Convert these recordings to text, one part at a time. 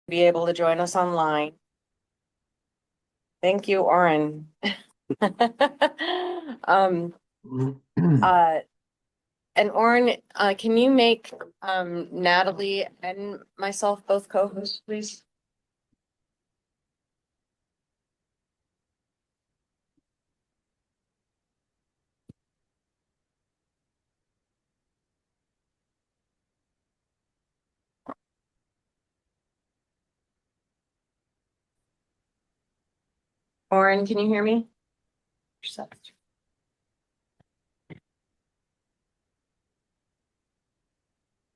be able to join us online. Thank you, Oren. Um, uh, and Oren, can you make Natalie and myself both co-hosts, please? Oren, can you hear me?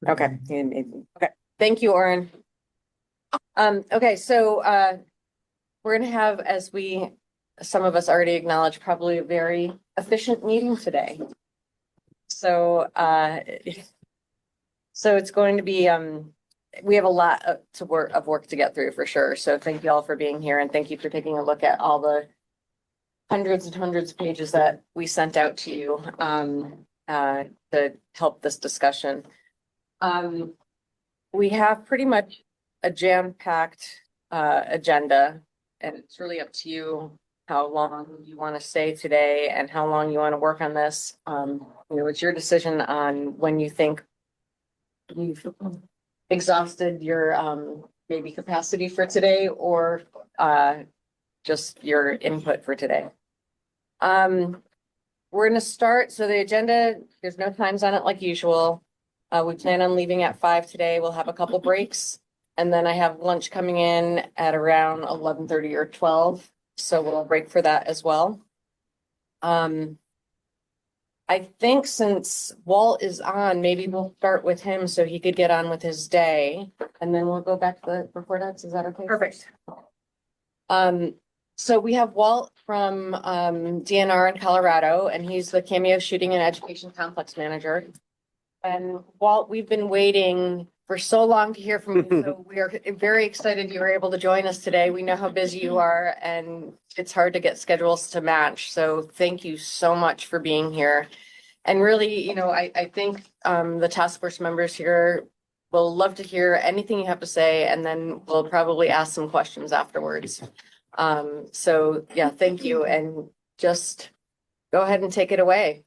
Okay. Okay. Thank you, Oren. Okay, so we're gonna have, as some of us already acknowledged, probably a very efficient meeting today. So so it's going to be we have a lot of work to get through for sure. So thank you all for being here, and thank you for taking a look at all the hundreds and hundreds of pages that we sent out to you to help this discussion. We have pretty much a jam-packed agenda, and it's really up to you how long you want to stay today and how long you want to work on this. It's your decision on when you think you've exhausted your maybe capacity for today, or just your input for today. We're gonna start, so the agenda, there's no times on it like usual. We plan on leaving at 5 today. We'll have a couple breaks, and then I have lunch coming in at around 11:30 or 12, so we'll break for that as well. I think since Walt is on, maybe we'll start with him so he could get on with his day, and then we'll go back to the report outs. Is that okay? Perfect. So we have Walt from DNR in Colorado, and he's the Cameo Shooting and Education Complex Manager. And Walt, we've been waiting for so long to hear from you, so we are very excited you were able to join us today. We know how busy you are, and it's hard to get schedules to match. So thank you so much for being here. And really, I think the task force members here will love to hear anything you have to say, and then we'll probably ask some questions afterwards. So yeah, thank you, and just go ahead and take it away.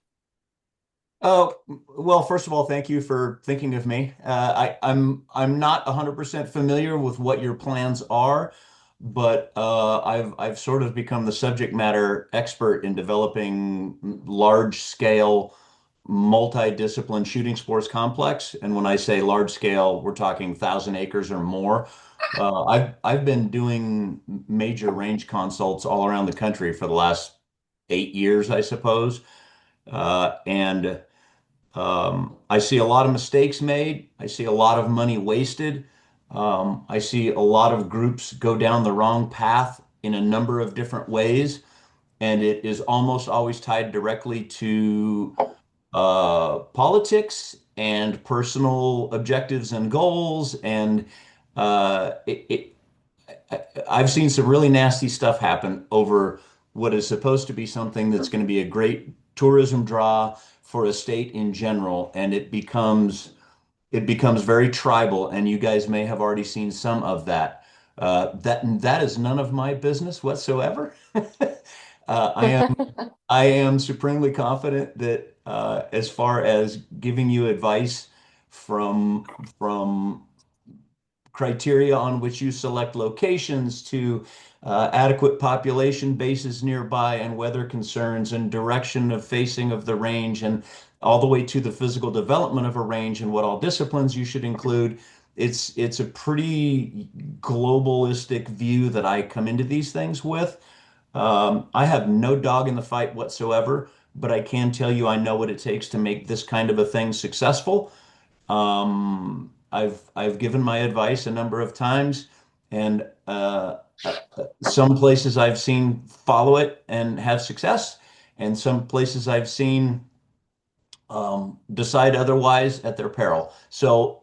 Oh, well, first of all, thank you for thinking of me. I'm not 100% familiar with what your plans are, but I've sort of become the subject matter expert in developing large scale, multi-discipline shooting sports complex. And when I say large scale, we're talking 1,000 acres or more. I've been doing major range consults all around the country for the last 8 years, I suppose. And I see a lot of mistakes made. I see a lot of money wasted. I see a lot of groups go down the wrong path in a number of different ways. And it is almost always tied directly to politics and personal objectives and goals. And I've seen some really nasty stuff happen over what is supposed to be something that's going to be a great tourism draw for a state in general, and it becomes very tribal, and you guys may have already seen some of that. That is none of my business whatsoever. I am supremely confident that as far as giving you advice from criteria on which you select locations to adequate population bases nearby and weather concerns and direction of facing of the range and all the way to the physical development of a range and what all disciplines you should include. It's a pretty globalistic view that I come into these things with. I have no dog in the fight whatsoever, but I can tell you I know what it takes to make this kind of a thing successful. I've given my advice a number of times, and some places I've seen follow it and have success, and some places I've seen decide otherwise at their peril. So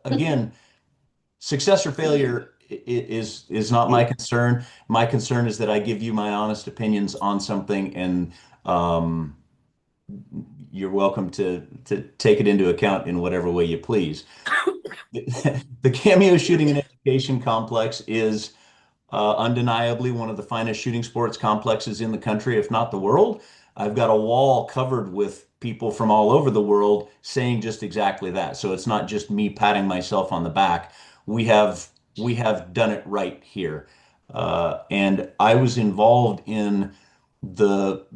again, success or failure is not my concern. My concern is that I give you my honest opinions on something, and you're welcome to take it into account in whatever way you please. the Cameo Shooting and Education Complex is undeniably one of the finest shooting sports complexes in the country, if not the world. I've got a wall covered with people from all over the world saying just exactly that. So it's not just me patting myself on the back. We have we have done it right here. And I was involved in the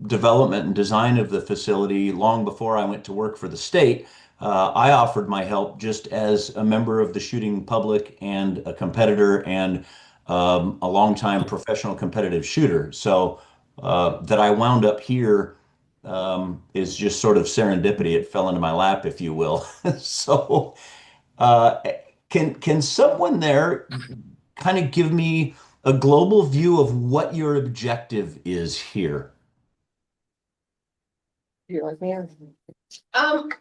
development and design of the facility long before I went to work for the state. I offered my help just as a member of the shooting public and a competitor and a longtime professional competitive shooter. So that I wound up here is just sort of serendipity. It fell into my lap, if you will. So uh, can someone there kind of give me a global view of what your objective is here? You like me?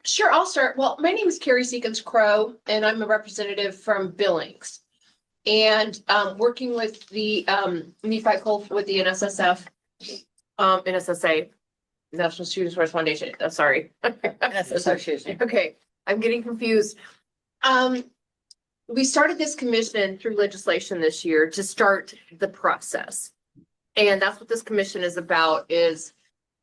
Sure, I'll start. Well, my name is Carrie Seekins Crow, and I'm a representative from Billings. And working with the Nephi Cole with the NSSF, NSSA, National Shooting Sports Foundation. Sorry. That's association. Okay, I'm getting confused. We started this commission through legislation this year to start the process. And that's what this commission is about is,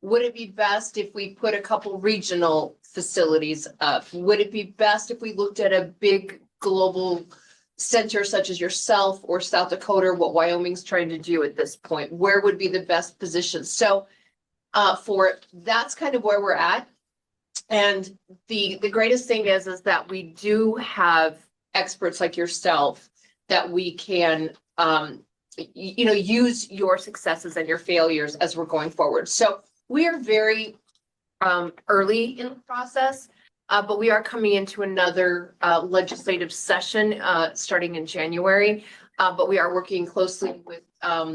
would it be best if we put a couple regional facilities up? Would it be best if we looked at a big global center such as yourself or South Dakota, or what Wyoming's trying to do at this point? Where would be the best position? So that's kind of where we're at. And the greatest thing is that we do have experts like yourself that we can use your successes and your failures as we're going forward. So we are very early in the process, but we are coming into another legislative session starting in January. But we are working closely with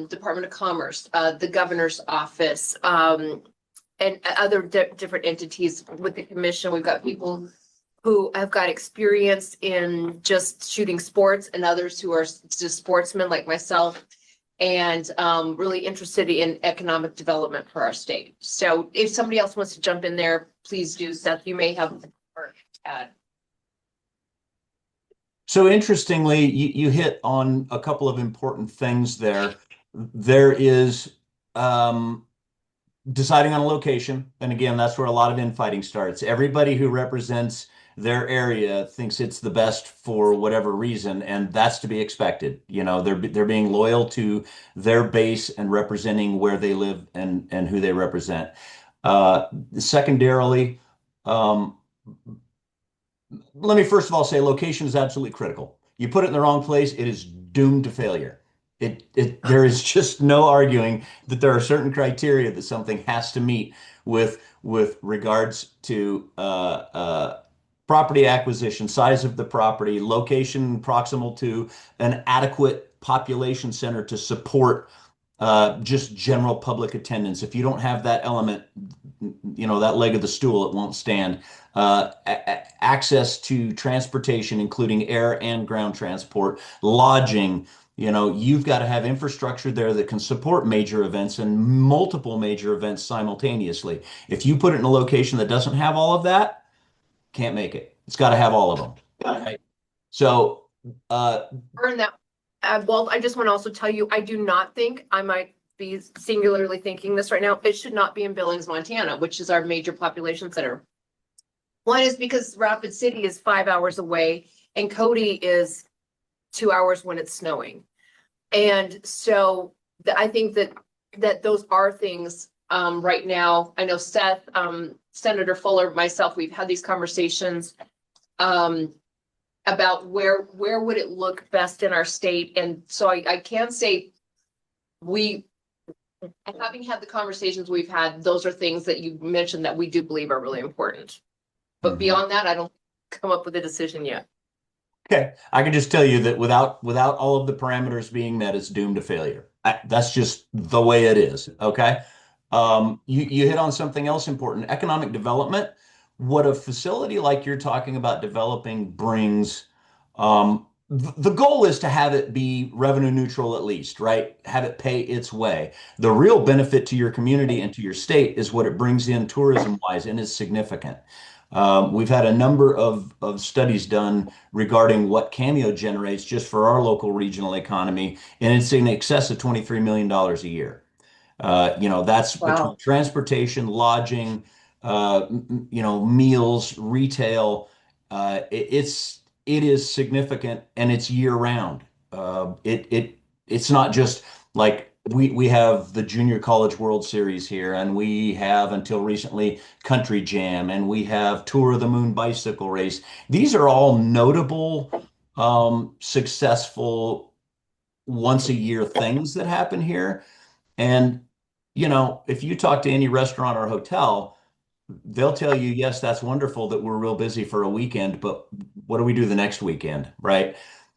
Department of Commerce, the governor's office, and other different entities with the commission. We've got people who have got experience in just shooting sports and others who are just sportsmen like myself, and really interested in economic development for our state. So if somebody else wants to jump in there, please do. Seth, you may have more to add. So interestingly, you hit on a couple of important things there. There is deciding on a location. And again, that's where a lot of infighting starts. Everybody who represents their area thinks it's the best for whatever reason, and that's to be expected. You know, they're being loyal to their base and representing where they live and who they represent. Secondarily, let me first of all say location is absolutely critical. You put it in the wrong place, it is doomed to failure. There is just no arguing that there are certain criteria that something has to meet with regards to property acquisition, size of the property, location proximal to an adequate population center to support just general public attendance. If you don't have that element, that leg of the stool, it won't stand. Access to transportation, including air and ground transport, lodging. You've got to have infrastructure there that can support major events and multiple major events simultaneously. If you put it in a location that doesn't have all of that, can't make it. It's got to have all of them. Right? So, Burn that. Walt, I just want to also tell you, I do not think, I might be singularly thinking this right now, it should not be in Billings, Montana, which is our major population center. One is because Rapid City is 5 hours away and Cody is 2 hours when it's snowing. And so I think that those are things right now. I know Seth, Senator Fuller, myself, we've had these conversations about where would it look best in our state. And so I can say having had the conversations we've had, those are things that you mentioned that we do believe are really important. But beyond that, I don't come up with a decision yet. Okay, I can just tell you that without all of the parameters being met, it's doomed to failure. That's just the way it is. Okay, you hit on something else important: economic development. What a facility like you're talking about developing brings the goal is to have it be revenue neutral at least, right? Have it pay its way. The real benefit to your community and to your state is what it brings in tourism wise and is significant. We've had a number of studies done regarding what Cameo generates just for our local regional economy, and it's in excess of $23 million a year. That's between Wow. transportation, lodging, meals, retail. It is significant and it's year round. It's not just like we have the Junior College World Series here, and we have until recently Country Jam, and we have Tour of the Moon bicycle race. These are all notable, successful once a year things that happen here. And, if you talk to any restaurant or hotel, they'll tell you, yes, that's wonderful that we're real busy for a weekend, but what do we do the next weekend, right?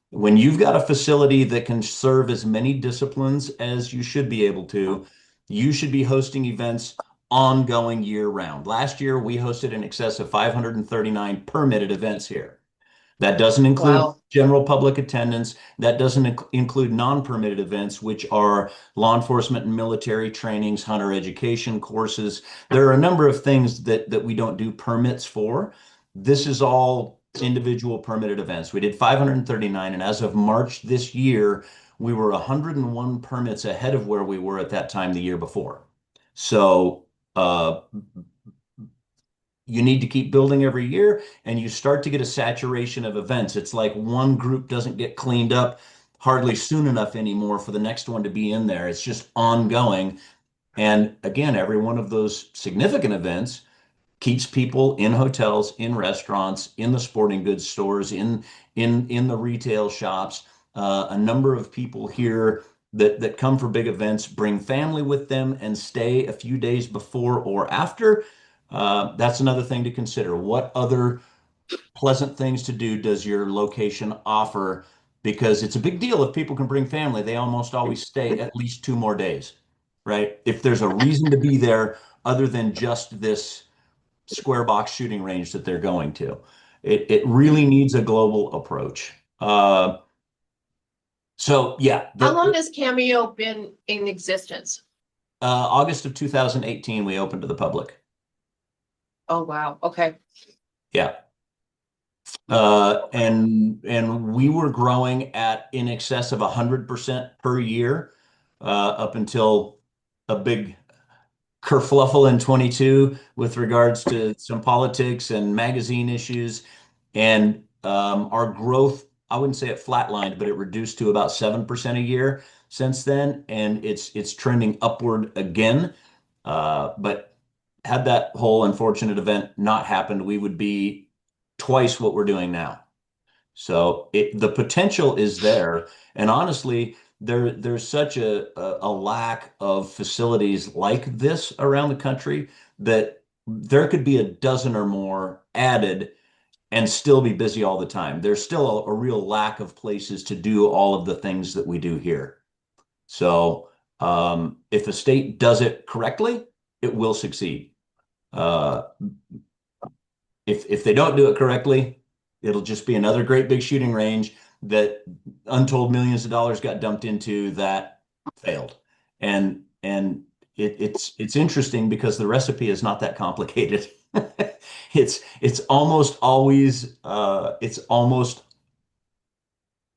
When you've got a facility that can serve as many disciplines as you should be able to, you should be hosting events ongoing year round. Last year, we hosted in excess of 539 permitted events here. That doesn't include Wow. general public attendance. That doesn't include non-permitted events, which are law enforcement and military trainings, hunter education courses. There are a number of things that we don't do permits for. This is all individual permitted events. We did 539, and as of March this year, we were 101 permits ahead of where we were at that time the year before. So, you need to keep building every year, and you start to get a saturation of events. It's like one group doesn't get cleaned up hardly soon enough anymore for the next one to be in there. It's just ongoing. And again, every one of those significant events keeps people in hotels, in restaurants, in the sporting goods stores, in the retail shops. A number of people here that come for big events bring family with them and stay a few days before or after. That's another thing to consider. What other pleasant things to do does your location offer? Because it's a big deal if people can bring family. They almost always stay at least 2 more days, right? If there's a reason to be there other than just this square box shooting range that they're going to. It really needs a global approach. So yeah, How long has Cameo been in existence? August of 2018, we opened to the public. Oh, wow. Okay. Yeah. And we were growing at in excess of 100% per year, up until a big kerfluffle in 22 with regards to some politics and magazine issues. And our growth, I wouldn't say it flatlined, but it reduced to about 7% a year since then, and it's trending upward again. But had that whole unfortunate event not happened, we would be twice what we're doing now. So the potential is there, and honestly, there's such a lack of facilities like this around the country that there could be a dozen or more added and still be busy all the time. There's still a real lack of places to do all of the things that we do here. So if the state does it correctly, it will succeed. Uh, if they don't do it correctly, it'll just be another great big shooting range that untold millions of dollars got dumped into that failed. And it's interesting because the recipe is not that complicated. It's almost always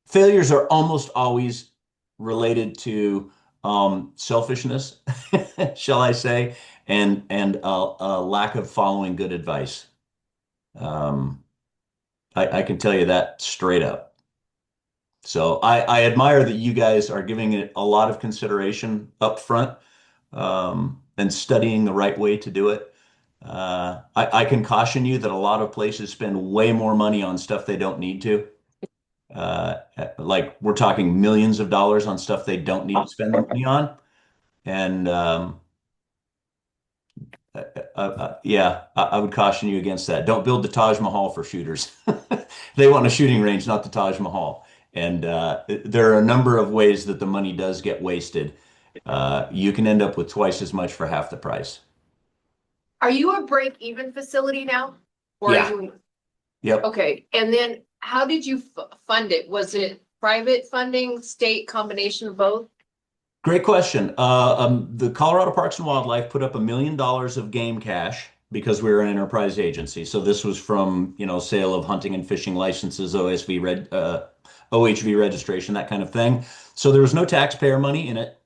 failures are almost always related to selfishness, shall I say, and a lack of following good advice. Um, I can tell you that straight up. So I admire that you guys are giving it a lot of consideration up front, and studying the right way to do it. I can caution you that a lot of places spend way more money on stuff they don't need to. Uh, like we're talking millions of dollars on stuff they don't need to spend the money on. And yeah, I would caution you against that. Don't build the Taj Mahal for shooters. They want a shooting range, not the Taj Mahal. And there are a number of ways that the money does get wasted. You can end up with twice as much for half the price. Are you a break-even facility now? Or are Yeah. you? Yep. Okay, and then how did you fund it? Was it private funding, state, combination of both? Great question. The Colorado Parks and Wildlife put up $1 million of game cash because we were an enterprise agency. So this was from, sale of hunting and fishing licenses, OHV registration, that kind of thing. So there was no taxpayer money in it.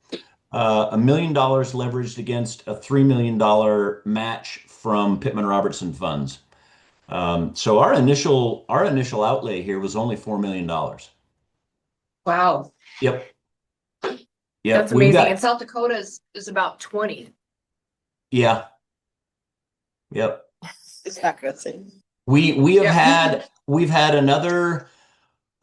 $1 million leveraged against a $3 million match from Pittman Robertson funds. So our initial outlay here was only $4 million. Wow, Yep. that's We've amazing. got, And South Dakota is about 20. yeah, yep. It's not good. See. We've Yeah. had another,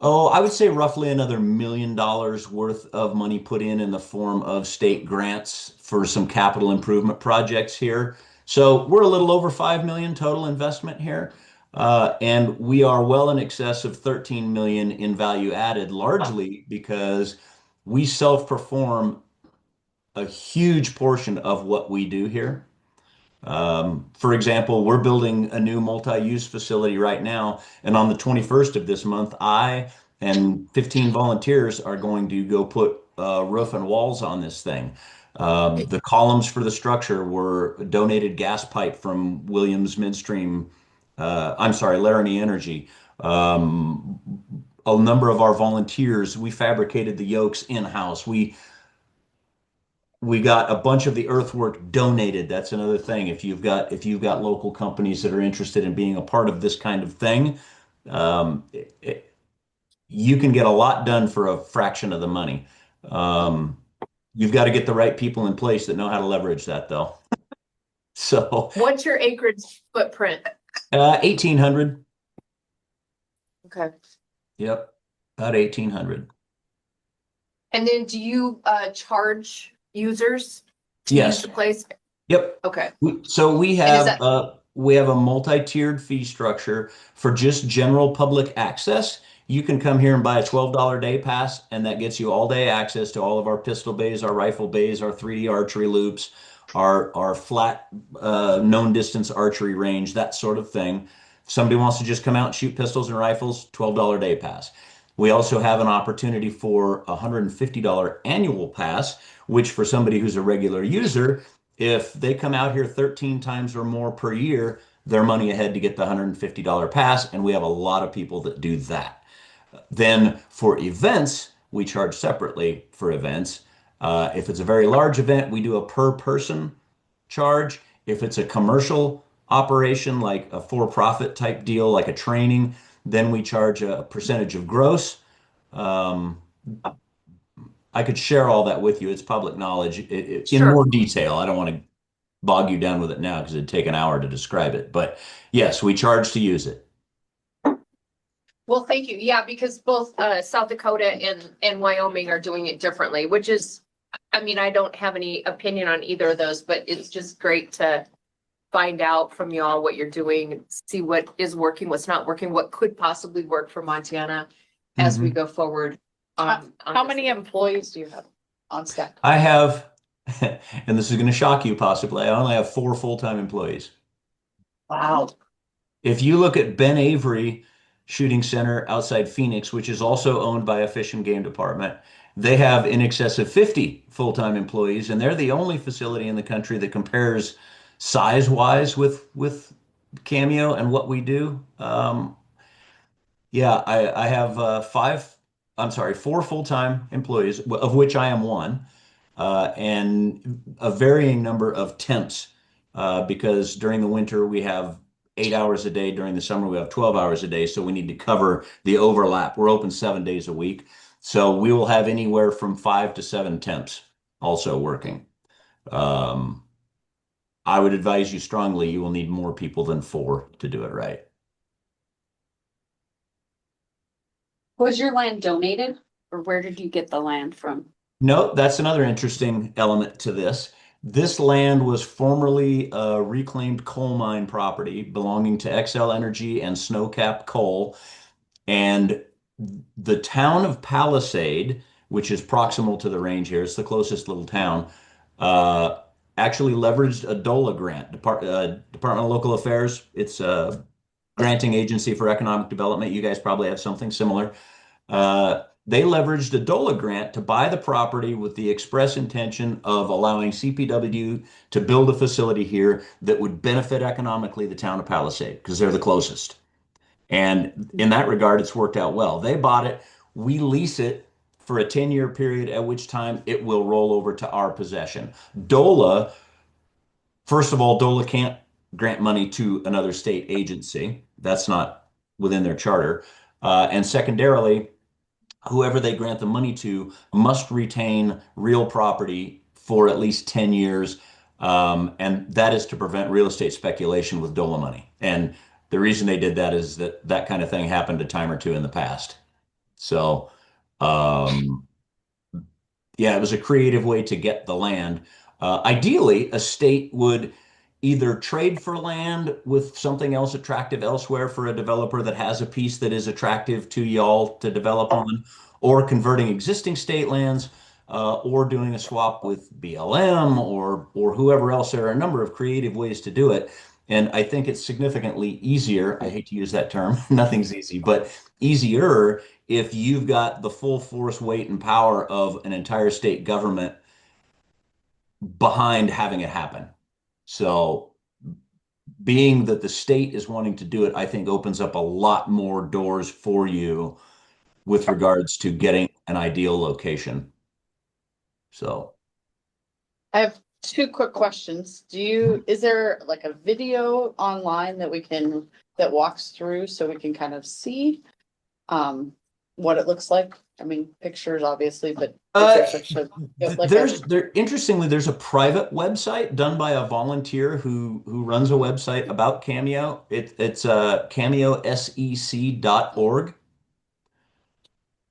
I would say roughly another $1 million worth of money put in the form of state grants for some capital improvement projects here. So we're a little over 5 million total investment here. And we are well in excess of 13 million in value added, largely because we self-perform a huge portion of what we do here. For example, we're building a new multi-use facility right now, and on the 21st of this month, I and 15 volunteers are going to go put roof and walls on this thing. The columns for the structure were donated gas pipe from Williams Midstream, I'm sorry, Laramie Energy. A number of our volunteers, we fabricated the yokes in-house. We got a bunch of the earthwork donated. That's another thing. If you've got local companies that are interested in being a part of this kind of thing, um, it, it- you can get a lot done for a fraction of the money. Um, you've got to get the right people in place that know how to leverage that, though. So, What's your acreage footprint? 1,800. Okay. Yep, about 1,800. And then do you charge users to Yes. use the place? Yep. Okay. So we And is have that we have a multi-tiered fee structure for just general public access. You can come here and buy a $12 day pass, and that gets you all day access to all of our pistol bays, our rifle bays, our 3D archery loops, our flat known distance archery range, that sort of thing. If somebody wants to just come out and shoot pistols and rifles, $12 day pass. We also have an opportunity for a $150 annual pass, which for somebody who's a regular user, if they come out here 13 times or more per year, they're money ahead to get the $150 pass, and we have a lot of people that do that. Then for events, we charge separately for events. If it's a very large event, we do a per person charge. If it's a commercial operation, like a for-profit type deal, like a training, then we charge a percentage of gross. Um, I could share all that with you. It's public knowledge in sure? more detail. I don't want to bog you down with it now because it'd take an hour to describe it. But yes, we charge to use it. Well, thank you. Yeah, because both South Dakota and Wyoming are doing it differently, which is, I mean, I don't have any opinion on either of those, but it's just great to find out from y'all what you're doing, and see what is working, what's not working, what could possibly work for Montana as we go forward. On How this. many employees do you have on staff? I have, and this is going to shock you possibly, I only have 4 full-time employees. Wow. If you look at Ben Avery Shooting Center outside Phoenix, which is also owned by a fish and game department, they have in excess of 50 full-time employees, and they're the only facility in the country that compares size-wise with Cameo and what we do. Yeah, I have 4 full-time employees, of which I am one, and a varying number of temps, because during the winter we have 8 hours a day. During the summer we have 12 hours a day, so we need to cover the overlap. We're open 7 days a week, so we will have anywhere from 5 to 7 temps also working. Um, I would advise you strongly, you will need more people than 4 to do it right. Was your land donated, or where did you get the land from? No, that's another interesting element to this. This land was formerly a reclaimed coal mine property belonging to Xcel Energy and Snowcap Coal. And the town of Palisade, which is proximal to the range here, it's the closest little town, actually leveraged a DOLA grant, Department of Local Affairs. It's granting agency for economic development. You guys probably have something similar. They leveraged a DOLA grant to buy the property with the express intention of allowing CPW to build a facility here that would benefit economically the town of Palisade because they're the closest. And in that regard, it's worked out well. They bought it. We lease it for a 10-year period, at which time it will roll over to our possession. DOLA, first of all, DOLA can't grant money to another state agency. That's not within their charter. And secondarily, whoever they grant the money to must retain real property for at least 10 years. And that is to prevent real estate speculation with DOLA money. And the reason they did that is that that kind of thing happened a time or two in the past. So, yeah, it was a creative way to get the land. Ideally, a state would either trade for land with something else attractive elsewhere for a developer that has a piece that is attractive to y'all to develop on, or converting existing state lands, or doing a swap with BLM or whoever else. There are a number of creative ways to do it. And I think it's significantly easier. I hate to use that term. Nothing's easy, but easier if you've got the full force, weight, and power of an entire state government behind having it happen. So being that the state is wanting to do it, I think opens up a lot more doors for you with regards to getting an ideal location. So I have two quick questions. Is there like a video online that walks through so we can kind of see what it looks like? I mean, pictures obviously, but interestingly, there's a private website done by a volunteer who runs a website about Cameo. It's cameosec.org.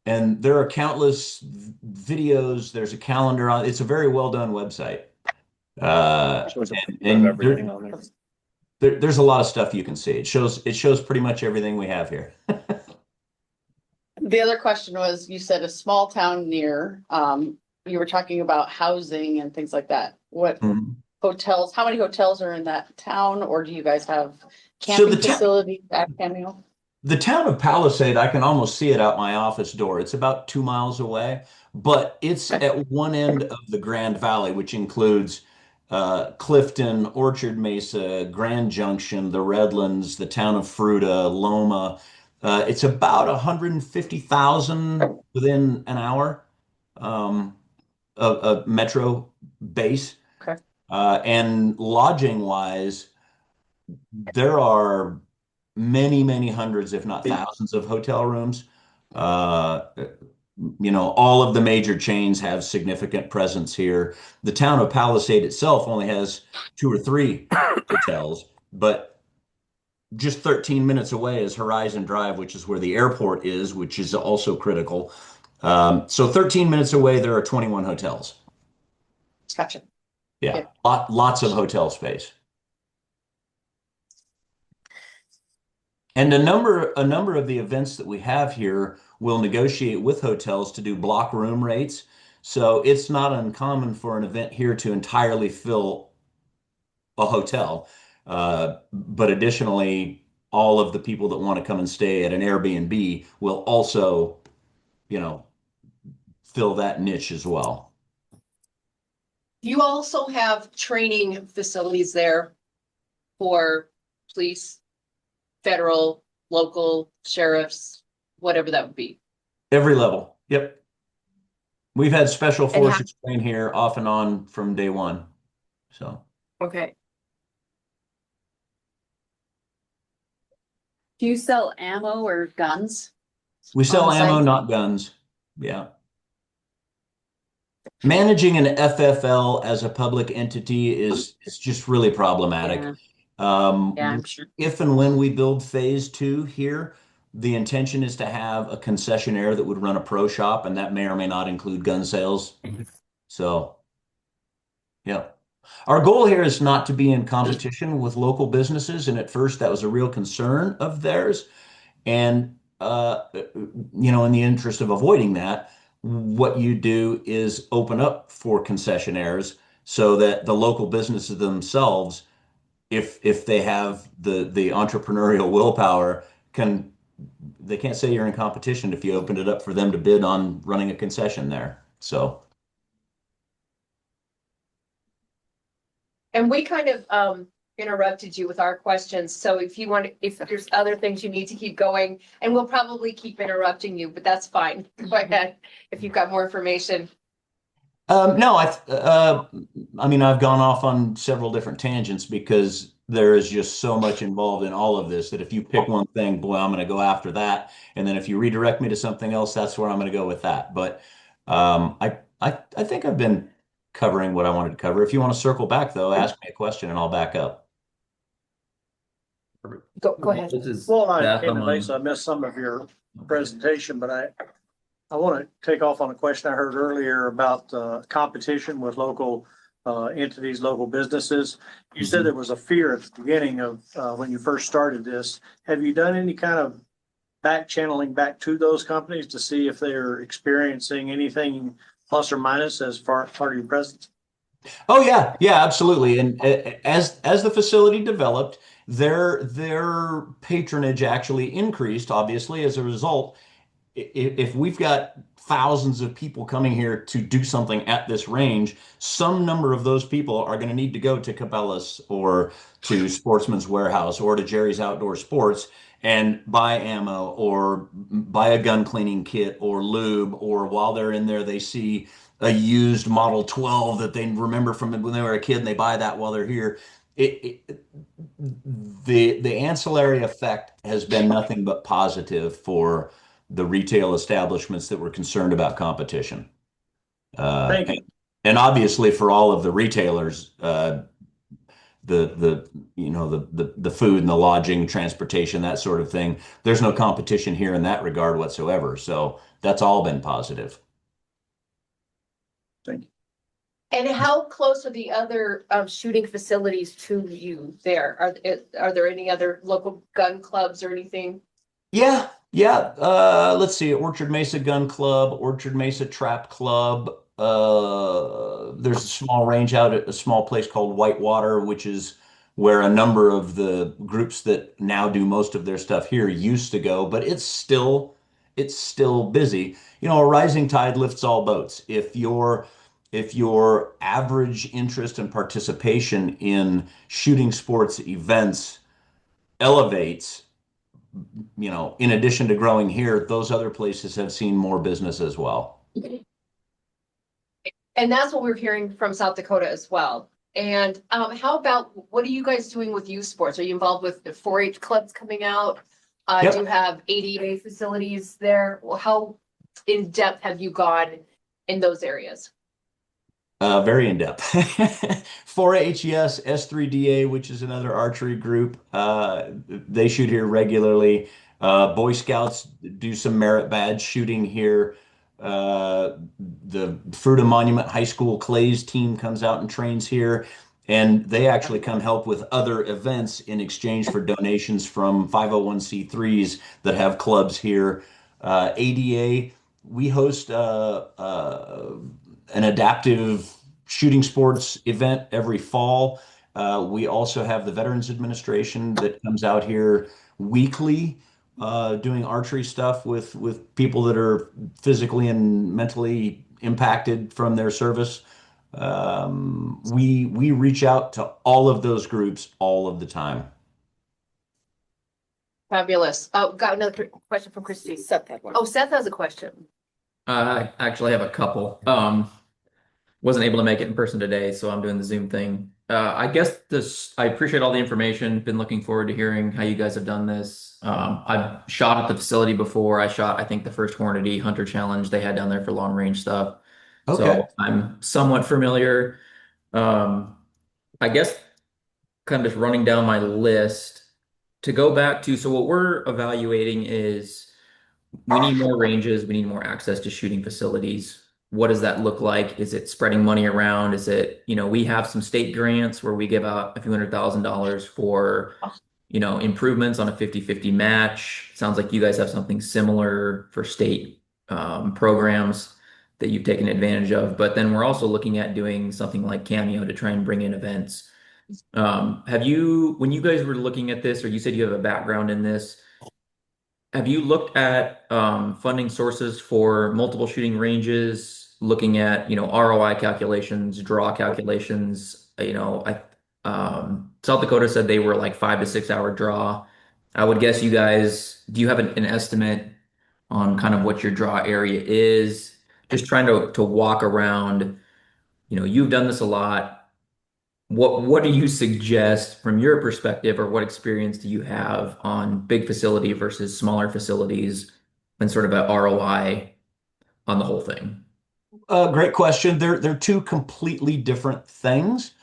And there are countless videos. There's a calendar on. It's a very well done website. There's a lot of stuff you can see. It shows pretty much everything we have here. The other question was, you said a small town near, you were talking about housing and things like that. What hotels, how many hotels are in that town, or do you guys have camping facilities at Cameo? The town of Palisade, I can almost see it out my office door. It's about 2 miles away, but it's at one end of the Grand Valley, which includes Clifton, Orchard Mesa, Grand Junction, the Redlands, the town of Fruita, Loma. It's about 150,000 within an hour, a metro base. Okay. And lodging wise, there are many, many hundreds, if not thousands, of hotel rooms. All of the major chains have significant presence here. The town of Palisade itself only has 2 or 3 hotels, but just 13 minutes away is Horizon Drive, which is where the airport is, which is also critical. So 13 minutes away, there are 21 hotels. Gotcha. Yeah, lots of hotel space. And a number of the events that we have here will negotiate with hotels to do block room rates. So it's not uncommon for an event here to entirely fill a hotel. But additionally, all of the people that want to come and stay at an Airbnb will also, fill that niche as well. You also have training facilities there for police, federal, local, sheriffs, whatever that would be. Every level. Yep. We've had special forces train here off and on from day one. So. Okay. Do you sell ammo or guns? We sell on ammo, site? not guns. Yeah. Managing an FFL as a public entity is just really problematic. Yeah. Um, Yeah, I'm sure. If and when we build phase 2 here, the intention is to have a concessionaire that would run a pro shop, and that may or may not include gun sales. So, yeah. Our goal here is not to be in competition with local businesses, and at first that was a real concern of theirs. And, in the interest of avoiding that, what you do is open up for concessionaires so that the local businesses themselves if they have the entrepreneurial willpower, they can't say you're in competition if you opened it up for them to bid on running a concession there. So. And we kind of interrupted you with our questions. So if you want, if there's other things you need to keep going, and we'll probably keep interrupting you, but that's fine. Go ahead if you've got more information. No, I mean, I've gone off on several different tangents because there is just so much involved in all of this that if you pick one thing, boy, I'm going to go after that. And then if you redirect me to something else, that's where I'm going to go with that. But I think I've been covering what I wanted to cover. If you want to circle back, though, ask me a question and I'll back up. Go ahead. This is Well, I Beth. came I'm in on- late, so I missed some of your presentation, but I want to take off on a question I heard earlier about competition with local entities, local businesses. You said there was a fear at the beginning of when you first started this. Have you done any kind of back channeling back to those companies to see if they're experiencing anything plus or minus as part of your presence? Oh yeah, yeah, absolutely. And as the facility developed, their patronage actually increased, obviously, as a result. If we've got thousands of people coming here to do something at this range, some number of those people are going to need to go to Cabela's or to Sportsman's Warehouse or to Jerry's Outdoor Sports and buy ammo or buy a gun cleaning kit or lube, or while they're in there, they see a used Model 12 that they remember from when they were a kid and they buy that while they're here. The ancillary effect has been nothing but positive for the retail establishments that were concerned about competition. Thank you. And obviously for all of the retailers, the food and the lodging, transportation, that sort of thing, there's no competition here in that regard whatsoever. So that's all been positive. Thank you. And how close are the other shooting facilities to you there? Are there any other local gun clubs or anything? Yeah. Let's see. Orchard Mesa Gun Club, Orchard Mesa Trap Club. There's a small range out at a small place called Whitewater, which is where a number of the groups that now do most of their stuff here used to go, but it's still busy. You know, a rising tide lifts all boats. If your average interest and participation in shooting sports events elevates, you know, in addition to growing here, those other places have seen more business as well. And that's what we're hearing from South Dakota as well. And how about, what are you guys doing with youth sports? Are you involved with the 4-H clubs coming out? Yep. Do you have ADA facilities there? Well, how in depth have you gone in those areas? Very in depth. 4-H, yes. S3DA, which is another archery group, they shoot here regularly. Boy Scouts do some merit badge shooting here. The Fruita Monument High School Clays team comes out and trains here, and they actually come help with other events in exchange for donations from 501c3s that have clubs here. ADA, we host an adaptive shooting sports event every fall. We also have the Veterans Administration that comes out here weekly, doing archery stuff with people that are physically and mentally impacted from their service. We reach out to all of those groups all of the time. Fabulous. Oh, got another question from Christy. Seth had one. Oh, Seth has a question. I actually have a couple. Wasn't able to make it in person today, so I'm doing the Zoom thing. I guess I appreciate all the information. Been looking forward to hearing how you guys have done this. I've shot at the facility before. I shot, I think, the first Hornady Hunter Challenge they had down there for long range stuff. Okay. So I'm somewhat familiar. I guess kind of just running down my list to go back to, so what we're evaluating is we need more ranges, we need more access to shooting facilities. What does that look like? Is it spreading money around? Is it, we have some state grants where we give out a few $100,000 for, improvements on a 50-50 match. Sounds like you guys have something similar for state programs that you've taken advantage of. But then we're also looking at doing something like Cameo to try and bring in events. When you guys were looking at this, or you said you have a background in this, have you looked at funding sources for multiple shooting ranges, looking at, ROI calculations, draw calculations? South Dakota said they were like 5 to 6 hour draw. I would guess you guys, do you have an estimate on kind of what your draw area is? Just trying to walk around, you've done this a lot. What do you suggest from your perspective, or what experience do you have on big facility versus smaller facilities and sort of a ROI on the whole thing? Great question. They're two completely different things.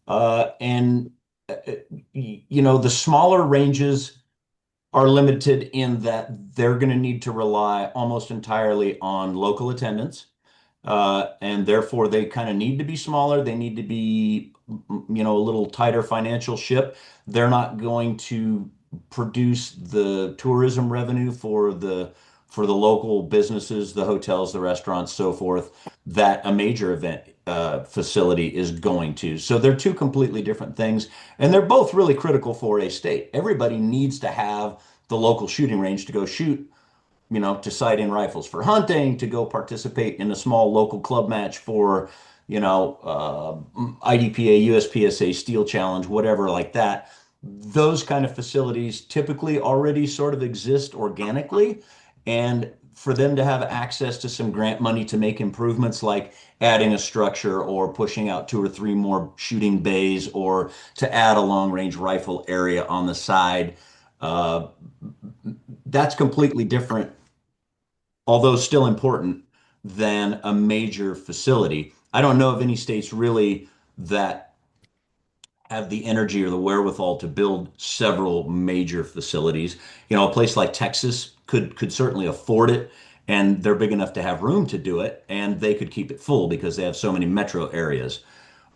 And the smaller ranges are limited in that they're going to need to rely almost entirely on local attendance. And therefore they kind of need to be smaller. They need to be, a little tighter financial ship. They're not going to produce the tourism revenue for the local businesses, the hotels, the restaurants, so forth, that a major event facility is going to. So they're two completely different things, and they're both really critical for a state. Everybody needs to have the local shooting range to go shoot, to sight in rifles for hunting, to go participate in a small local club match for, IDPA, USPSA Steel Challenge, whatever like that. Those kind of facilities typically already sort of exist organically. And for them to have access to some grant money to make improvements like adding a structure or pushing out 2 or 3 more shooting bays or to add a long range rifle area on the side, that's completely different, although still important, than a major facility. I don't know of any states really that have the energy or the wherewithal to build several major facilities. A place like Texas could certainly afford it, and they're big enough to have room to do it, and they could keep it full because they have so many metro areas.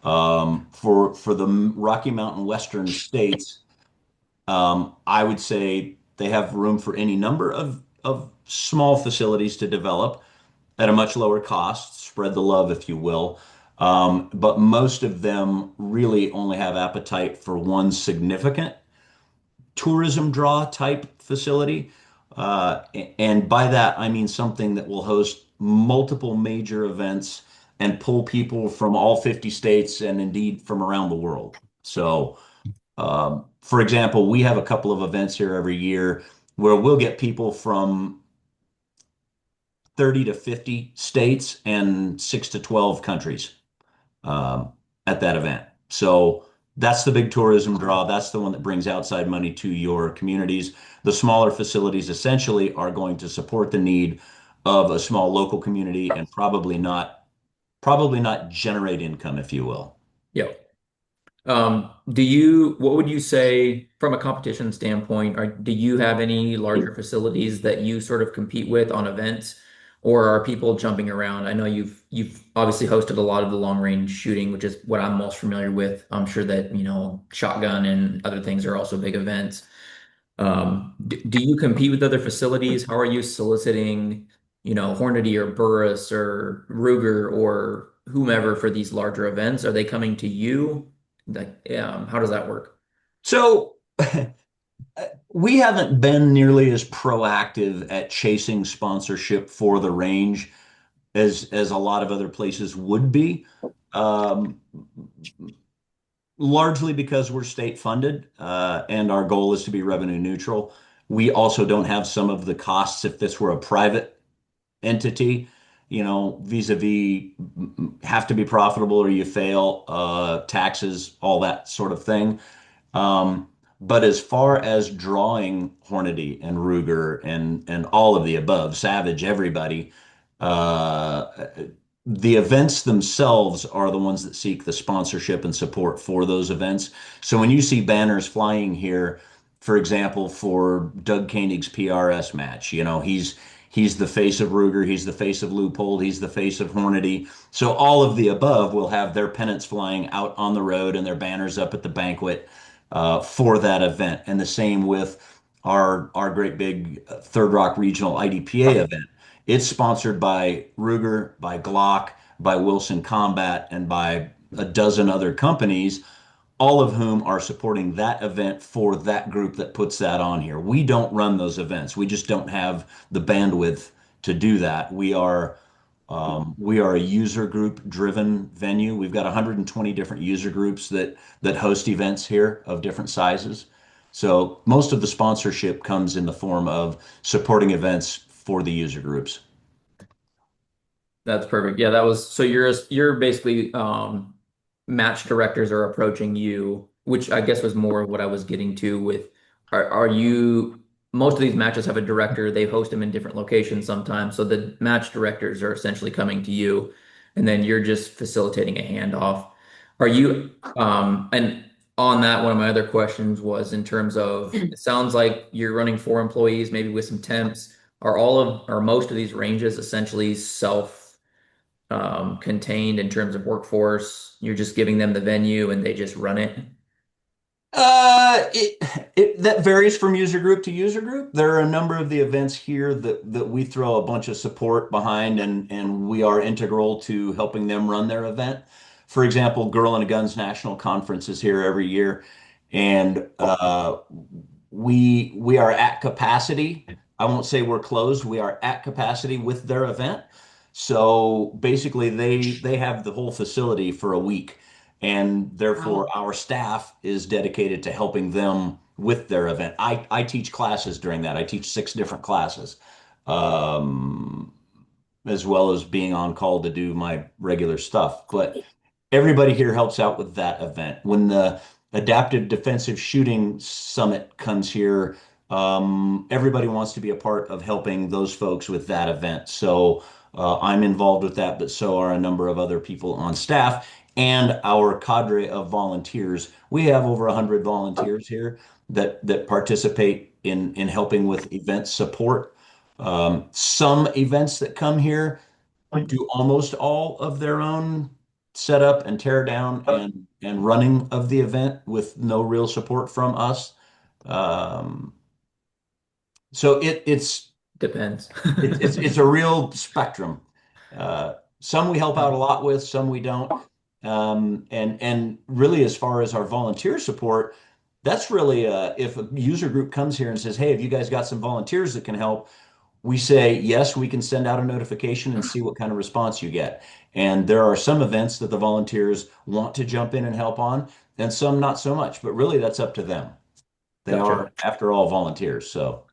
For the Rocky Mountain Western states, I would say they have room for any number of small facilities to develop at a much lower cost, spread the love, if you will. But most of them really only have appetite for one significant tourism draw type facility. And by that, I mean something that will host multiple major events and pull people from all 50 states and indeed from around the world. So, for example, we have a couple of events here every year where we'll get people from 30 to 50 states and 6 to 12 countries at that event. So that's the big tourism draw. That's the one that brings outside money to your communities. The smaller facilities essentially are going to support the need of a small local community and probably not generate income, if you will. Yeah. What would you say from a competition standpoint, or do you have any larger facilities that you sort of compete with on events, or are people jumping around? I know you've obviously hosted a lot of the long range shooting, which is what I'm most familiar with. I'm sure that, shotgun and other things are also big events. Do you compete with other facilities? How are you soliciting, Hornady or Burris or Ruger or whomever for these larger events? Are they coming to you? Like, how does that work? So we haven't been nearly as proactive at chasing sponsorship for the range as a lot of other places would be. Largely because we're state funded, and our goal is to be revenue neutral. We also don't have some of the costs if this were a private entity, vis-a-vis have to be profitable or you fail, taxes, all that sort of thing. But as far as drawing Hornady and Ruger and all of the above, Savage, everybody, the events themselves are the ones that seek the sponsorship and support for those events. So when you see banners flying here, for example, for Doug Koenig's PRS match, he's the face of Ruger, he's the face of Leupold, he's the face of Hornady. So all of the above will have their pennants flying out on the road and their banners up at the banquet for that event. And the same with our great big Third Rock Regional IDPA event. It's sponsored by Ruger, by Glock, by Wilson Combat, and by a dozen other companies, all of whom are supporting that event for that group that puts that on here. We don't run those events. We just don't have the bandwidth to do that. We are a user group driven venue. We've got 120 different user groups that host events here of different sizes. So most of the sponsorship comes in the form of supporting events for the user groups. That's perfect. Yeah, that was so you're basically match directors are approaching you, which I guess was more of what I was getting to with are you most of these matches have a director, they host them in different locations sometimes. So the match directors are essentially coming to you and then you're just facilitating a handoff. Are you and on that, one of my other questions was in terms of it sounds like you're running 4 employees, maybe with some temps. Are most of these ranges essentially self contained in terms of workforce? You're just giving them the venue and they just run it? That varies from user group to user group. There are a number of the events here that we throw a bunch of support behind and we are integral to helping them run their event. For example, Girl and a Guns National Conference is here every year, and we are at capacity. I won't say we're closed. We are at capacity with their event. So basically, they have the whole facility for a week, and therefore our staff is dedicated to helping them with their event. I teach classes during that. I teach 6 different classes, as well as being on call to do my regular stuff. But everybody here helps out with that event. When the Adaptive Defensive Shooting Summit comes here, everybody wants to be a part of helping those folks with that event. So I'm involved with that, but so are a number of other people on staff and our cadre of volunteers. We have over 100 volunteers here that participate in helping with event support. Some events that come here do almost all of their own setup and tear down and running of the event with no real support from us. So it's Depends. it's a real spectrum. Some we help out a lot with, some we don't. And really, as far as our volunteer support, that's really if a user group comes here and says, "Hey, have you guys got some volunteers that can help?" We say, "Yes, we can send out a notification and see what kind of response you get." And there are some events that the volunteers want to jump in and help on, and some not so much. But really, that's up to them. They Gotcha. are, after all, volunteers. So.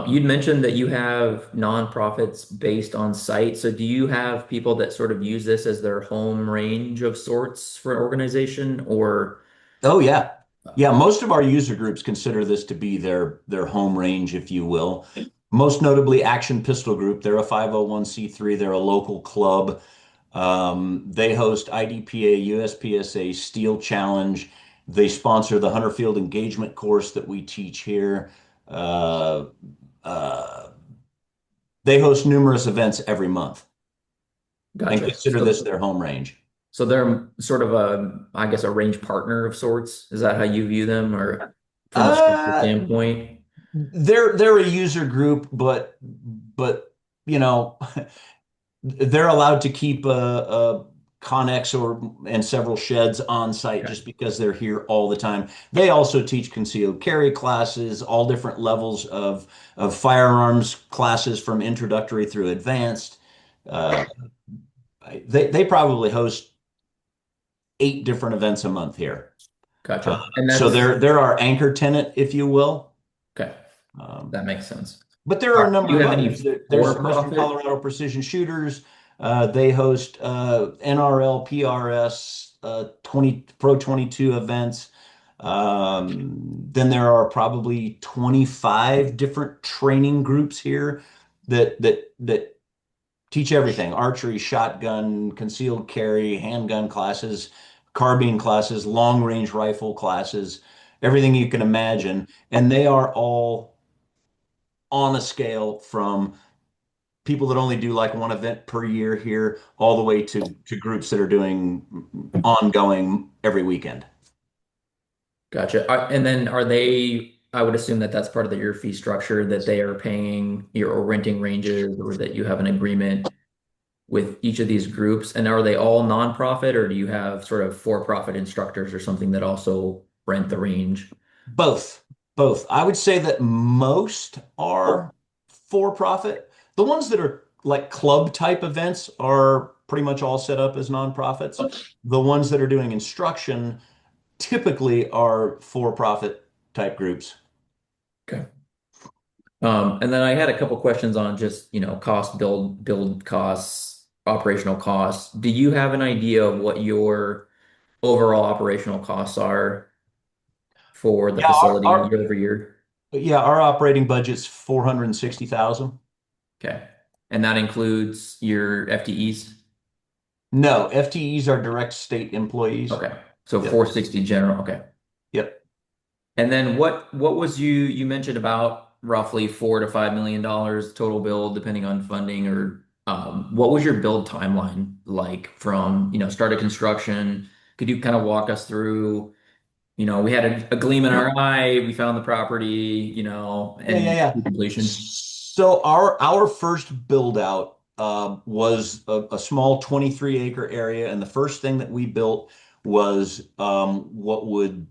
You'd mentioned that you have nonprofits based on site. So do you have people that sort of use this as their home range of sorts for an organization or? Oh yeah. Yeah, most of our user groups consider this to be their home range, if you will. Most notably Action Pistol Group. They're a 501c3. They're a local club. They host IDPA, USPSA, Steel Challenge. They sponsor the Hunter Field Engagement course that we teach here. They host numerous events every month and Gotcha. consider this their home range. So they're sort of I guess, a range partner of sorts. Is that how you view them, or from a structure standpoint? They're a user group, but you know, they're allowed to keep a Connex and several sheds on site just because they're here all the time. They also teach concealed carry classes, all different levels of firearms classes from introductory through advanced. They probably host 8 different events a month here. Gotcha. And So they're our anchor tenant, if you will. okay. That makes sense. But there are a number Do you of have any others. There's Western for-profit? Colorado Precision Shooters. They host NRL, PRS, 20 Pro 22 events. Then there are probably 25 different training groups here that teach everything: archery, shotgun, concealed carry, handgun classes, carbine classes, long range rifle classes, everything you can imagine. And they are all on a scale from people that only do like one event per year here, all the way to groups that are doing ongoing every weekend. Gotcha. And then are they, I would assume that that's part of your fee structure, that they are paying your or renting ranges, or that you have an agreement with each of these groups? And are they all nonprofit, or do you have sort of for-profit instructors or something that also rent the range? Both, both. I would say that most are for profit. The ones that are like club type events are pretty much all set up as nonprofits. The ones that are doing instruction typically are for profit type groups. Okay. And then I had a couple questions on just, cost, build costs, operational costs. Do you have an idea of what your overall operational costs are for the Yeah, facility year over year? our operating budget's 460,000. Okay. And that includes your FTEs? No, FTEs are direct state employees. Okay. So Yep. 460 general. Okay. Yep. And then what was you mentioned about roughly $4 to $5 million total build, depending on funding, or what was your build timeline like from, start of construction? Could you kind of walk us through, we had a gleam in our eye, we found the property, Yeah. and completion. So our first build out was a small 23-acre area, and the first thing that we built was what would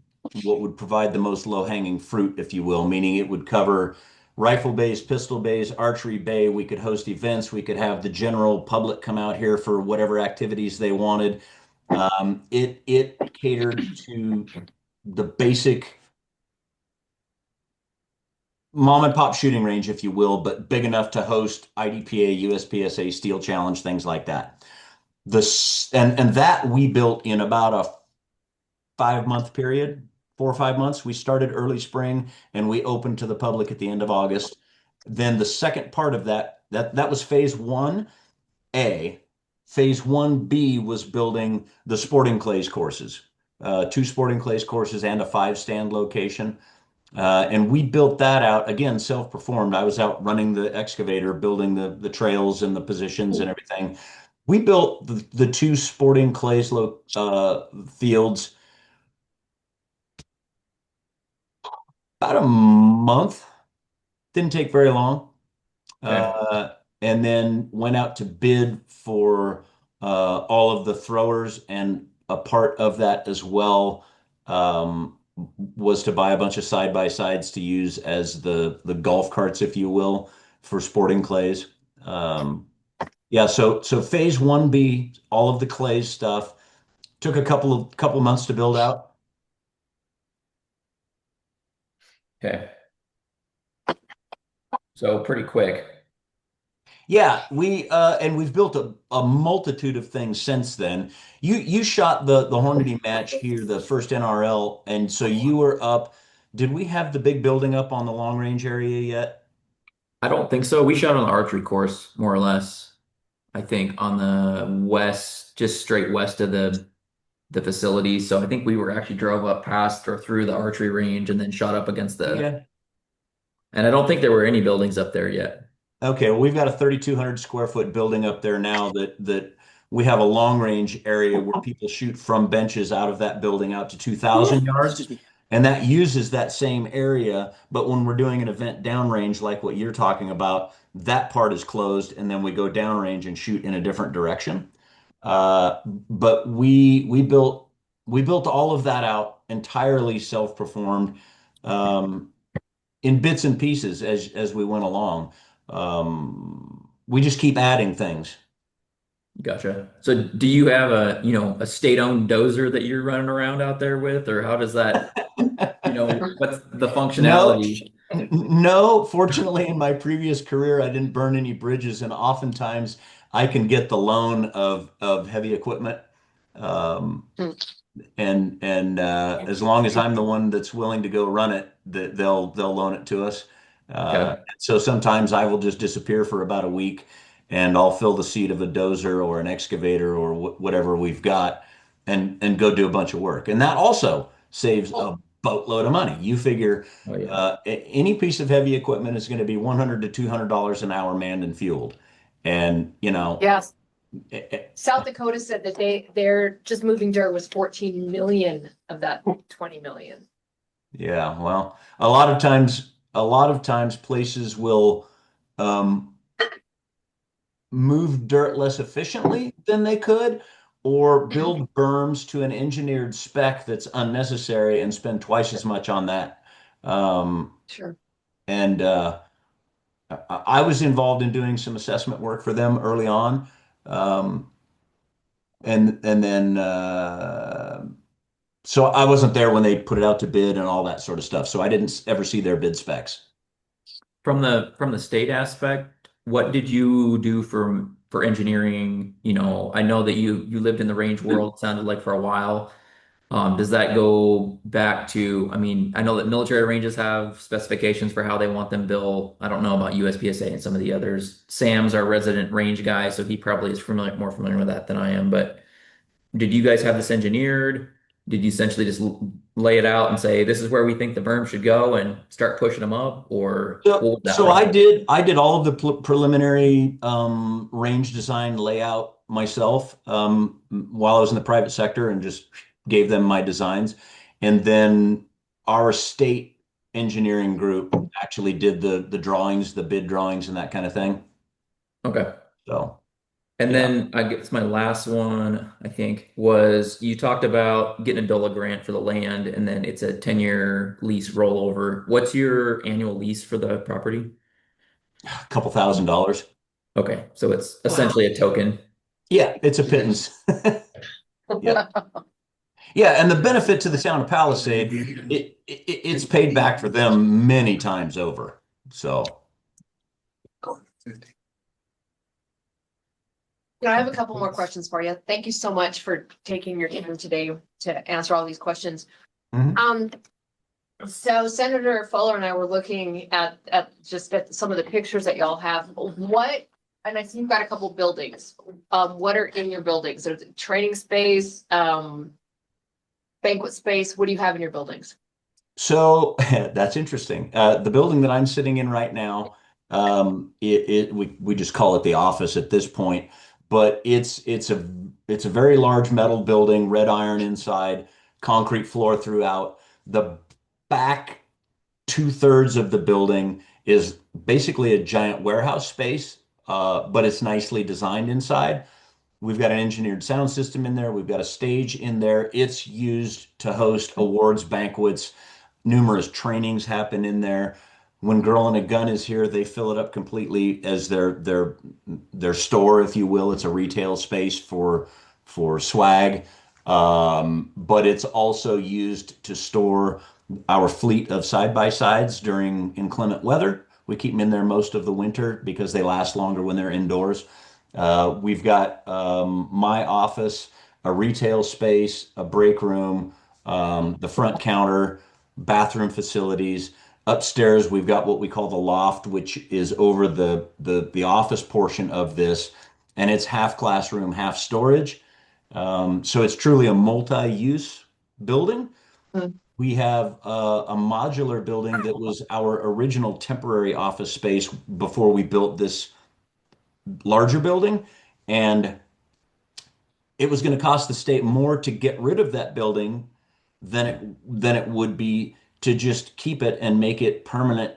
provide the most low-hanging fruit, if you will, meaning it would cover rifle bays, pistol bays, archery bay. We could host events. We could have the general public come out here for whatever activities they wanted. It catered to the basic mom and pop shooting range, if you will, but big enough to host IDPA, USPSA, Steel Challenge, things like that. And that we built in about a 5-month period, 4 or 5 months. We started early spring and we opened to the public at the end of August. Then the second part of that was phase 1A. Phase 1B was building the sporting clays courses, 2 sporting clays courses and a 5-stand location. And we built that out again, self-performed. I was out running the excavator, building the trails and the positions and everything. We built the 2 sporting clays fields about a month. Didn't take very long. Okay. And then went out to bid for all of the throwers, and a part of that as well was to buy a bunch of side-by-sides to use as the golf carts, if you will, for sporting clays. Yeah, so phase 1B, all of the clays stuff, took a couple months to build out. Okay. So pretty quick. Yeah, we've built a multitude of things since then. You shot the Hornady match here, the first NRL, and so you were up. Did we have the big building up on the long range area yet? I don't think so. We shot on the archery course, more or less. I think on the west, just straight west of the facility. So I think we were actually drove up past or through the archery range and then shot up against Yeah. and I don't think there were any buildings up there yet. Okay, well, we've got a 3,200 square foot building up there now that we have a long range area where people shoot from benches out of that building out to 2,000 yards. And that uses that same area, but when we're doing an event downrange like what you're talking about, that part is closed, and then we go downrange and shoot in a different direction. But we built all of that out entirely self-performed, in bits and pieces as we went along. We just keep adding things. Gotcha. So do you have a state-owned dozer that you're running around out there with, or how does that, what's the functionality? No, fortunately, in my previous career, I didn't burn any bridges, and oftentimes I can get the loan of heavy equipment. Um, and as long as I'm the one that's willing to go run it, they'll loan it to us. Okay. So sometimes I will just disappear for about a week, and I'll fill the seat of a dozer or an excavator or whatever we've got, and go do a bunch of work. And that also saves a boatload of money. You figure Oh yeah. any piece of heavy equipment is going to be $100 to $200 an hour manned and fueled, and Yes. eh, eh, South Dakota said that they're just moving dirt was 14 million of that 20 million. yeah. Well, a lot of times places will move dirt less efficiently than they could, or build berms to an engineered spec that's unnecessary and spend twice as much on that. Sure. And I was involved in doing some assessment work for them early on. And then so I wasn't there when they put it out to bid and all that sort of stuff. So I didn't ever see their bid specs. From the state aspect, what did you do for engineering? You know, I know that you lived in the range world, sounded like for a while. Does that go back to, I mean, I know that military ranges have specifications for how they want them built. I don't know about USPSA and some of the others. Sam's our resident range guy, so he probably is more familiar with that than I am. But did you guys have this engineered? Did you essentially just lay it out and say, this is where we think the berm should go and start pushing them up? Or what was that So like? I did all of the preliminary range design layout myself while I was in the private sector, and just gave them my designs. And then our state engineering group actually did the drawings, the bid drawings and that kind of thing. Okay. So And yeah. then I guess my last one, I think, was you talked about getting a DOLA grant for the land, and then it's a 10-year lease rollover. What's your annual lease for the property? A couple $1,000s. Okay, so it's essentially a token. Yeah, it's a pittance. Yeah. Yeah, and the benefit to the town of Palisade, it's paid back for them many times over. So Yeah, I have a couple more questions for you. Thank you so much for taking your time today to answer all these questions. Mhm. So Senator Fuller and I were looking at some of the pictures that y'all have. What, and I see you've got a couple buildings. What are in your buildings? There's training space, banquet space. What do you have in your buildings? So that's interesting. The building that I'm sitting in right now, we just call it the office at this point, but it's a very large metal building, red iron inside, concrete floor throughout. The back 2/3 of the building is basically a giant warehouse space, but it's nicely designed inside. We've got an engineered sound system in there. We've got a stage in there. It's used to host awards, banquets. Numerous trainings happen in there. When Girl and a Gun is here, they fill it up completely as their store, if you will. It's a retail space for swag, but it's also used to store our fleet of side-by-sides during inclement weather. We keep them in there most of the winter because they last longer when they're indoors. We've got my office, a retail space, a break room, the front counter, bathroom facilities. Upstairs, we've got what we call the loft, which is over the office portion of this, and it's half classroom, half storage. So it's truly a multi-use building. Mm. We have a modular building that was our original temporary office space before we built this larger building, and it was going to cost the state more to get rid of that building than it would be to just keep it and make it permanent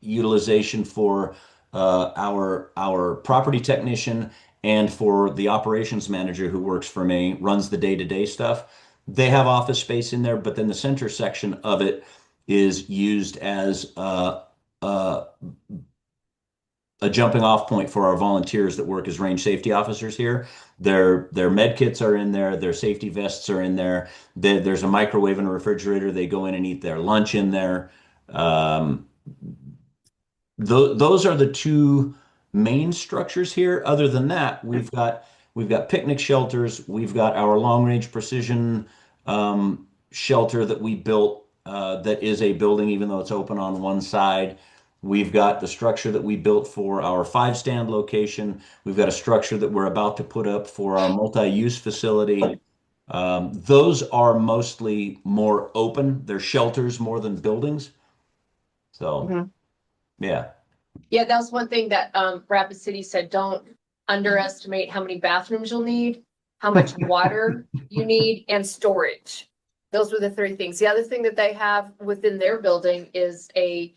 utilization for our property technician and for the operations manager who works for me, runs the day-to-day stuff. They have office space in there, but then the center section of it is used as a jumping off point for our volunteers that work as range safety officers here. Their med kits are in there, their safety vests are in there. There's a microwave and a refrigerator. They go in and eat their lunch in there. Those are the two main structures here. Other than that, we've got picnic shelters. We've got our long range precision shelter that we built that is a building, even though it's open on one side. We've got the structure that we built for our 5-stand location. We've got a structure that we're about to put up for our multi-use facility. Those are mostly more open. They're shelters more than buildings. So, Mhm. yeah. Yeah, that was one thing that Rapid City said, don't underestimate how many bathrooms you'll need, how much water you need, and storage. Those were the three things. The other thing that they have within their building is a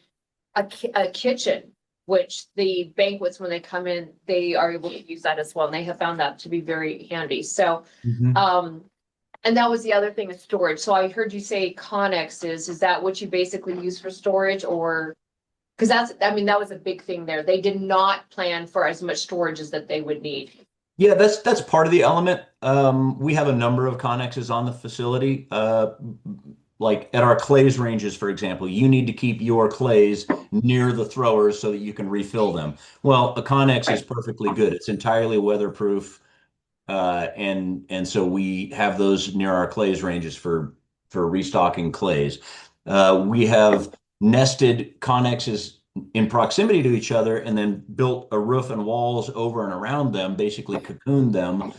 kitchen which the banquets, when they come in, they are able to use that as well. And they have found that to be very handy. So, and that was the other thing is storage. So I heard you say Connex is that what you basically use for storage or? Because that was a big thing there. They did not plan for as much storage as that they would need. Yeah, that's part of the element. We have a number of connexes on the facility. Like at our clays ranges, for example, you need to keep your clays near the throwers so that you can refill them. Well, a connex is perfectly good. It's entirely weatherproof. And so we have those near our clays ranges for restocking clays. We have nested connexes in proximity to each other and then built a roof and walls over and around them, basically cocooned them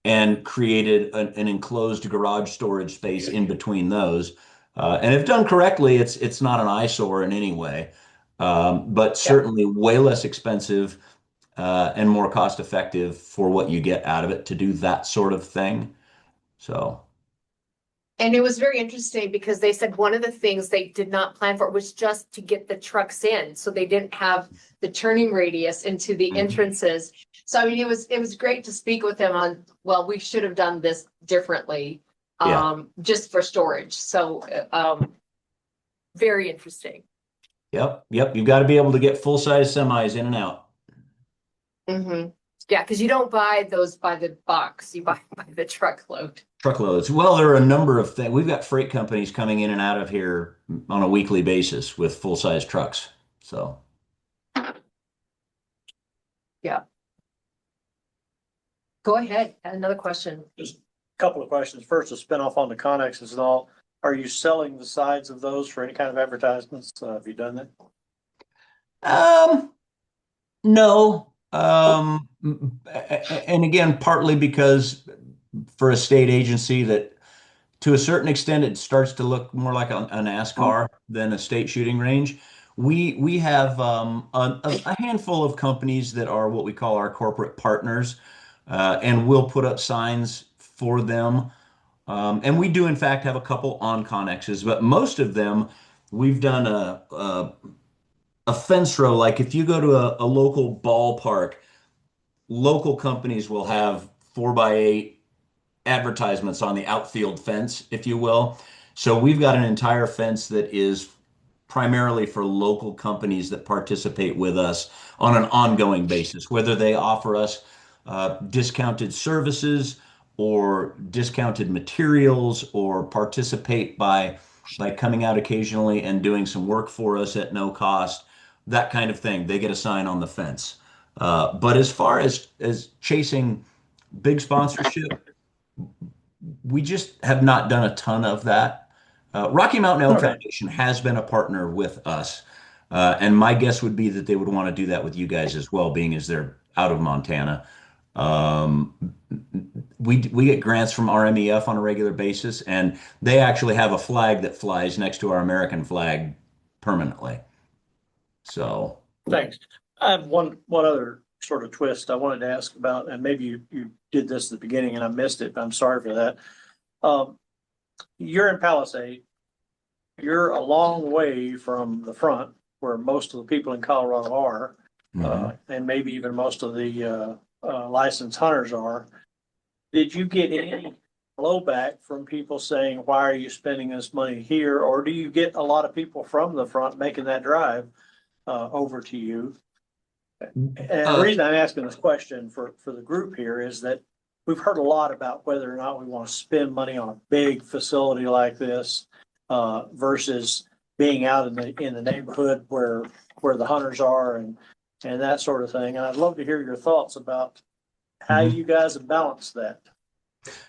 and created an enclosed garage storage space in between those. And if done correctly, it's not an eyesore in any way, but certainly way less expensive and more cost effective for what you get out of it to do that sort of thing. So. And it was very interesting because they said one of the things they did not plan for was just to get the trucks in. So they didn't have the turning radius into the entrances. So, I mean, it was great to speak with them on, well, we should have done this differently, just for storage. So, very interesting. Yep. You've got to be able to get full-size semis in and out. Mm-hmm. Yeah, because you don't buy those by the box, you buy by the truckload. Truckloads. Well, there are a number of things. We've got freight companies coming in and out of here on a weekly basis with full-size trucks. So. Yeah. Go ahead. Another question. Just a couple of questions. First, a spinoff on the connexes and all. Are you selling the sides of those for any kind of advertisements? Have you done that? No. And again, partly because for a state agency that to a certain extent, it starts to look more like a NASCAR than a state shooting range. We have a handful of companies that are what we call our corporate partners, and we'll put up signs for them. And we do, in fact, have a couple on connexes, but most of them, we've done a fence row. Like if you go to a local ballpark, local companies will have 4x8 advertisements on the outfield fence, if you will. So we've got an entire fence that is primarily for local companies that participate with us on an ongoing basis, whether they offer us discounted services or discounted materials or participate by coming out occasionally and doing some work for us at no cost, that kind of thing. They get a sign on the fence. But as far as chasing big sponsorship, we just have not done a ton of that. Rocky Mountain Elk Foundation has been a partner with us. And my guess would be that they would want to do that with you guys as well, being as they're out of Montana. We get grants from RMEF on a regular basis, and they actually have a flag that flies next to our American flag permanently. So Thanks. I have one other sort of twist I wanted to ask about, and maybe you did this at the beginning and I missed it, but I'm sorry for that. You're in Palisade. You're a long way from the front where most of the people in Colorado are, and maybe even most of the licensed hunters are. Did you get any blowback from people saying, why are you spending this money here? Or do you get a lot of people from the front making that drive over to you? And the reason I'm asking this question for the group here is that we've heard a lot about whether or not we want to spend money on a big facility like this versus being out in the neighborhood where the hunters are and that sort of thing. And I'd love to hear your thoughts about how you guys have balanced that.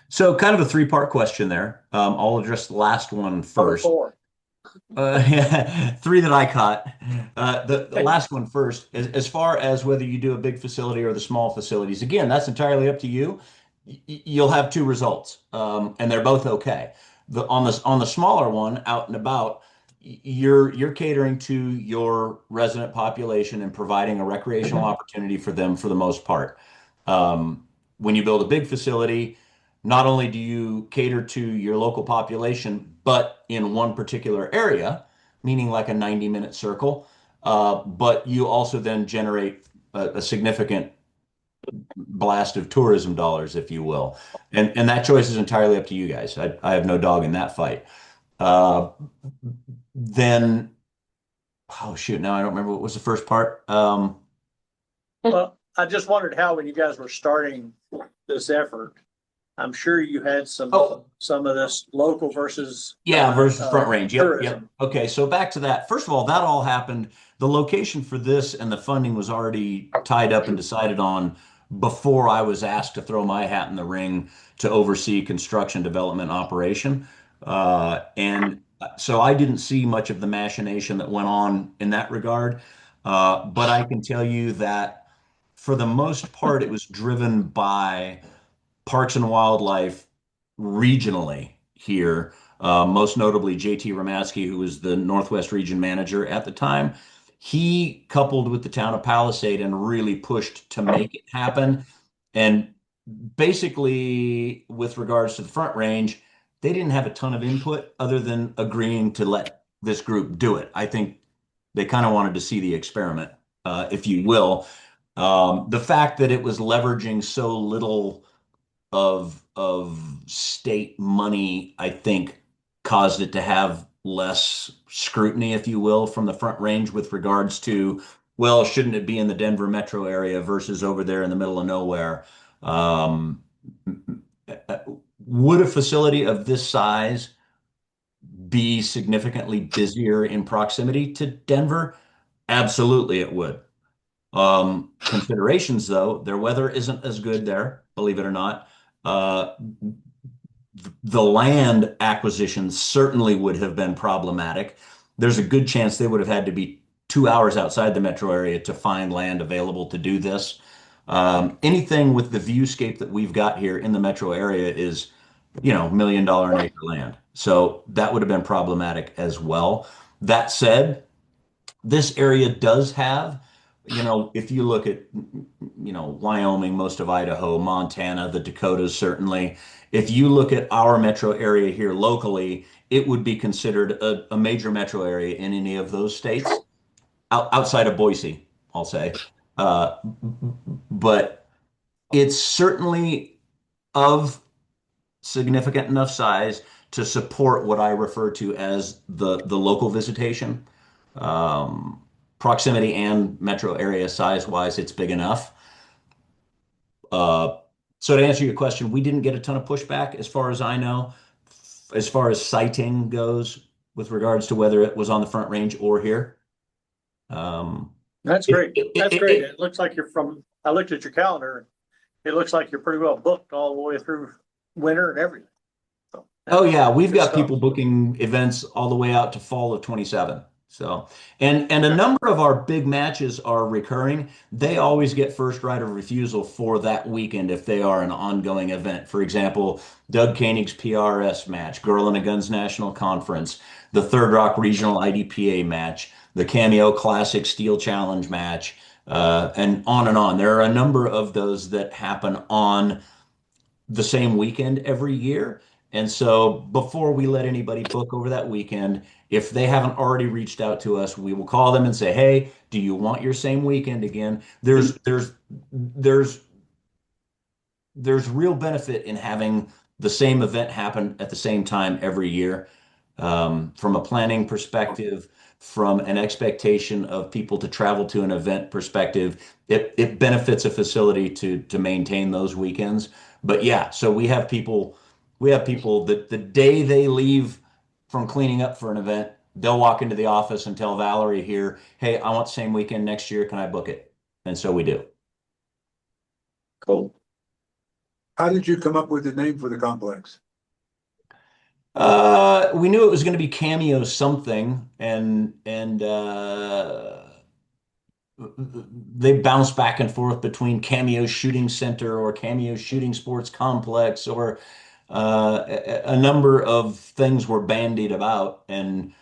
So kind of a three-part question there. I'll address the last one first. Three that I caught. The last one first. As far as whether you do a big facility or the small facilities, again, that's entirely up to you. You'll have two results, and they're both okay. On the smaller one, out and about, you're catering to your resident population and providing a recreational opportunity for them for the most part. When you build a big facility, not only do you cater to your local population, but in one particular area, meaning like a 90-minute circle, but you also then generate a significant blast of tourism dollars, if you will. And that choice is entirely up to you guys. I have no dog in that fight. Uh, then, oh shoot, now I don't remember what was the first part. Well, I just wondered how, when you guys were starting this effort, I'm sure you had some Oh. of this local versus. Yeah, versus Front Range. Yep, yep. tourism. Okay, so back to that. First of all, that all happened. The location for this and the funding was already tied up and decided on before I was asked to throw my hat in the ring to oversee construction, development, operation. And so I didn't see much of the machination that went on in that regard. But I can tell you that for the most part, it was driven by Parks and Wildlife regionally here, most notably JT Romatsky, who was the Northwest Region Manager at the time. He coupled with the town of Palisade and really pushed to make it happen. And basically, with regards to the Front Range, they didn't have a ton of input other than agreeing to let this group do it. I think they kind of wanted to see the experiment, if you will. The fact that it was leveraging so little of state money, I think, caused it to have less scrutiny, if you will, from the Front Range with regards to, well, shouldn't it be in the Denver metro area versus over there in the middle of nowhere? Would a facility of this size be significantly busier in proximity to Denver? Absolutely, it would. Considerations though, their weather isn't as good there, believe it or not. The land acquisition certainly would have been problematic. There's a good chance they would have had to be 2 hours outside the metro area to find land available to do this. Anything with the viewscape that we've got here in the metro area is, $1 million an acre land. So that would have been problematic as well. That said, this area does have, if you look at, Wyoming, most of Idaho, Montana, the Dakotas, certainly. If you look at our metro area here locally, it would be considered a major metro area in any of those states, outside of Boise, I'll say. But it's certainly of significant enough size to support what I refer to as the local visitation. Proximity and metro area size wise, it's big enough. So to answer your question, we didn't get a ton of pushback as far as I know, as far as siting goes, with regards to whether it was on the Front Range or here. That's great. That's great. It looks like I looked at your calendar. It looks like you're pretty well booked all the way through winter and everything. So, Oh yeah, we've good got stuff. people booking events all the way out to fall of 27. So, and a number of our big matches are recurring. They always get first right of refusal for that weekend if they are an ongoing event. For example, Doug Koenig's PRS match, Girl in a Guns National Conference, the Third Rock Regional IDPA match, the Cameo Classic Steel Challenge match, and on and on. There are a number of those that happen on the same weekend every year. And so before we let anybody book over that weekend, if they haven't already reached out to us, we will call them and say, "Hey, do you want your same weekend again?" There's real benefit in having the same event happen at the same time every year. From a planning perspective, from an expectation of people to travel to an event perspective, it benefits a facility to maintain those weekends. But yeah, so we have people that the day they leave from cleaning up for an event, they'll walk into the office and tell Valerie here, "Hey, I want the same weekend next year. Can I book it?" And so we do. Cool. How did you come up with the name for the complex? We knew it was going to be Cameo something, and they bounce back and forth between Cameo Shooting Center or Cameo Shooting Sports Complex, or a number of things were bandied about. And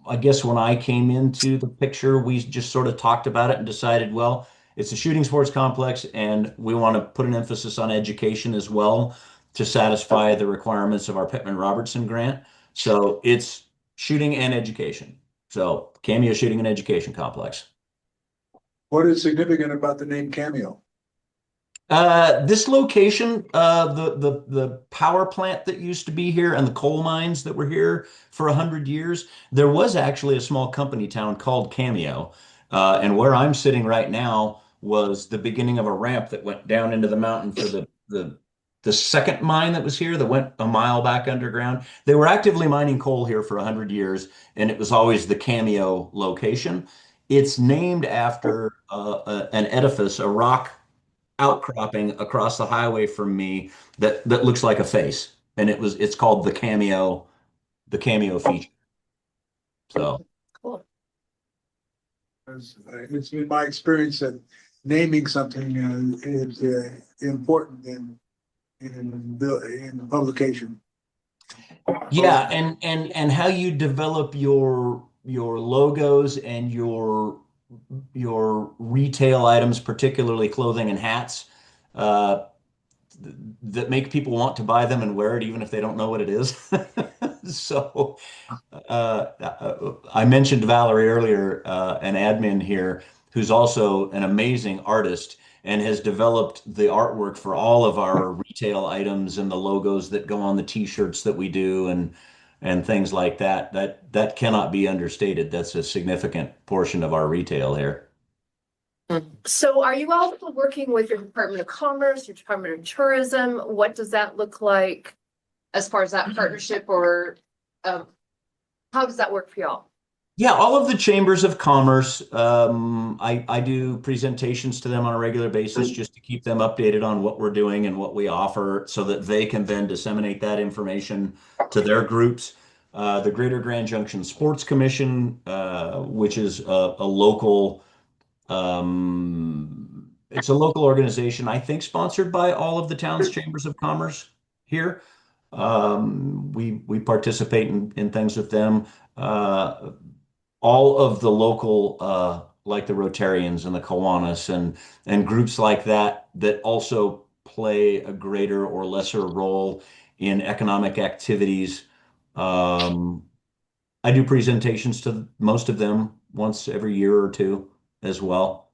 I guess when I came into the picture, we just sort of talked about it and decided, well, it's a shooting sports complex, and we want to put an emphasis on education as well to satisfy the requirements of our Pittman Robertson grant. So it's shooting and education. So Cameo Shooting and Education Complex. What is significant about the name Cameo? This location, the power plant that used to be here and the coal mines that were here for 100 years, there was actually a small company town called Cameo. And where I'm sitting right now was the beginning of a ramp that went down into the mountain for the second mine that was here that went a mile back underground. They were actively mining coal here for 100 years, and it was always the Cameo location. It's named after an edifice, a rock outcropping across the highway from me that looks like a face, and it's called the Cameo feature. So It's been my experience that naming something is important in publication. yeah, and how you develop your logos and your retail items, particularly clothing and hats, that make people want to buy them and wear it even if they don't know what it is. So I mentioned Valerie earlier, an admin here who's also an amazing artist and has developed the artwork for all of our retail items and the logos that go on the t-shirts that we do and things like that. That cannot be understated. That's a significant portion of our retail here. So are you also working with your Department of Commerce, your Department of Tourism? What does that look like as far as that partnership, or how does that work for y'all? Yeah, all of the chambers of commerce. I do presentations to them on a regular basis just to keep them updated on what we're doing and what we offer so that they can then disseminate that information to their groups. The Greater Grand Junction Sports Commission, which is a local, it's a local organization, I think sponsored by all of the town's chambers of commerce here. We participate in things with them. All of the local, like the Rotarians and the Kiwanis and groups like that also play a greater or lesser role in economic activities. I do presentations to most of them once every year or two as well.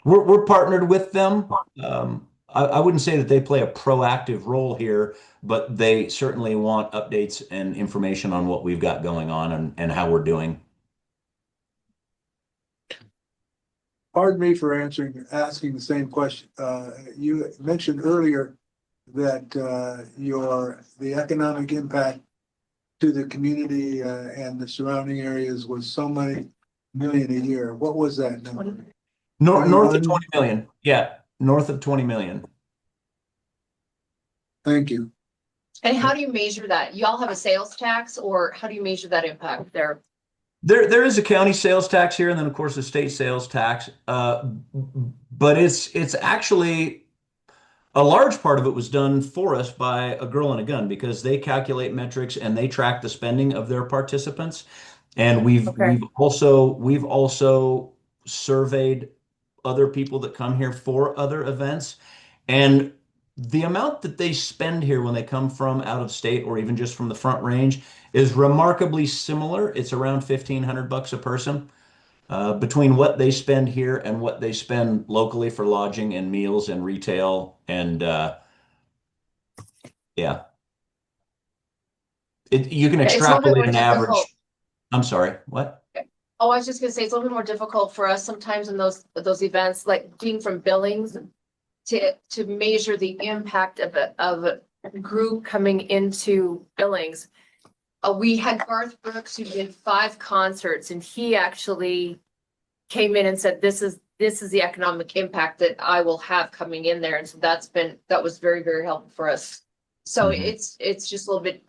We're partnered with them. I wouldn't say that they play a proactive role here, but they certainly want updates and information on what we've got going on and how we're doing. Pardon me for asking the same question. You mentioned earlier that the economic impact to the community and the surrounding areas was so many million a year. What was that number? North of 20 million. Yeah, north of 20 million. Thank you. And how do you measure that? Y'all have a sales tax, or how do you measure that impact there? There is a county sales tax here, and then of course the state sales tax. But it's actually a large part of it was done for us by a girl and a gun because they calculate metrics and they track the spending of their participants. And we've also surveyed other people that come here for other events, and the amount that they spend here when they come from out of state or even just from the Front Range is remarkably similar. It's around $1,500 a person between what they spend here and what they spend locally for lodging and meals and retail. And yeah, you can extrapolate an average. I'm sorry, what? Oh, I was just gonna say, it's a little bit more difficult for us sometimes in those events, like being from Billings, to measure the impact of a group coming into Billings. We had Garth Brooks who did 5 concerts, and he actually came in and said, this is the economic impact that I will have coming in there. And so that was very, very helpful for us. So it's just a little bit,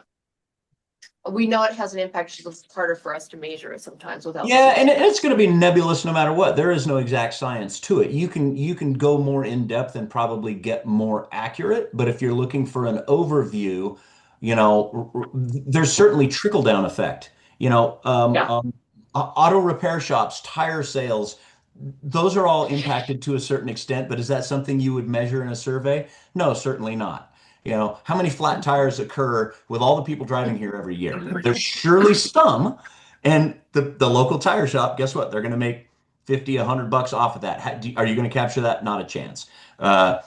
we know it has an impact. It's just harder for us to measure it sometimes without. Yeah, and it's going to be nebulous no matter what. There is no exact science to it. You can go more in depth and probably get more accurate. But if you're looking for an overview, there's certainly trickle down effect. Auto repair shops, tire sales, those are all impacted to a certain extent. But is that something you would measure in a survey? No, certainly not. How many flat tires occur with all the people driving here every year? There's surely some, and the local tire shop, guess what? They're going to make 50, $100 off of that. Are you going to capture that? Not a chance. The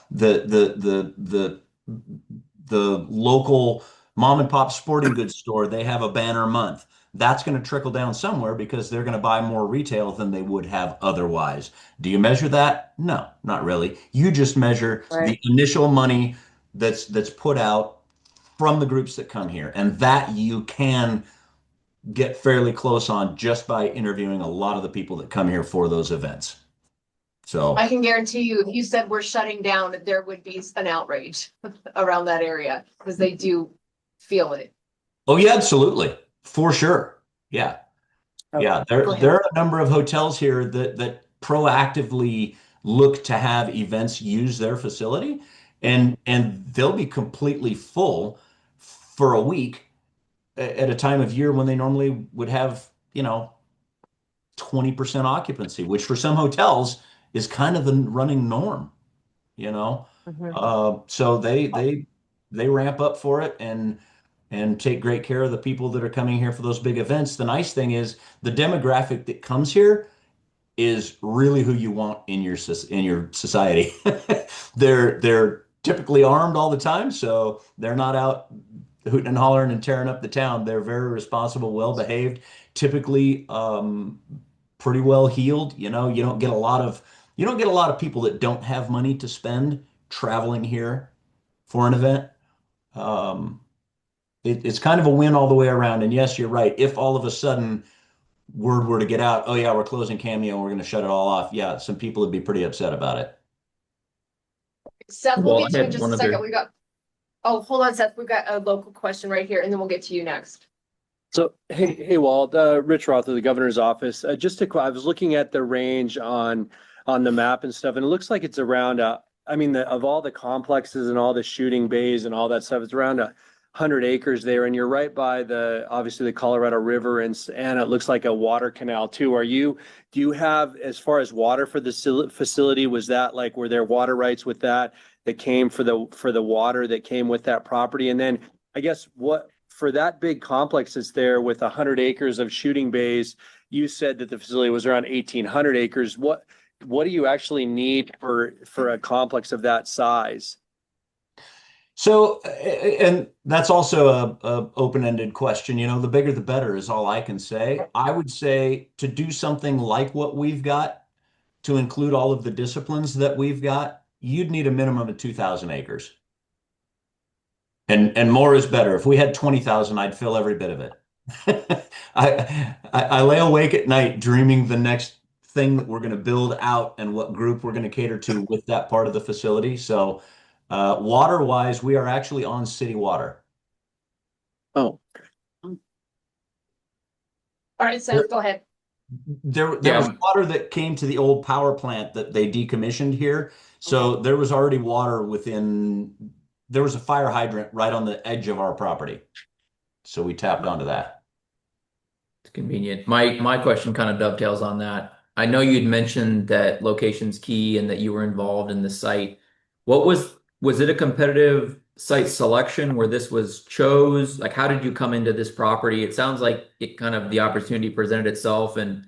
local mom and pop sporting goods store, they have a banner month. That's going to trickle down somewhere because they're going to buy more retail than they would have otherwise. Do you measure that? No, not really. You just measure Right. the initial money that's put out from the groups that come here, and that you can get fairly close on just by interviewing a lot of the people that come here for those events. So I can guarantee you, if you said we're shutting down, there would be an outrage around that area because they do feel it. oh yeah, absolutely. For sure. Yeah. Yeah. Go ahead. There are a number of hotels here that proactively look to have events use their facility, and they'll be completely full for a week at a time of year when they normally would have, 20% occupancy, which for some hotels is kind of the running norm, you know? So they ramp up for it and take great care of the people that are coming here for those big events. The nice thing is the demographic that comes here is really who you want in your society. They're typically armed all the time, so they're not out hooting and hollering and tearing up the town. They're very responsible, well behaved, typically pretty well heeled. You don't get a lot of people that don't have money to spend traveling here for an event. It's kind of a win all the way around. And yes, you're right. If all of a sudden word were to get out, oh yeah, we're closing Cameo and we're going to shut it all off. Yeah, some people would be pretty upset about it. Seth, we'll Well, get to I you in had just one a second. other- Oh, hold on, Seth. We've got a local question right here, and then we'll get to you next. So, hey, Walt, Rich Roth of the governor's office. I was looking at the range on the map and stuff, and it looks like it's around, of all the complexes and all the shooting bays and all that stuff, it's around 100 acres there. And you're right by obviously the Colorado River, and it looks like a water canal too. Do you have, as far as water for the facility, were there water rights with that came for the water that came with that property? And then I guess for that big complex that's there with 100 acres of shooting bays, you said that the facility was around 1,800 acres. What do you actually need for a complex of that size? So, and that's also a open-ended question. The bigger the better is all I can say. I would say to do something like what we've got, to include all of the disciplines that we've got, you'd need a minimum of 2,000 acres. And more is better. If we had 20,000, I'd fill every bit of it. I lay awake at night dreaming the next thing that we're going to build out and what group we're going to cater to with that part of the facility. So water wise, we are actually on city water. Oh, All right, Seth, go ahead. There Yeah. was water that came to the old power plant that they decommissioned here. So there was already water there was a fire hydrant right on the edge of our property. So we tapped onto that. It's convenient. My question kind of dovetails on that. I know you'd mentioned that location's key and that you were involved in the site. Was it a competitive site selection where this was chose? Like, how did you come into this property? It sounds like the opportunity presented itself and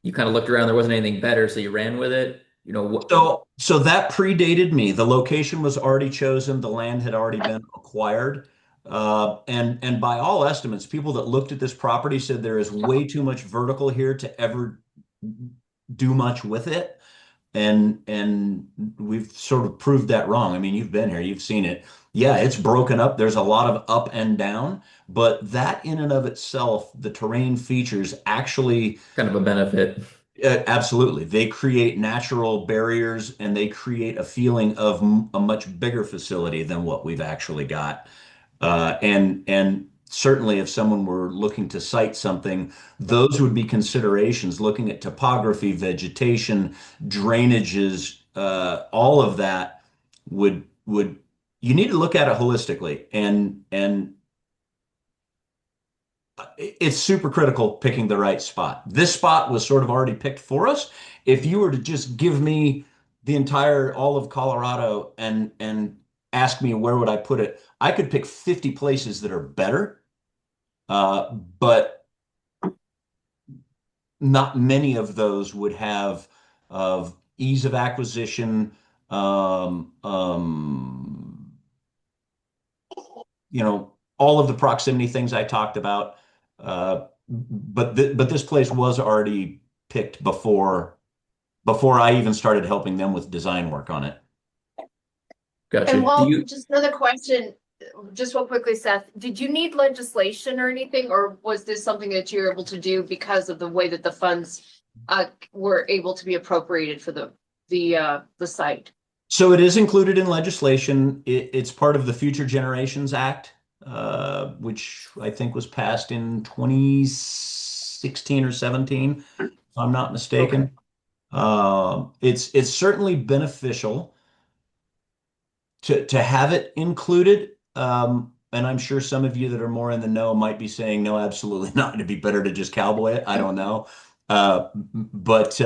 you kind of looked around, there wasn't anything better, so you ran with it. So that predated me. The location was already chosen. The land had already been acquired. And by all estimates, people that looked at this property said there is way too much vertical here to ever do much with it. And we've sort of proved that wrong. I mean, you've been here, you've seen it. Yeah, it's broken up. There's a lot of up and down, but that in and of itself, the terrain features actually kind of a benefit. Absolutely. They create natural barriers and they create a feeling of a much bigger facility than what we've actually got. And certainly if someone were looking to site something, those would be considerations, looking at topography, vegetation, drainages, all of that would you need to look at it holistically. And it's super critical picking the right spot. This spot was sort of already picked for us. If you were to just give me all of Colorado and ask me where would I put it, I could pick 50 places that are better. But not many of those would have of ease of acquisition, um, um, all of the proximity things I talked about. But this place was already picked before I even started helping them with design work on it. Gotcha. And Do Walt, you, just another question, just real quickly, Seth, did you need legislation or anything, or was this something that you were able to do because of the way that the funds were able to be appropriated for the site? So it is included in legislation. It's part of the Future Generations Act, which I think was passed in 2016 or 17, if I'm not mistaken. It's certainly beneficial to have it included. And I'm sure some of you that are more in the know might be saying, no, absolutely not. It'd be better to just cowboy it. I don't know. But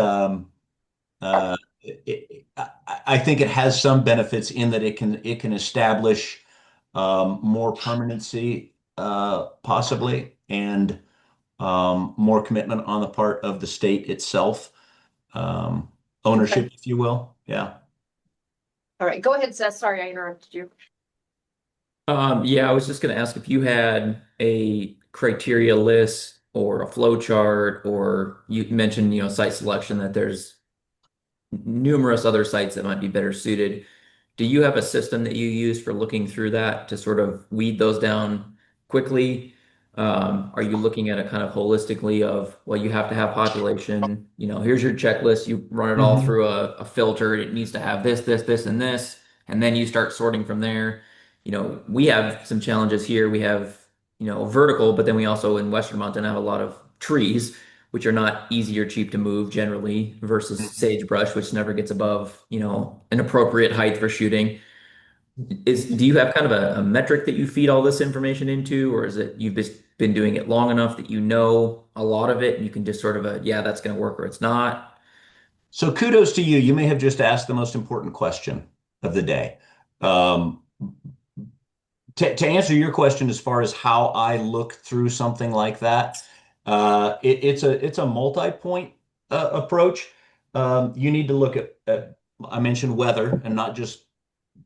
I think it has some benefits in that it can establish more permanency, possibly, and more commitment on the part of the state itself, ownership, if you will. Yeah. All right, go ahead, Seth. Sorry, I interrupted you. yeah, I was just going to ask if you had a criteria list or a flow chart, or you mentioned, site selection, that there's numerous other sites that might be better suited. Do you have a system that you use for looking through that to sort of weed those down quickly? Are you looking at it kind of holistically of, well, you have to have population, here's your checklist, you run it all Mhm. through a filter, it needs to have this, and this, and then you start sorting from there. We have some challenges here. We have, vertical, but then we also in Western Montana have a lot of trees, which are not easy or cheap to move generally, versus sagebrush, which never gets above, an appropriate height for shooting. Do you have kind of a metric that you feed all this information into, or is it you've just been doing it long enough that you know a lot of it and you can just sort of yeah, that's going to work or it's not? So kudos to you. You may have just asked the most important question of the day. Um, to answer your question, as far as how I look through something like that, it's a multi-point approach. You need to look at I mentioned weather, and not just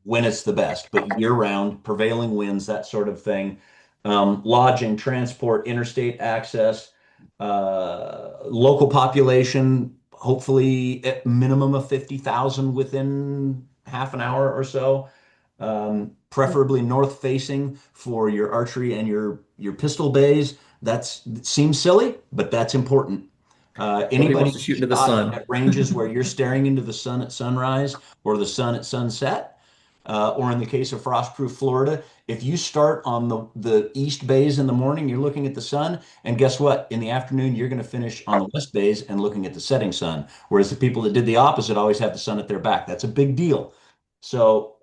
when it's the best, but year round, prevailing winds, that sort of thing. Lodging, transport, interstate access, local population, hopefully at minimum of 50,000 within half an hour or so. Preferably north facing for your archery and your pistol bays. That seems silly, but that's important. Nobody Anybody wants to shoot into the shot sun. at ranges where you're staring into the sun at sunrise or the sun at sunset, or in the case of Frostproof Florida, if you start on the east bays in the morning, you're looking at the sun, and guess what? In the afternoon, you're going to finish on the west bays and looking at the setting sun. Whereas the people that did the opposite always have the sun at their back. That's a big deal. So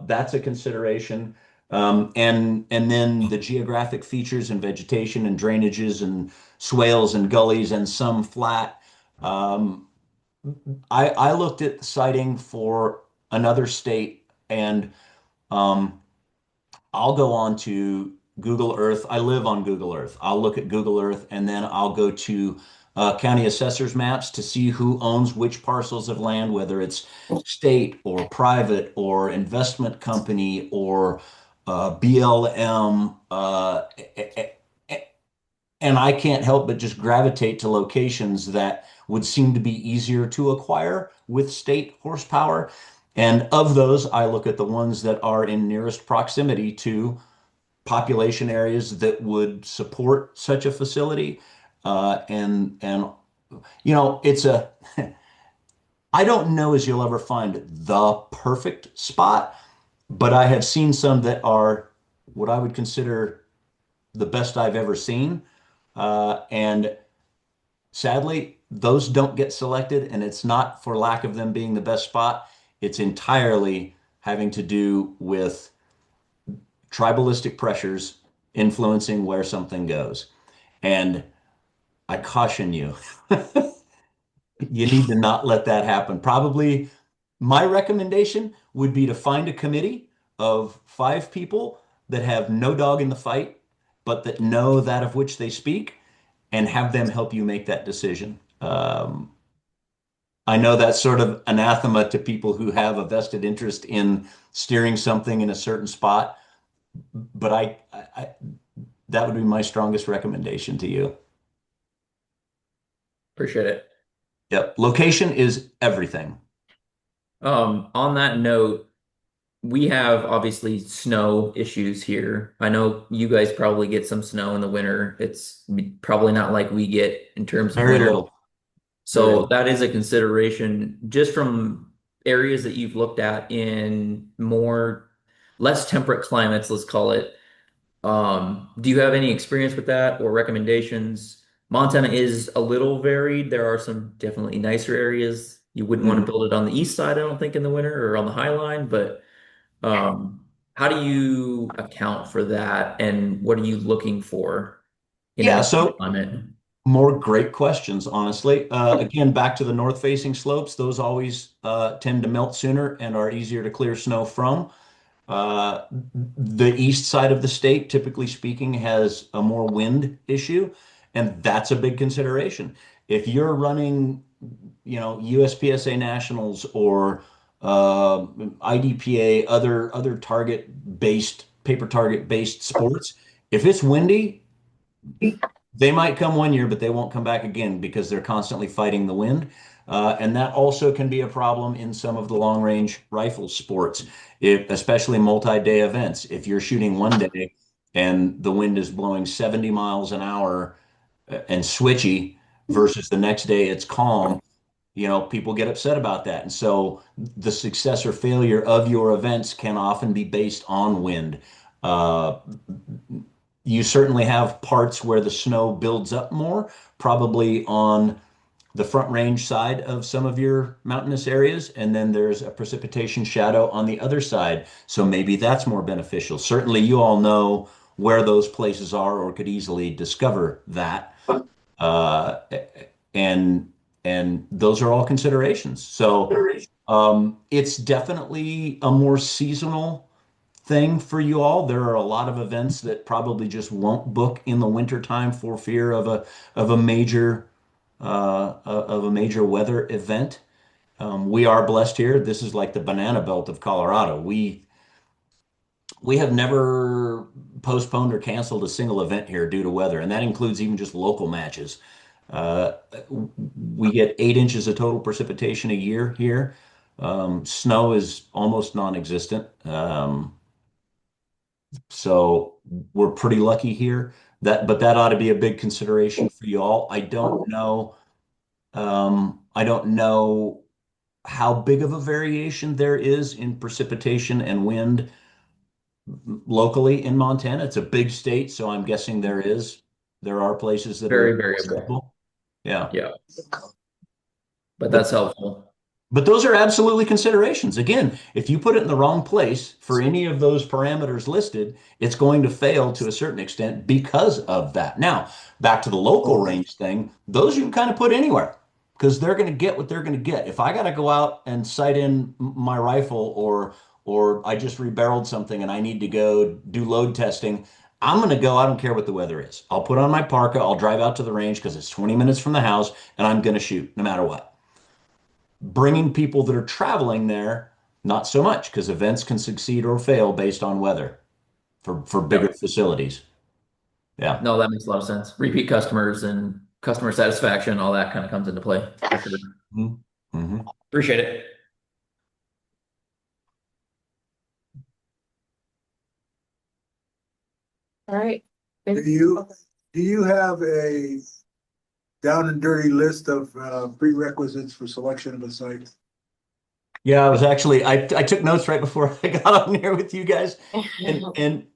that's a consideration. And then the geographic features and vegetation and drainages and swales and gullies and some flat. I looked at siting for another state, and I'll go on to Google Earth. I live on Google Earth. I'll look at Google Earth, and then I'll go to county assessors maps to see who owns which parcels of land, whether it's state or private or investment company or BLM. And I can't help but just gravitate to locations that would seem to be easier to acquire with state horsepower. And of those, I look at the ones that are in nearest proximity to population areas that would support such a facility. And it's I don't know as you'll ever find the perfect spot, but I have seen some that are what I would consider the best I've ever seen. And sadly, those don't get selected, and it's not for lack of them being the best spot. It's entirely having to do with tribalistic pressures influencing where something goes. And I caution you, you need to not let that happen. Probably my recommendation would be to find a committee of 5 people that have no dog in the fight, but that know that of which they speak, and have them help you make that decision. Um, I know that's sort of anathema to people who have a vested interest in steering something in a certain spot, but that would be my strongest recommendation to you. Appreciate it. Yep. Location is everything. On that note, we have obviously snow issues here. I know you guys probably get some snow in the winter. It's probably not like we get in terms of Very winter. little. So that is a consideration just from areas that you've looked at in less temperate climates, let's call it. Do you have any experience with that or recommendations? Montana is a little varied. There are some definitely nicer areas. You wouldn't want to build it on the east side, I don't think, in the winter or on the High Line, but how do you account for that and what are you looking for in Yeah, a so climate? more great questions, honestly. Again, back to the north-facing slopes, those always tend to melt sooner and are easier to clear snow from. The east side of the state, typically speaking, has a more wind issue, and that's a big consideration. If you're running, USPSA Nationals or IDPA, other target-based, paper target-based sports, if it's windy, they might come one year, but they won't come back again because they're constantly fighting the wind. And that also can be a problem in some of the long range rifle sports, especially multi-day events. If you're shooting one day and the wind is blowing 70 miles an hour and switchy versus the next day it's calm, people get upset about that. And so the success or failure of your events can often be based on wind. Uh, you certainly have parts where the snow builds up more, probably on the Front Range side of some of your mountainous areas, and then there's a precipitation shadow on the other side. So maybe that's more beneficial. Certainly, you all know where those places are or could easily discover that. Uh, and those are all considerations. So it's definitely a more seasonal thing for you all. There are a lot of events that probably just won't book in the winter time for fear of a major weather event. We are blessed here. This is like the banana belt of Colorado. We have never postponed or canceled a single event here due to weather, and that includes even just local matches. Uh, we get 8 inches of total precipitation a year here. Snow is almost non-existent. So we're pretty lucky here. But that ought to be a big consideration for you all. I don't know how big of a variation there is in precipitation and wind locally in Montana. It's a big state, so I'm guessing there are places that Very are variable. acceptable. Yeah. Yeah. But that's helpful. But those are absolutely considerations. Again, if you put it in the wrong place for any of those parameters listed, it's going to fail to a certain extent because of that. Now, back to the local range thing, those you can kind of put anywhere because they're going to get what they're going to get. If I got to go out and sight in my rifle or I just rebarreled something and I need to go do load testing, I'm going to go. I don't care what the weather is. I'll put on my parka. I'll drive out to the range because it's 20 minutes from the house and I'm going to shoot no matter what. Bringing people that are traveling there, not so much because events can succeed or fail based on weather for bigger facilities. Yeah. No, that makes a lot of sense. Repeat customers and customer satisfaction, all that kind of comes into play. For sure. Mm-hmm. Appreciate it. All right. Do you have a down and dirty list of prerequisites for selection of a site? Yeah, I took notes right before I got on here with you guys. And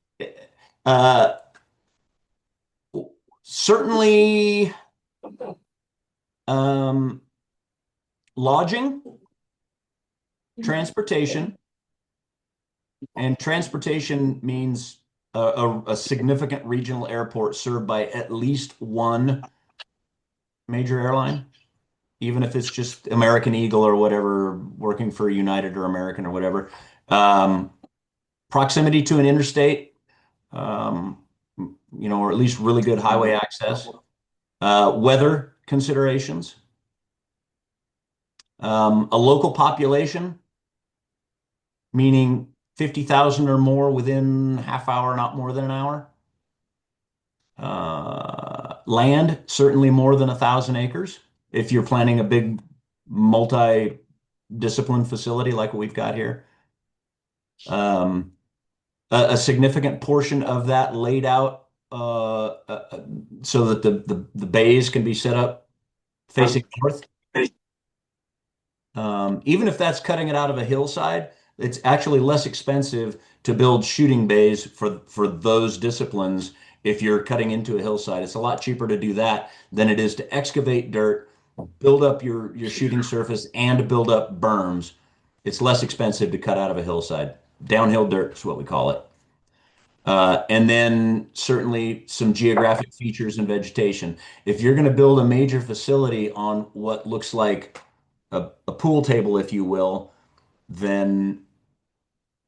certainly lodging, transportation, and transportation means a significant regional airport served by at least one major airline, even if it's just American Eagle or whatever, working for United or American or whatever. Proximity to an interstate, or at least really good highway access. Weather considerations. A local population, meaning 50,000 or more within half hour, not more than an hour. Land, certainly more than 1,000 acres. If you're planning a big multi-discipline facility like what we've got here. A significant portion of that laid out so that the bays can be set up facing north. Even if that's cutting it out of a hillside, it's actually less expensive to build shooting bays for those disciplines. If you're cutting into a hillside, it's a lot cheaper to do that than it is to excavate dirt, build up your shooting surface, and to build up berms. It's less expensive to cut out of a hillside. Downhill dirt is what we call it. And then certainly some geographic features and vegetation. If you're going to build a major facility on what looks like a pool table, if you will, then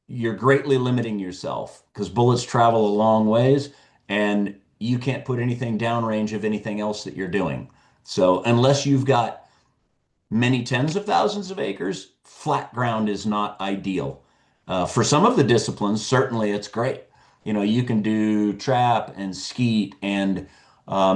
you're greatly limiting yourself because bullets travel a long ways and you can't put anything downrange of anything else that you're doing. So unless you've got many tens of thousands of acres, flat ground is not ideal. For some of the disciplines, certainly it's great. You know, you can do trap and skeet, and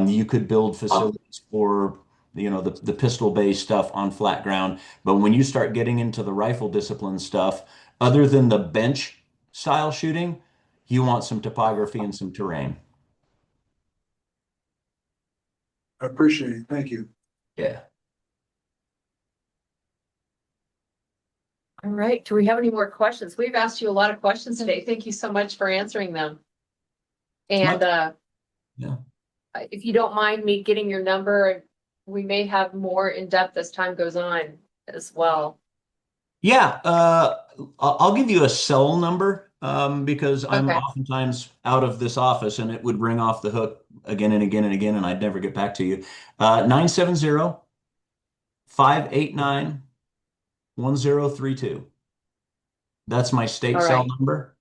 you could build facilities for, you know, the pistol-based stuff on flat ground. But when you start getting into the rifle discipline stuff, other than the bench style shooting, you want some topography and some terrain. I appreciate it. Thank you. Yeah. All right. Do we have any more questions? We've asked you a lot of questions today. Thank you so much for answering them. And Yeah. if you don't mind me getting your number, we may have more in depth as time goes on as well. Yeah, I'll give you a cell number because I'm Okay. oftentimes out of this office and it would ring off the hook again and again and again, and I'd never get back to you. 970-589-1032. That's my state All cell right. number.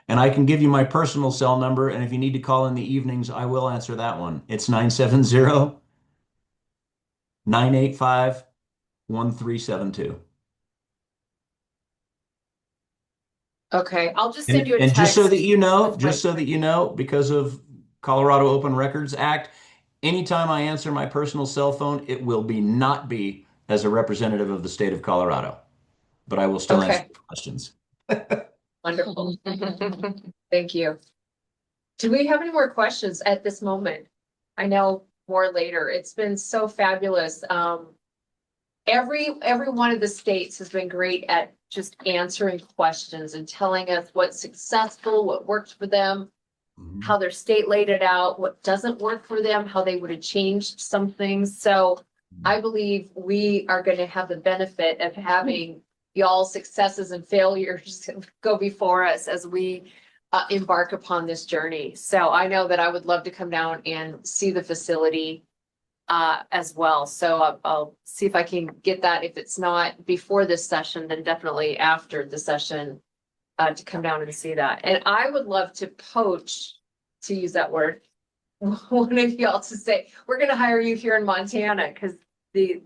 And I can give you my personal cell number, and if you need to call in the evenings, I will answer that one. It's 970-985-1372. Okay. I'll just send you a And text. just so that you know, with my- because of Colorado Open Records Act, anytime I answer my personal cell phone, it will not be as a representative of the state of Colorado, but I will still answer Okay. questions. Wonderful. Thank you. Do we have any more questions at this moment? I know more later. It's been so fabulous. Every one of the states has been great at just answering questions and telling us what's successful, what worked for them, how their state laid it out, what doesn't work for them, how they would have changed some things. So I believe we are going to have the benefit of having y'all's successes and failures go before us as we embark upon this journey. So I know that I would love to come down and see the facility as well. So I'll see if I can get that. If it's not before this session, then definitely after the session to come down and see that. And I would love to poach, to use that word, one of y'all to say, we're going to hire you here in Montana because the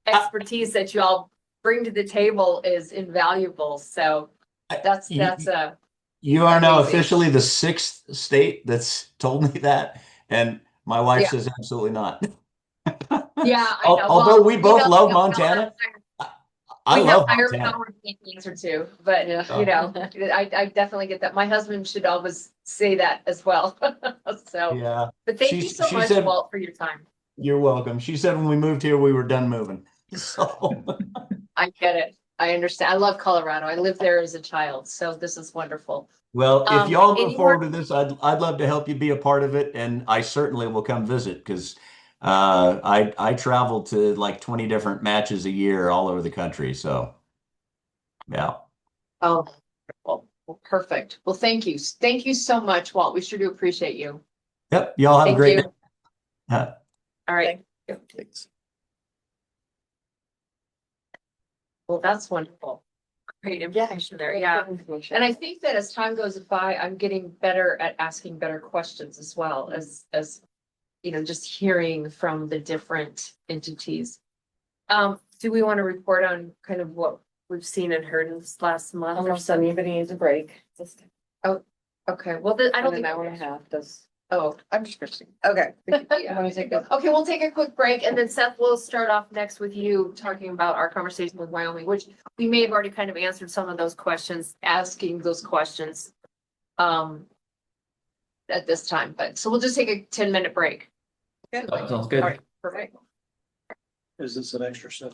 expertise that y'all bring to the table is invaluable. So that's You are now amazing. officially the 6th state that's told me that, and my wife Yeah. says absolutely not. Yeah, I know. Although Well, we both know, love we have Montana, higher- I we have love higher Montana. power to make the answer too, but Yeah. you know, I definitely get that. My husband should always say that as well. So, Yeah, but thank you She- so she much, said- Walt, for your time. you're welcome. She said when we moved here, we were done moving. So, I get it. I understand. I love Colorado. I lived there as a child, so this is wonderful. well, if y'all any move forward more- with this, I'd love to help you be a part of it, and I certainly will come visit because I travel to like 20 different matches a year all over the country. So, yeah. Oh, well, perfect. Well, thank you. Thank you so much, Walt. We sure do appreciate you. Yep. Y'all have a Thank great you. day. Huh. All right. Thanks. Well, that's wonderful. Great information there. Yeah. And I think that as time goes by, I'm getting better at asking better questions as well as, you know, just hearing from the different entities. do we want to report on kind of what we've seen and heard in this last month or Almost so? anybody needs a break. Just Okay, well, I don't an think. hour and a half does. Oh, I'm just Christine. okay. Wanna take a- Okay, we'll take a quick break and then Seth, we'll start off next with you talking about our conversation with Wyoming, which we may have already kind of answered some of those questions, asking those questions. At this time, but so we'll just take a 10-minute break. Sounds All good. right, perfect. Is this an extra set?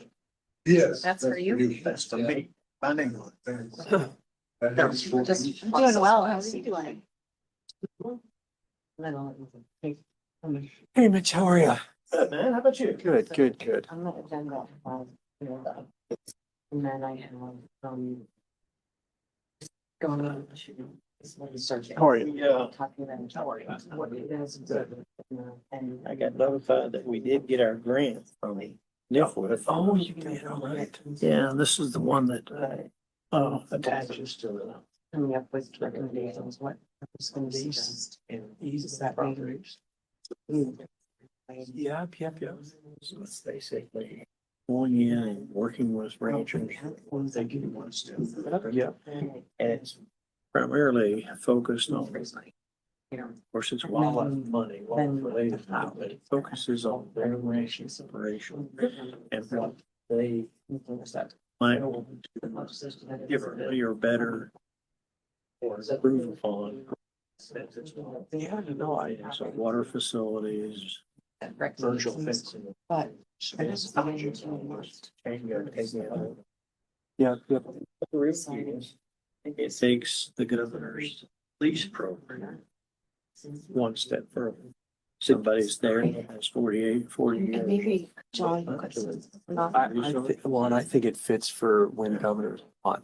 Yes. That's for you. That's for me. My name on it. Thanks. Just- Doing well. How's he doing? Hey, Mitch, how are you? Good, man. How about you? Good, good, good. On the agenda, and then I have, going on to. How are you? Yeah. Talking about. How are you? What it is. And. I got notified that we did get our grant from Nifwith. Oh, you did, all right. Yeah, this is the one that, attaches to the. Coming up with recommendations, what it's gonna be. And Does that mean- Yep. So it's basically going in and working with ranchers. They give you stuff. Yep. And it's primarily focused on, of course, it's wildlife money, wildlife related, but it focuses on their ranch separation. And what they might give or better or improve upon. Yeah, no, so water facilities, virtual fencing. But. Yeah, yeah. It takes the governor's lease program one step further. Somebody's there that has 40 years. Maybe John. Well, and I think it fits for when governor's on.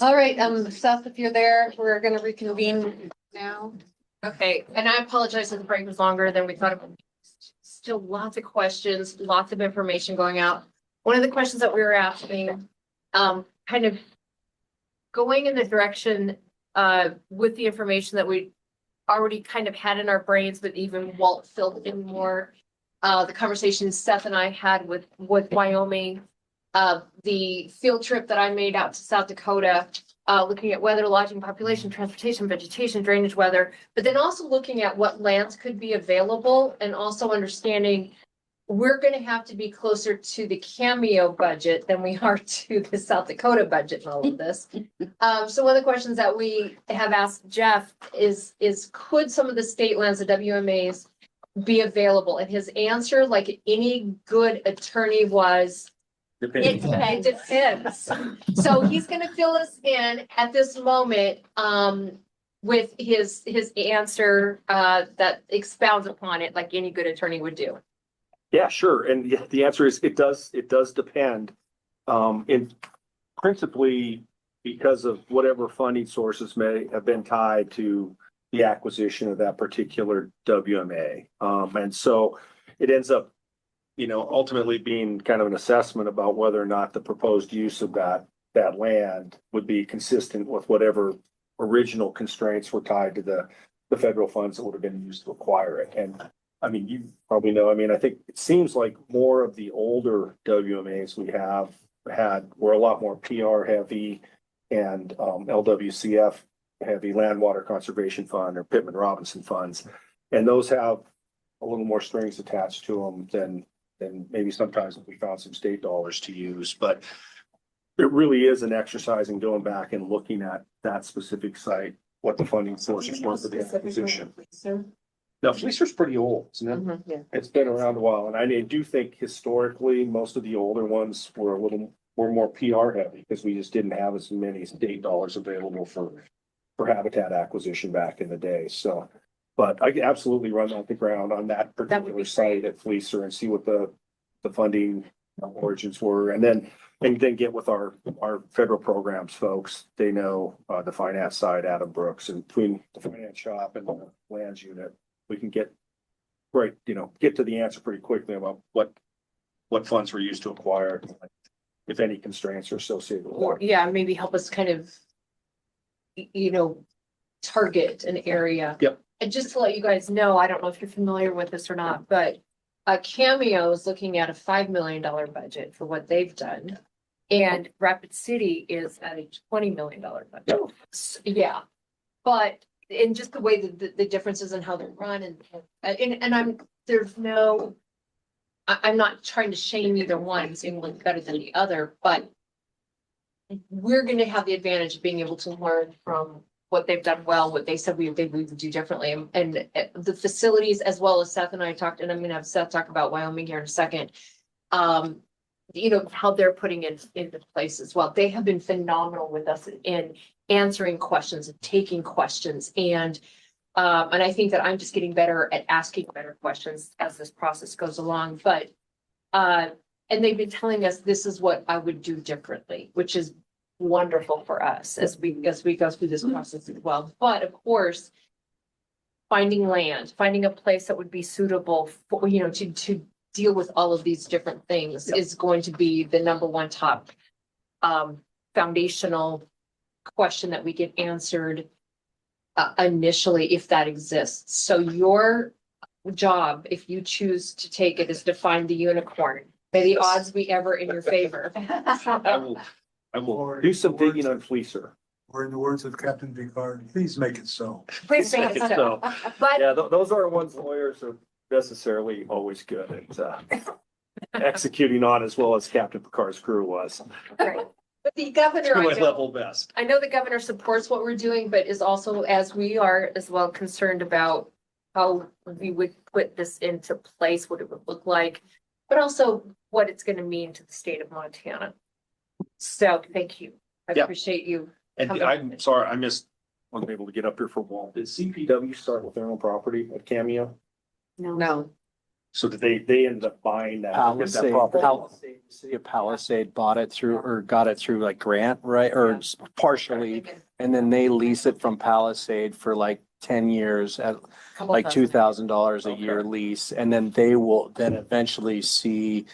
All right, Seth, if you're there, we're gonna reconvene now. Okay, and I apologize that the break was longer than we thought it would be. Still lots of questions, lots of information going out. One of the questions that we were asking, kind of going in the direction, with the information that we already kind of had in our brains, but even Walt filled in more. The conversation Seth and I had with Wyoming, the field trip that I made out to South Dakota, looking at weather, lodging, population, transportation, vegetation, drainage, weather, but then also looking at what lands could be available and also understanding we're going to have to be closer to the Cameo budget than we are to the South Dakota budget in all of this. So one of the questions that we have asked Jeff is could some of the state lands, the WMAs, be available? And his answer, like any good attorney, was it depends. So he's gonna fill us in at this moment, with his answer, that expounds upon it like any good attorney would do. Yeah, sure. And yeah, the answer is it does depend. In principally because of whatever funding sources may have been tied to the acquisition of that particular WMA. And so it ends up, ultimately being kind of an assessment about whether or not the proposed use of that land would be consistent with whatever original constraints were tied to the federal funds that would have been used to acquire it. And I mean, you probably know, I think it seems like more of the older WMAs we have had were a lot more PR heavy and LWCF heavy, Land Water Conservation Fund or Pittman Robinson funds. And those have a little more strings attached to them than maybe sometimes we found some state dollars to use. But it really is an exercise in going back and looking at that specific site, what the funding sources were for the acquisition. Now, Fleecer's pretty old, isn't it? Yeah. It's been around a while, and I do think historically, most of the older ones were more PR heavy because we just didn't have as many state dollars available for habitat acquisition back in the day. So, but I could absolutely run out the ground on that particular site at Fleecer and see what the funding origins were, and then get with our federal programs folks. They know the finance side, Adam Brooks, and between the finance shop and the lands unit, we can get to the answer pretty quickly about what funds were used to acquire, if any constraints are associated with Or, that. maybe help us kind of, target an area. Yep. And just to let you guys know, I don't know if you're familiar with this or not, but Cameo is looking at a $5 million budget for what they've done. And Rapid City is at a $20 million budget. Yeah, but in just the way that the differences in how they run and I'm not trying to shame either one, saying one's better than the other, but we're going to have the advantage of being able to learn from what they've done well, what they said we would do differently, and the facilities, as well as Seth and I talked, and I'm going to have Seth talk about Wyoming here in a second. How they're putting it into place as well. They have been phenomenal with us in answering questions and taking questions, and I think that I'm just getting better at asking better questions as this process goes along. But and they've been telling us this is what I would do differently, which is wonderful for us as we go through this process as well. But of course, finding land, finding a place that would be suitable for to deal with all of these different things is going to be the number one top foundational question that we get answered initially, if that exists. So your job, if you choose to take it, is to find the unicorn. May the odds be ever in your favor. I will do some digging on Fleecer. Or in the words of Captain Picard, please make it so. Please make it so. But Yeah, those aren't ones lawyers are necessarily always good at executing on, as well as Captain Picard's crew was. Right. But the governor, To my level best. I know the governor supports what we're doing, but is also, as we are as well, concerned about how we would put this into place, what it would look like, but also what it's going to mean to the state of Montana. So thank you. I Yeah. appreciate you. And I'm sorry, wasn't able to get up here for a while. Did CPW start with their own property at Cameo? No. So did they ended up buying that? Palisade, property? Palisade, the city of Palisade bought it through, or got it through like grant, right? Or partially, and then they lease it from Palisade for like 10 years at Couple like thousand. $2,000 a year Okay. lease, and then they will then eventually see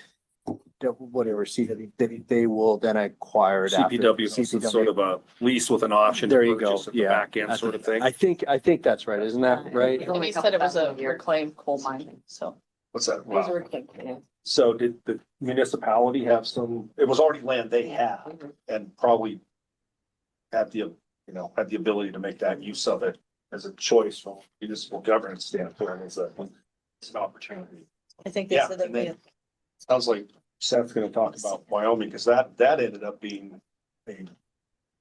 whatever, see that they will then acquire it after. CPW is sort of a lease with an option. to There you go. purchase at the Yeah. back end sort of thing. I think that's right. Isn't that right? And you said it was a reclaimed coal mining, so. What's that? Those Wow. were good, yeah. So did the municipality have some, it was already land they had and probably had the ability to make that use of it as a choice from municipal governance standpoint as an opportunity. I think they Yeah, said that and then sounds like Seth's gonna talk about Wyoming, because that ended up being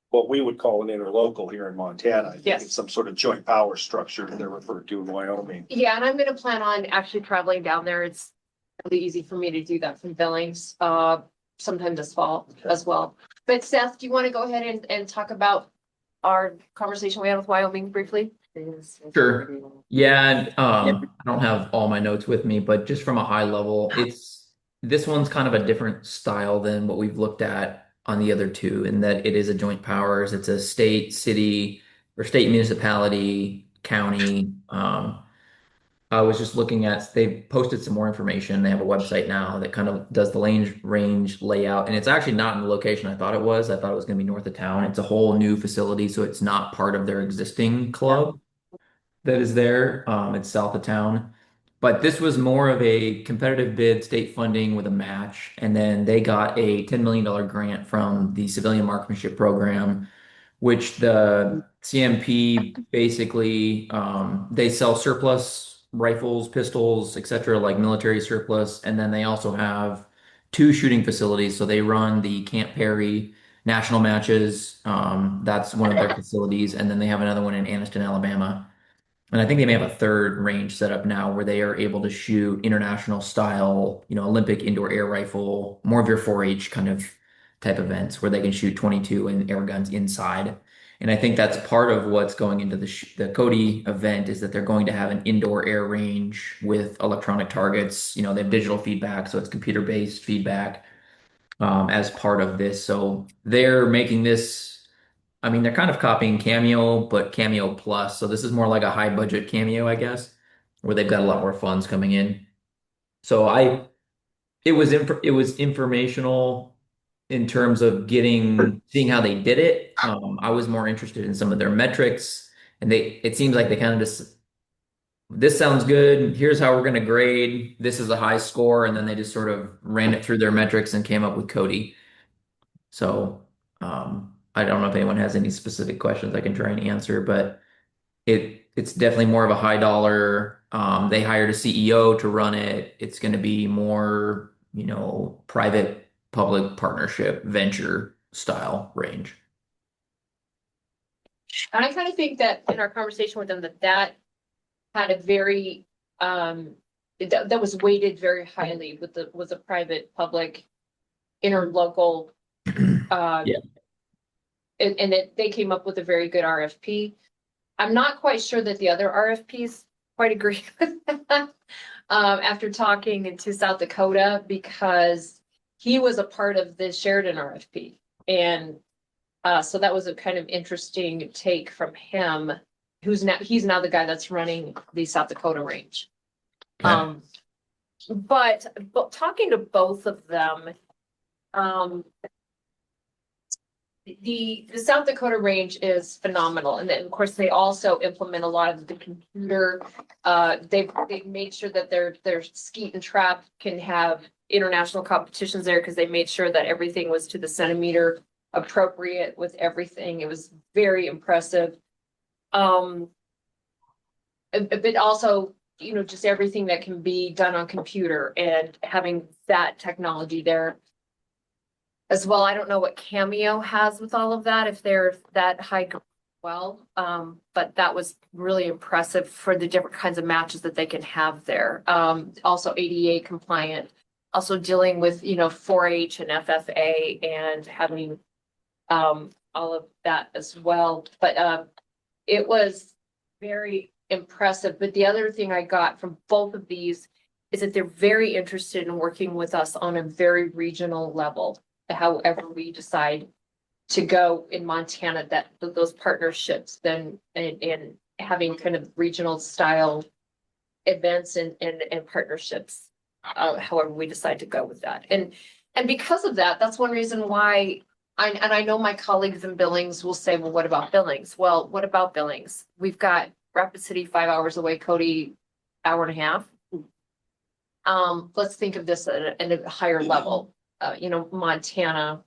what we would call an interlocal here in Montana. I think Yes. it's some sort of joint power structure that they're referred to in Wyoming. Yeah, and I'm gonna plan on actually traveling down there. It's really easy for me to do that from Billings, sometime this fall as well. But Seth, do you want to go ahead and talk about our conversation we had with Wyoming briefly? Sure. Yeah, and I don't have all my notes with me, but just from a high level, this one's kind of a different style than what we've looked at on the other two, in that it is a joint powers. It's a state, city, or state municipality, county. I was just looking at, they posted some more information. They have a website now that kind of does the range layout, and it's actually not in the location I thought it was. I thought it was going to be north of town. It's a whole new facility, so it's not part of their existing club that is there. It's south of town. But this was more of a competitive bid, state funding with a match. And then they got a $10 million grant from the Civilian Marksmanship Program, which the CMP basically, they sell surplus rifles, pistols, etc., like military surplus. And then they also have 2 shooting facilities. So they run the Camp Perry national matches. That's one of their facilities. And then they have another one in Anniston, Alabama. And I think they may have a third range set up now where they are able to shoot international style, Olympic indoor air rifle, more of your 4-H kind of type events where they can shoot 22 and air guns inside. And I think that's part of what's going into the Cody event, is that they're going to have an indoor air range with electronic targets. They have digital feedback, so it's computer-based feedback as part of this. So they're making this. I mean, they're kind of copying Cameo, but Cameo Plus. So this is more like a high budget Cameo, I guess, where they've got a lot more funds coming in. So it was informational in terms of seeing how they did it. I was more interested in some of their metrics, and it seems like they kind of just, this sounds good. Here's how we're going to grade. This is a high score, and then they just sort of ran it through their metrics and came up with Cody. So, I don't know if anyone has any specific questions I can try and answer, but it's definitely more of a high dollar. They hired a CEO to run it. It's going to be more, private public partnership venture style range. And I kind of think that in our conversation with them, that had a very, that was weighted very highly with a private, public, interlocal. Yeah. And that they came up with a very good RFP. I'm not quite sure that the other RFPs quite agree with that. After talking to South Dakota, because he was a part of the Sheridan RFP. And so that was a kind of interesting take from him, he's now the guy that's running the South Dakota range. Okay. But talking to both of them, the South Dakota range is phenomenal. And then of course they also implement a lot of the computer. They've made sure that their skeet and trap can have international competitions there, because they made sure that everything was to the centimeter appropriate with everything. It was very impressive. But also, just everything that can be done on computer and having that technology there as well. I don't know what Cameo has with all of that, if they're that high. Well, but that was really impressive for the different kinds of matches that they can have there. Also ADA compliant, also dealing with, 4-H and FFA and having, all of that as well. But, it was very impressive. But the other thing I got from both of these is that they're very interested in working with us on a very regional level. However we decide to go in Montana, that those partnerships then and having kind of regional style events and partnerships, however we decide to go with that. And because of that, that's one reason why I know my colleagues in Billings will say, well, what about Billings? Well, what about Billings? We've got Rapid City 5 hours away, Cody, hour and a half. Let's think of this at a higher level, Montana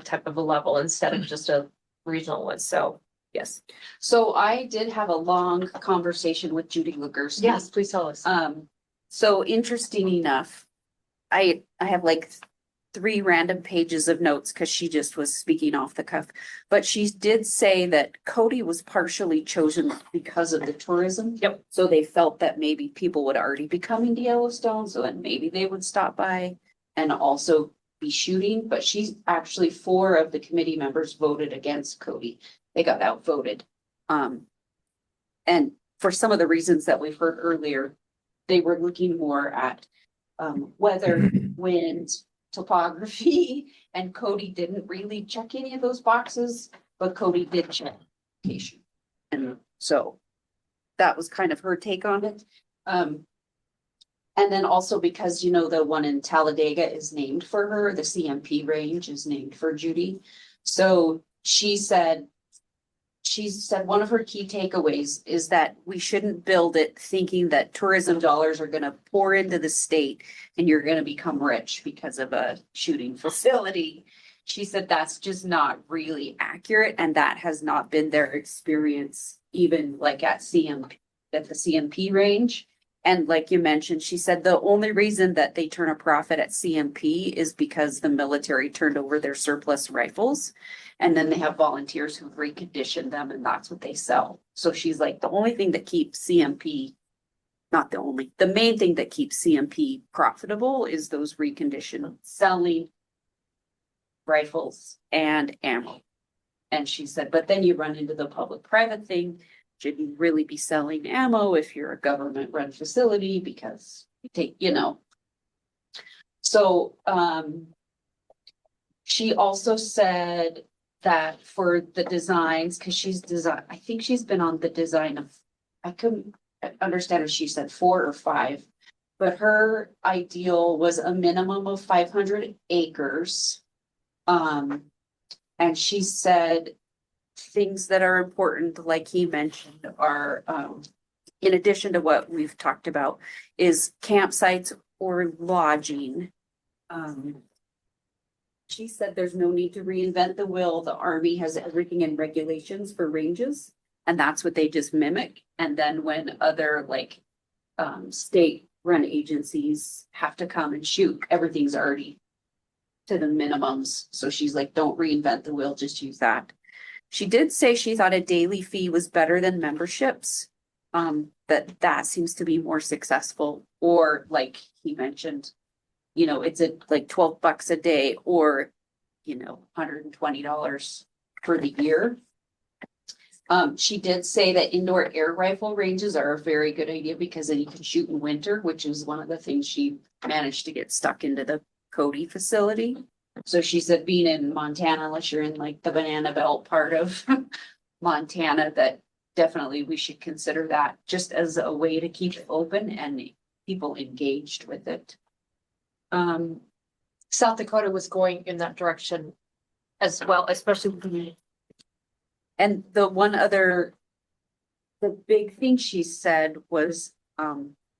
type of a level instead of just a regional one. So, yes. So I did have a long conversation with Judy Lugerski. Yes, please tell us. So interesting enough, I have like 3 random pages of notes because she just was speaking off the cuff. But she did say that Cody was partially chosen because of the tourism. Yep. So they felt that maybe people would already be coming to Yellowstone, so then maybe they would stop by and also be shooting. But she's actually 4 of the committee members voted against Cody. They got outvoted. And for some of the reasons that we've heard earlier, they were looking more at weather, wind, topography, and Cody didn't really check any of those boxes, but Cody did check location. And so that was kind of her take on it. And then also because, the one in Talladega is named for her, the CMP range is named for Judy. So she said one of her key takeaways is that we shouldn't build it thinking that tourism dollars are going to pour into the state and you're going to become rich because of a shooting facility. She said that's just not really accurate, and that has not been their experience, even like at the CMP range. And like you mentioned, she said the only reason that they turn a profit at CMP is because the military turned over their surplus rifles. And then they have volunteers who recondition them, and that's what they sell. So she's like, the only thing that keeps CMP, the main thing that keeps CMP profitable is those reconditioned selling rifles and ammo. And she said, but then you run into the public-private thing. Should you really be selling ammo if you're a government-run facility? Because you take, So she also said that for the designs, because I think she's been on the design of, I couldn't understand if she said 4 or 5, but her ideal was a minimum of 500 acres. And she said things that are important, like he mentioned, are, in addition to what we've talked about, is campsites or lodging. She said there's no need to reinvent the wheel. The Army has everything in regulations for ranges, and that's what they just mimic. And then when other state-run agencies have to come and shoot, everything's already to the minimums. So she's like, don't reinvent the wheel, just use that. She did say she thought a daily fee was better than memberships. That seems to be more successful. Or like he mentioned, it's like $12 a day or, $120 for the year. She did say that indoor air rifle ranges are a very good idea because then you can shoot in winter, which is one of the things she managed to get stuck into the Cody facility. So she said being in Montana, unless you're in like the Banana Belt part of Montana, that definitely we should consider that just as a way to keep it open and people engaged with it. South Dakota was going in that direction as well, especially. And the big thing she said was,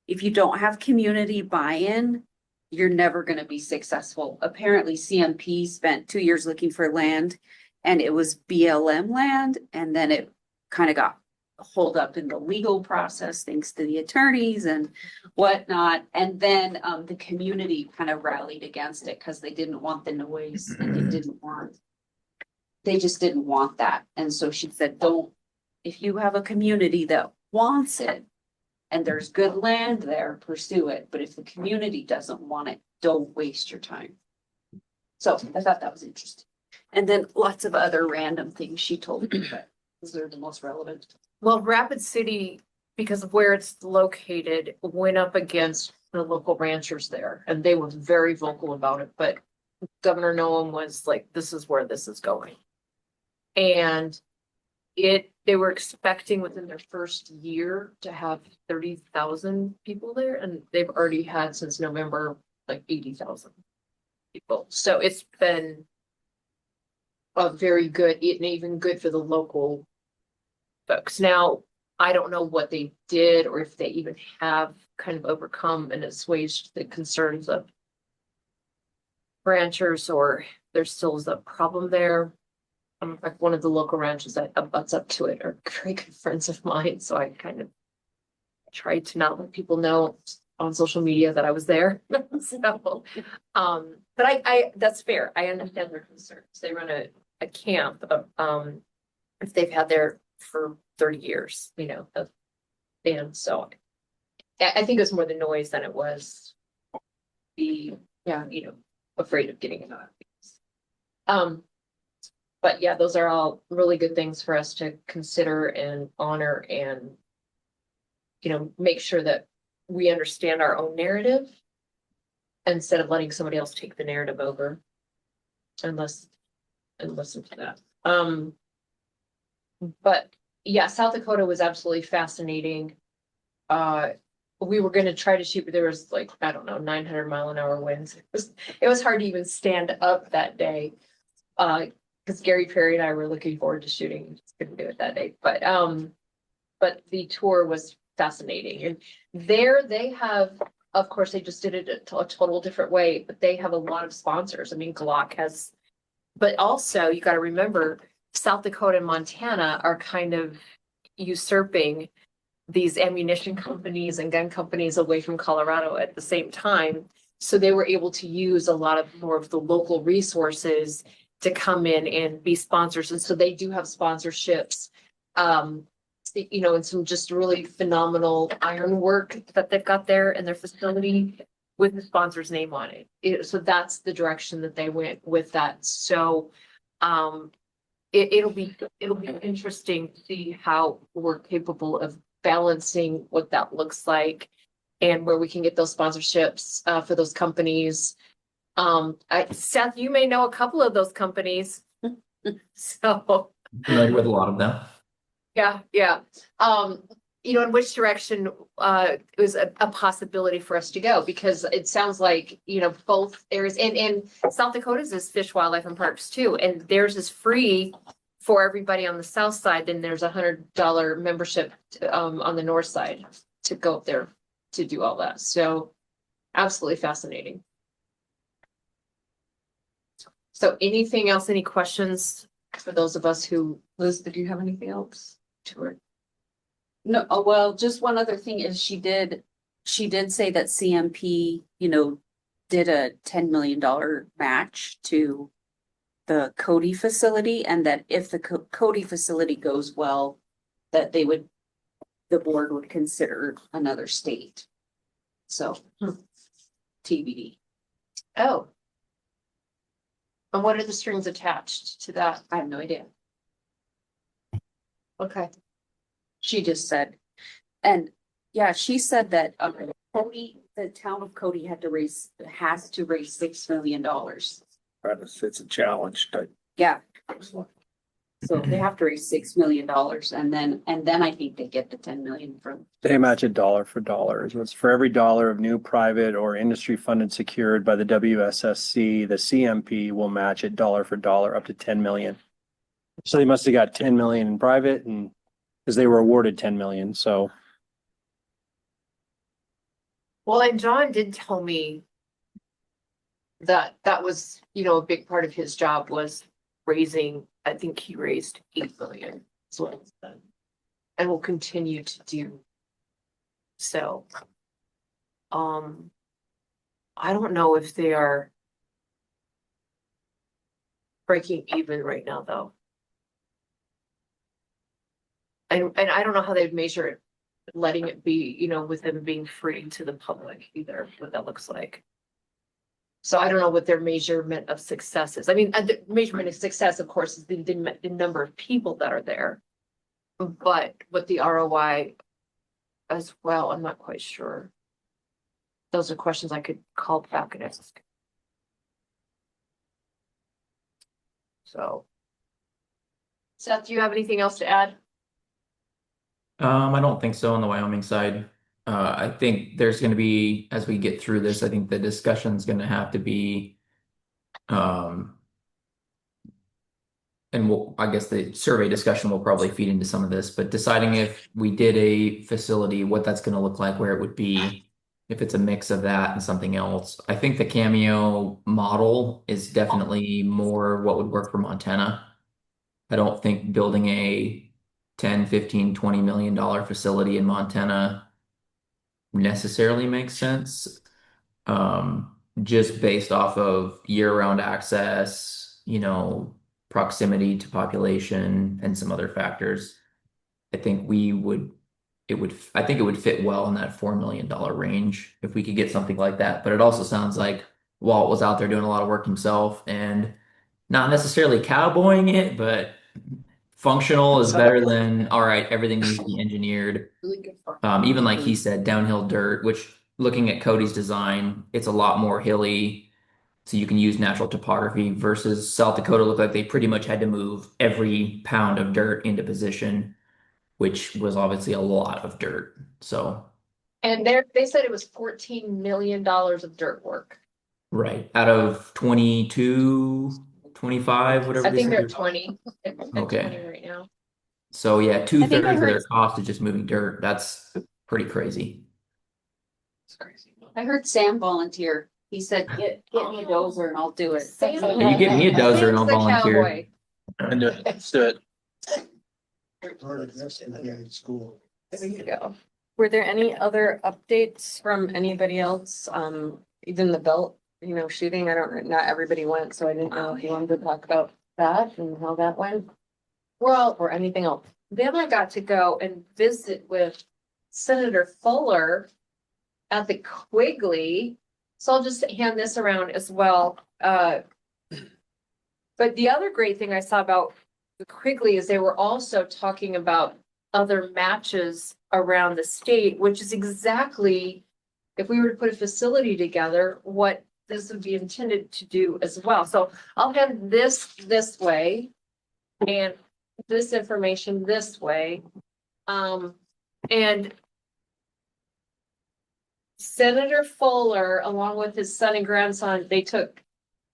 if you don't have community buy-in, you're never going to be successful. Apparently CMP spent 2 years looking for land, and it was BLM land. And then it kind of got holed up in the legal process, thanks to the attorneys and whatnot. And then the community kind of rallied against it because they didn't want the noise and they just didn't want that. And so she said, if you have a community that wants it and there's good land there, pursue it. But if the community doesn't want it, don't waste your time. So I thought that was interesting. And then lots of other random things she told me, but those are the most relevant. Well, Rapid City, because of where it's located, went up against the local ranchers there, and they were very vocal about it, but Governor Noem was like, this is where this is going. And they were expecting within their first year to have 30,000 people there, and they've already had since November, like 80,000 people. So it's been a very good, and even good for the local folks. Now, I don't know what they did or if they even have kind of overcome and assuaged the concerns of ranchers, or there still is a problem there. In fact, one of the local ranches that abuts up to it are very good friends of mine, so I kind of tried to not let people know on social media that I was there. So, but I that's fair. I understand their concerns. They run a camp of, if they've had there for 30 years, you know, and so I think it was more the noise than it was the, you know, afraid of getting it out. But yeah, those are all really good things for us to consider and honor, and, you know, make sure that we understand our own narrative instead of letting somebody else take the narrative over and listen to that. But yeah, South Dakota was absolutely fascinating. We were going to try to shoot, but there was like, I don't know, 900-mile-an-hour winds. It was hard to even stand up that day. Because Gary Perry and I were looking forward to shooting, just couldn't do it that day. But the tour was fascinating. And there they have, of course, they just did it a total different way, but they have a lot of sponsors. I mean, Glock has, but also you got to remember, South Dakota and Montana are kind of usurping these ammunition companies and gun companies away from Colorado at the same time. So they were able to use a lot of more of the local resources to come in and be sponsors. And so they do have sponsorships, you know, and some just really phenomenal ironwork that they've got there in their facility with the sponsor's name on it. So that's the direction that they went with that. So it'll be interesting to see how we're capable of balancing what that looks like and where we can get those sponsorships for those companies. Seth, you may know a couple of those companies. So Familiar with a lot of them. yeah. You know, in which direction it was a possibility for us to go, because it sounds like, you know, both areas, and South Dakota's is Fish, Wildlife and Parks too, and theirs is free for everybody on the south side. Then there's $100 membership on the north side to go up there to do all that. So absolutely fascinating. So anything else, any questions for those of us who, Liz, did you have anything else to her? No, oh, well, just one other thing is she did say that CMP, you know, did a $10 million match to the Cody facility, and that if the Cody facility goes well, that the board would consider another state. So TBD. Oh. And what are the strings attached to that? I have no idea. Okay. She just said, and yeah, she said that Cody, the town of Cody has to raise $6 million. It's a challenge to. Yeah. So they have to raise $6 million, and then I think they get the 10 million from. They match it dollar for dollar. So it's for every dollar of new private or industry funded secured by the WSSC, the CMP will match it dollar for dollar up to 10 million. So they must have got 10 million in private, and because they were awarded 10 million. So Well, and John did tell me that was, you know, a big part of his job was raising, I think he raised 8 million. That's what he said. And will continue to do. So, I don't know if they are breaking even right now, though. And I don't know how they'd measure it, letting it be, you know, with them being free to the public either, what that looks like. So I don't know what their measurement of success is. I mean, the measurement of success, of course, is the number of people that are there. But what the ROI as well, I'm not quite sure. those are questions I could call back and ask. So. Seth, do you have anything else to add? I don't think so on the Wyoming side. I think there's going to be, as we get through this, I think the discussion's going to have to be, and I guess the survey discussion will probably feed into some of this, but deciding if we did a facility, what that's going to look like, where it would be, if it's a mix of that and something else. I think the Cameo model is definitely more what would work for Montana. I don't think building a 10, 15, $20 million facility in Montana necessarily makes sense. Just based off of year-round access, proximity to population and some other factors. I think it would fit well in that $4 million range if we could get something like that. But it also sounds like Walt was out there doing a lot of work himself and not necessarily cowboying it, but functional is better than, all right, everything needs to be engineered. Really good for. Even like he said, downhill dirt, which looking at Cody's design, it's a lot more hilly. So you can use natural topography versus South Dakota looked like they pretty much had to move every pound of dirt into position, which was obviously a lot of dirt. So. And they said it was $14 million of dirt work. Right. Out of 22, 25, whatever. I they think they're said. 20. At Okay. 20 right now. So yeah, I think I 2/3 of their heard- cost is just moving dirt. That's pretty crazy. It's crazy. I heard Sam volunteer. He said, get me a dozer and I'll do it. Sam- You get me a dozer and I'll Sam's the volunteer. cowboy. And do it. Let's do it. School. There you go. Were there any other updates from anybody else? Even the belt, shooting, not everybody went, so I didn't know if you wanted to talk about that and how that went Well, or anything else. then I got to go and visit with Senator Fuller at the Quigley. So I'll just hand this around as well. But the other great thing I saw about the Quigley is they were also talking about other matches around the state, which is exactly, if we were to put a facility together, what this would be intended to do as well. So I'll hand this way and this information this way. And Senator Fuller, along with his son and grandson, they took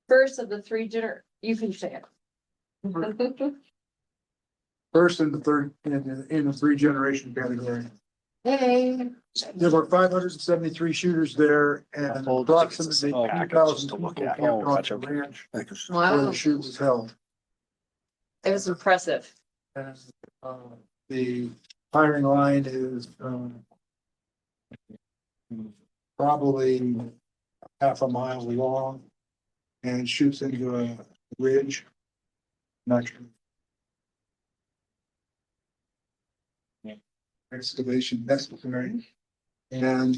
first of the three you can say it. First and the third in the three generation category. Hey, There were 573 shooters there and approximately Oh, 2,000 to people look at. camped Oh, on gotcha. the ranch where wow, the shoot was held. it was impressive. And the firing line is probably half a mile long and shoots into a ridge. Not sure. Excavation necessary. And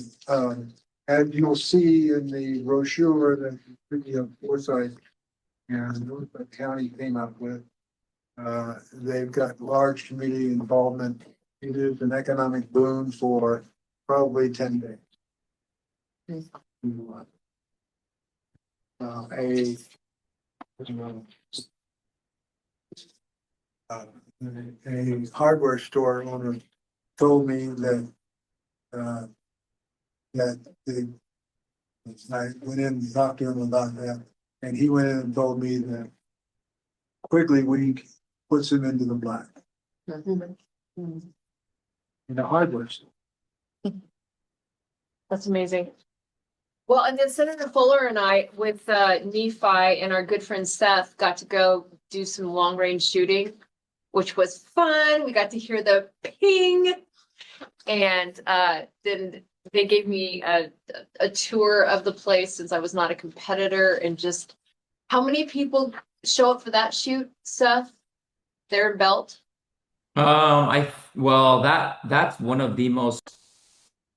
as you'll see in the brochure that Forsyth and Norfolk County came up with, they've got large community involvement. It is an economic boon for probably 10 days. A hardware store owner told me that I went in and talked to him about that, and he went in and told me that Quigley Week puts him into the black in the hardware store. That's amazing. Well, and then Senator Fuller and I, with Nephi and our good friend Seth, got to go do some long range shooting, which was fun. We got to hear the ping. And then they gave me a tour of the place since I was not a competitor. And just how many people show up for that shoot, Seth? There in Belt? That's one of the most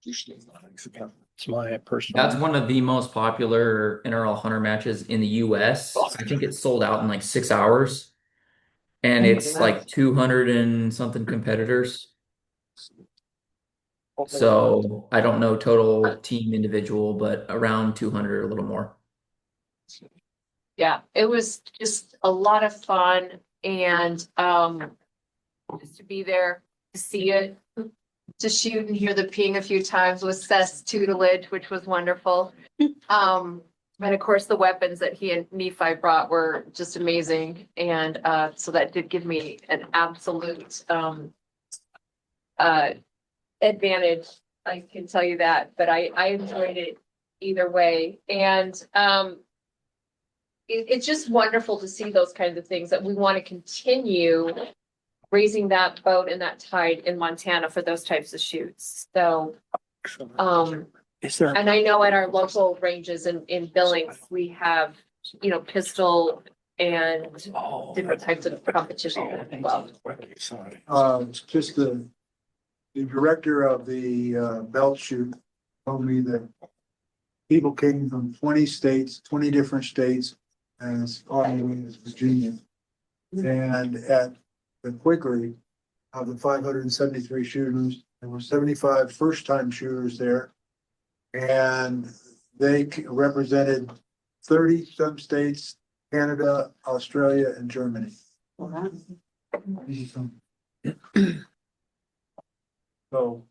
It's my personal. That's one of the most popular NRL hunter matches in the US. I think it sold out in like 6 hours. And it's like 200 and something competitors. So I don't know total team individual, but around 200 or a little more. Yeah, it was just a lot of fun and just to be there, to see it, to shoot and hear the ping a few times with Seth's tutelage, which was wonderful. And of course, the weapons that he and Nephi brought were just amazing. And so that did give me an absolute advantage. I can tell you that, but I enjoyed it either way. And it's just wonderful to see those kinds of things that we want to continue raising that boat and that tide in Montana for those types of shoots. So, Is there? and I know at our local ranges in Billings, we have, you know, pistol and different types of competition as well. Just the director of the belt shoot told me that people came from 20 states, 20 different states, and as far away as Virginia. And at the Quigley, of the 573 shooters, there were 75 first-time shooters there. And they represented 30-some states, Canada, Australia, and Germany. So,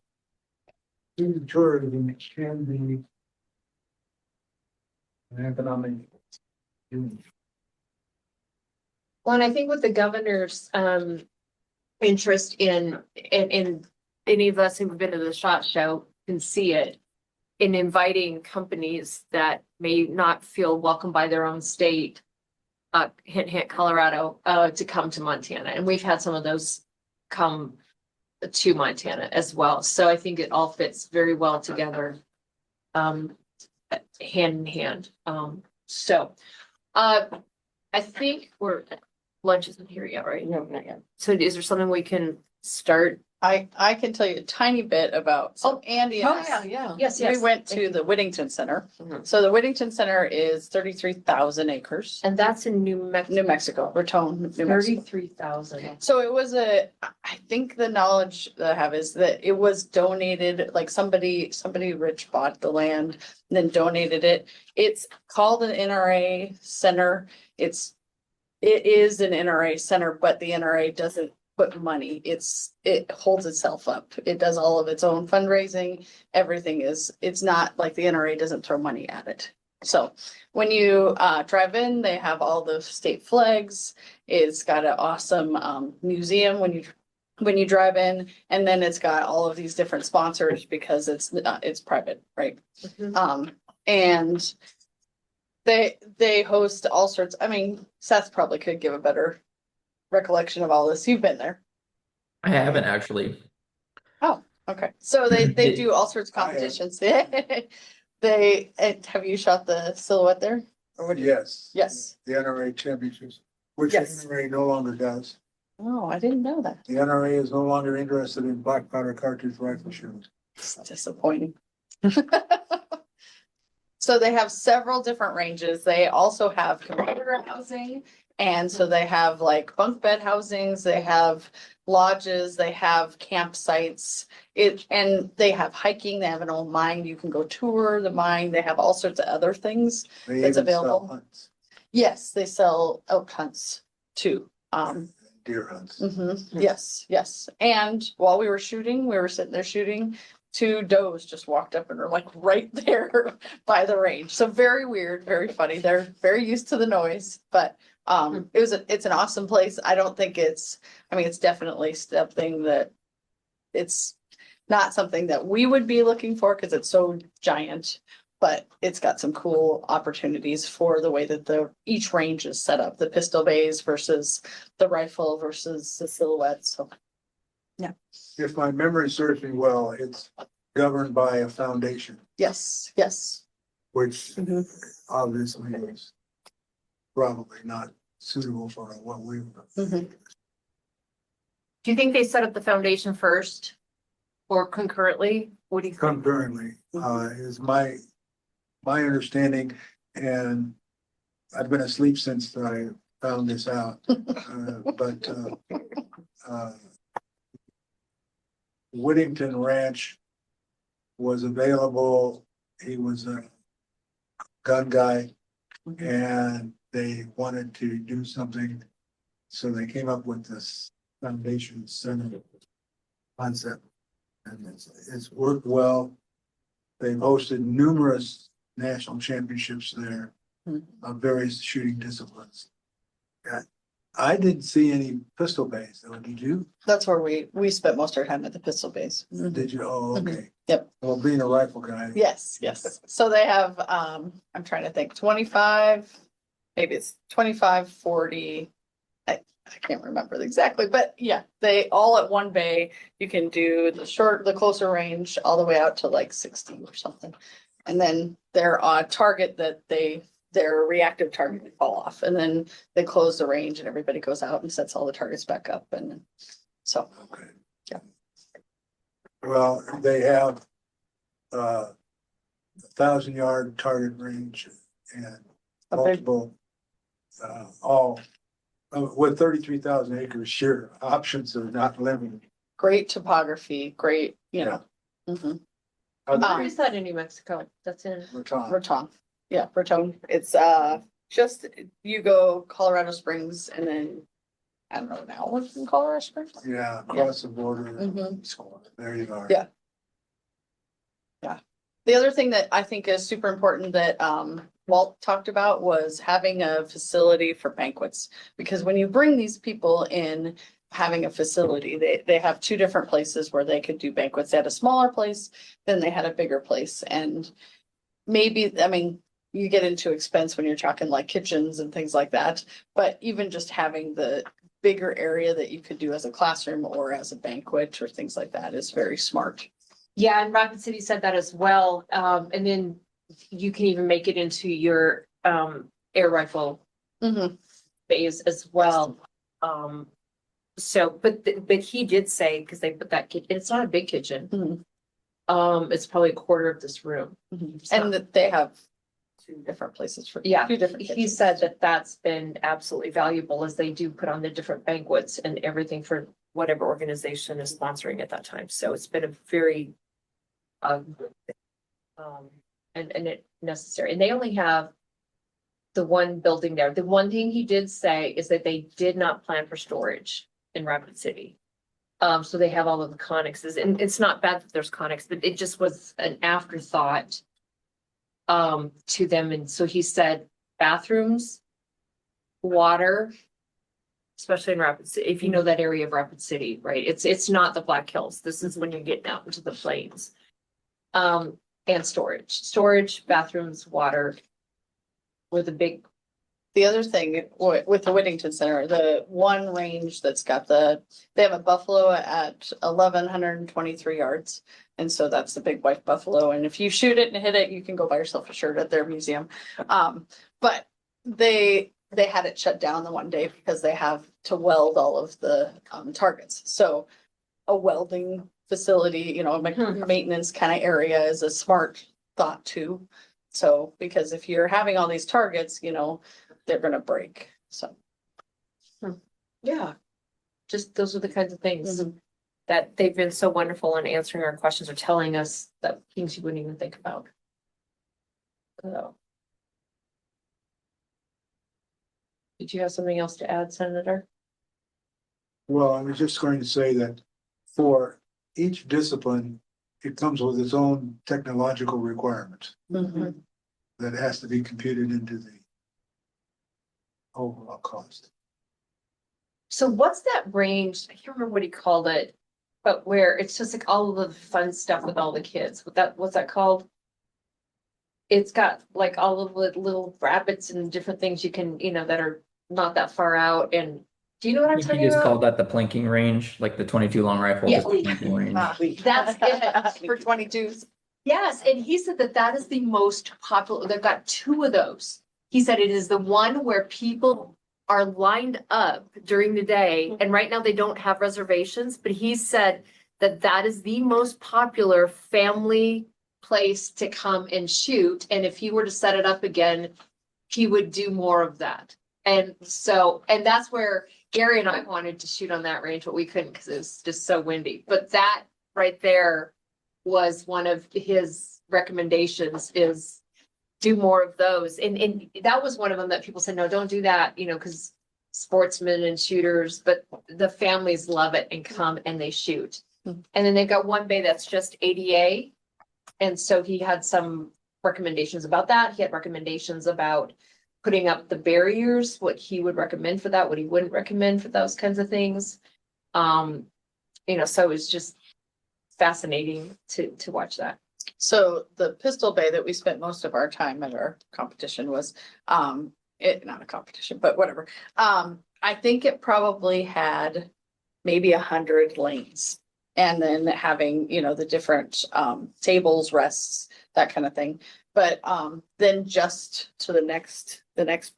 tourism can be an economic. Well, and I think with the governor's interest in any of us who've been to the SHOT Show can see it in inviting companies that may not feel welcome by their own state, hint, Colorado, to come to Montana. And we've had some of those come to Montana as well. So I think it all fits very well together, hand in hand. I think lunch isn't here yet, right? No, not yet. So is there something we can start? I can tell you a tiny bit about, so Andy and I, yeah. Yes, we went to the Whittington Center. Mhm. So the Whittington Center is 33,000 acres. And that's in New Mexico. New Mexico, Raton, New Mexico. 33,000. So it was I think the knowledge that I have is that it was donated, like somebody rich bought the land and then donated it. It's called an NRA center. It is an NRA center, but the NRA doesn't put money. It holds itself up. It does all of its own fundraising. Everything it's not like the NRA doesn't throw money at it. So when you drive in, they have all the state flags. It's got an awesome museum when you drive in, and then it's got all of these different sponsors because it's private, right? And they host all sorts. I mean, Seth probably could give a better recollection of all this. You've been there. I haven't actually. Okay, so they do all sorts of competitions. Have you shot the silhouette there? Or what? Yes. Yes. The NRA championships, which the Yes. NRA no longer does. Oh, I didn't know that. The NRA is no longer interested in black powder cartridge rifle shooting. It's disappointing. So they have several different ranges. They also have commuter housing. And so they have like bunk bed housings, they have lodges, they have campsites. And they have hiking, they have an old mine. You can go tour the mine. They have all sorts of other things. They It's even sell available. hunts, Yes, they sell elk hunts too. deer hunts. Yes. And while we were sitting there shooting, 2 does just walked up and were like right there by the range. So very weird, very funny. They're very used to the noise, but it's an awesome place. I don't think it's definitely something that it's not something that we would be looking for because it's so giant, but it's got some cool opportunities for the way that each range is set up, the pistol bays versus the rifle versus the silhouette. So If my memory serves me well, it's governed by a foundation, yes. which Mhm. obviously is probably not suitable for what we. Mhm. Do you think they set up the foundation first or concurrently? What do you think? Concurrently, is my understanding, and I've been asleep since I found this out. But Whittington Ranch was available. He was a gun guy and they wanted to do something. So they came up with this foundation center concept. And it's worked well. They've hosted numerous national championships there of various shooting disciplines. I didn't see any pistol bays though, did you? That's where we spent most of our time at the pistol base. Did you? Oh, okay. Yep. Well, being a rifle guy. Yes, yes. So they have, I'm trying to think, 25, maybe it's 25, 40. I can't remember exactly, but yeah, they all at one bay. You can do the closer range all the way out to like 60 or something. And then they're on target that their reactive target would fall off, and then they close the range and everybody goes out and sets all the targets back up. And so, Okay. yeah. Well, they have 1,000-yard target range and A big- multiple, all with 33,000 acres, sure, options are not limited. Great topography, great, you know. Mhm. Where is that in New Mexico? That's in. Raton. Raton, yeah, Raton. It's just, you go Colorado Springs and then, I don't know now, what's in Colorado Springs? Yeah, across the border. Mhm. There you are. Yeah. The other thing that I think is super important that Walt talked about was having a facility for banquets. Because when you bring these people in, having a facility, they have two different places where they could do banquets. They had a smaller place, then they had a bigger place. And maybe, I mean, you get into expense when you're talking like kitchens and things like that. But even just having the bigger area that you could do as a classroom or as a banquet or things like that is very smart. Yeah, and Rapid City said that as well. And then you can even make it into your air rifle Mhm. bays as well. So, but he did say, because they put that kitchen, it's not a big kitchen. It's probably a quarter of this room. So- And that they have two different places for. Yeah, Two different he kitchens. said that that's been absolutely valuable as they do put on the different banquets and everything for whatever organization is sponsoring at that time. So it's been a very and it necessary. And they only have the one building there. The one thing he did say is that they did not plan for storage in Rapid City. So they have all of the connexes, and it's not bad that there's connex, but it just was an afterthought to them. And so he said bathrooms, water, especially in Rapid City, if you know that area of Rapid City, right? It's not the Black Hills. This is when you get out into the plains. And storage, bathrooms, water were the big. The other thing with the Whittington Center, the one range that's got they have a buffalo at 1,123 yards. And so that's the big white buffalo. And if you shoot it and hit it, you can go buy yourself a shirt at their museum. But they had it shut down the one day because they have to weld all of the targets. So a welding facility, you know, maintenance kind of area is a smart thought too. So, because if you're having all these targets, you know, they're gonna break, so. Yeah. Just those are the kinds of things Mhm. that they've been so wonderful in answering our questions or telling us that things you wouldn't even think about. So. Did you have something else to add, Senator? Well, I was just going to say that for each discipline, it comes with its own technological requirements that has to be computed into the overall cost. So what's that range? I can't remember what he called it, but where it's just like all of the fun stuff with all the kids. What's that called? It's got like all of the little rabbits and different things you can, you know, that are not that far out. And do you know what I'm He talking just about? called that the planking range, like the 22 long rifle. Yeah. is the planking range. That's it. For 22s. Yes, and he said that that is the most popular. They've got two of those. He said it is the one where people are lined up during the day, and right now they don't have reservations, but he said that that is the most popular family place to come and shoot. And if he were to set it up again, he would do more of that. And so, and that's where Gary and I wanted to shoot on that range, but we couldn't because it was just so windy. But that right there was one of his recommendations is do more of those. And that was one of them that people said, no, don't do that, you know, because sportsmen and shooters, but the families love it and come and they shoot. And then they've got one bay that's just ADA. And so he had some recommendations about that. He had recommendations about putting up the barriers, what he would recommend for that, what he wouldn't recommend for those kinds of things. You know, so it was just fascinating to watch that. So the Pistol Bay that we spent most of our time at our competition was, not a competition, but whatever. I think it probably had maybe 100 lanes. And then having, you know, the different, tables, rests, that kind of thing. But, then just to the next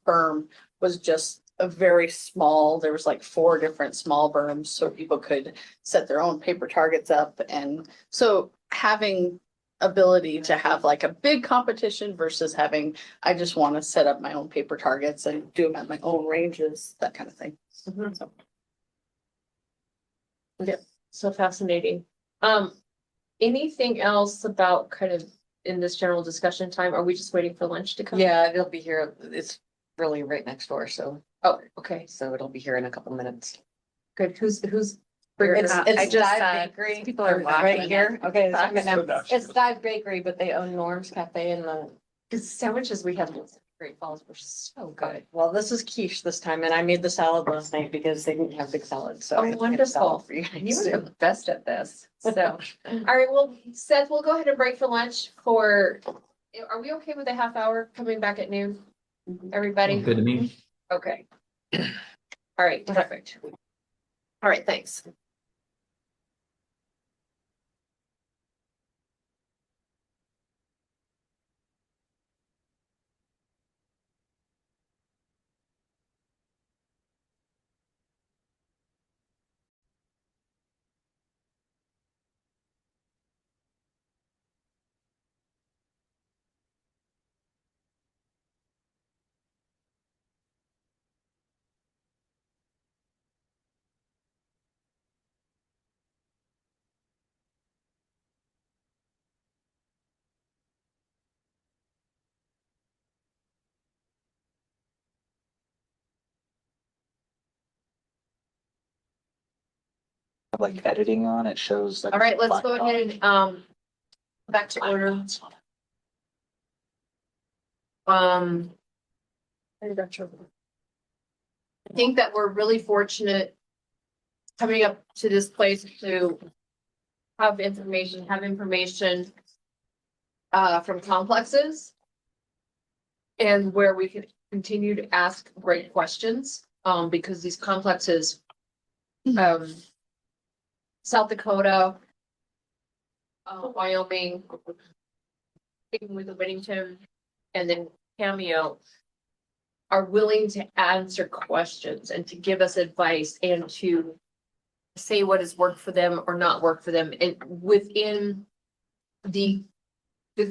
berm was just a very small, there was like 4 different small berms so people could set their own paper targets up. And so having ability to have like a big competition versus having, I just want to set up my own paper targets and do them at my own ranges, that kind of thing. So. Yep, so fascinating. Anything else about kind of in this general discussion time? Are we just waiting for lunch to come? Yeah, it'll be here. It's really right next door, so, Oh, okay, so it'll be here in a couple minutes. good. Who's It's I Dive Bakery. people are Right laughing here. Okay, it's So okay. nice. It's Dive Bakery, but they own Norm's Cafe in the. the sandwiches we had in Great Falls were so good. Well, this is quiche this time, and I made the salad last night because they didn't have big salad, so. Oh, I had to make wonderful. salad for you You guys were too. the best at this. So, all right, well, Seth, we'll go ahead and break for lunch for, are we okay with a half hour coming back at noon? Everybody? Good to me. Okay. All right, perfect. All right, thanks. Like editing on it shows. All right, let's go ahead and, back to order. I think that we're really fortunate coming up to this place to have information from complexes and where we can continue to ask great questions, because these complexes, South Dakota, Wyoming, even with the Whittington, and then Cameo, are willing to answer questions and to give us advice and to say what has worked for them or not worked for them, and within the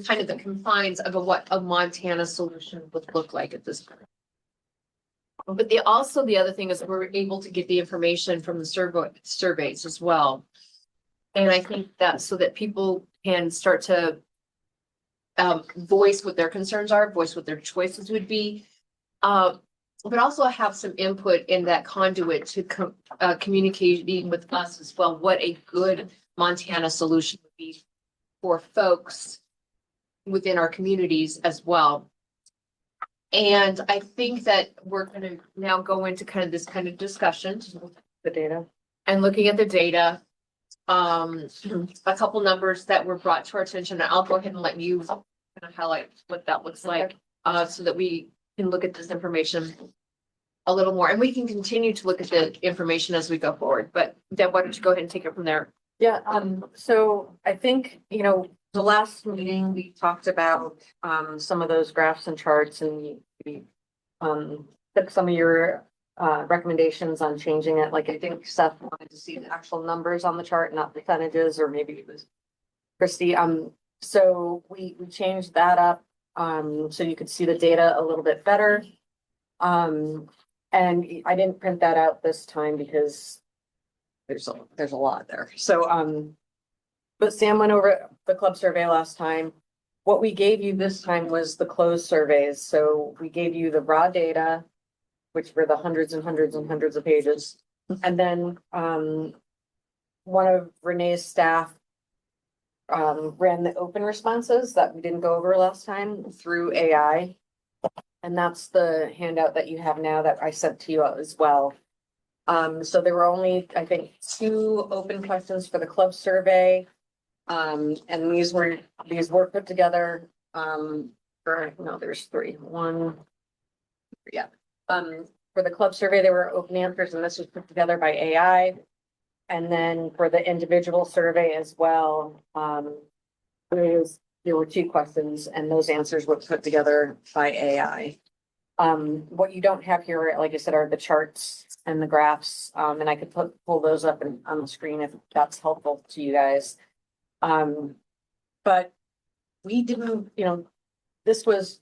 kind of the confines of what a Montana solution would look like at this point. But the other thing is we're able to get the information from the surveys as well. And I think that so that people can start to voice what their concerns are, voice what their choices would be. But also have some input in that conduit to communicating with us as well, what a good Montana solution would be for folks within our communities as well. And I think that we're going to now go into kind of this kind of discussion, The data. and looking at the data. A couple numbers that were brought to our attention, and I'll go ahead and let you kind of highlight what that looks like, so that we can look at this information a little more, and we can continue to look at the information as we go forward. But Deb, why don't you go ahead and take it from there? Yeah, so I think, you know, the last meeting, we talked about, some of those graphs and charts, and we, took some of your, recommendations on changing it. Like, I think Seth wanted to see the actual numbers on the chart, not percentages, or maybe it was Christie. So we changed that up, so you could see the data a little bit better. And I didn't print that out this time because there's a lot there. So, but Sam went over the club survey last time. What we gave you this time was the closed surveys. So we gave you the raw data, which were the hundreds and hundreds and hundreds of pages. And then, one of Renee's staff ran the open responses that we didn't go over last time through AI. And that's the handout that you have now that I sent to you as well. So there were only, I think, 2 open questions for the club survey. And these were put together, there's 3, 1. Yeah. For the club survey, there were open answers and this was put together by AI. And then for the individual survey as well, there were 2 questions and those answers were put together by AI. What you don't have here, like I said, are the charts and the graphs, and I could pull those up on the screen if that's helpful to you guys. But we didn't, this was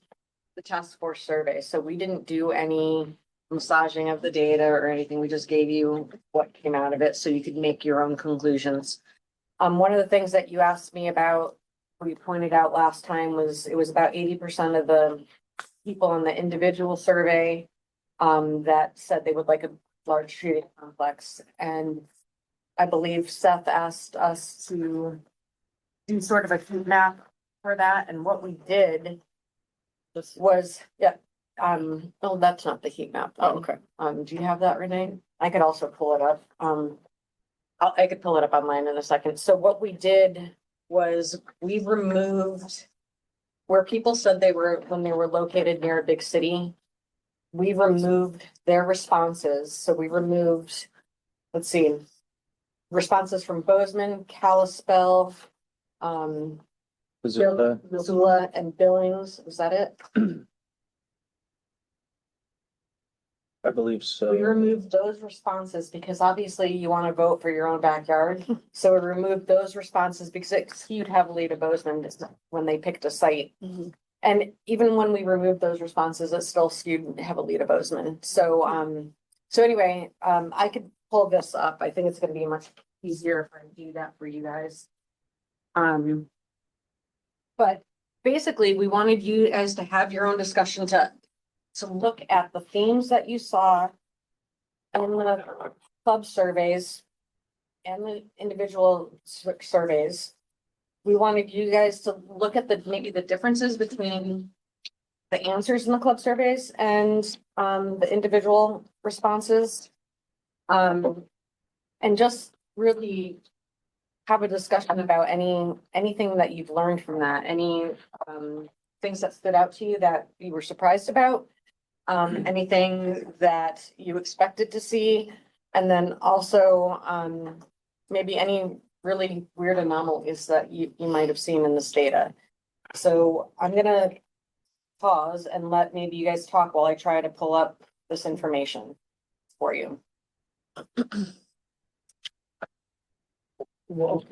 the task force survey, so we didn't do any massaging of the data or anything. We just gave you what came out of it so you could make your own conclusions. One of the things that you asked me about, we pointed out last time, was it was about 80% of the people on the individual survey that said they would like a large shooting complex. And I believe Seth asked us to do sort of a heat map for that. And what we did was, oh, that's not the heat map. Oh, okay. Do you have that, Renee? I could also pull it up. I could pull it up online in a second. So what we did was we removed where people said they were, when they were located near a big city, we removed their responses. So we removed, let's see, responses from Bozeman, Kalispell, Missoula and Billings. Was that it? I believe We so. removed those responses because obviously you want to vote for your own backyard. So we removed those responses because it skewed heavily to Bozeman when they picked a site. Mhm. And even when we removed those responses, it still skewed heavily to Bozeman. So, anyway, I could pull this up. I think it's going to be much easier if I do that for you guys. But basically, we wanted you guys to have your own discussion to look at the themes that you saw in the club surveys and the individual surveys. We wanted you guys to look at maybe the differences between the answers in the club surveys and the individual responses. And just really have a discussion about anything that you've learned from that, any things that stood out to you that you were surprised about, anything that you expected to see, and then also maybe any really weird anomalies that you might have seen in this data. So I'm gonna pause and let maybe you guys talk while I try to pull up this information for you. Well,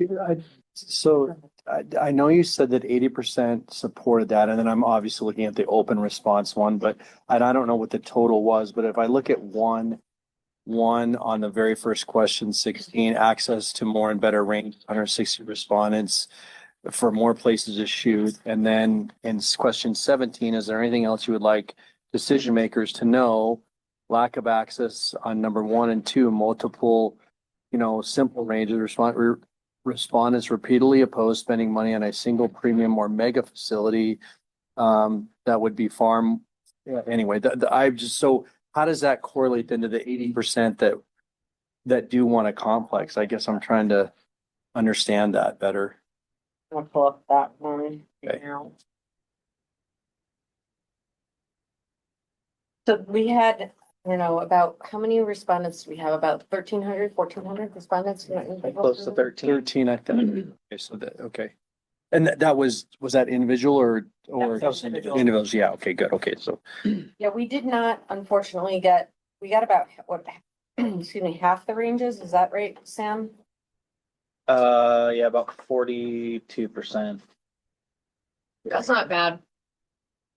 I know you said that 80% supported that, and then I'm obviously looking at the open response one, but I don't know what the total was, but if I look at one on the very first question, 16, access to more and better range, 160 respondents for more places to shoot. And then in question 17, is there anything else you would like decision makers to know? Lack of access on number 1 and 2, multiple, simple ranges. Respondents repeatedly oppose spending money on a single premium or mega facility. That would be farm. Anyway, so how does that correlate then to the 80% that do want a complex? I guess I'm trying to understand that better. I'll pull up that one Okay. now. So we had, about how many respondents do we have? About 1,300, 1,400 respondents? Close to 13. 13, I think. Okay, so okay. And that was that individual or That was individual. individuals? Yeah, okay, good. Okay, so Yeah, we did not unfortunately we got about excuse me, half the ranges. Is that right, Sam? Yeah, about 42%. That's not bad.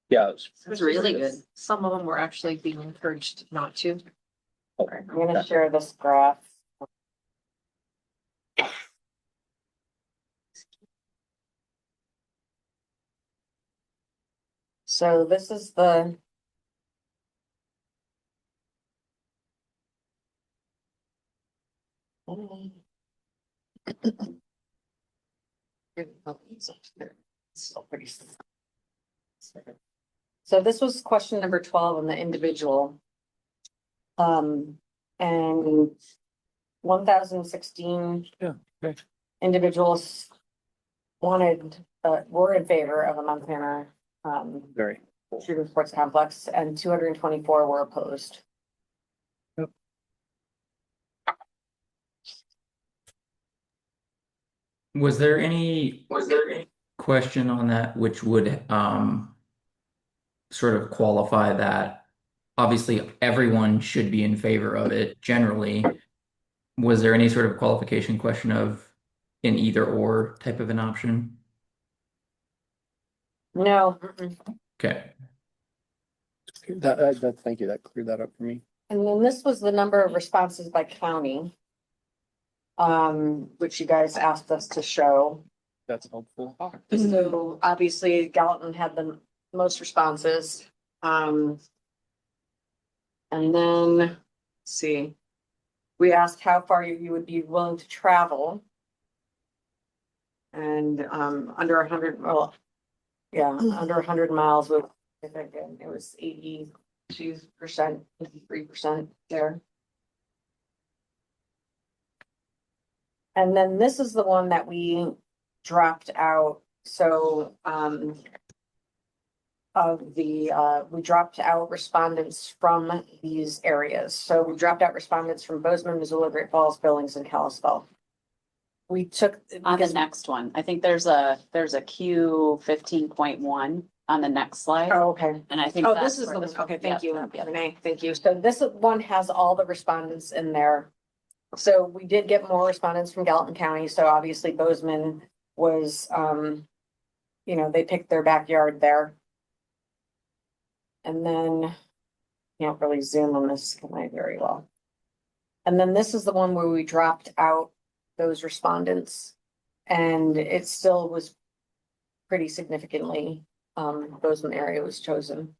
Yeah, It's really good. Some of them were actually being encouraged not to. I'm gonna share this graph. So this is the. So this was question number 12 on the individual. And 1,016. Yeah, okay. Individuals were in favor of a Montana, Very. shooting sports complex, and 224 were opposed. Was there any question on that which would sort of qualify that? Obviously, everyone should be in favor of it generally. Was there any sort of qualification question of an either or type of an option? No. Okay. Thank you. That cleared that up for me. And then this was the number of responses by county. Which you guys asked us to show. That's helpful. So obviously Gallatin had the most responses. And then, let's see, we asked how far you would be willing to travel. And under 100, well, yeah, under 100 miles with, I think it was 82%, 53% there. And then this is the one that we dropped out. So we dropped out respondents from these areas. So we dropped out respondents from Bozeman, Missoula, Great Falls, Billings, and Kalispell. We took On the next one, I think there's a Q 15.1 on the next slide. Oh, okay. And I think. Oh, that's this is where the, okay, thank you, yeah. Renee, thank you. So this one has all the respondents in there. So we did get more respondents from Gallatin County, so obviously Bozeman was, they picked their backyard there. And then, can't really zoom on this, can I, very well. And then this is the one where we dropped out those respondents. And it still was pretty significantly, Bozeman area was chosen.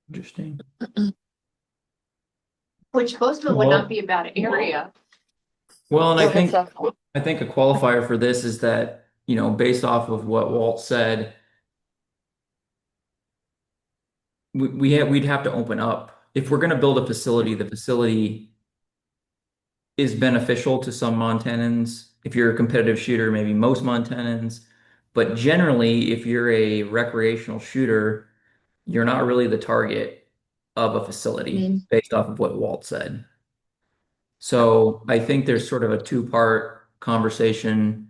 Interesting. Which Bozeman would not be a bad area. Well, and Go ahead, Seth. I think a qualifier for this is that, based off of what Walt said, we'd have to open up. If we're going to build a facility, the facility is beneficial to some Montanans. If you're a competitive shooter, maybe most Montanans. But generally, if you're a recreational shooter, you're not really the target of a facility based off of what Walt said. So I think there's sort of a two-part conversation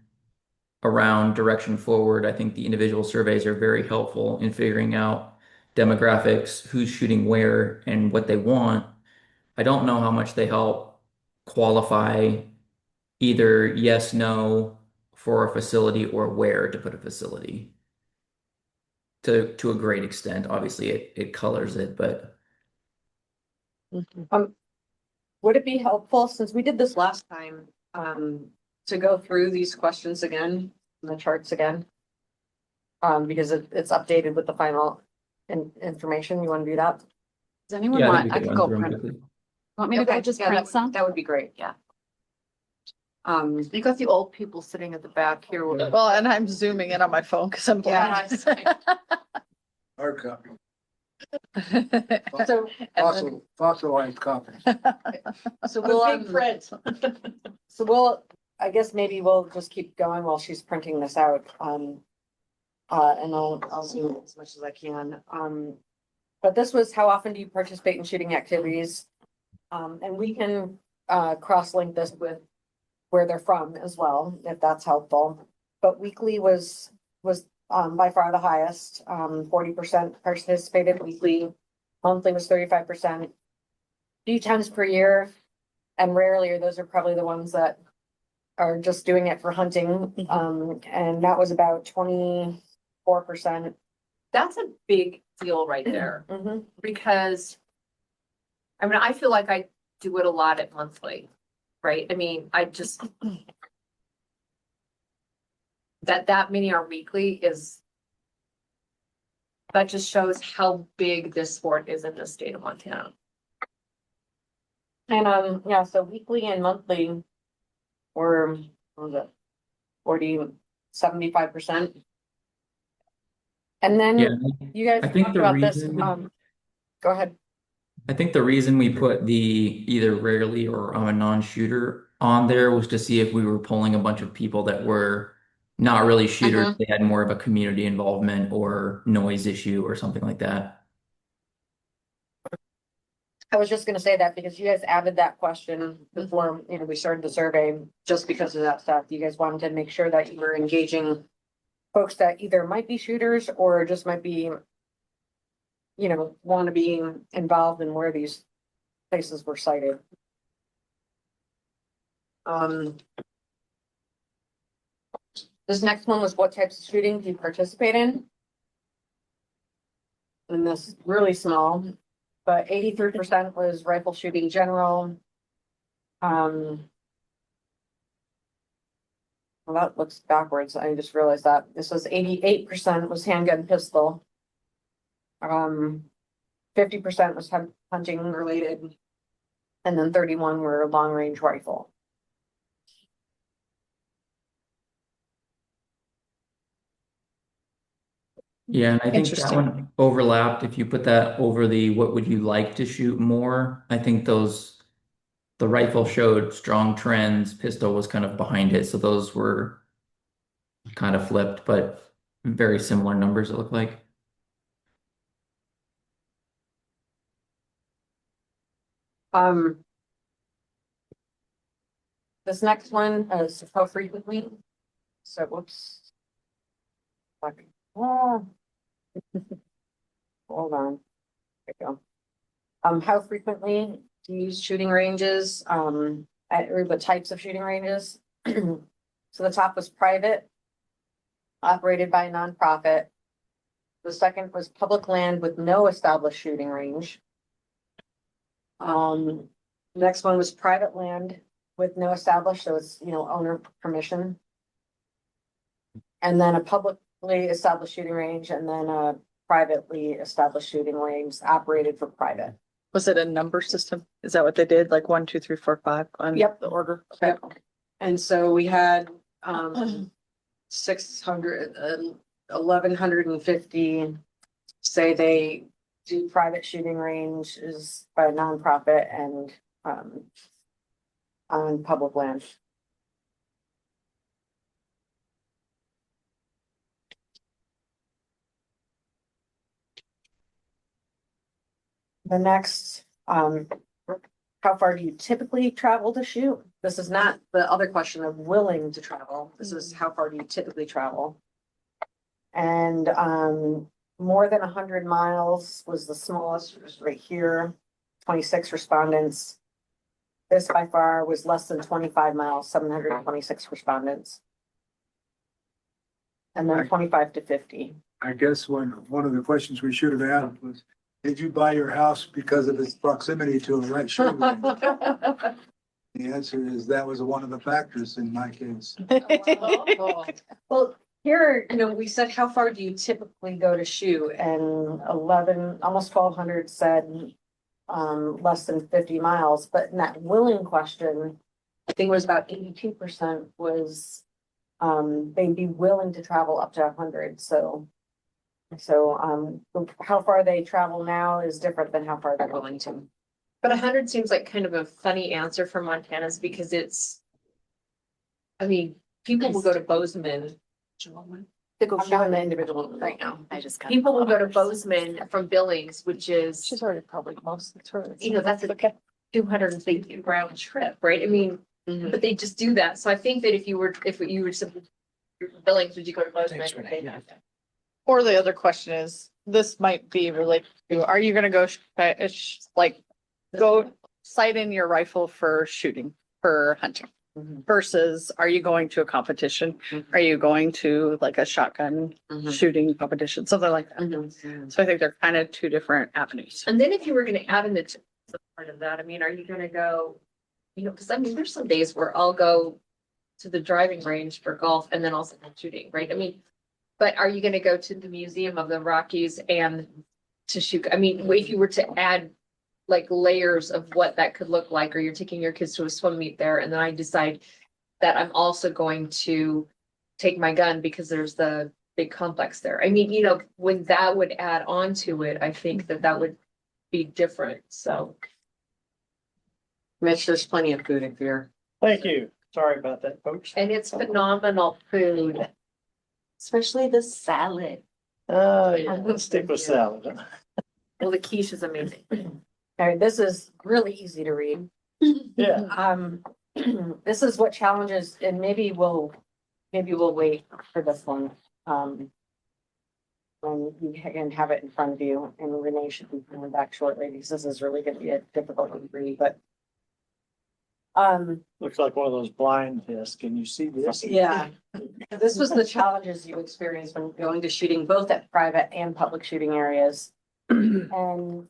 around direction forward. I think the individual surveys are very helpful in figuring out demographics, who's shooting where and what they want. I don't know how much they help qualify either yes, no for a facility or where to put a facility. To a great extent, obviously it colors it, but Would it be helpful, since we did this last time, to go through these questions again, and the charts again? Because it's updated with the final information. You want to do that? Does anyone yeah, I want, think I we could could go run through 'em print, quickly. want me to go Okay, just yeah, print some? That would be great, yeah. You got the old people sitting at the back here. Well, and I'm zooming in on my phone because I'm Yeah. blind. Hard copy, So, fossilized copy. so we'll, Big print. I guess maybe we'll just keep going while she's printing this out. And I'll zoom as much as I can. But this was, how often do you participate in shooting activities? And we can, cross-link this with where they're from as well, if that's helpful. But weekly was by far the highest, 40% participated weekly. Monthly was 35%. Few times per year, and rarely, those are probably the ones that are just doing it for hunting. And that was about 24%. That's a big deal right there, Mhm. because I feel like I do it a lot at monthly, right? I mean, I just that many are weekly is. That just shows how big this sport is in the state of Montana. And, yeah, so weekly and monthly were, what was it? 75%. And Yeah, then you guys I think talked the about this, reason go ahead. I think the reason we put the either rarely or I'm a non-shooter on there was to see if we were pulling a bunch of people that were not really shooters. They had more of a community involvement or noise issue or something like that. I was just gonna say that because you guys added that question before, we started the survey, just because of that stuff. You guys wanted to make sure that you were engaging folks that either might be shooters or just might be, want to be involved in where these places were cited. This next one was what types of shooting do you participate in? And this really small, but 83% was rifle shooting general. Well, that looks backwards. I just realized that. This was 88% was handgun pistol. 50% was hunting related. And then 31 were long range rifle. Yeah, and I think that Interesting. one overlapped. If you put that over the what would you like to shoot more, I think the rifle showed strong trends, pistol was kind of behind it. So those were kind of flipped, but very similar numbers it looked like. This next one is how frequently. So whoops. Oh. Hold on. There we go. How frequently do you use shooting ranges? Or the types of shooting ranges? So the top was private, operated by a nonprofit. The second was public land with no established shooting range. Next one was private land with no established, so it's, owner permission. And then a publicly established shooting range, and then a privately established shooting range operated for private. Was it a number system? Is that what they did? Like 1, 2, 3, 4, 5 on Yep. the order? Yep. And so we had 600, 1,150 say they do private shooting ranges by a nonprofit and on public land. The next, how far do you typically travel to shoot? This is not the other question of willing to travel. This is how far do you typically travel? And more than 100 miles was the smallest, was right here, 26 respondents. This by far was less than 25 miles, 726 respondents. And then 25 to 50. I guess one of the questions we should have asked was, did you buy your house because of its proximity to a right shooting range? The answer is that was one of the factors in my case. Well, here, we said, how far do you typically go to shoot? And 11, almost 1,200 said less than 50 miles. But in that willing question, I think it was about 82% was they'd be willing to travel up to 100. So how far they travel now is different than how far they're willing to. But 100 seems like kind of a funny answer for Montana's because people will go to Bozeman. I'm not an individual right now. People will go to Bozeman from Billings, which is, She's already probably most of her. that's a 250 round trip, right? But they just do that. So I think that if you were simply Billings, would you go to Bozeman? Or the other question is, this might be related to, are you gonna go, go sight in your rifle for shooting, for hunting? Versus, are you going to a competition? Are you going to like a shotgun shooting competition, something like that? So I think they're kind of two different avenues. And then if you were gonna add in the part of that, are you gonna go, because there's some days where I'll go to the driving range for golf and then also shooting, right? I mean, but are you gonna go to the Museum of the Rockies and to shoot? I mean, if you were to add like layers of what that could look like, or you're taking your kids to a swim meet there, and then I decide that I'm also going to take my gun because there's the big complex there. I mean, you know, when that would add on to it, I think that that would be different, so. Mitch, there's plenty of food if you're. Thank you. Sorry about that, folks. And it's phenomenal food, especially the salad. Oh, yeah, let's stick with salad. Well, the quiche is amazing. All right, this is really easy to read. Yeah. This is what challenges, and maybe we'll wait for this one. When you can have it in front of you, and Renee should be coming back shortly, because this is really gonna be a difficult one to read, but. Looks like one of those blind tests. Can you see this? Yeah, this was the challenges you experienced when going to shooting, both at private and public shooting areas. And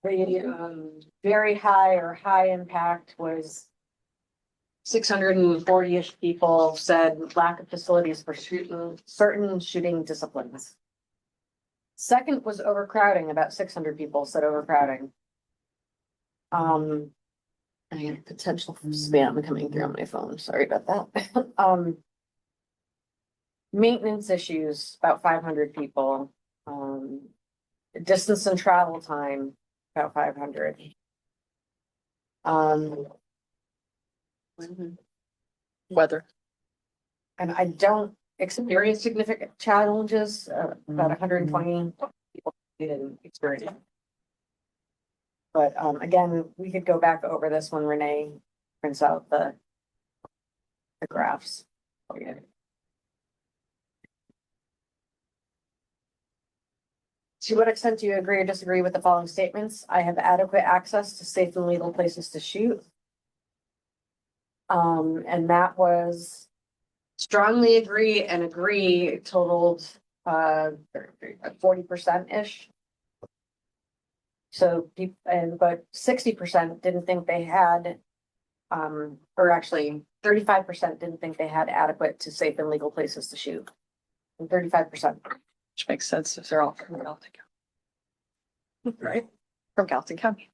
the very high or high impact was 640-ish people said lack of facilities for certain shooting disciplines. Second was overcrowding. About 600 people said overcrowding. I got potential for spam coming through on my phone. Sorry about that. Maintenance issues, about 500 people. Distance and travel time, about 500. Weather. And I don't experience significant challenges, about 120 people didn't experience it. But again, we could go back over this when Renee prints out the graphs. Okay. To what extent do you agree or disagree with the following statements? I have adequate access to safe and legal places to shoot. And that was strongly agree and agree totaled 40%-ish. So but 60% didn't think they had, or actually 35% didn't think they had adequate to safe and legal places to shoot. And 35%. Which makes sense if they're all from Gallatin County. Right? From Gallatin County.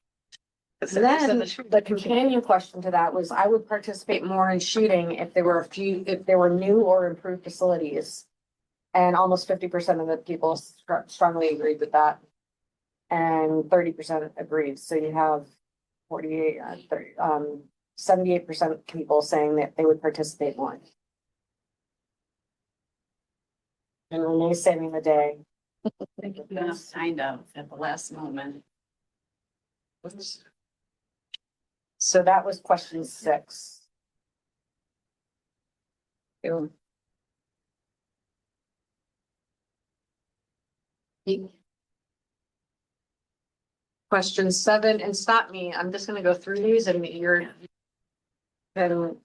Then the companion question to that was, I would participate more in shooting if there were new or improved facilities. And almost 50% of the people strongly agreed with that. And 30% agreed. So you have 78% of people saying that they would participate more. And Renee's saving the day. Kind of at the last moment. So that was question 6. Question 7, and stop me, I'm just gonna go through these and then,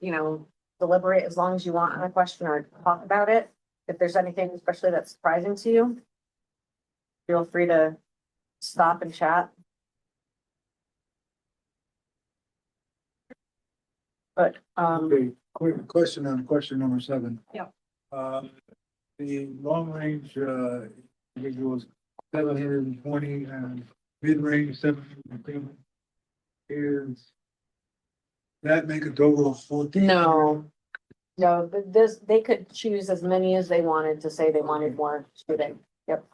deliberate as long as you want on a question or talk about it. If there's anything especially that's surprising to you, feel free to stop and chat. But, Okay, quick question on question number 7. Yeah. The long range, I think it was 720 and mid-range 750. Is that make a total of 14? no, they could choose as many as they wanted to say they wanted more shooting. Yep.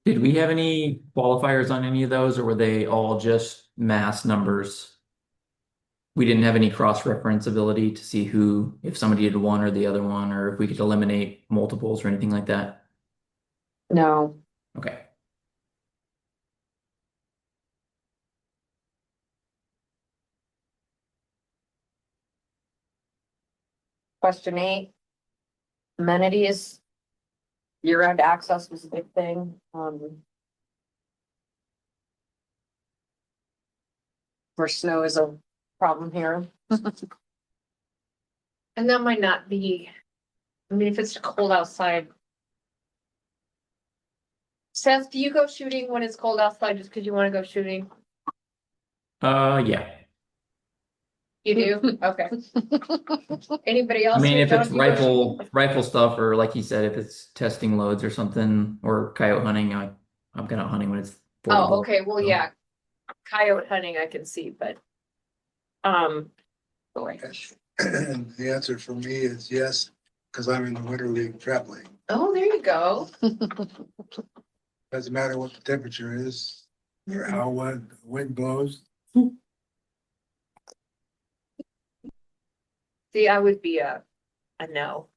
Did we have any qualifiers on any of those, or were they all just mass numbers? We didn't have any cross-reference ability to see who, if somebody did one or the other one, or if we could eliminate multiples or anything like that. No. Okay. Question 8. Amenities. year-round access was a big thing. Where snow is a problem here. And that might not be, I mean, if it's cold outside. Seth, do you go shooting when it's cold outside just because you want to go shooting? Yeah. You do? Okay. Anybody else? I mean, here, if it's John, do you go shooting? rifle stuff, or like you said, if it's testing loads or something, or coyote hunting, I'm kind of hunting when it's 40 Oh, below. okay, well, So- yeah. Coyote hunting I can see, but. And the answer for me is yes, because I'm in the winter league trap league. Oh, there you go. Doesn't matter what the temperature is or how wind blows. See, I would be a no.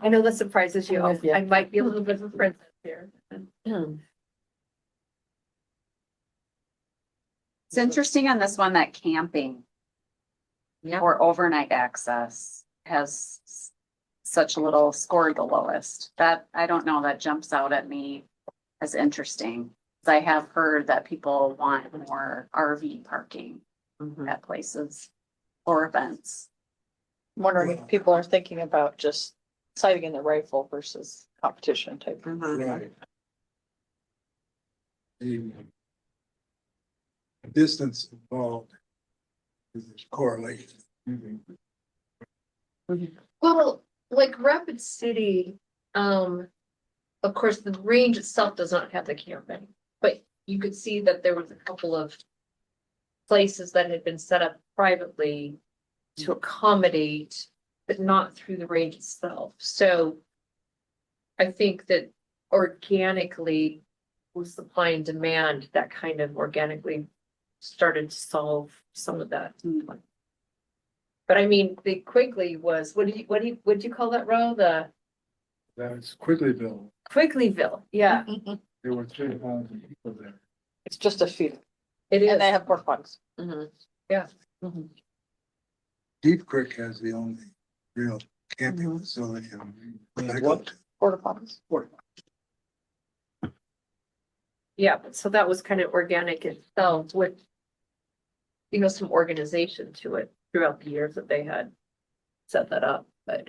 I know that surprises you. I'm with you. I might be a little bit of a princess here. It's interesting on this one that camping or overnight access has such a little scored the lowest. That, I don't know, that jumps out at me as interesting. I have heard that people want more RV parking at places or events. I'm wondering if people are thinking about just sighting in the rifle versus competition type. Right. The distance involved is correlation. Well, like Rapid City, of course, the range itself does not have the camping, but you could see that there was a couple of places that had been set up privately to accommodate, but not through the range itself. So I think that organically with supply and demand, that kind of organically started to solve some of that. But I mean, the Quigley was, what'd you call that row? The That's Quigleyville. Quigleyville, yeah, There were 3,000 people there. It's just a feed. it is. And they have pork buns. Yeah. Deep Creek has the only real camping facility. I go to. Porta potties. Yeah, but so that was kind of organic itself with, you know, some organization to it throughout the years that they had set that up, but.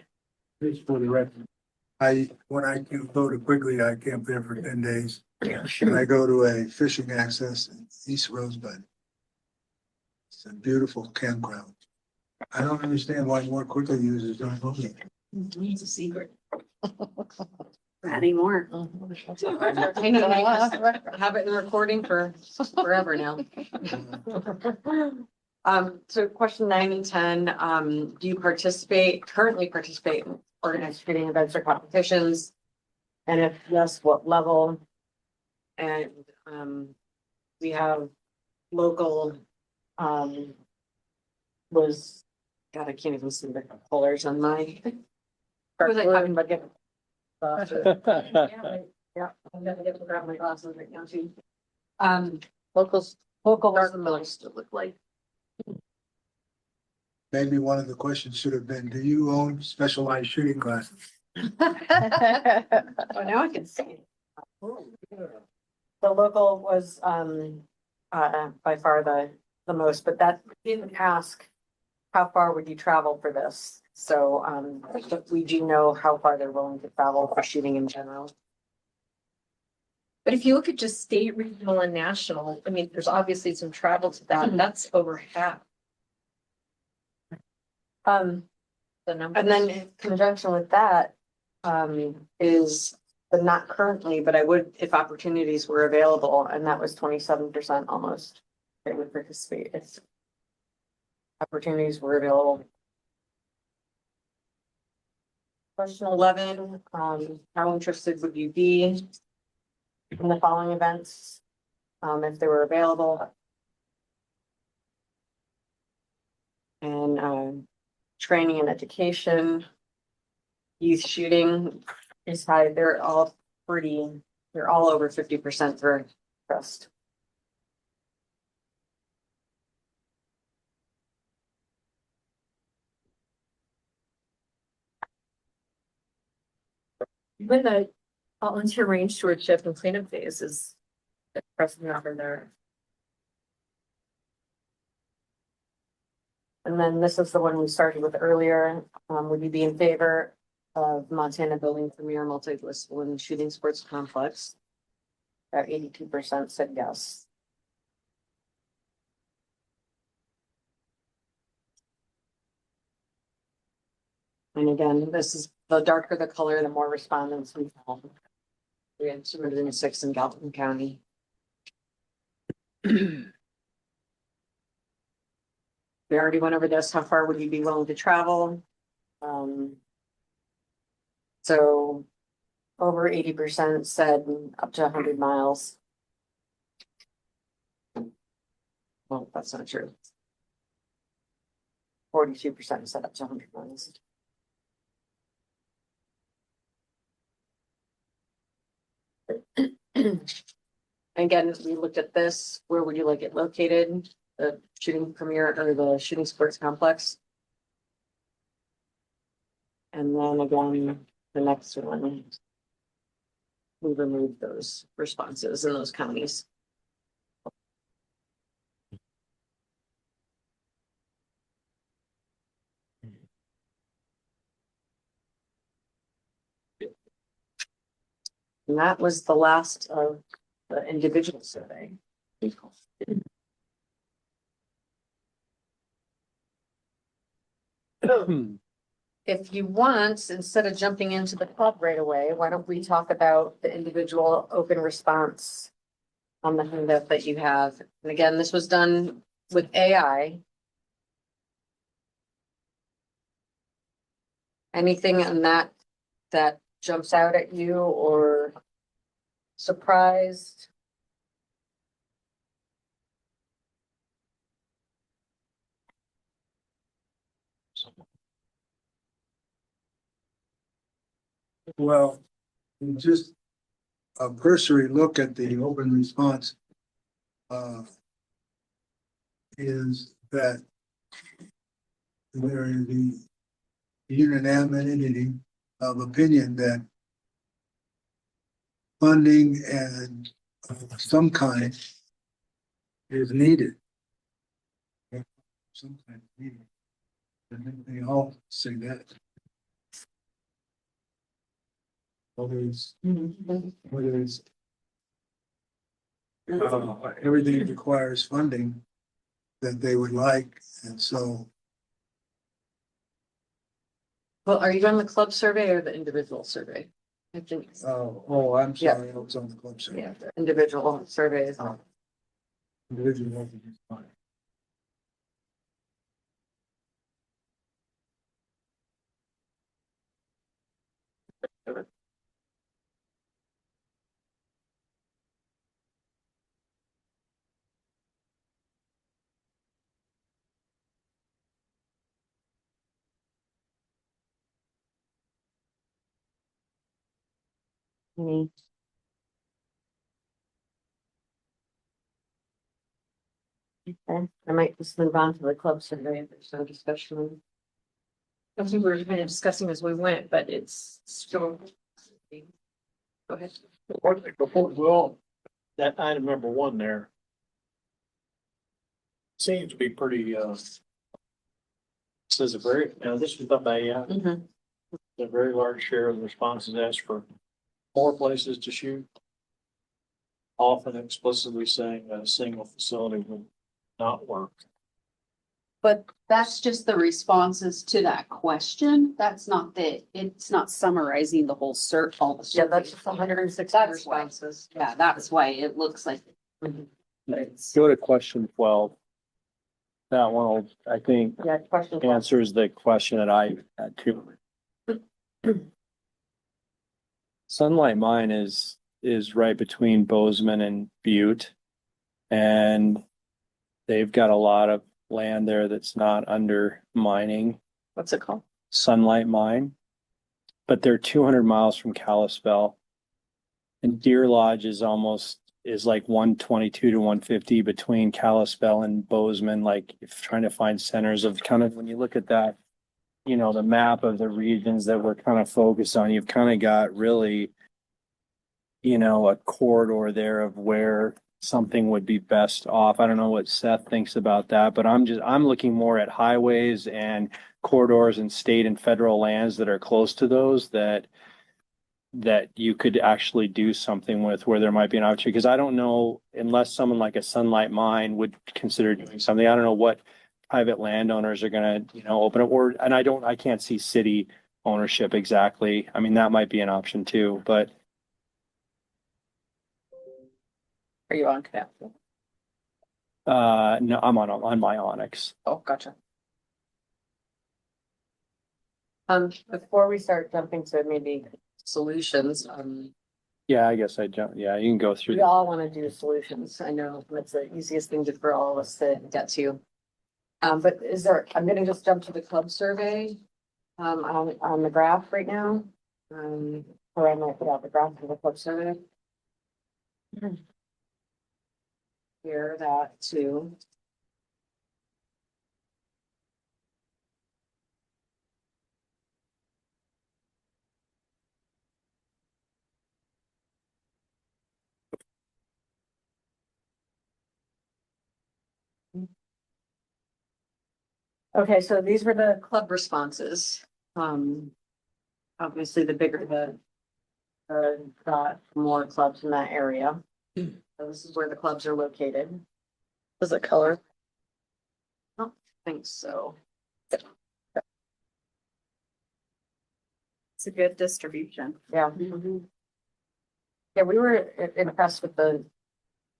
Just for the record. When I go to Quigley, I camp there for 10 days. And I go to a fishing access in East Rosebud. It's a beautiful campground. I don't understand why more Quigley users don't go there. It's a secret. Not anymore. Have it in recording for forever now. So question 9 and 10, do you currently participate in organized shooting events or competitions? And if yes, what level? And, we have local, was, God, I can't even see the colors on my. Was I talking about getting. Yeah, I'm gonna get to grab my glasses right now too. Local was the most, it looked like. Maybe one of the questions should have been, do you own specialized shooting glasses? Oh, now I can see. The local was, by far the most, but that didn't ask how far would you travel for this? So, but we do know how far they're willing to travel for shooting in general. But if you look at just state, regional and national, I mean, there's obviously some travel to that, that's over half The the and then in conjunction with that, is the not currently, but I would, if opportunities were available, and that was 27% almost. They would participate if opportunities were available. Question 11, how interested would you be in the following events? If they were available? And, training and education. Youth shooting is high, they're all over 50% for trust. when the Volunteer range stewardship and cleanup phase is pressing over there. And then this is the one we started with earlier. Would you be in favor of Montana building premier multi-discipline shooting sports complex? About 82% said yes. And again, this is the darker the color, the more respondents we have. We had 206 in Galvin County. We already went over this. How far would you be willing to travel? So over 80% said up to 100 miles. Well, that's not true. 42% said up to 100 miles. Again, we looked at this. Where would you like it located? The shooting premier or the shooting sports complex? And then again, the next one. We removed those responses in those counties. And that was the last of the individual survey. If you want, instead of jumping into the club right away, why don't we talk about the individual open response on the handout that you have? And again, this was done with AI. Anything in that jumps out at you or surprised? Well, just a cursory look at the open response is that there is the unanimity of opinion that funding and some kind is needed. Some kind is needed. And they all say that. Whether it's everything requires funding that they would like, and so. Well, are you on the club survey or the individual survey? I think, I'm sorry, I was on the club survey. yeah, the individual surveys. Individual is fine. Okay, I might just move on to the club survey if there's no discussion. I think we were kind of discussing as we went, but it's still. Go ahead. Well, that item number one there. Seems to be pretty, says a very, now this was done by AI. Mhm. A very large share of the responses asked for more places to shoot. Often explicitly saying that a single facility would not work. But that's just the responses to that question. That's not it's not summarizing the whole all the Yeah, that's survey. just 160 That's why. responses. Yeah, that's why it looks like. Mhm. But it's. Go to question 12. That one, I think, Yeah, question. answers the question that I had too. Sunlight Mine is right between Bozeman and Butte. And they've got a lot of land there that's not under mining, What's it called? Sunlight Mine. But they're 200 miles from Kalispell. And Deer Lodge is like 122 to 150 between Kalispell and Bozeman, like if trying to find centers of kind of, when you look at that, the map of the regions that we're kind of focused on, you've kind of got really you know, a corridor there of where something would be best off. I don't know what Seth thinks about that, but I'm looking more at highways and corridors and state and federal lands that are close to those that you could actually do something with where there might be an opportunity. Because I don't know, unless someone like a Sunlight Mine would consider doing something, I don't know what private landowners are gonna, you know, open up, or, and I can't see city ownership exactly. I mean, that might be an option too, but Are you on Canal? no, I'm on my Onyx. Oh, gotcha. Before we start jumping to maybe solutions, Yeah, I guess I don't, yeah, you can go through. we all want to do solutions. I know that's the easiest thing for all of us to get to. But is there, I'm gonna just jump to the club survey, on the graph right now. Or I might put out the graph for the club survey. Here, that too. Okay, so these were the club responses. Obviously, the bigger got more clubs in that area. So this is where the clubs are located. Was it color? I don't think so. It's a good distribution. Yeah. Yeah, we were impressed with the,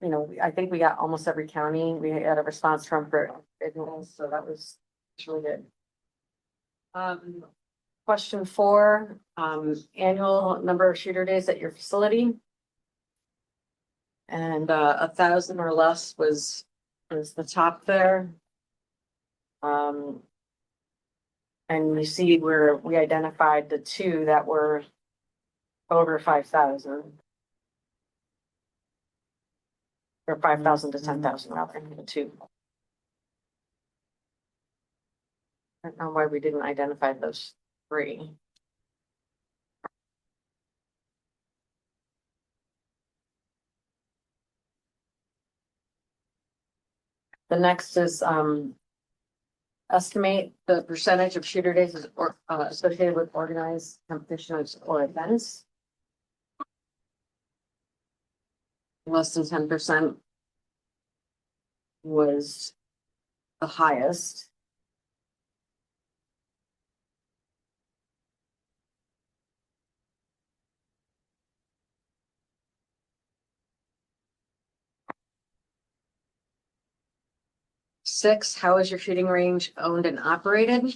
you know, I think we got almost every county. We had a response from for individuals, so that was really good. Question 4, annual number of shooter days at your facility. And 1,000 or less was the top there. And you see where we identified the 2 that were over 5,000. Or 5,000 to 10,000 rather, the 2. I don't know why we didn't identify those 3. The next is estimate the percentage of shooter days associated with organized competitions or events. Less than 10% was the highest. Six, how is your shooting range owned and operated?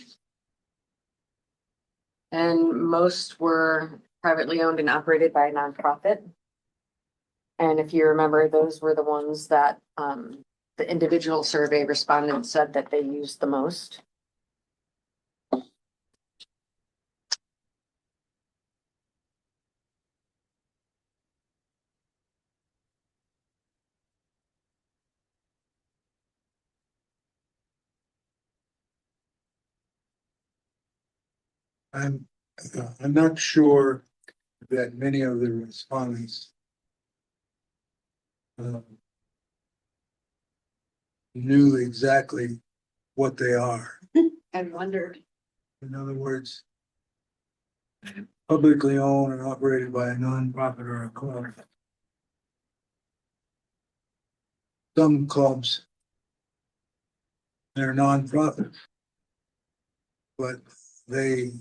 And most were privately owned and operated by a nonprofit. And if you remember, those were the ones that the individual survey respondents said that they used the most. I'm not sure that many of the respondents knew exactly what they are. I wondered. In other words, publicly owned and operated by a nonprofit or a club. Some clubs, they're nonprofit, but they,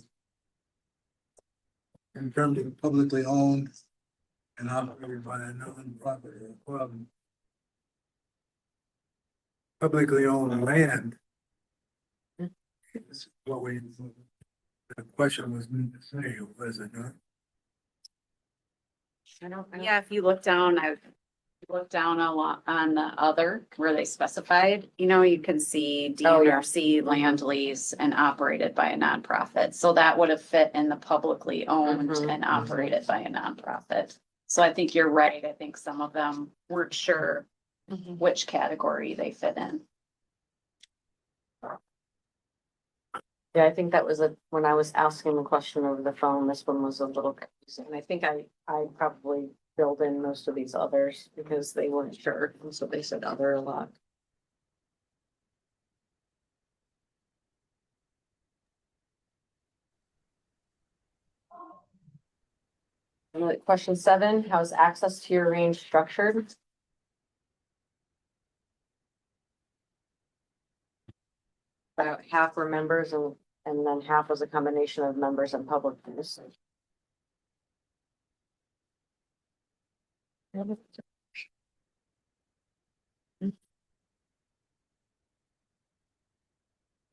in terms of publicly owned and operated by a nonprofit or a club, publicly owned land is what the question was meant to say, was it not? Yeah, if you look down, I looked down a lot on the other where they specified, you know, you can see Oh, yeah. DNRC land lease and operated by a nonprofit. So that would have fit in the publicly owned Mhm. and operated by a nonprofit. So I think you're right. I think some of them weren't sure which category they fit in. Yeah, I think that was when I was asking the question over the phone, this one was a little confusing. I think I probably filled in most of these others because they weren't sure, and so they said other a lot. Question 7, how's access to your range structured? About half were members and then half was a combination of members and public use.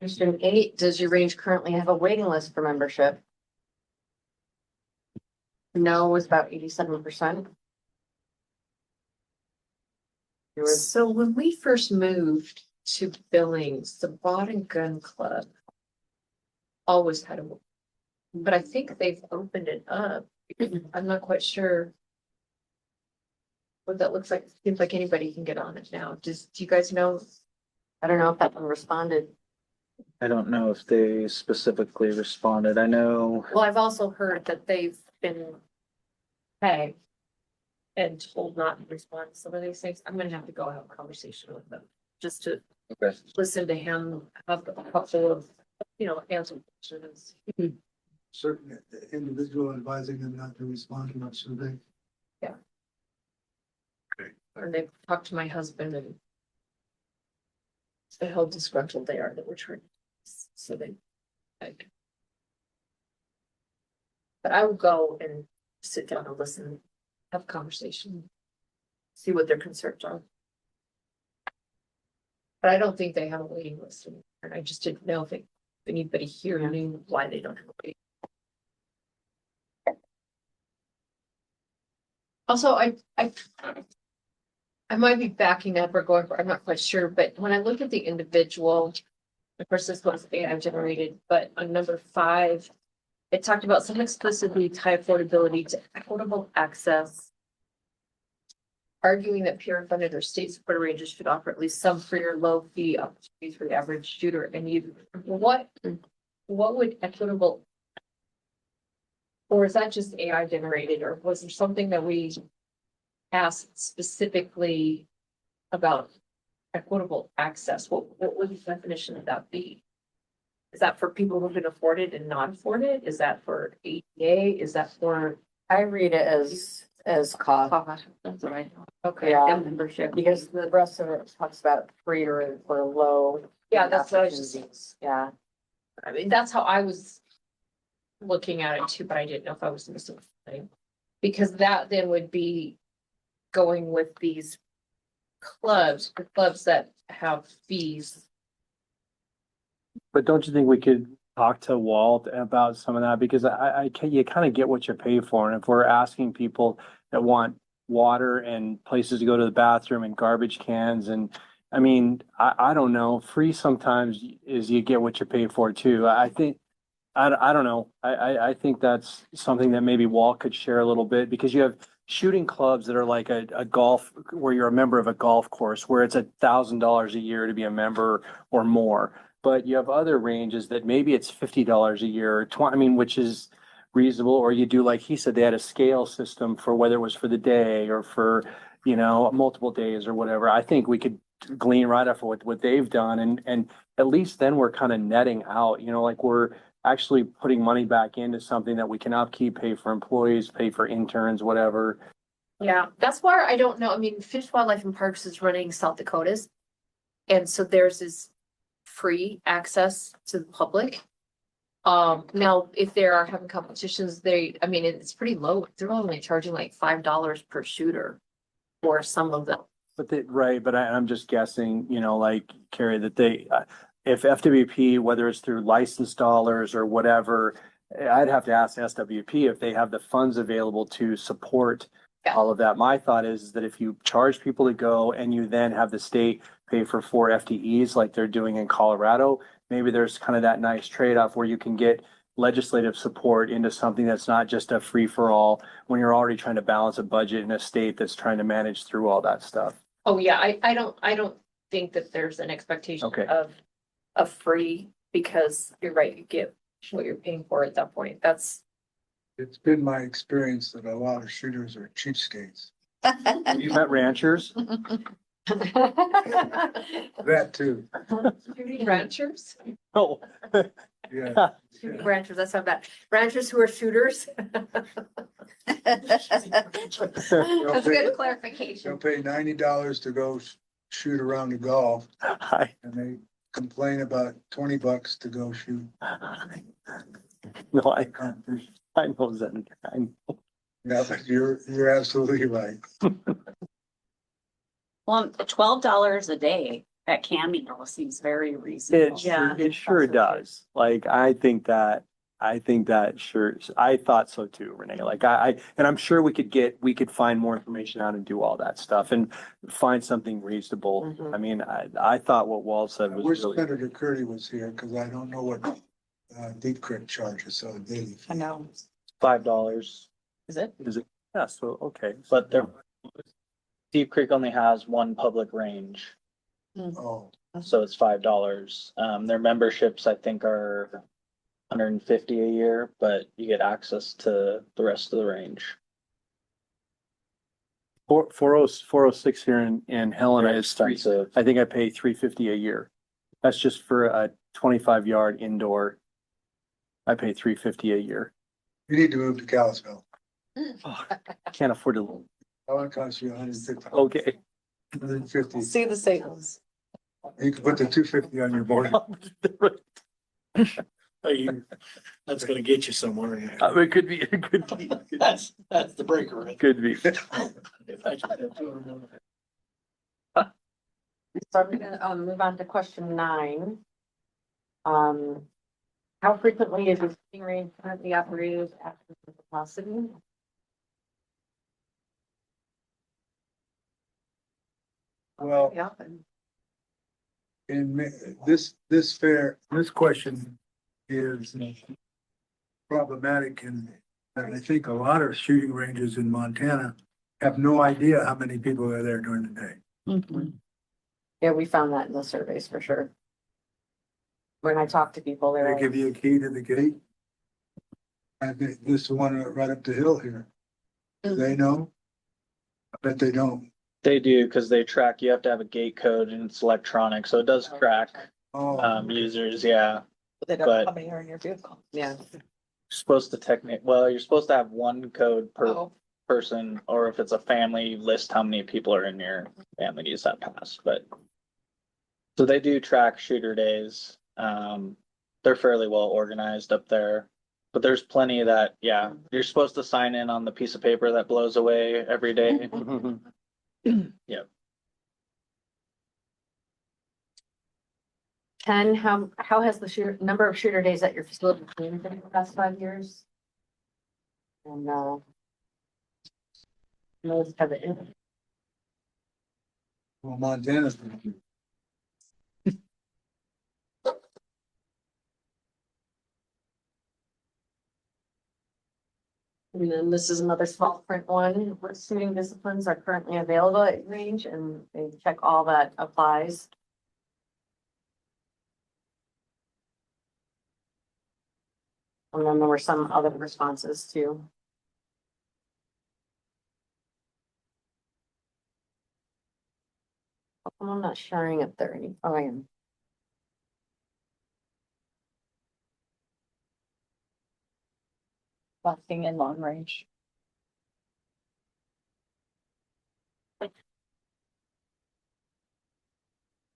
Question 8, does your range currently have a waiting list for membership? No was about 87%. There was So when we first moved to Billings, the Bod and Gun Club always had a, but I think they've opened it up. I'm not quite sure what that looks like. Seems like anybody can get on it now. Do you guys know? I don't know if that one responded. I don't know if they specifically responded. I know. Well, I've also heard that they've been tagged and told not to respond to some of these things. I'm gonna have to go have a conversation with them, just to Okay. listen to him, have a couple of, answer questions. Certain individual advising them not to respond to much survey. Or they've talked to my husband and so how disgruntled they are that we're trying, so they. Like. But I will go and sit down and listen, have a conversation, see what their concerns are. But I don't think they have a waiting list, and I just didn't know if anybody here knew why they don't have a waiting. Also, I might be backing up or going for, I'm not quite sure, but when I look at the individual, of course, this was AI generated, but on number 5, it talked about some explicitly tie affordability to equitable access, arguing that peer funded or state supported ranges should offer at least some free or low fee opportunities for the average shooter. And what would equitable, or is that just AI generated, or was there something that we asked specifically about equitable access? What would the definition of that be? Is that for people who can afford it and not afford it? Is that for ADA? Is that for? I read it as cost. That's what I thought. Okay. Yeah. And membership. Because the rest of it talks about free or low. Yeah, that's what I was just, opportunities. Yeah. I mean, that's how I was looking at it too, but I didn't know if I was missing something. Because that then would be going with these clubs, the clubs that have fees. But don't you think we could talk to Walt about some of that? Because you kind of get what you pay for. And if we're asking people that want water and places to go to the bathroom and garbage cans, and I mean, I don't know, free sometimes is you get what you pay for too. I think, I don't know. I think that's something that maybe Walt could share a little bit, because you have shooting clubs that are like a golf, where you're a member of a golf course, where it's $1,000 a year to be a member or more. But you have other ranges that maybe it's $50 a year or 20, I mean, which is reasonable. Or you do, like he said, they had a scale system for whether it was for the day or for, multiple days or whatever. I think we could glean right off of what they've done. And at least then we're kind of netting out, like we're actually putting money back into something that we can upkeep, pay for employees, pay for interns, whatever. Yeah, that's why I don't know. I mean, Fish, Wildlife and Parks is running South Dakota's. And so theirs is free access to the public. Now, if they are having competitions, it's pretty low. They're only charging like $5 per shooter for some of them. But I'm just guessing, like Carrie, that if FWP, whether it's through licensed dollars or whatever, I'd have to ask SWP if they have the funds available to support all of that. My thought is that if you charge people to go and you then have the state pay for 4 FTEs like they're doing in Colorado, maybe there's kind of that nice trade-off where you can get legislative support into something that's not just a free-for-all when you're already trying to balance a budget in a state that's trying to manage through all that stuff. Oh, yeah, I don't think that there's an expectation Okay. of free, because you're right, you get what you're paying for at that point. That's It's been my experience that a lot of shooters are cheapskates. You met ranchers? That too, Shooting ranchers? Oh. yeah. Shooting ranchers, that's how bad. Ranchers who are shooters? That's good clarification. They'll pay $90 to go shoot around the golf, Hi. and they complain about $20 to go shoot No, I competition. know that. Yeah, but you're absolutely right. Well, $12 a day at Cameo seems very reasonable. It sure does. Like, I think that sure, I thought so too, Renee. Like and I'm sure we could find more information out and do all that stuff and find something reasonable. Mhm. I mean, I thought what Walt said I was wish really, Senator Curdy was here, because I don't know what Deep Creek charges on a daily. I know. $5. Is it? yeah, so, okay. But there, Deep Creek only has one public range, Oh, so it's $5. Their memberships, I think, are $150 a year, but you get access to the rest of the range. 406 here in Helena Very is three. expensive. I think I pay $350 a year. That's just for a 25-yard indoor. I pay $350 a year. you need to move to Kalispell. Can't afford to. That one costs you $150. Okay. $150. See the sales. You can put the $250 on your board. That's gonna get you somewhere. It could be. It could be. That's the breaker, right? Could be. So I'm gonna move on to question 9. How frequently is the shooting range currently operated at the capacity? Well, Yeah. this question is problematic, and I think a lot of shooting ranges in Montana have no idea how many people are there during the day. Yeah, we found that in the surveys for sure. When I talk to people, they're They like, give you a key to the gate. I think this one right up the hill here. Do they know? I bet they don't. They do, because they track, you have to have a gate code and it's electronic, so it does track Oh, users, yeah. They don't know how many are in your vehicle. yeah. Supposed to you're supposed to have one code per Oh, person, or if it's a family, you list how many people are in your family to use that pass, but. So they do track shooter days. They're fairly well organized up there. But there's plenty that, yeah, you're supposed to sign in on the piece of paper that blows away every day. Yep. 10, how has the number of shooter days at your facility changed in the past 5 years? And most have it. well, Montana's. And then this is another small print one. What shooting disciplines are currently available at range, and they check all that applies. And then there were some other responses too. I'm not sharing if there are any. Oh, I am. Busting in long range.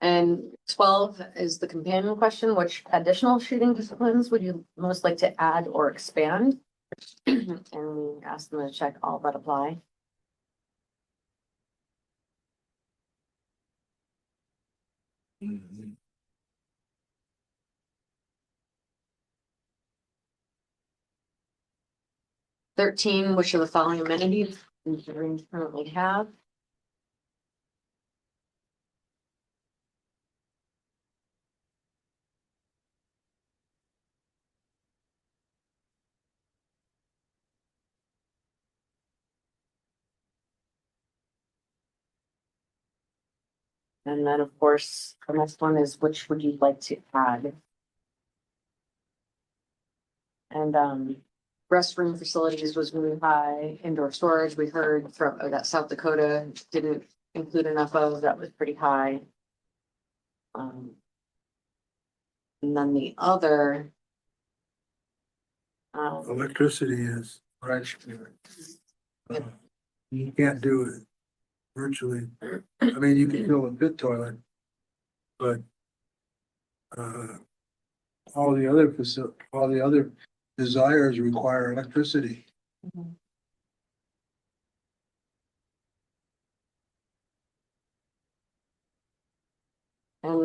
And 12 is the companion question. Which additional shooting disciplines would you most like to add or expand? And we asked them to check all that apply. Mhm. 13, which of the following amenities does the range currently have? And then, of course, the next one is which would you like to add? And restroom facilities was really high. Indoor storage, we heard from, that South Dakota didn't include enough of, that was pretty high. And then the other. Electricity is, right. You can't do it virtually. I mean, you can fill a pit toilet. But all the other desires require electricity. And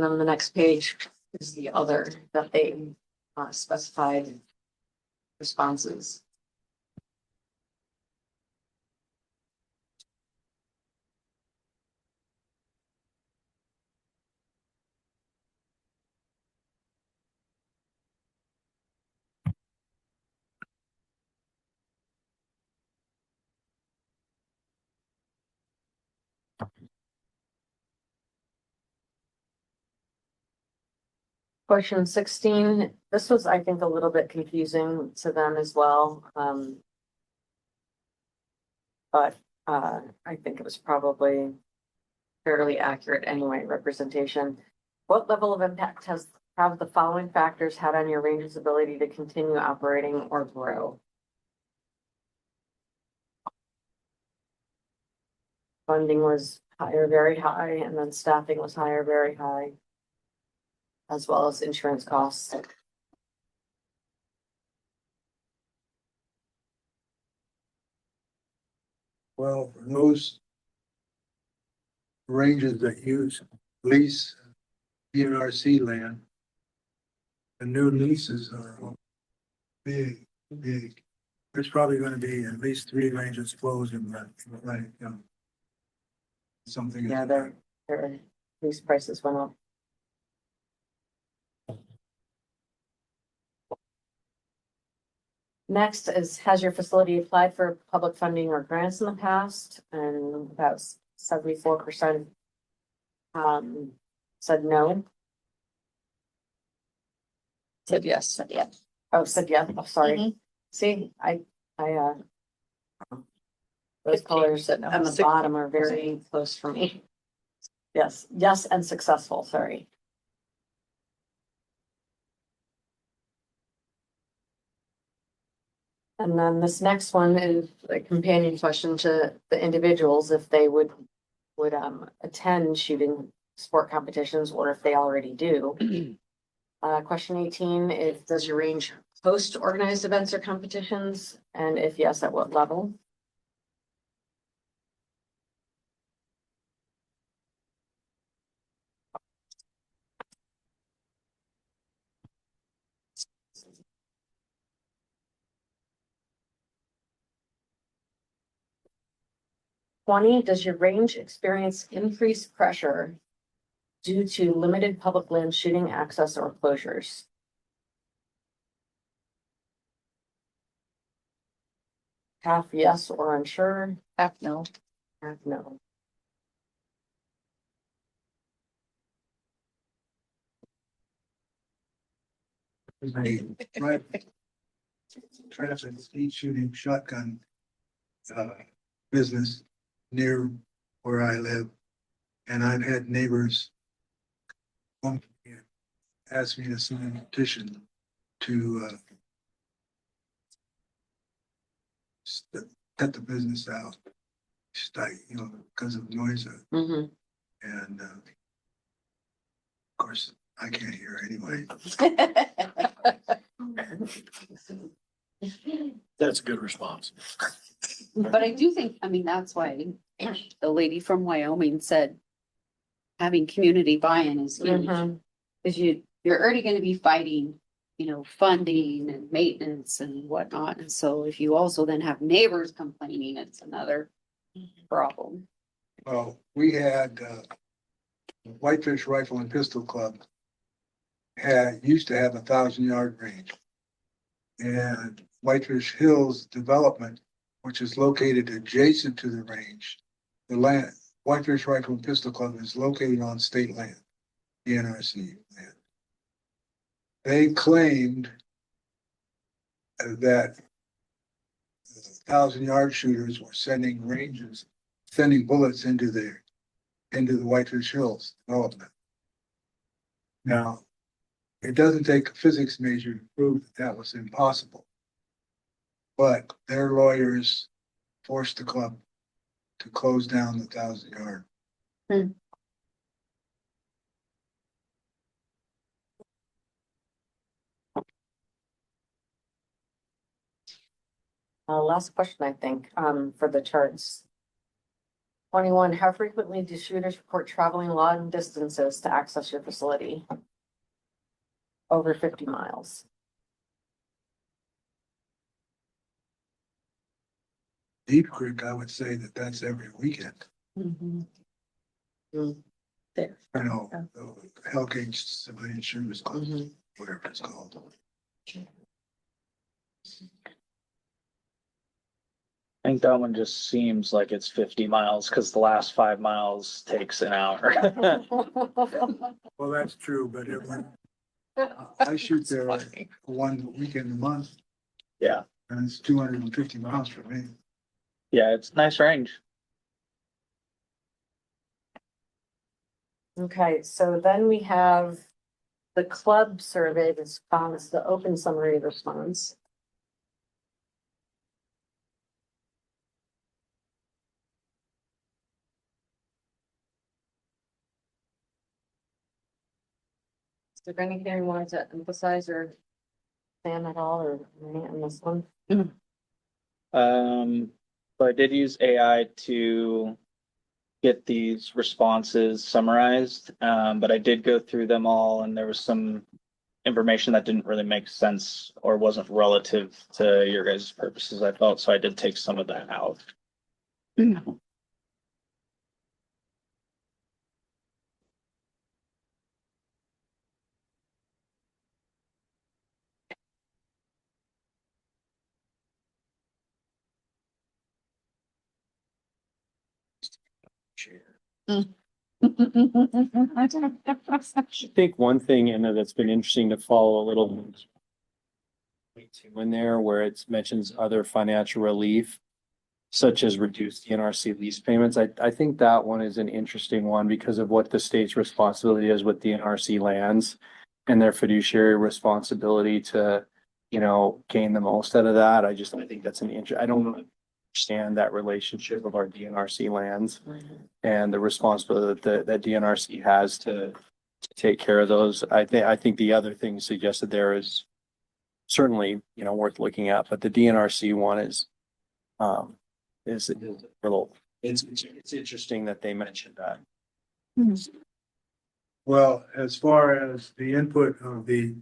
then the next page is the other that they specified responses. Question 16, this was, I think, a little bit confusing to them as well. But I think it was probably fairly accurate anyway, representation. What level of impact have the following factors had on your range's ability to continue operating or grow? Funding was higher, very high, and then staffing was higher, very high, as well as insurance costs. Well, for those ranges that use lease PNRC land, the new leases are big. There's probably gonna be at least 3 ranges closed in that, right, something. Yeah, their lease prices went up. Next is, has your facility applied for public funding or grants in the past? And about 74% said no. Said yes. Yeah. Oh, said yes. Oh, sorry. Mhm. See, those colors said no. on the bottom are very close for me. Yes, yes, and successful, sorry. And then this next one is a companion question to the individuals, if they would attend shooting sport competitions or if they already do. Question 18 is, does your range host organized events or competitions? And if yes, at what level? Does your range experience increased pressure due to limited public land shooting access or closures? Half yes or unsure, Half no. half no. Right. Traffic speed shooting shotgun business near where I live. And I've had neighbors ask me to sign a petition to cut the business out. Just like, because of noise. Mm-hmm. And of course, I can't hear anyway. That's a good response. But I do think, I mean, that's why the lady from Wyoming said having community buy-in is huge. Mhm. Cause you're already gonna be fighting, funding and maintenance and whatnot. And so if you also then have neighbors complaining, it's another problem. Well, we had Whitefish Rifle and Pistol Club used to have 1,000-yard range. And Whitefish Hills Development, which is located adjacent to the range, the land, Whitefish Rifle and Pistol Club is located on state land, the NRC land. They claimed that 1,000-yard shooters were sending bullets into the Whitefish Hills development. Now, it doesn't take a physics major to prove that that was impossible. But their lawyers forced the club to close down the 1,000-yard. Last question, I think, for the charts. 21, how frequently do shooters report traveling long distances to access your facility? Over 50 miles. Deep Creek, I would say that that's every weekend. There. I know, Hellgate Civilian Shooters Club, whatever it's called. I think that one just seems like it's 50 miles because the last 5 miles takes an hour. Well, that's true, but I shoot there one weekend a month. Yeah. And it's 250 miles for me. Yeah, it's nice range. Okay, so then we have the club survey response, the open summary response. Is there anything you wanted to emphasize or plan at all or in this one? So I did use AI to get these responses summarized, but I did go through them all and there was some information that didn't really make sense or wasn't relative to your guys' purposes, I felt, so I did take some of that out. I think one thing in there that's been interesting to follow a little bit in there where it mentions other financial relief, such as reduced DNRC lease payments. I think that one is an interesting one because of what the state's responsibility is with DNRC lands and their fiduciary responsibility to, gain the most out of that. I think that's I don't understand that relationship of our DNRC lands and the responsibility that DNRC has to take care of those. I think the other thing suggested there is certainly, worth looking at, but the DNRC one is a little, it's interesting that they mentioned that. Well, as far as the input of the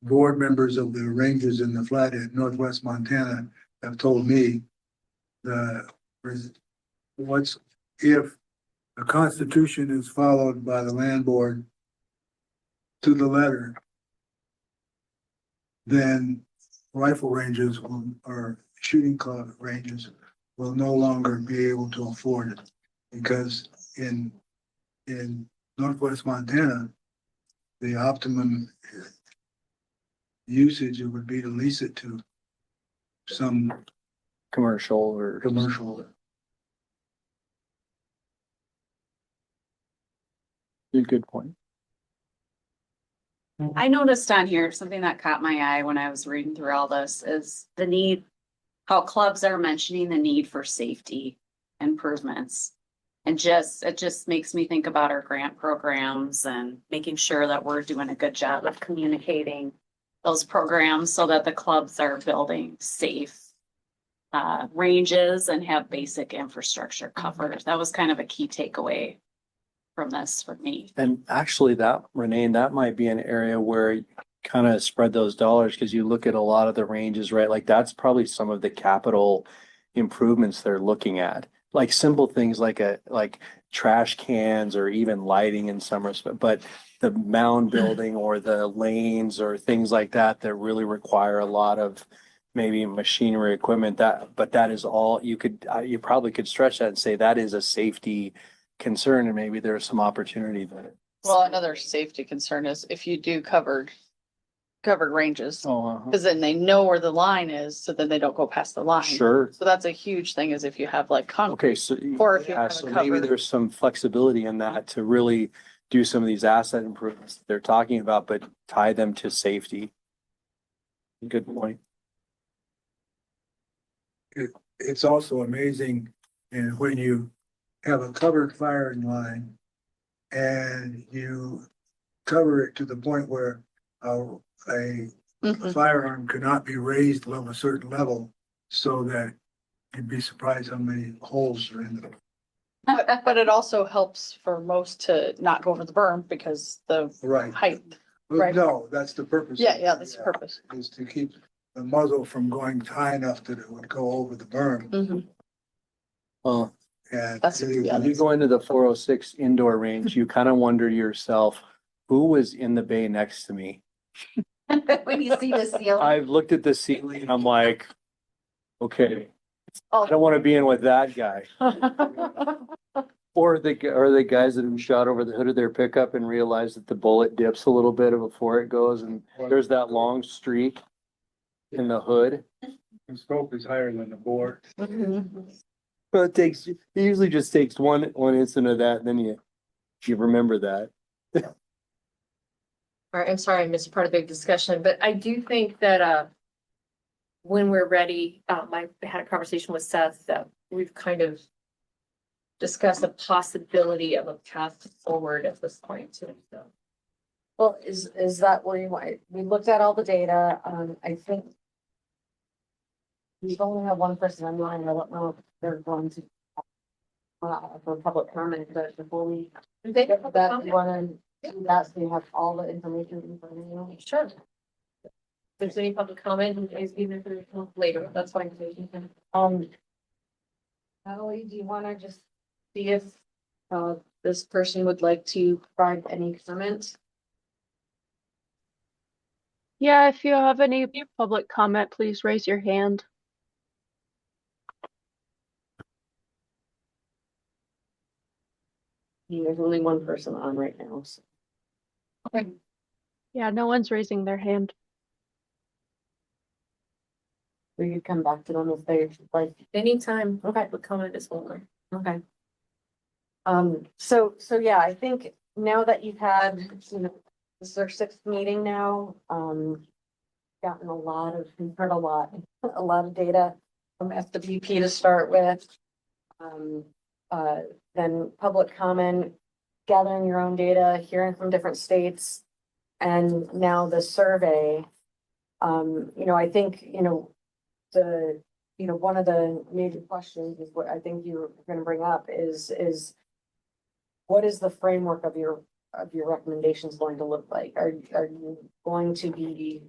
board members of the Rangers in the Flathead, Northwest Montana, have told me if the Constitution is followed by the land board to the letter, then rifle ranges or shooting club ranges will no longer be able to afford it. Because in Northwest Montana, the optimum usage would be to lease it to some Commercial or commercial. good point. I noticed on here, something that caught my eye when I was reading through all this is the need, how clubs are mentioning the need for safety improvements. And it just makes me think about our grant programs and making sure that we're doing a good job of communicating those programs so that the clubs are building safe ranges and have basic infrastructure covered. That was kind of a key takeaway from this for me. And actually Renee, that might be an area where you kind of spread those dollars because you look at a lot of the ranges, right? Like that's probably some of the capital improvements they're looking at. Like simple things like trash cans or even lighting in some respect, but the mound building or the lanes or things like that really require a lot of maybe machinery equipment but that is all you probably could stretch that and say that is a safety concern and maybe there's some opportunity there. Well, another safety concern is if you do covered covered ranges. Oh, Cause then they know where the line is, so then they don't go past the line. sure. So that's a huge thing is if you have like concrete. Okay, so, Or if you yeah, have a so maybe cover. there's some flexibility in that to really do some of these asset improvements that they're talking about, but tie them to safety. Good point. It's also amazing, and when you have a covered firing line and you cover it to the point where a Mhm. firearm cannot be raised above a certain level, so that you'd be surprised how many holes are in them. But it also helps for most to not go over the berm because the Right. height. Well, Right. no, that's the purpose. Yeah, that's the purpose. Is to keep the muzzle from going high enough that it would go over the berm. Mhm. Well, And That's- yeah, when you go into the 406 indoor range, you kind of wonder to yourself, who was in the bay next to me? When you see the ceiling. I've looked at the ceiling and I'm like, okay, Oh. I don't want to be in with that guy. Or the guys that have shot over the hood of their pickup and realize that the bullet dips a little bit before it goes and there's that long streak in the hood. The scope is higher than the bore. Well, it usually just takes one instant of that, and then you remember that. All right, I'm sorry, I missed part of the discussion, but I do think that, when we're ready, I had a conversation with Seth that we've kind of discussed the possibility of a path forward at this point too, so. Well, is that where you want, we looked at all the data, I think. We've only had one person online, I don't know if they're going to. For public comment, but before we, Do they have get a that, comment? you wanna do that, so you have all the information in front of you. Sure. If there's any public comment, you guys even if there's later, that's fine. Natalie, do you wanna just see if, this person would like to provide any comment? Yeah, if you have any public comment, please raise your hand. There's only one person on right now, so. Yeah, no one's raising their hand. We could come back to them if they like. Anytime, public comment is welcome. Okay. So yeah, I think now that you've had, this is our sixth meeting now, gotten we've heard a lot of data from FWP to start with. Then public comment, gathering your own data, hearing from different states, and now the survey. I think, one of the major questions is what I think you're gonna bring up is what is the framework of your recommendations going to look like? Are you going to be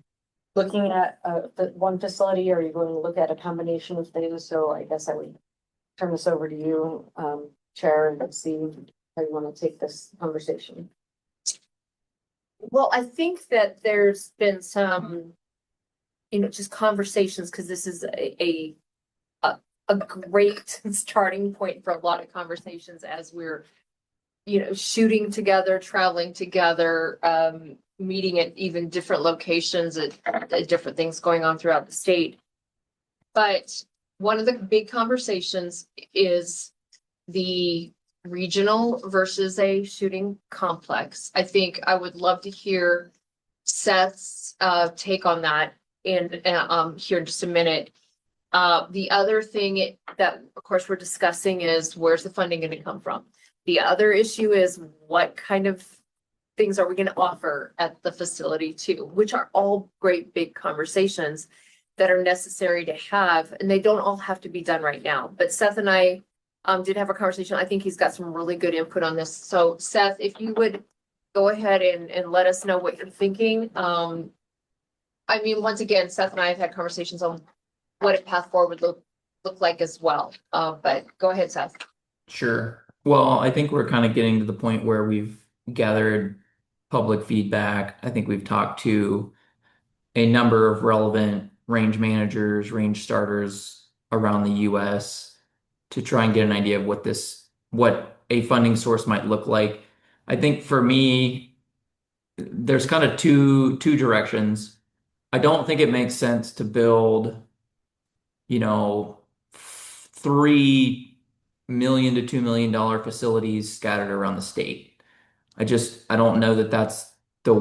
looking at one facility, or are you going to look at a combination of things? So I guess I would turn this over to you, Chair, and see how you want to take this conversation. Well, I think that there's been some, just conversations, because this is a great starting point for a lot of conversations as we're, shooting together, traveling together, meeting at even different locations at different things going on throughout the state. But one of the big conversations is the regional versus a shooting complex. I think I would love to hear Seth's take on that and here in just a minute. The other thing that of course we're discussing is where's the funding going to come from? The other issue is what kind of things are we going to offer at the facility too, which are all great big conversations that are necessary to have, and they don't all have to be done right now. But Seth and I did have a conversation. I think he's got some really good input on this. So Seth, if you would go ahead and let us know what you're thinking. Once again, Seth and I have had conversations on what a path forward would look like as well. But go ahead, Seth. Sure. Well, I think we're kind of getting to the point where we've gathered public feedback. I think we've talked to a number of relevant range managers, range starters around the US to try and get an idea of what a funding source might look like. I think for me, there's kind of two directions. I don't think it makes sense to build, you know, $3 million to $2 million facilities scattered around the state. I don't know that that's the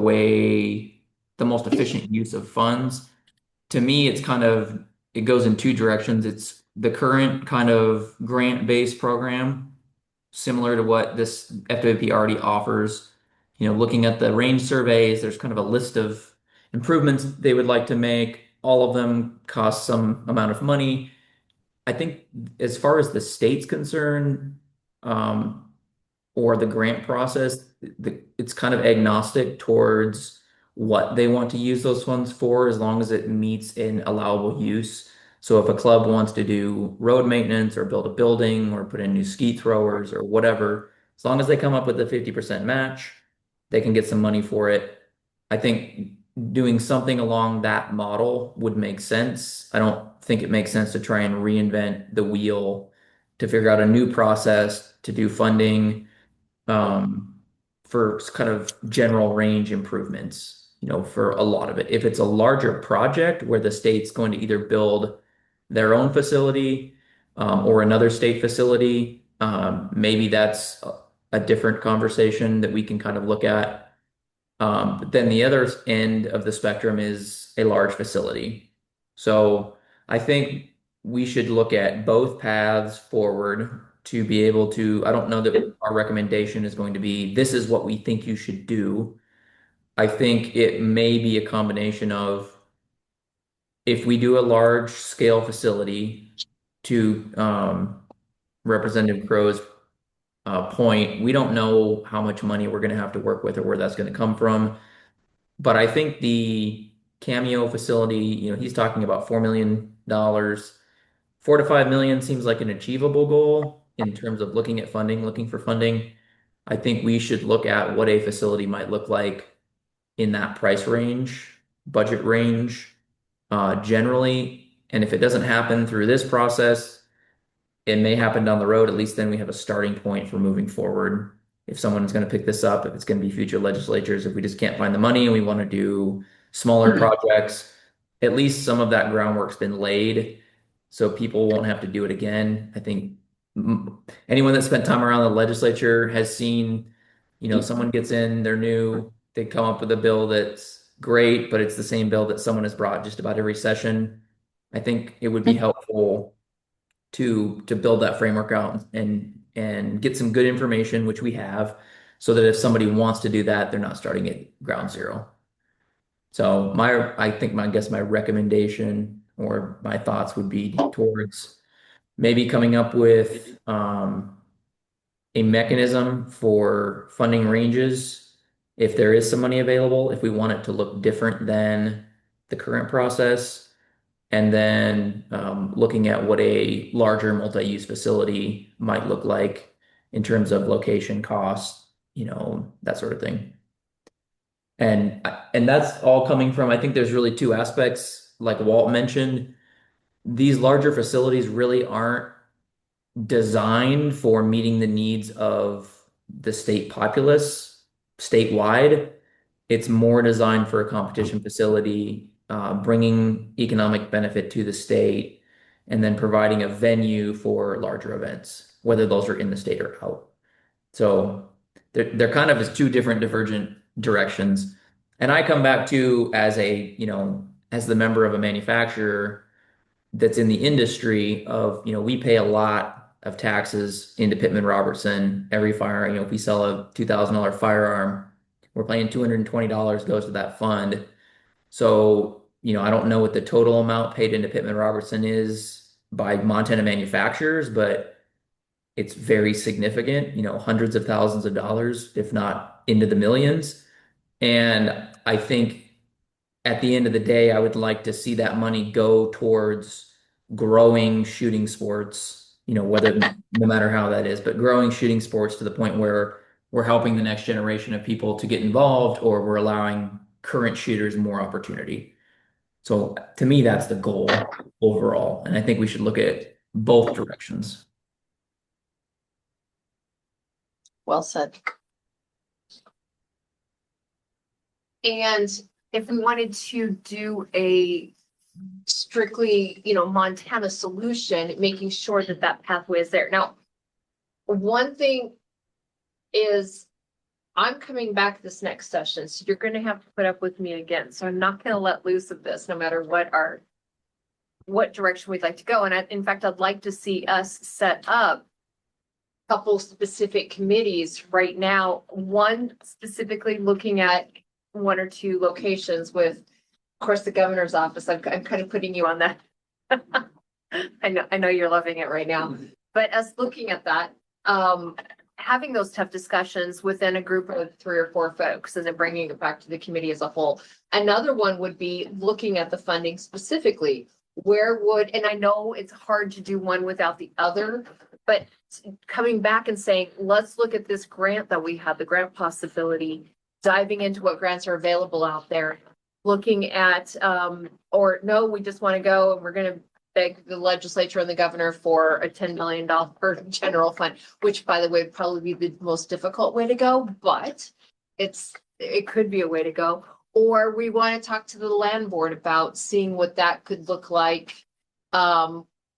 most efficient use of funds. To me, it goes in two directions. It's the current kind of grant-based program, similar to what this FWP already offers. Looking at the range surveys, there's kind of a list of improvements they would like to make. All of them cost some amount of money. I think as far as the state's concerned, um, or the grant process, it's kind of agnostic towards what they want to use those funds for, as long as it meets an allowable use. So if a club wants to do road maintenance or build a building or put in new skeet throwers or whatever, as long as they come up with a 50% match, they can get some money for it. I think doing something along that model would make sense. I don't think it makes sense to try and reinvent the wheel to figure out a new process to do funding, for kind of general range improvements, for a lot of it. If it's a larger project where the state's going to either build their own facility, or another state facility, maybe that's a different conversation that we can kind of look at. But then the other end of the spectrum is a large facility. So I think we should look at both paths forward to be able to. I don't know that our recommendation is going to be, this is what we think you should do. I think it may be a combination of, if we do a large scale facility, to Representative Crow's point, we don't know how much money we're going to have to work with or where that's going to come from. But I think the Cameo facility, he's talking about $4 million. 4 to 5 million seems like an achievable goal in terms of looking for funding. I think we should look at what a facility might look like in that price range, budget range, generally. And if it doesn't happen through this process, it may happen down the road. At least then we have a starting point for moving forward. If someone's going to pick this up, if it's going to be future legislatures, if we just can't find the money and we want to do smaller projects, at least some of that groundwork's been laid, so people won't have to do it again. I think anyone that spent time around the legislature has seen, someone gets in, they're new, they come up with a bill that's great, but it's the same bill that someone has brought just about every session. I think it would be helpful to build that framework out and get some good information, which we have, so that if somebody wants to do that, they're not starting at ground zero. So I think my recommendation or my thoughts would be towards maybe coming up with a mechanism for funding ranges, if there is some money available, if we want it to look different than the current process, and then looking at what a larger multi-use facility might look like in terms of location, cost, that sort of thing. And that's all coming from, I think there's really two aspects. Like Walt mentioned, these larger facilities really aren't designed for meeting the needs of the state populace statewide. It's more designed for a competition facility, bringing economic benefit to the state, and then providing a venue for larger events, whether those are in the state or out. So they're kind of as two different divergent directions. And I come back to, as the member of a manufacturer that's in the industry of, we pay a lot of taxes into Pittman-Robertson. Every firearm, if we sell a $2,000 firearm, we're paying $220 goes to that fund. So, I don't know what the total amount paid into Pittman-Robertson is by Montana manufacturers, but it's very significant, hundreds of thousands of dollars, if not into the millions. And I think at the end of the day, I would like to see that money go towards growing shooting sports, whether, no matter how that is, but growing shooting sports to the point where we're helping the next generation of people to get involved, or we're allowing current shooters more opportunity. So to me, that's the goal overall. And I think we should look at both directions. Well said. And if we wanted to do a strictly, Montana solution, making sure that that pathway is there. Now, one thing is I'm coming back this next session, so you're gonna have to put up with me again. So I'm not gonna let loose of this, no matter what direction we'd like to go. And in fact, I'd like to see us set up a couple specific committees right now. One specifically looking at one or two locations with, of course, the governor's office. I'm kind of putting you on that. I know you're loving it right now, but us looking at that, having those tough discussions within a group of 3 or 4 folks and then bringing it back to the committee as a whole. Another one would be looking at the funding specifically. And I know it's hard to do one without the other, but coming back and saying, let's look at this grant that we have, the grant possibility, diving into what grants are available out there, looking at, or no, we just want to go and we're going to beg the legislature and the governor for a $10 million general fund, which by the way, would probably be the most difficult way to go, but it could be a way to go. Or we want to talk to the land board about seeing what that could look like,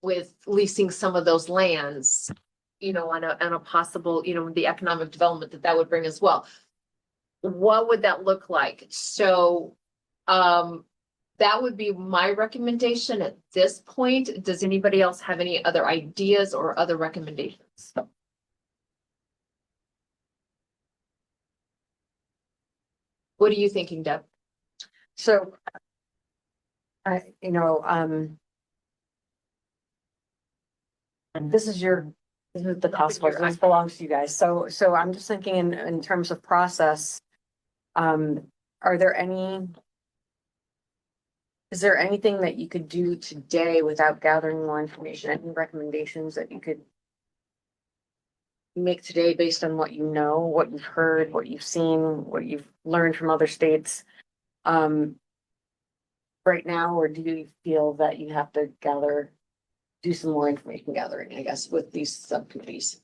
with leasing some of those lands, on a possible, the economic development that would bring as well. What would that look like? So, that would be my recommendation at this point. Does anybody else have any other ideas or other recommendations? What are you thinking, Deb? So, this is the task force. This belongs to you guys. So I'm just thinking in terms of process, is there anything that you could do today without gathering more information? Any recommendations that you could make today based on what you know, what you've heard, what you've seen, what you've learned from other states, right now? Or do you feel that you have to do some more information gathering, I guess, with these subcommittees?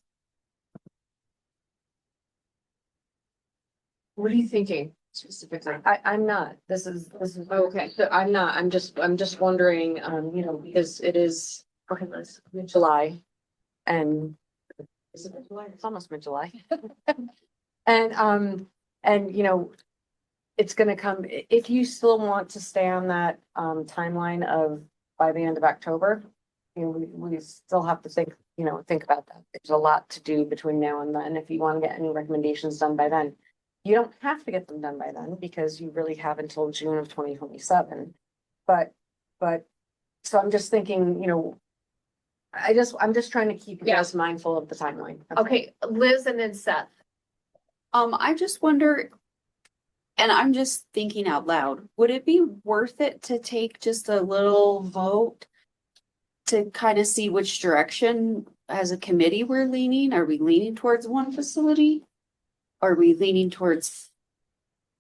What are you thinking specifically? I'm not. This is Okay. So I'm not. I'm just wondering, because it is mid-July, and is it mid-July? It's almost mid-July. And it's gonna come, if you still want to stay on that timeline of by the end of October, we still have to think about that. There's a lot to do between now and then. If you want to get any recommendations done by then, you don't have to get them done by then because you really have until June of 2027. But so I'm just thinking, I'm just trying to keep you guys mindful of the timeline. Okay, Liz and then Seth. I just wonder, and I'm just thinking out loud, would it be worth it to take just a little vote to kind of see which direction as a committee we're leaning? Are we leaning towards one facility? Are we leaning towards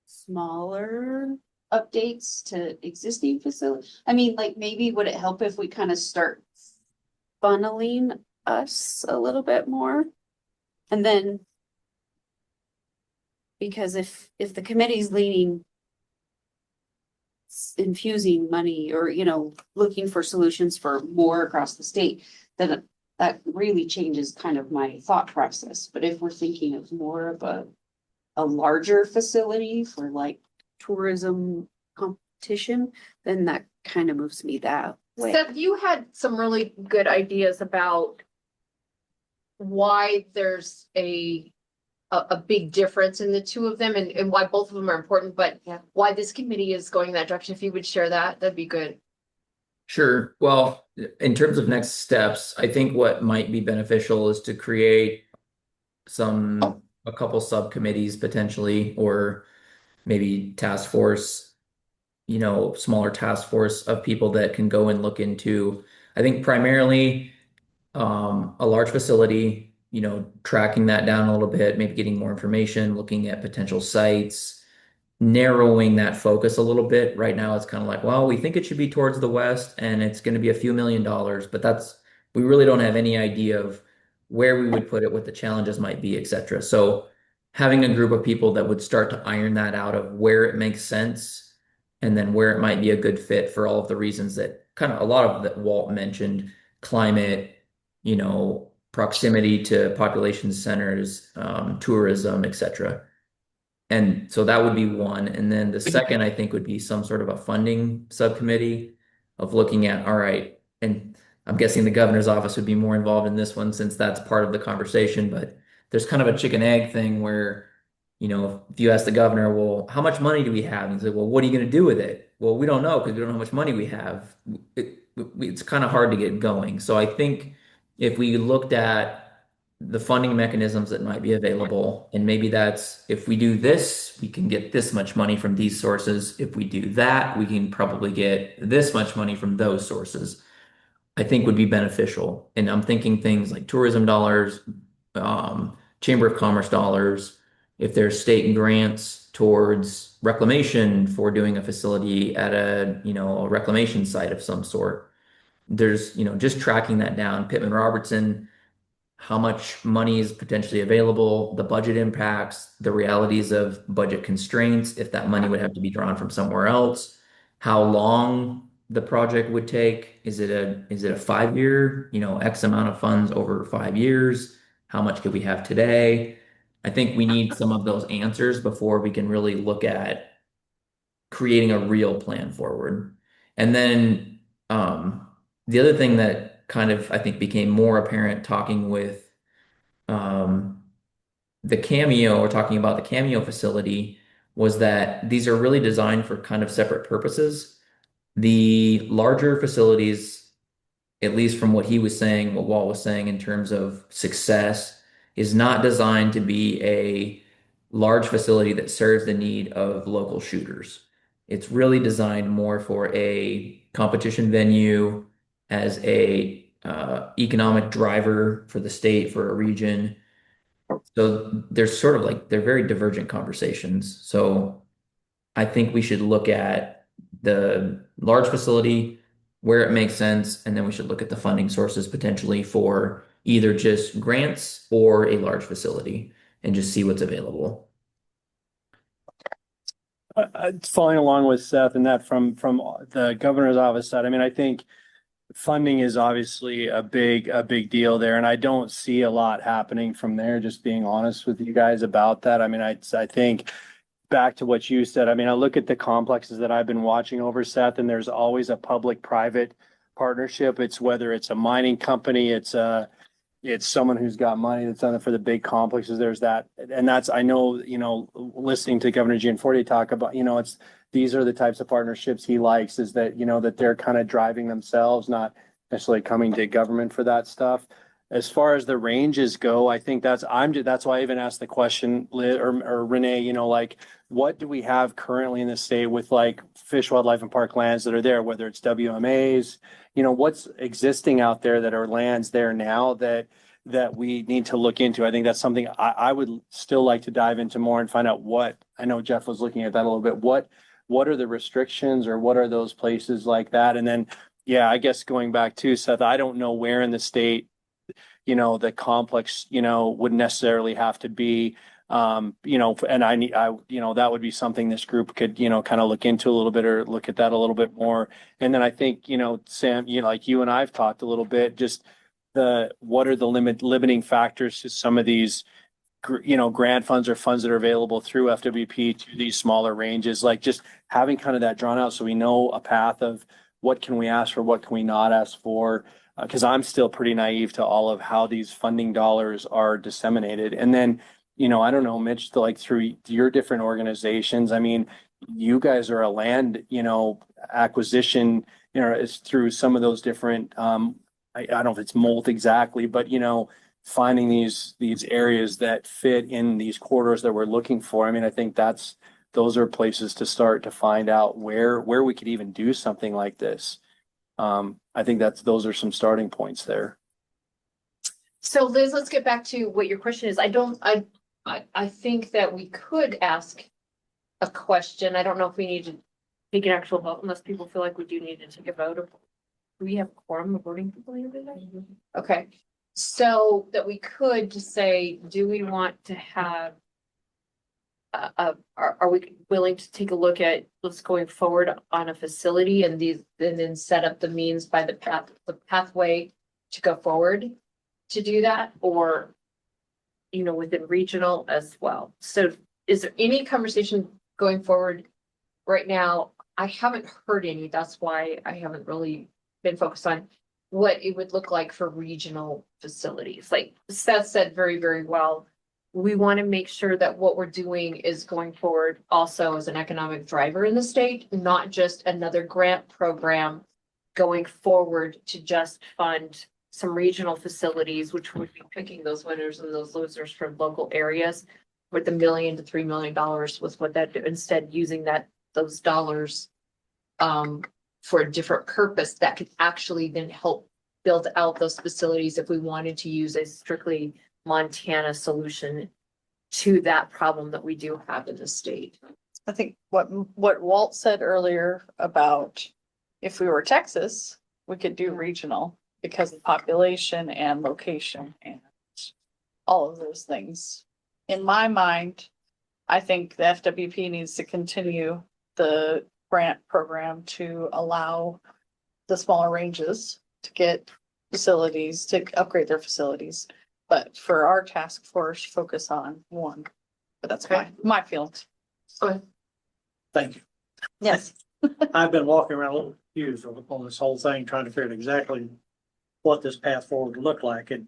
smaller updates to existing facilities? I mean, like, maybe would it help if we kind of start funneling us a little bit more? And then, because if the committee's leaning, infusing money or, looking for solutions for more across the state, then that really changes kind of my thought process. But if we're thinking of more of a larger facility for like tourism competition, then that kind of moves me that way. Seth, you had some really good ideas about why there's a big difference in the two of them and why both of them are important, but why this committee is going that direction. If you would share that, that'd be good. Sure. Well, in terms of next steps, I think what might be beneficial is to create a couple subcommittees potentially, or maybe task force, smaller task force of people that can go and look into, I think primarily a large facility, tracking that down a little bit, maybe getting more information, looking at potential sites, narrowing that focus a little bit. Right now, it's kind of like, well, we think it should be towards the west and it's going to be a few $1 million, but we really don't have any idea of where we would put it, what the challenges might be, etc. So having a group of people that would start to iron that out of where it makes sense and then where it might be a good fit for all of the reasons that kind of a lot of that Walt mentioned, climate, proximity to population centers, tourism, etc. And so that would be one. And then the second, I think, would be some sort of a funding subcommittee of looking at, all right, and I'm guessing the governor's office would be more involved in this one since that's part of the conversation, but there's kind of a chicken egg thing where, if you ask the governor, well, how much money do we have? And say, well, what are you going to do with it? Well, we don't know because we don't know how much money we have. It's kind of hard to get going. So I think if we looked at the funding mechanisms that might be available, and maybe that's if we do this, we can get this much money from these sources. If we do that, we can probably get this much money from those sources. I think would be beneficial. And I'm thinking things like tourism dollars, Chamber of Commerce dollars, if there's state grants towards reclamation for doing a facility at a reclamation site of some sort. There's, just tracking that down. Pittman Robertson, how much money is potentially available, the budget impacts, the realities of budget constraints, if that money would have to be drawn from somewhere else, how long the project would take. Is it a 5-year, X amount of funds over 5 years? How much could we have today? I think we need some of those answers before we can really look at creating a real plan forward. And then the other thing that kind of I think became more apparent talking with the Cameo, or talking about the Cameo facility, was that these are really designed for kind of separate purposes. The larger facilities, at least from what he was saying, what Walt was saying in terms of success, is not designed to be a large facility that serves the need of local shooters. It's really designed more for a competition venue, as a economic driver for the state, for a region. So there's sort of like, they're very divergent conversations. So I think we should look at the large facility where it makes sense, and then we should look at the funding sources potentially for either just grants or a large facility and just see what's available. Following along with Seth and that from the governor's office side, I mean, I think funding is obviously a big deal there, and I don't see a lot happening from there, just being honest with you guys about that. I mean, I think back to what you said, I mean, I look at the complexes that I've been watching over, Seth, and there's always a public-private partnership. It's whether it's a mining company, it's someone who's got money that's done it for the big complexes. There's that. And that's, I know, listening to Governor Gianforte talk about, these are the types of partnerships he likes, is that, that they're kind of driving themselves, not necessarily coming to government for that stuff. As far as the ranges go, I think that's why I even asked the question, Liz or Renee, like, what do we have currently in the state with like fish, wildlife, and park lands that are there, whether it's WMAs, what's existing out there that are lands there now that we need to look into. I think that's something I would still like to dive into more and find out what, I know Jeff was looking at that a little bit. What are the restrictions, or what are those places like that? And then, yeah, I guess going back to Seth, I don't know where in the state, the complex, would necessarily have to be, and that would be something this group could, kind of look into a little bit, or look at that a little bit more. And then I think, Sam, like you and I've talked a little bit, just what are the limiting factors to some of these, grant funds or funds that are available through FWP to these smaller ranges, like just having kind of that drawn out so we know a path of what can we ask for, what can we not ask for. Because I'm still pretty naive to all of how these funding dollars are disseminated. And then, I don't know, Mitch, through your different organizations, I mean, you guys are a land, acquisition, it's through some of those different, I don't know if it's MOLT exactly, but, finding these areas that fit in these corridors that we're looking for. I mean, I think those are places to start to find out where we could even do something like this. I think those are some starting points there. So Liz, let's get back to what your question is. I think that we could ask a question. I don't know if we need to take an actual vote unless people feel like we do need to take a vote. Do we have a quorum of voting people here today? Okay. So that we could just say, do we want to have are we willing to take a look at what's going forward on a facility and then set up the means by the pathway to go forward to do that, or, within regional as well? So is there any conversation going forward right now? I haven't heard any. That's why I haven't really been focused on what it would look like for regional facilities. Like Seth said very, very well, we want to make sure that what we're doing is going forward also as an economic driver in the state, not just another grant program going forward to just fund some regional facilities, which would be picking those winners and those losers from local areas with $1 million to $3 million was what that, instead using those dollars for a different purpose that could actually then help build out those facilities if we wanted to use a strictly Montana solution to that problem that we do have in the state. I think what Walt said earlier about if we were Texas, we could do regional because of population and location and all of those things. In my mind, I think the FWP needs to continue the grant program to allow the smaller ranges to get facilities, to upgrade their facilities. But for our task force, focus on one. But that's my feelings. Thank you. Yes. I've been walking around a little confused on this whole thing, trying to figure out exactly what this path forward would look like. And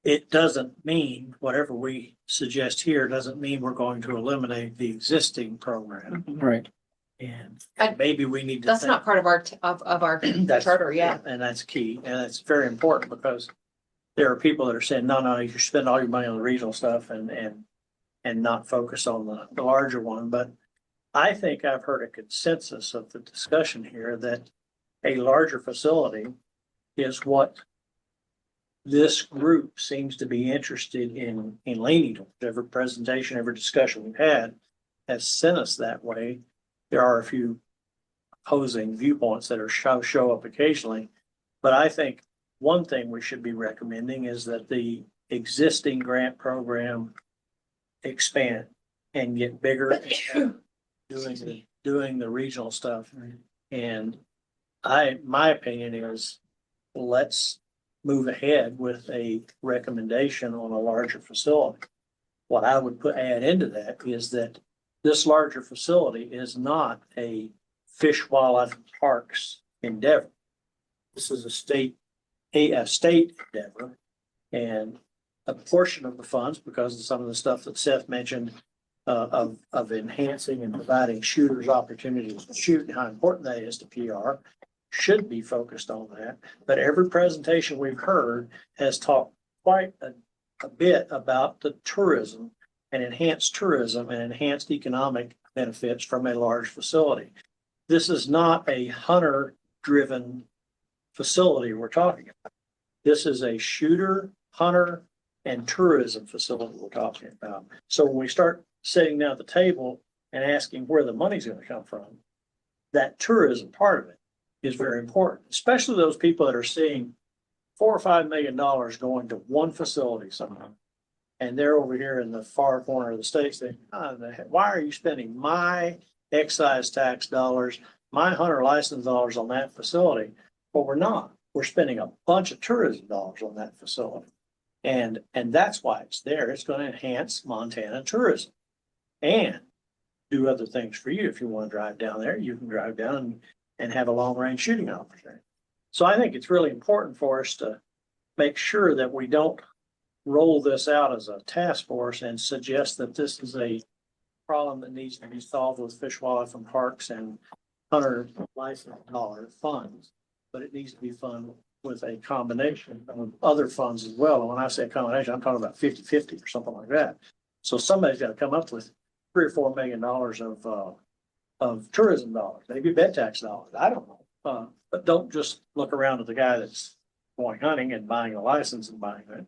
it doesn't mean, whatever we suggest here, doesn't mean we're going to eliminate the existing program. Right. And And maybe we need to. That's think- not part of our, of our That's- charter, yeah. And that's key. And it's very important because there are people that are saying, no, you should spend all your money on the regional stuff and not focus on the larger one. But I think I've heard a consensus of the discussion here that a larger facility is what this group seems to be interested in leaning towards. Every presentation, every discussion we've had has sent us that way. There are a few opposing viewpoints that are show up occasionally, but I think one thing we should be recommending is that the existing grant program expand and get bigger, doing the regional stuff. And my opinion is, let's move ahead with a recommendation on a larger facility. What I would add into that is that this larger facility is not a fish, wildlife, and parks endeavor. This is a state endeavor, and a portion of the funds, because of some of the stuff that Seth mentioned, of enhancing and providing shooters opportunities to shoot and how important that is to PR, should be focused on that. But every presentation we've heard has talked quite a bit about the tourism and enhanced economic benefits from a large facility. This is not a hunter-driven facility we're talking about. This is a shooter, hunter, and tourism facility we're talking about. So when we start sitting down at the table and asking where the money's going to come from, that tourism part of it is very important, especially those people that are seeing $4 or $5 million going to one facility somehow. And they're over here in the far corner of the state saying, why are you spending my excise tax dollars, my hunter license dollars on that facility? Well, we're not. We're spending a bunch of tourism dollars on that facility. And that's why it's there. It's going to enhance Montana tourism and do other things for you. If you want to drive down there, you can drive down and have a long range shooting opportunity. So I think it's really important for us to make sure that we don't roll this out as a task force and suggest that this is a problem that needs to be solved with Fish, Wildlife, and Parks and hunter license dollar funds, but it needs to be funded with a combination of other funds as well. And when I say a combination, I'm talking about 50-50 or something like that. So somebody's got to come up with $3 or $4 million of tourism dollars, maybe bed tax dollars. I don't know. But don't just look around at the guy that's going hunting and buying a license and buying it.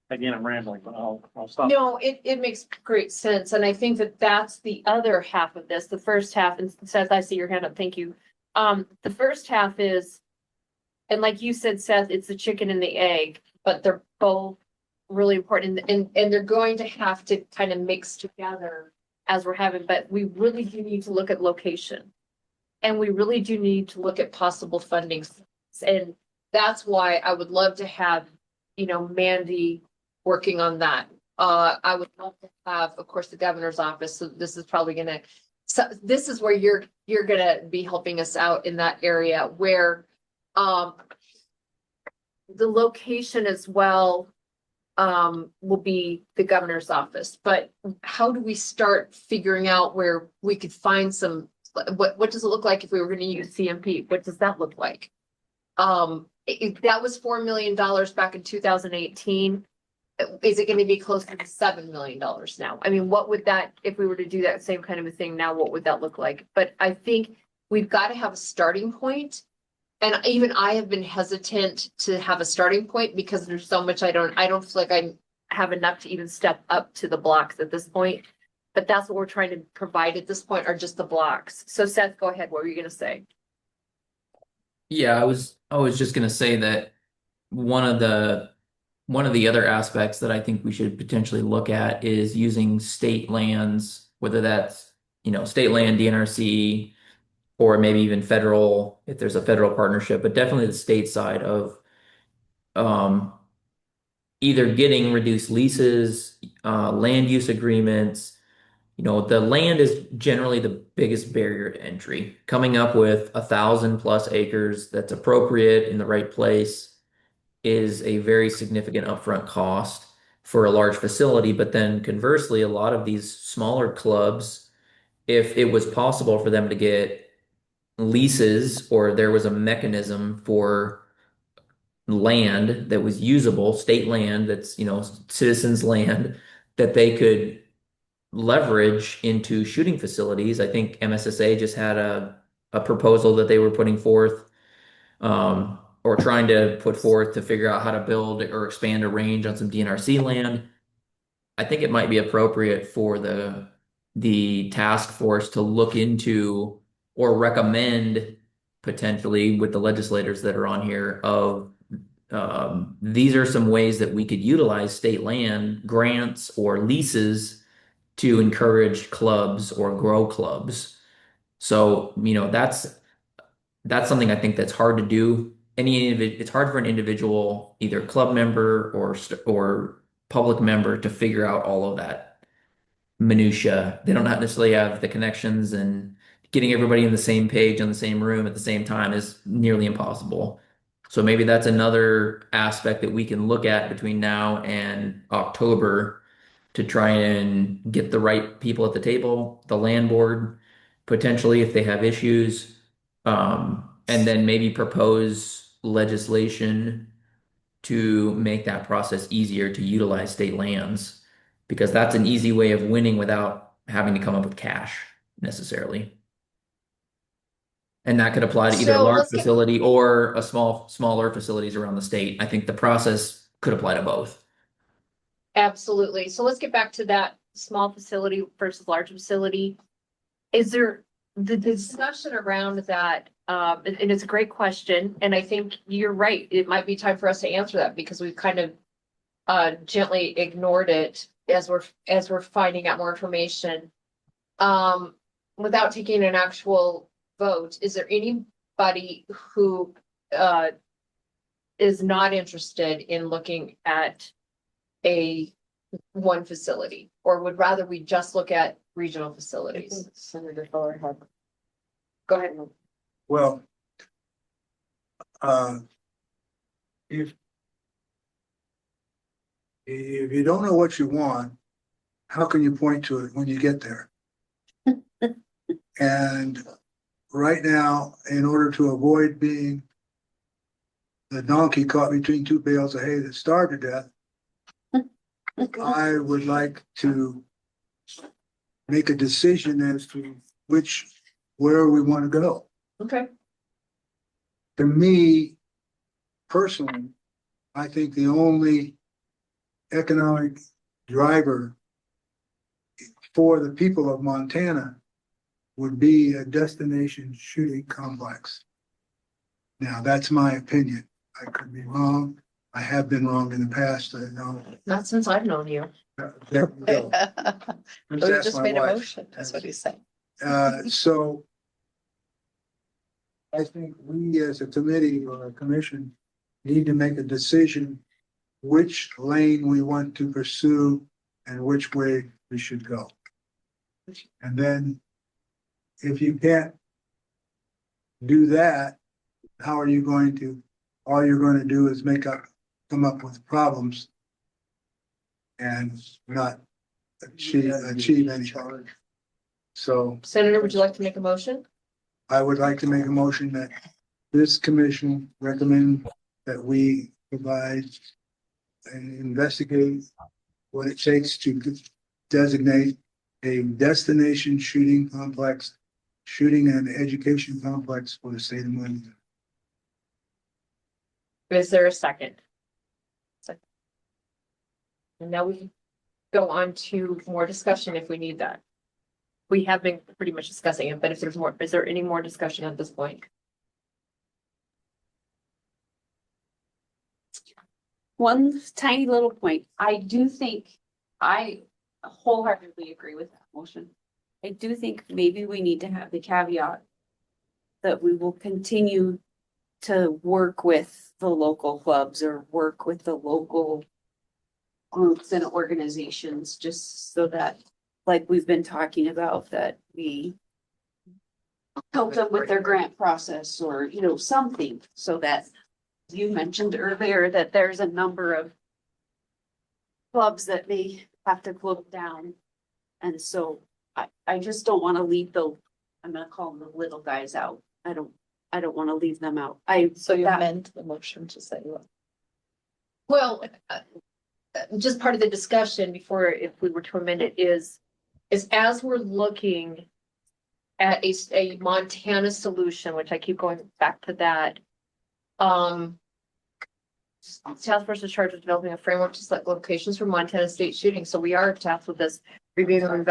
Again, I'm rambling, but I'll stop. No, it makes great sense. And I think that that's the other half of this. The first half, and Seth, I see your hand up. Thank you. The first half is, and like you said, Seth, it's the chicken and the egg, but they're both really important and they're going to have to kind of mix together as we're having, but we really do need to look at location. And we really do need to look at possible funding. And that's why I would love to have, you know, Mandy working on that. I would love to have, of course, the governor's office. So this is probably gonna, so this is where you're gonna be helping us out in that area where the location as well will be the governor's office. But how do we start figuring out where we could find some, what does it look like if we were gonna use CMP? What does that look like? That was $4 million back in 2018. Is it gonna be closer to $7 million now? I mean, what would that, if we were to do that same kind of a thing now, what would that look like? But I think we've got to have a starting point. And even I have been hesitant to have a starting point because there's so much I don't feel like I have enough to even step up to the blocks at this point. But that's what we're trying to provide at this point are just the blocks. So Seth, go ahead. What were you gonna say? Yeah, I was just gonna say that one of the other aspects that I think we should potentially look at is using state lands, whether that's, you know, state land, DNRC, or maybe even federal, if there's a federal partnership, but definitely the state side of either getting reduced leases, land use agreements. You know, the land is generally the biggest barrier to entry. Coming up with 1,000+ acres that's appropriate in the right place is a very significant upfront cost for a large facility. But then conversely, a lot of these smaller clubs, if it was possible for them to get leases or there was a mechanism for land that was usable, state land that's, you know, citizens' land that they could leverage into shooting facilities. I think MSSA just had a proposal that they were putting forth or trying to put forth to figure out how to build or expand a range on some DNRC land. I think it might be appropriate for the task force to look into or recommend potentially with the legislators that are on here of these are some ways that we could utilize state land grants or leases to encourage clubs or grow clubs. So, you know, that's something I think that's hard to do. It's hard for an individual, either club member or public member, to figure out all of that minutia. They don't necessarily have the connections, and getting everybody on the same page on the same room at the same time is nearly impossible. So maybe that's another aspect that we can look at between now and October to try and get the right people at the table, the land board, potentially if they have issues, and then maybe propose legislation to make that process easier to utilize state lands, because that's an easy way of winning without having to come up with cash necessarily. And that could apply to either a So large let's get- facility or a smaller facilities around the state. I think the process could apply to both. Absolutely. So let's get back to that small facility versus large facility. Is there the discussion around that? And it's a great question. And I think you're right. It might be time for us to answer that because we've kind of gently ignored it as we're finding out more information. Without taking an actual vote, is there anybody who is not interested in looking at one facility, or would rather we just look at regional facilities? Senator Fuller had. Go ahead. Well, if you don't know what you want, how can you point to it when you get there? And right now, in order to avoid being the donkey caught between two bales of hay that starved to death, I would like to make a decision as to where we want to go. Okay. To me, personally, I think the only economic driver for the people of Montana would be a destination shooting complex. Now, that's my opinion. I could be wrong. I have been wrong in the past, I know. Not since I've known you. There we go. We Just ask just my made a wife. motion, that's what he's saying. So I think we as a committee or a commission need to make a decision which lane we want to pursue and which way we should go. And then if you can't do that, how are you going to, all you're going to do is come up with problems and not achieve anything. So Senator, would you like to make a motion? I would like to make a motion that this commission recommend that we provide and investigate what it takes to designate a destination shooting complex, shooting and education complex for the state of Montana. Is there a second? And now we can go on to more discussion if we need that. We have been pretty much discussing it, but if there's more, is there any more discussion at this point? One tiny little point, I do think, I wholeheartedly agree with that motion. I do think maybe we need to have the caveat that we will continue to work with the local clubs or work with the local groups and organizations, just so that, like we've been talking about, that we help them with their grant process or, you know, something, so that you mentioned earlier that there's a number of clubs that may have to close down. And so I just don't want to leave I'm gonna call them the little guys out. I don't want to leave them out. So you that- amend the motion to say what? Well, just part of the discussion before, if we were to amend it, is as we're looking at a Montana solution, which I keep going back to that. Task force is charged with developing a framework to select locations for Montana state shooting. So we are tasked with this, reviewing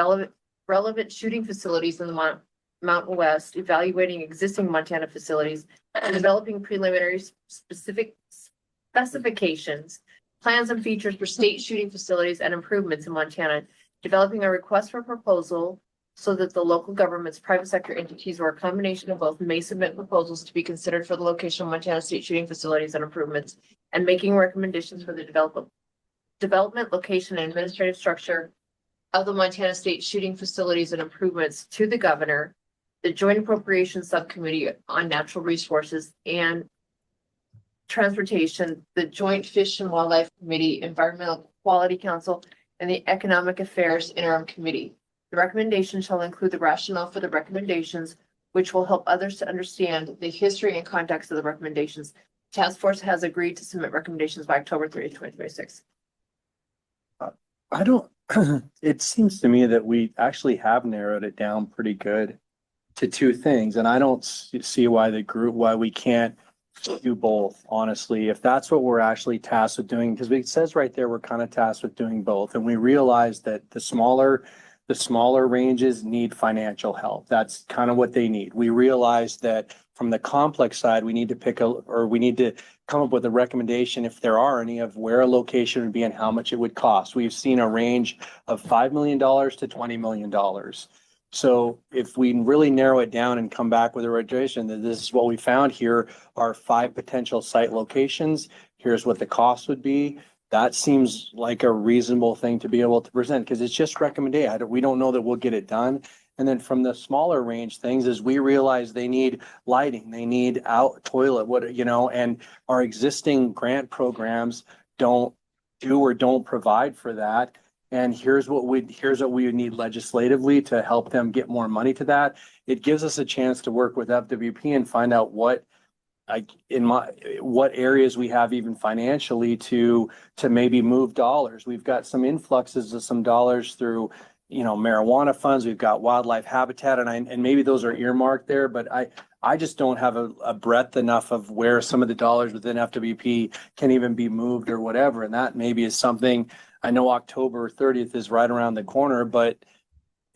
relevant shooting facilities in the Mountain West, evaluating existing Montana facilities, and developing preliminary specifications, plans and features for state shooting facilities and improvements in Montana, developing a request for proposal so that the local governments, private sector entities, or a combination of both may submit proposals to be considered for the location of Montana state shooting facilities and improvements, and making recommendations for the development, location, and administrative structure of the Montana state shooting facilities and improvements to the governor, the Joint Appropriations Subcommittee on Natural Resources and Transportation, the Joint Fish and Wildlife Committee, Environmental Quality Council, and the Economic Affairs Interim Committee. The recommendation shall include the rationale for the recommendations, which will help others to understand the history and context of the recommendations. Task Force has agreed to submit recommendations by October 30th, 2026. I don't, it seems to me that we actually have narrowed it down pretty good to two things. And I don't see why we can't do both, honestly, if that's what we're actually tasked with doing, because it says right there, we're kind of tasked with doing both. And we realize that the smaller ranges need financial help. That's kind of what they need. We realize that from the complex side, we need to come up with a recommendation, if there are any, of where a location would be and how much it would cost. We've seen a range of $5 million to $20 million. So if we really narrow it down and come back with a recommendation that this is what we found, here are 5 potential site locations, here's what the cost would be. That seems like a reasonable thing to be able to present, because it's just recommendation. We don't know that we'll get it done. And then from the smaller range things, is we realize they need lighting, they need out toilet, and our existing grant programs don't provide for that. And here's what we would need legislatively to help them get more money to that. It gives us a chance to work with FWP and find out what areas we have even financially to maybe move dollars. We've got some influxes of some dollars through, marijuana funds. We've got wildlife habitat, and maybe those are earmarked there, but I just don't have a breadth enough of where some of the dollars within FWP can even be moved or whatever. And that maybe is something. I know October 30th is right around the corner, but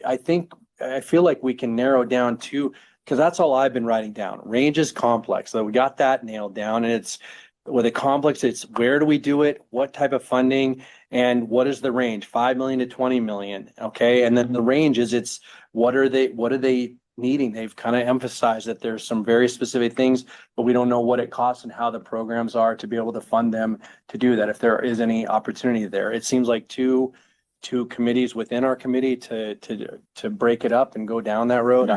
I feel like we can narrow down to, because that's all I've been writing down. Range is complex. So we got that nailed down, and with a complex, it's where do we do it? What type of funding? And what is the range? 5 million to 20 million. Okay. And then the range is what are they needing? They've kind of emphasized that there's some very specific things, but we don't know what it costs and how the programs are to be able to fund them to do that. If there is any opportunity there, it seems like two committees within our committee to break it up and go down that road.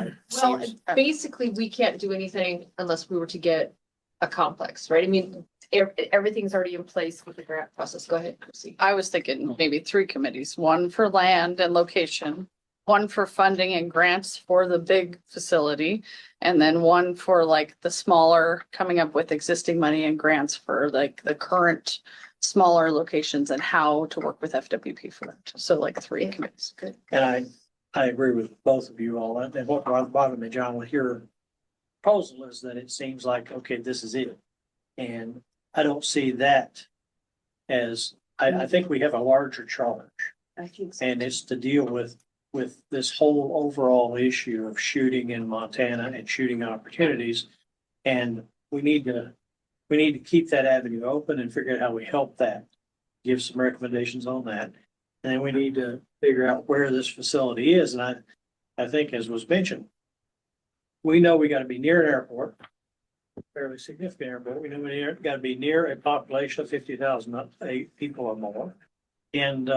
Well, basically, we can't do anything unless we were to get a complex, right? I mean, everything's already in place with the grant process. Go ahead, Chrissy. I was thinking maybe 3 committees, one for land and location, one for funding and grants for the big facility, and then one for like the smaller, coming up with existing money and grants for like the current smaller locations and how to work with FWP for that. So like 3 committees. Good. And I agree with both of you all. And what bothered me, John, with your proposal is that it seems like, okay, this is it. And I don't see that as, I think we have a larger charge. I think so. And it's to deal with this whole overall issue of shooting in Montana and shooting opportunities. And we need to keep that avenue open and figure out how we help that, give some recommendations on that. And then we need to figure out where this facility is. And I think, as was mentioned, we know we got to be near an airport, fairly significant airport. We know we got to be near a population of 50,000 people or more, and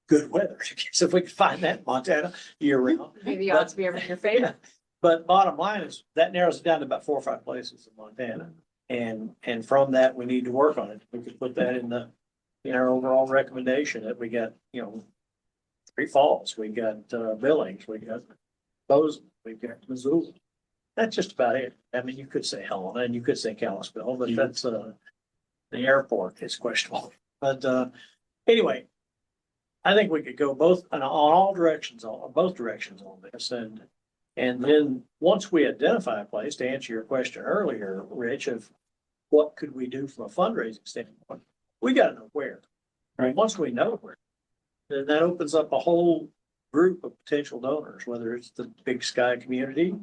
good weather. So if we can find that in Montana year round, Maybe the odds be ever in your favor. but bottom line is that narrows it down to about 4 or 5 places in Montana. And from that, we need to work on it. We could put that in our overall recommendation that we got, Three Falls, we got Billings, we got Bozeman, we got Missoula. That's just about it. I mean, you could say Helena and you could say Kalispell, but that's the airport is questionable. But anyway, I think we could go both on all directions, both directions on this. And then once we identify a place, to answer your question earlier, Rich, of what could we do from a fundraising standpoint, we got to know where. Right. Once we know where, then that opens up a whole group of potential donors, whether it's the Big Sky community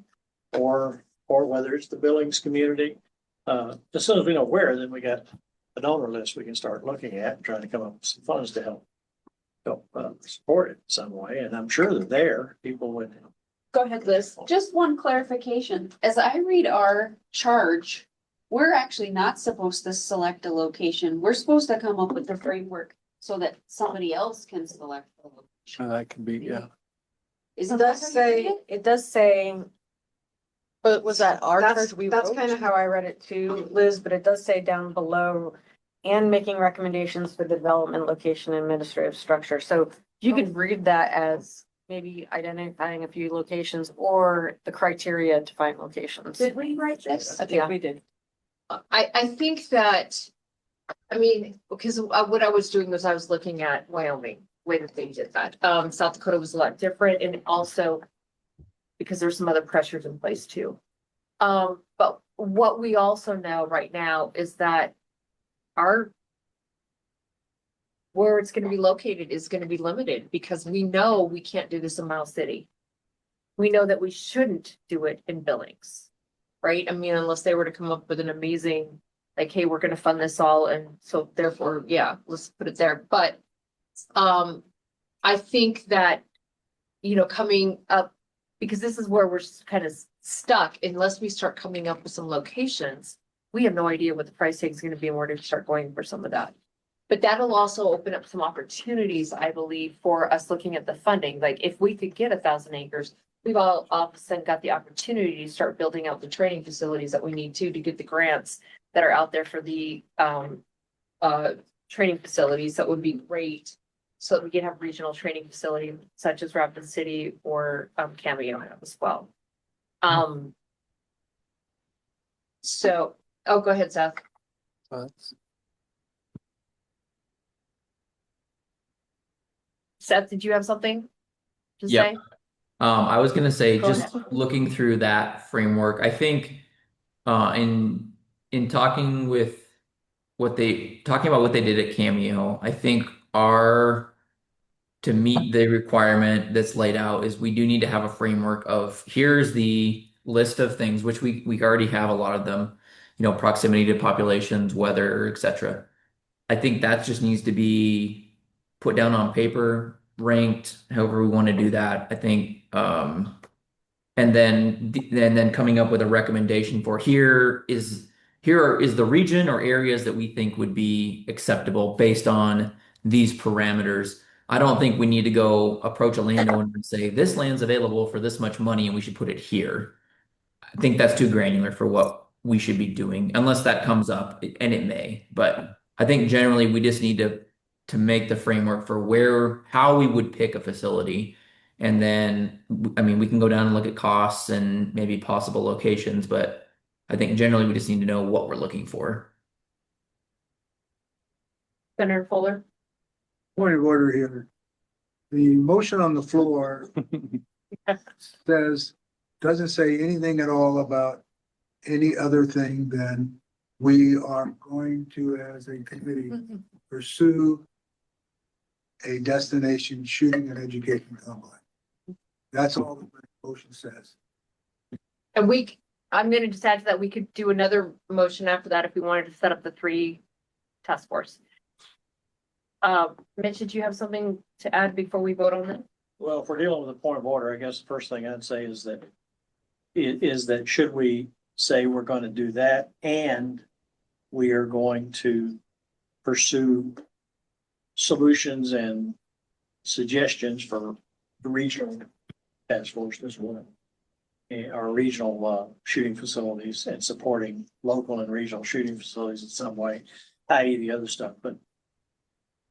or whether it's the Billings community. As soon as we know where, then we got a donor list we can start looking at and trying to come up with some funds to help support it in some way. And I'm sure they're there. People would. Go ahead, Liz. Just one clarification. As I read our charge, we're actually not supposed to select a location. We're supposed to come up with the framework so that somebody else can select the location. That could be, yeah. Isn't that how you read it? It does say, But was that our that's charge we that's wrote? kind of how I read it too, Liz, but it does say down below, and making recommendations for the development, location, and administrative structure. So you could read that as maybe identifying a few locations or the criteria to find locations. Did we write this? I think we did. I think that, I mean, because what I was doing was I was looking at Wyoming, way that they did that. South Dakota was a lot different, and also because there's some other pressures in place too. But what we also know right now is that where it's gonna be located is gonna be limited, because we know we can't do this in Miles City. We know that we shouldn't do it in Billings, right? I mean, unless they were to come up with an amazing, like, hey, we're gonna fund this all, and so therefore, yeah, let's put it there. But I think that, coming up, because this is where we're kind of stuck, unless we start coming up with some locations, we have no idea what the price tag is gonna be and where to start going for some of that. But that'll also open up some opportunities, I believe, for us looking at the funding. Like, if we could get 1,000 acres, we've all of a sudden got the opportunity to start building out the training facilities that we need to get the grants that are out there for the training facilities. That would be great. So that we can have regional training facility such as Rapid City or Cameo have as well. So, go ahead, Seth. Seth, did you have something to Yep. say? I was gonna say, Go just ahead. looking through that framework, I think in talking about what they did at Cameo, I think to meet the requirement that's laid out is we do need to have a framework of here's the list of things, which we already have a lot of them, proximity to populations, weather, etc. I think that just needs to be put down on paper, ranked, however we want to do that. I think, and then coming up with a recommendation for here is the region or areas that we think would be acceptable based on these parameters. I don't think we need to go approach a landowner and say, this land's available for this much money and we should put it here. I think that's too granular for what we should be doing, unless that comes up, and it may. But I think generally we just need to make the framework for how we would pick a facility. And then, I mean, we can go down and look at costs and maybe possible locations, but I think generally we just need to know what we're looking for. Senator Fuller? Point of order here. The motion on the floor doesn't say anything at all about any other thing than we are going to, as a committee, pursue a destination shooting and education complex. That's all the motion says. And I'm gonna just add to that, we could do another motion after that if we wanted to set up the 3 task force. Mitch, did you have something to add before we vote on that? Well, if we're dealing with a point of order, I guess the first thing I'd say is that should we say we're going to do that and we are going to pursue solutions and suggestions for the regional task force as well. Our regional shooting facilities and supporting local and regional shooting facilities in some way, i.e. the other stuff. But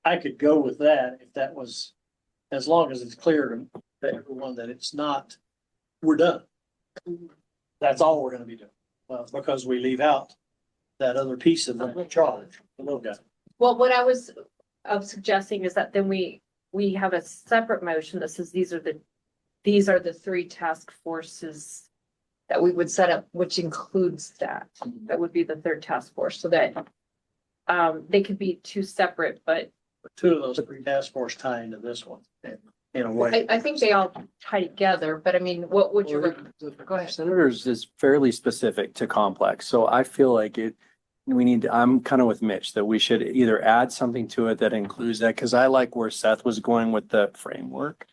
I could go with that if that was, as long as it's clear to everyone that it's not, we're done. That's all we're gonna be doing. Well, because we leave out that other piece of the charge, the little guy. Well, what I was suggesting is that then we have a separate motion that says these are the 3 task forces that we would set up, which includes that. That would be the 3rd task force, so that they could be 2 separate, but 2 of those 3 task force tie into this one in a way. I think they all tie together. But I mean, what would you? Go ahead. Senators is fairly specific to complex, so I feel like I'm kind of with Mitch that we should either add something to it that includes that, because I like where Seth was going with the framework,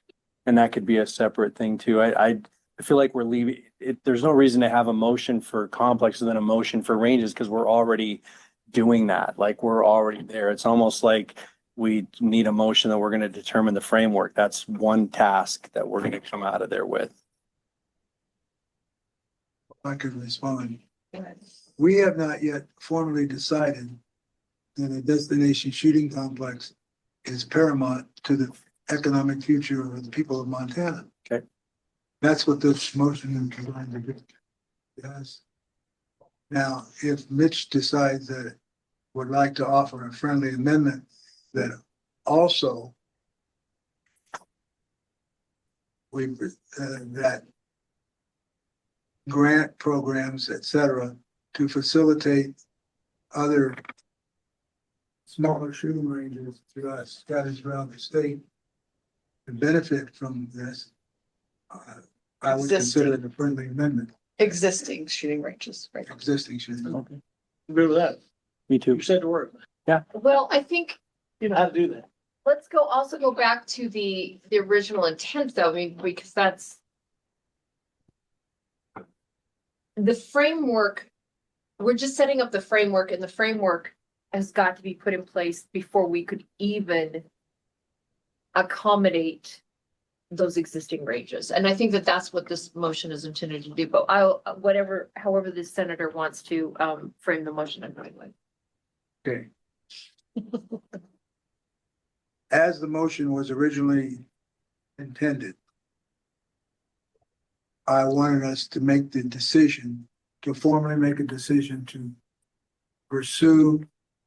and that could be a separate thing too. I feel like we're leaving it. There's no reason to have a motion for complex and then a motion for ranges, because we're already doing that. Like, we're already there. It's almost like we need a motion that we're going to determine the framework. That's one task that we're going to come out of there with. I could respond. We have not yet formally decided that a destination shooting complex is paramount to the economic future of the people of Montana. Okay. That's what this motion is designed to do. Yes. Now, if Mitch decides that it would like to offer a friendly amendment that also that grant programs, et cetera, to facilitate other smaller shooting ranges to us scattered around the state to benefit from this, I would consider it a friendly amendment. Existing shooting ranges, right? Existing shooting. Okay. Agree with that. Me too. You said the word. Well, I think You know how to do that. let's also go back to the original intent though, I mean, because that's the framework. We're just setting up the framework, and the framework has got to be put in place before we could even accommodate those existing ranges. And I think that that's what this motion is intended to do. But however the senator wants to frame the motion, I'm fine with. Okay. As the motion was originally intended, I wanted us to make the decision, to formally make a decision to pursue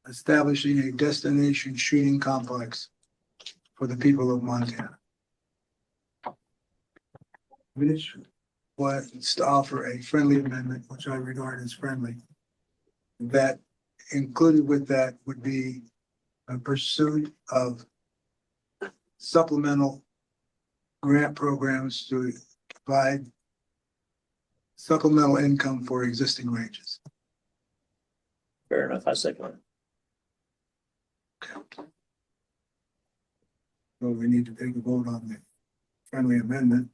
establishing a destination shooting complex for the people of Montana. Which was to offer a friendly amendment, which I regard as friendly. That included with that would be a pursuit of supplemental grant programs to provide supplemental income for existing ranges. Fair enough, I second it. So we need to take a vote on the friendly amendment.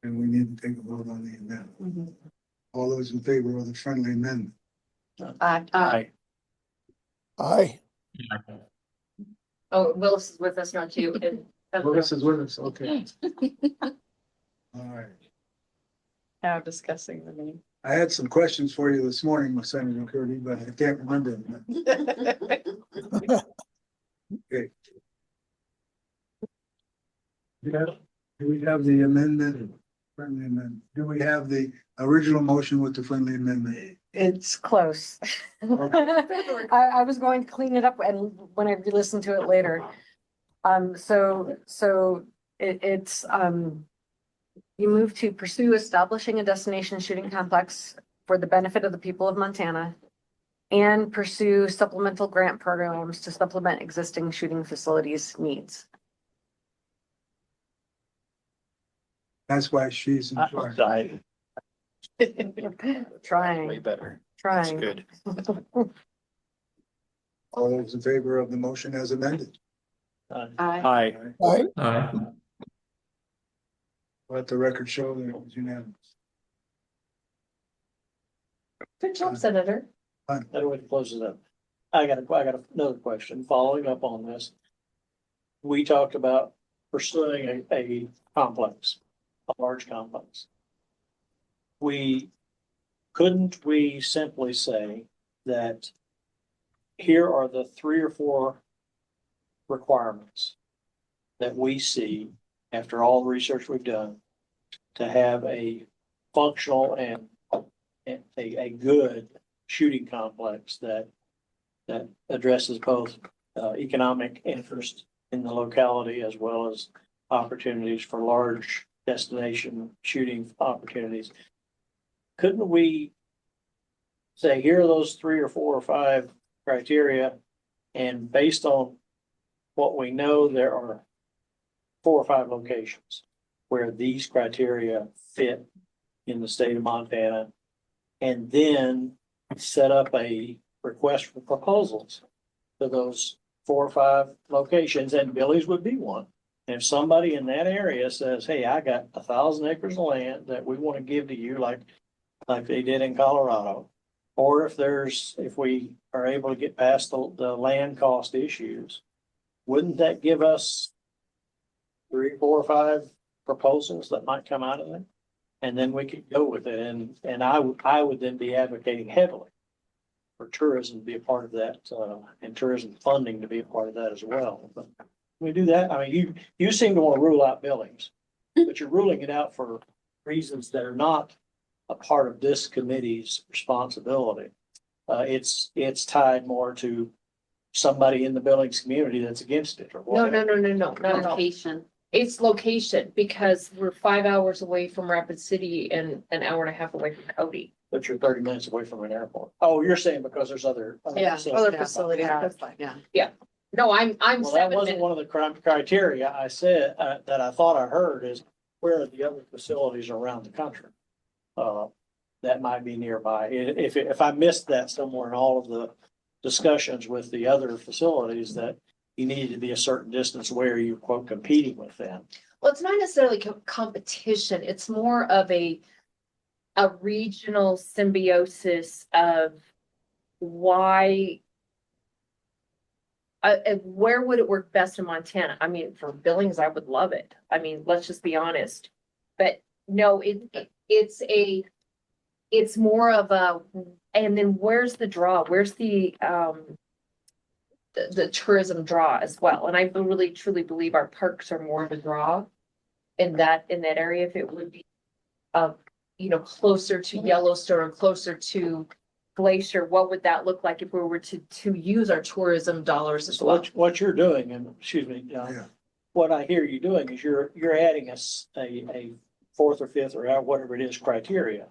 And we need to take a vote on the amendment. All those in favor of the friendly amendment? Aye. Aye. Oh, Willis is with us now too. Well, this is with us, okay. All right. Now discussing the name. I had some questions for you this morning with Senator Curdy, but I can't remember them. Okay. Do we have the amendment, friendly amendment? Do we have the original motion with the friendly amendment? It's close. I was going to clean it up and when I re-listened to it later. It's you move to pursue establishing a destination shooting complex for the benefit of the people of Montana and pursue supplemental grant programs to supplement existing shooting facilities needs. That's why she's in charge. Aye. Way Trying, better. That's trying. good. All those in favor of the motion as amended? Aye. Aye. Let the record show that it was unanimous. Good job, Senator. That way to close it up. I got another question following up on this. We talked about pursuing a complex, a large complex. Couldn't we simply say that here are the 3 or 4 requirements that we see after all the research we've done to have a functional and a good shooting complex that addresses both economic interest in the locality as well as opportunities for large destination shooting opportunities. Couldn't we say, here are those 3 or 4 or 5 criteria, and based on what we know, there are 4 or 5 locations where these criteria fit in the state of Montana, and then set up a request for proposals for those 4 or 5 locations, and Billy's would be one. And if somebody in that area says, hey, I got 1,000 acres of land that we want to give to you, like they did in Colorado, or if we are able to get past the land cost issues, wouldn't that give us 3, 4, or 5 proposals that might come out of it? And then we could go with it, and I would then be advocating heavily for tourism to be a part of that, and tourism funding to be a part of that as well. But we do that. I mean, you seem to want to rule out Billings, but you're ruling it out for reasons that are not a part of this committee's responsibility. It's tied more to somebody in the Billings community that's against it or No, whatever. not at all. Location. It's location because we're 5 hours away from Rapid City and an hour and a half away from Cody. But you're 30 minutes away from an airport. Oh, you're saying because there's other. Yeah, facilities. other facilities, that's fine, yeah. No, I'm Well, that 7 wasn't minutes. one of the criteria I said, that I thought I heard is where are the other facilities around the country? That might be nearby. If I missed that somewhere in all of the discussions with the other facilities, that you needed to be a certain distance where you quote competing with them. Well, it's not necessarily competition. It's more of a regional symbiosis of why where would it work best in Montana? I mean, for Billings, I would love it. I mean, let's just be honest. But no, it's more of a, and then where's the draw? Where's the tourism draw as well? And I really truly believe our parks are more of a draw in that area. If it would be closer to Yellowstone or closer to Glacier, what would that look like if we were to use our tourism dollars as So well? what you're doing, and excuse me, Yeah. what I hear you doing is you're adding a 4th or 5th or whatever it is criteria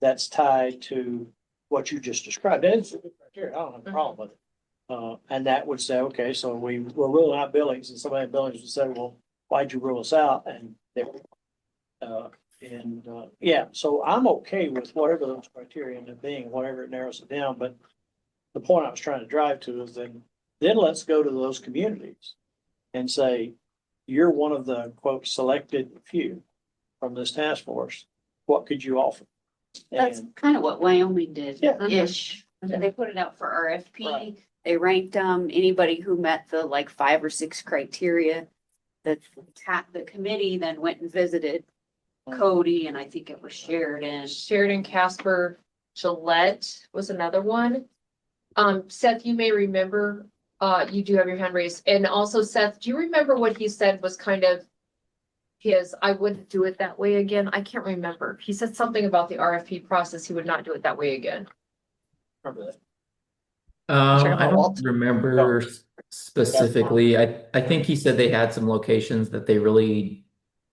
that's tied to what you just described. And it's a good criteria. I don't have a problem with it. And that would say, okay, so we're ruling out Billings, and somebody in Billings would say, well, why'd you rule us out? And they would And, yeah, so I'm okay with whatever those criteria end up being, whatever it narrows it down, but the point I was trying to drive to is then let's go to those communities and say, you're one of the quote selected few from this task force. What could you offer? That's And kind of what Wyoming did, Yeah. ish. Mhm. They put it out for RFP. Right. They ranked anybody who met the like 5 or 6 criteria. The committee then went and visited Cody, and I think it was Sheridan. Sheridan, Casper, Gillette was another one. Seth, you may remember, you do have your hand raised. And also Seth, do you remember what he said was kind of his, I wouldn't do it that way again? I can't remember. He said something about the RFP process. He would not do it that way again. remember that. I don't remember specifically. I think he said they had some locations that they really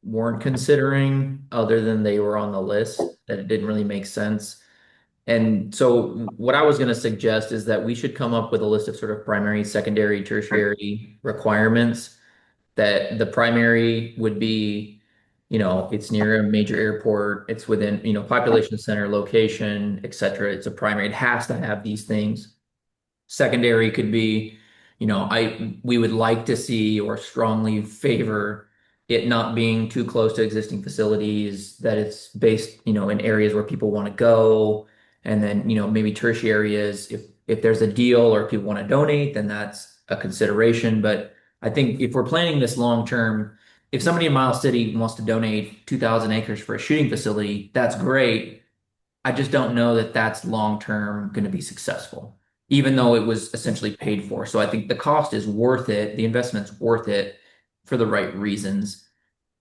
weren't considering, other than they were on the list, that it didn't really make sense. And so what I was going to suggest is that we should come up with a list of sort of primary, secondary, tertiary requirements. That the primary would be, it's near a major airport, it's within, population center, location, et cetera. It's a primary. It has to have these things. Secondary could be, we would like to see or strongly favor it not being too close to existing facilities, that it's based, in areas where people want to go. And then, maybe tertiary is if there's a deal or people want to donate, then that's a consideration. But I think if we're planning this long term, if somebody in Miles City wants to donate 2,000 acres for a shooting facility, that's great. I just don't know that that's long term going to be successful, even though it was essentially paid for. So I think the cost is worth it. The investment's worth it for the right reasons.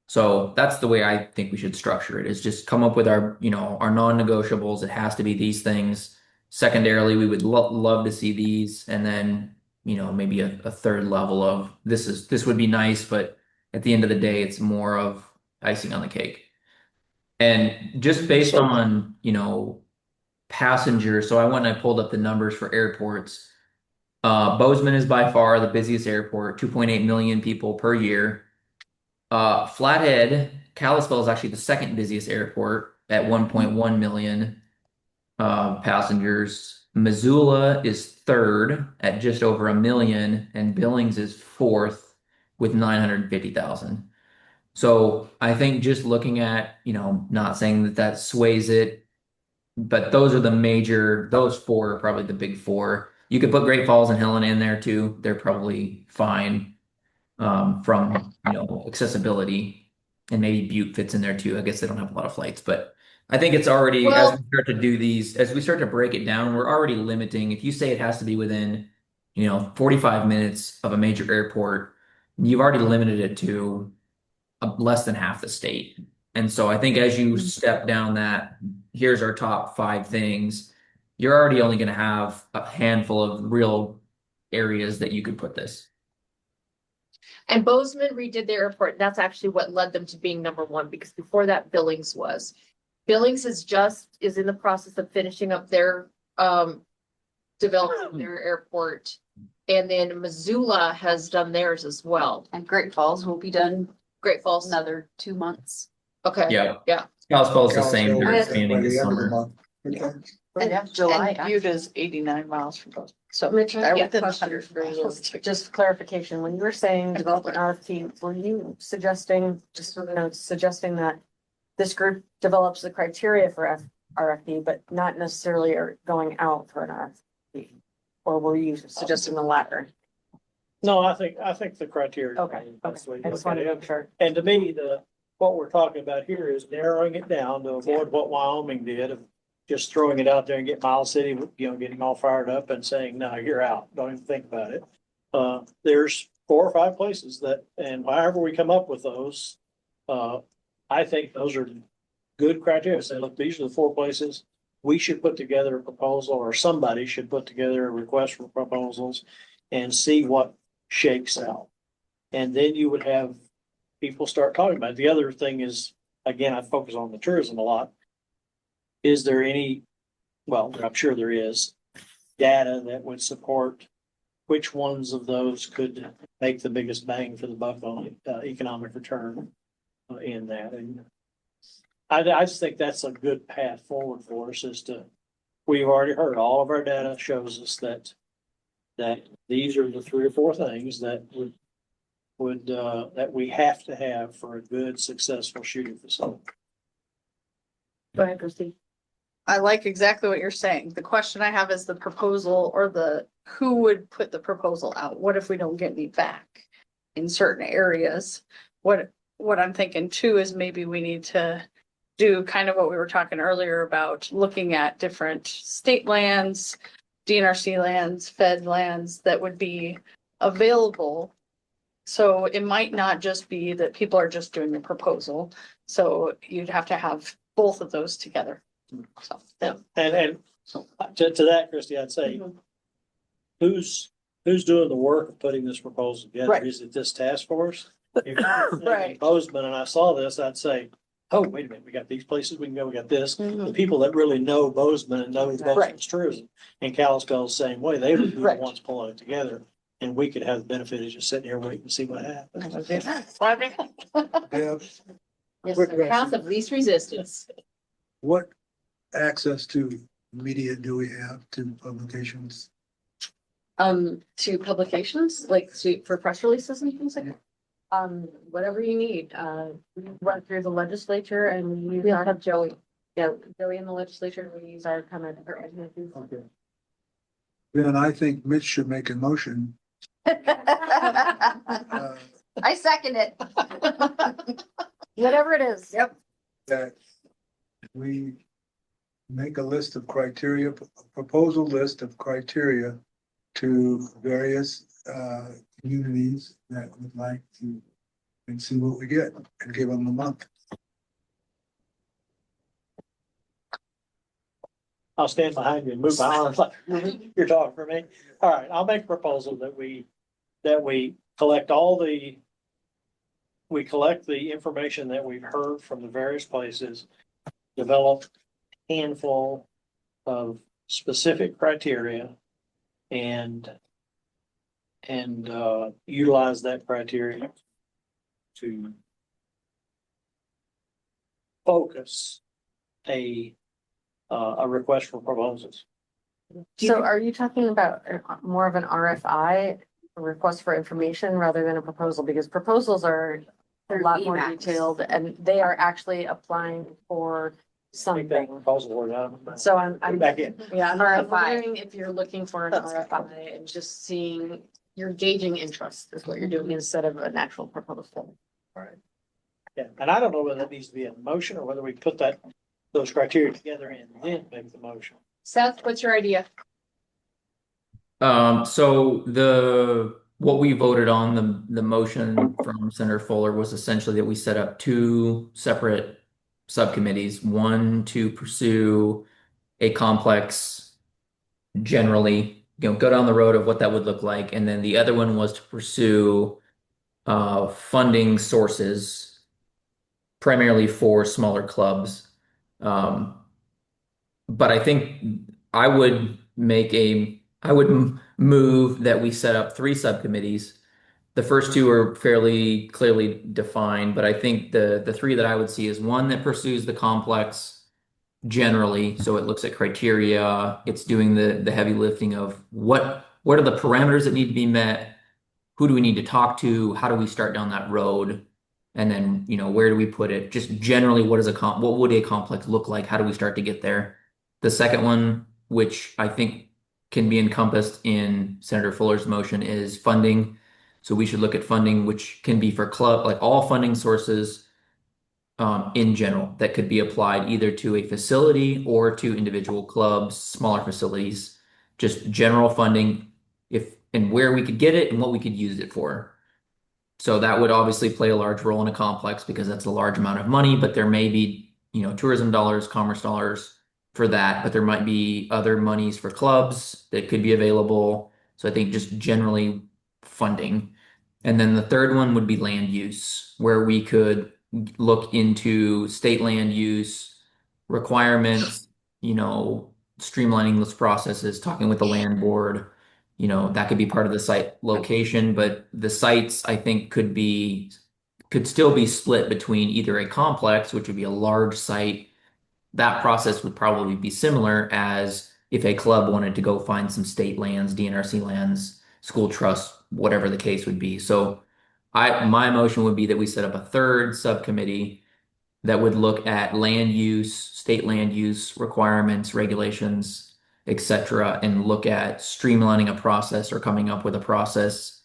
So that's the way I think we should structure it, is just come up with our non-negotiables. It has to be these things. Secondarily, we would love to see these. And then, maybe a third level of this would be nice, but at the end of the day, it's more of icing on the cake. And just based on, passengers. So I went and I pulled up the numbers for airports. Bozeman is by far the busiest airport, 2.8 million people per year. Flathead, Kalispell is actually the second busiest airport at 1.1 million passengers. Missoula is third at just over 1 million, and Billings is fourth with 950,000. So I think just looking at, not saying that sways it, but those are those 4 are probably the big 4. You could put Great Falls and Helena in there too. They're probably fine from, accessibility, and maybe Butte fits in there too. I guess they don't have a lot of flights, but I think it's already, as we start to do these, as we start to break it down, we're already limiting. If you say it has to be within, 45 minutes of a major airport, you've already limited it to less than half the state. And so I think as you step down that, here's our top 5 things, you're already only going to have a handful of real areas that you could put this. And Bozeman redid their airport. That's actually what led them to being number 1, because before that Billings was. Billings is in the process of finishing up their developing their airport. And then Missoula has done theirs as well. And Great Falls will be done Great Falls. another 2 months. Okay. Yeah. Kalispell is the same. They're By expanding the this end of the summer. month. Okay. And July, Butte is 89 miles from those. So Mitch, I they're have a within question 100 for you. miles. Just clarification, when you were saying develop an RFP, were you suggesting, just so you know, suggesting that this group develops the criteria for RFP, but not necessarily are going out for an RFP? Or were you suggesting the latter? No, I think the criteria. Okay, That's the way to I just look at wanted to it. make sure. And to me, what we're talking about here is narrowing it down to avoid what Wyoming did of just throwing it out there and get Miles City, getting all fired up and saying, no, you're out. Don't even think about it. There's 4 or 5 places and however we come up with those, I think those are good criteria. Say, look, these are the 4 places we should put together a proposal, or somebody should put together a request for proposals and see what shakes out. And then you would have people start talking about it. The other thing is, again, I focus on the tourism a lot. Is there any, well, I'm sure there is, data that would support which ones of those could make the biggest bang for the buck on economic return in that? And I just think that's a good path forward for us is to, we've already heard, all of our data shows us that these are the 3 or 4 things that that we have to have for a good, successful shooting facility. Go ahead, Christie. I like exactly what you're saying. The question I have is the proposal or who would put the proposal out? What if we don't get any back in certain areas? What I'm thinking too is maybe we need to do kind of what we were talking earlier about looking at different state lands, DNRC lands, Fed lands that would be available. So it might not just be that people are just doing a proposal. So you'd have to have both of those together. So, yeah. And to that, Christie, I'd say, who's doing the work of putting this proposal together? Right. Is it this task force? If you're Right. Bozeman and I saw this, I'd say, oh, wait a minute, we got these places we can go, we got this. The Mhm. people that really know Bozeman and know Right. Bozeman's true, and Kalispell's the same way, they would be the Right. ones pulling it together. And we could have the benefit of just sitting here waiting to see what happens. Yeah, Yes, Quick the question. path of least resistance. what access to media do we have to publications? To publications, like for press releases and things like that. Whatever you need, we run through the legislature and we use our have Joey. Yeah, Joey in the legislature, we use our kind of. Okay. Then I think Mitch should make a motion. I second it. Whatever it is. Yep. That we make a list of criteria, a proposal list of criteria to various communities that would like to, and see what we get and give them a month. I'll stand behind you and move my arms like, you're talking for me. All right, I'll make a proposal that we collect we collect the information that we've heard from the various places, develop a handful of specific criteria and utilize that criteria to focus a request for proposals. So are you talking about more of an RFI, a request for information rather than a proposal? Because proposals are a lot more Emacs. detailed and they are actually applying for Take that something. proposal word out. So I'm Back in. Yeah, I'm RFI. wondering if you're looking for an RFI and just seeing, you're gauging interest is what you're doing instead of an actual proposal. Yeah, and I don't know whether that needs to be in motion or whether we put those criteria together and then make the motion. Seth, what's your idea? So what we voted on, the motion from Senator Fuller was essentially that we set up 2 separate subcommittees, one to pursue a complex generally, go down the road of what that would look like, and then the other one was to pursue funding sources primarily for smaller clubs. But I think I would move that we set up 3 subcommittees. The first 2 are fairly clearly defined, but I think the 3 that I would see is one that pursues the complex generally. So it looks at criteria, it's doing the heavy lifting of what are the parameters that need to be met, who do we need to talk to, how do we start down that road, and then where do we put it? Just generally, what would a complex look like? How do we start to get there? The second one, which I think can be encompassed in Senator Fuller's motion, is funding. So we should look at funding, which can be for club, like all funding sources in general that could be applied either to a facility or to individual clubs, smaller facilities, just general funding, and where we could get it and what we could use it for. So that would obviously play a large role in a complex because that's a large amount of money, but there may be, tourism dollars, commerce dollars for that, but there might be other monies for clubs that could be available. So I think just generally funding. And then the third one would be land use, where we could look into state land use requirements, streamlining those processes, talking with the land board. That could be part of the site location, but the sites I think could be could still be split between either a complex, which would be a large site. That process would probably be similar as if a club wanted to go find some state lands, DNRC lands, school trust, whatever the case would be. So my motion would be that we set up a third subcommittee that would look at land use, state land use requirements, regulations, etc., and look at streamlining a process or coming up with a process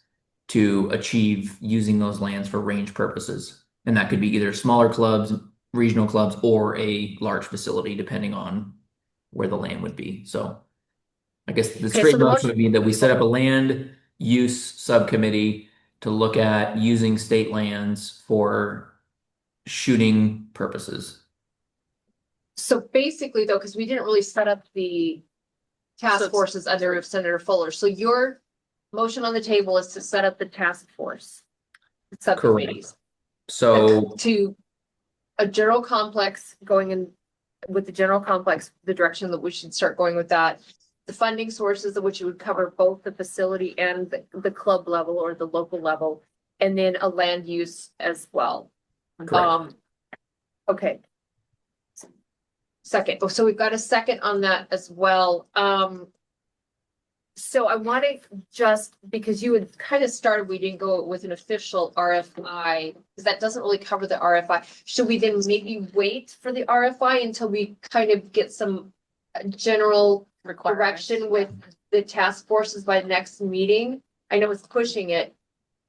to achieve using those lands for range purposes. And that could be either smaller clubs, regional clubs, or a large facility, depending on where the land would be. So I guess the Okay, straight so the motion motion- would be that we set up a land use subcommittee to look at using state lands for shooting purposes. So basically though, because we didn't really set up the So task it's- forces under Senator Fuller, so your motion on the table is to set up the task force subcommittees So to a general complex, going in with the general complex, the direction that we should start going with that. The funding sources of which it would cover both the facility and the club level or the local level, and then a land use as well. correct. Okay. Second, oh, so we've got a second on that as well. So I want to just, because you had kind of started, we didn't go with an official RFI, because that doesn't really cover the RFI. Should we then maybe wait for the RFI until we kind of get some general direction with the task forces by next meeting? I know it's pushing it.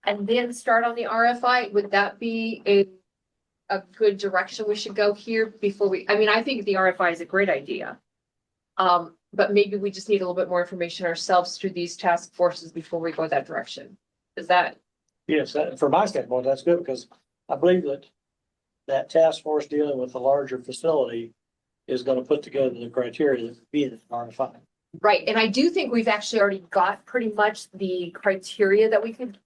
And then start on the RFI, would that be a good direction we should go here before we, I mean, I think the RFI is a great idea. But maybe we just need a little bit more information ourselves through these task forces before we go that direction. Is that, Yes, from my standpoint, that's good because I believe that task force dealing with the larger facility is going to put together the criteria that would be the RFI. right? And I do think we've actually already got pretty much the criteria that we could,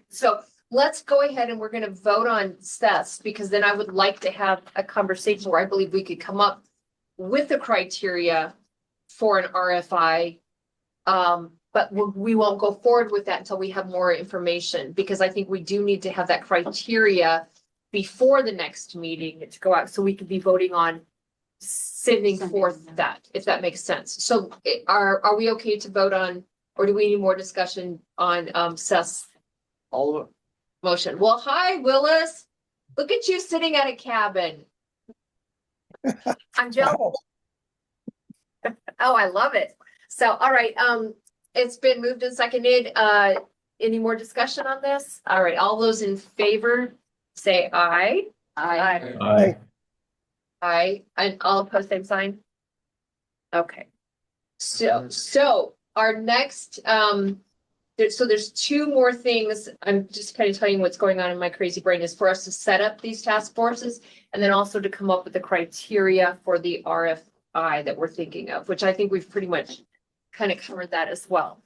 so let's go ahead and we're gonna vote on Seth's, because then I would like to have a conversation where I believe we could come up with the criteria for an RFI. But we won't go forward with that until we have more information, because I think we do need to have that criteria before the next meeting to go out, so we could be voting on sending forth that, if that makes sense. So are we okay to vote on, or do we need more discussion on Seth's All of it. motion? Well, hi, Willis. Look at you sitting at a cabin. I'm jealous. Oh, I love it. So, all right, it's been moved and seconded. Any more discussion on this? All right, all those in favor, say aye. Aye. Aye, and all opposed, same sign? Okay. So our next, so there's two more things. I'm just kind of telling you what's going on in my crazy brain, is for us to set up these task forces and then also to come up with the criteria for the RFI that we're thinking of, which I think we've pretty much kind of covered that as well.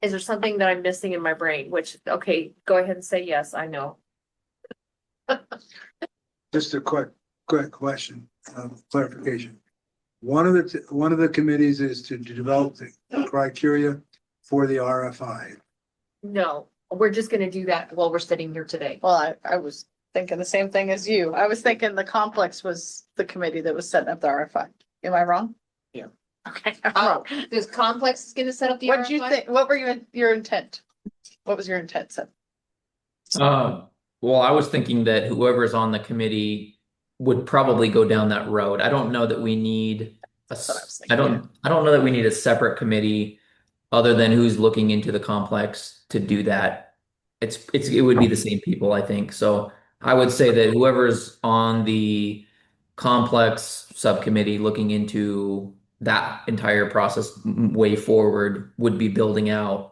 Is there something that I'm missing in my brain? Which, okay, go ahead and say yes, I know. Just a quick question, clarification. One of the committees is to develop the criteria for the RFI. No, we're just gonna do that while we're sitting here today. Well, I was thinking the same thing as you. I was thinking the complex was the committee that was setting up the RFI. Am I wrong? Yeah. Okay, I'm wrong. This complex is gonna set up the What did you RFI? think? What were your intent? What was your intent, Seth? Well, I was thinking that whoever's on the committee would probably go down that road. I don't know that we need That's what I was I thinking. don't know that we need a separate committee other than who's looking into the complex to do that. It would be the same people, I think. So I would say that whoever's on the complex subcommittee looking into that entire process way forward would be building out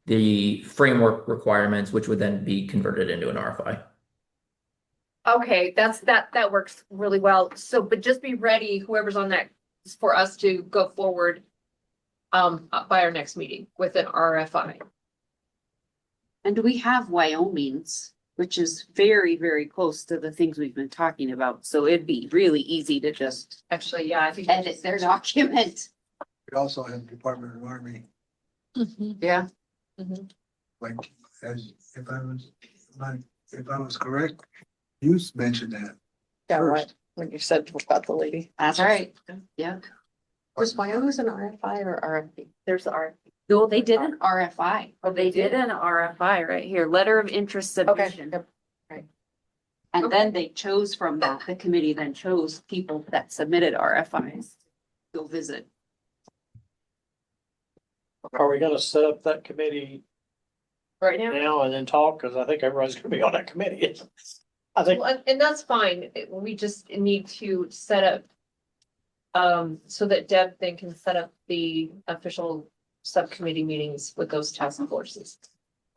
the framework requirements, which would then be converted into an RFI. Okay, that works really well. So, but just be ready, whoever's on that, for us to go forward by our next meeting with an RFI. And we have Wyoming's, which is very, very close to the things we've been talking about. So it'd be really easy to just Actually, yeah, I think. edit their document. We also have Department of Army, Yeah. like, as if I was, my if I was correct, you mentioned that. Yeah, First. right, when you said about the lady. That's right. Yeah. Was Wyoming an RFI or RFP? There's the RFP. Well, they did an RFI. Oh, they They did did? an RFI right here, letter of interest Okay. submission. Yep. And Okay. then they chose from that, the committee then chose people that submitted RFIs. to Go visit. Are we gonna set up that committee Right now? now and then talk? Cause I think everybody's gonna be on that committee. I think, Well, and that's fine. We just need to set up. So that Deb then can set up the official subcommittee meetings with those task forces.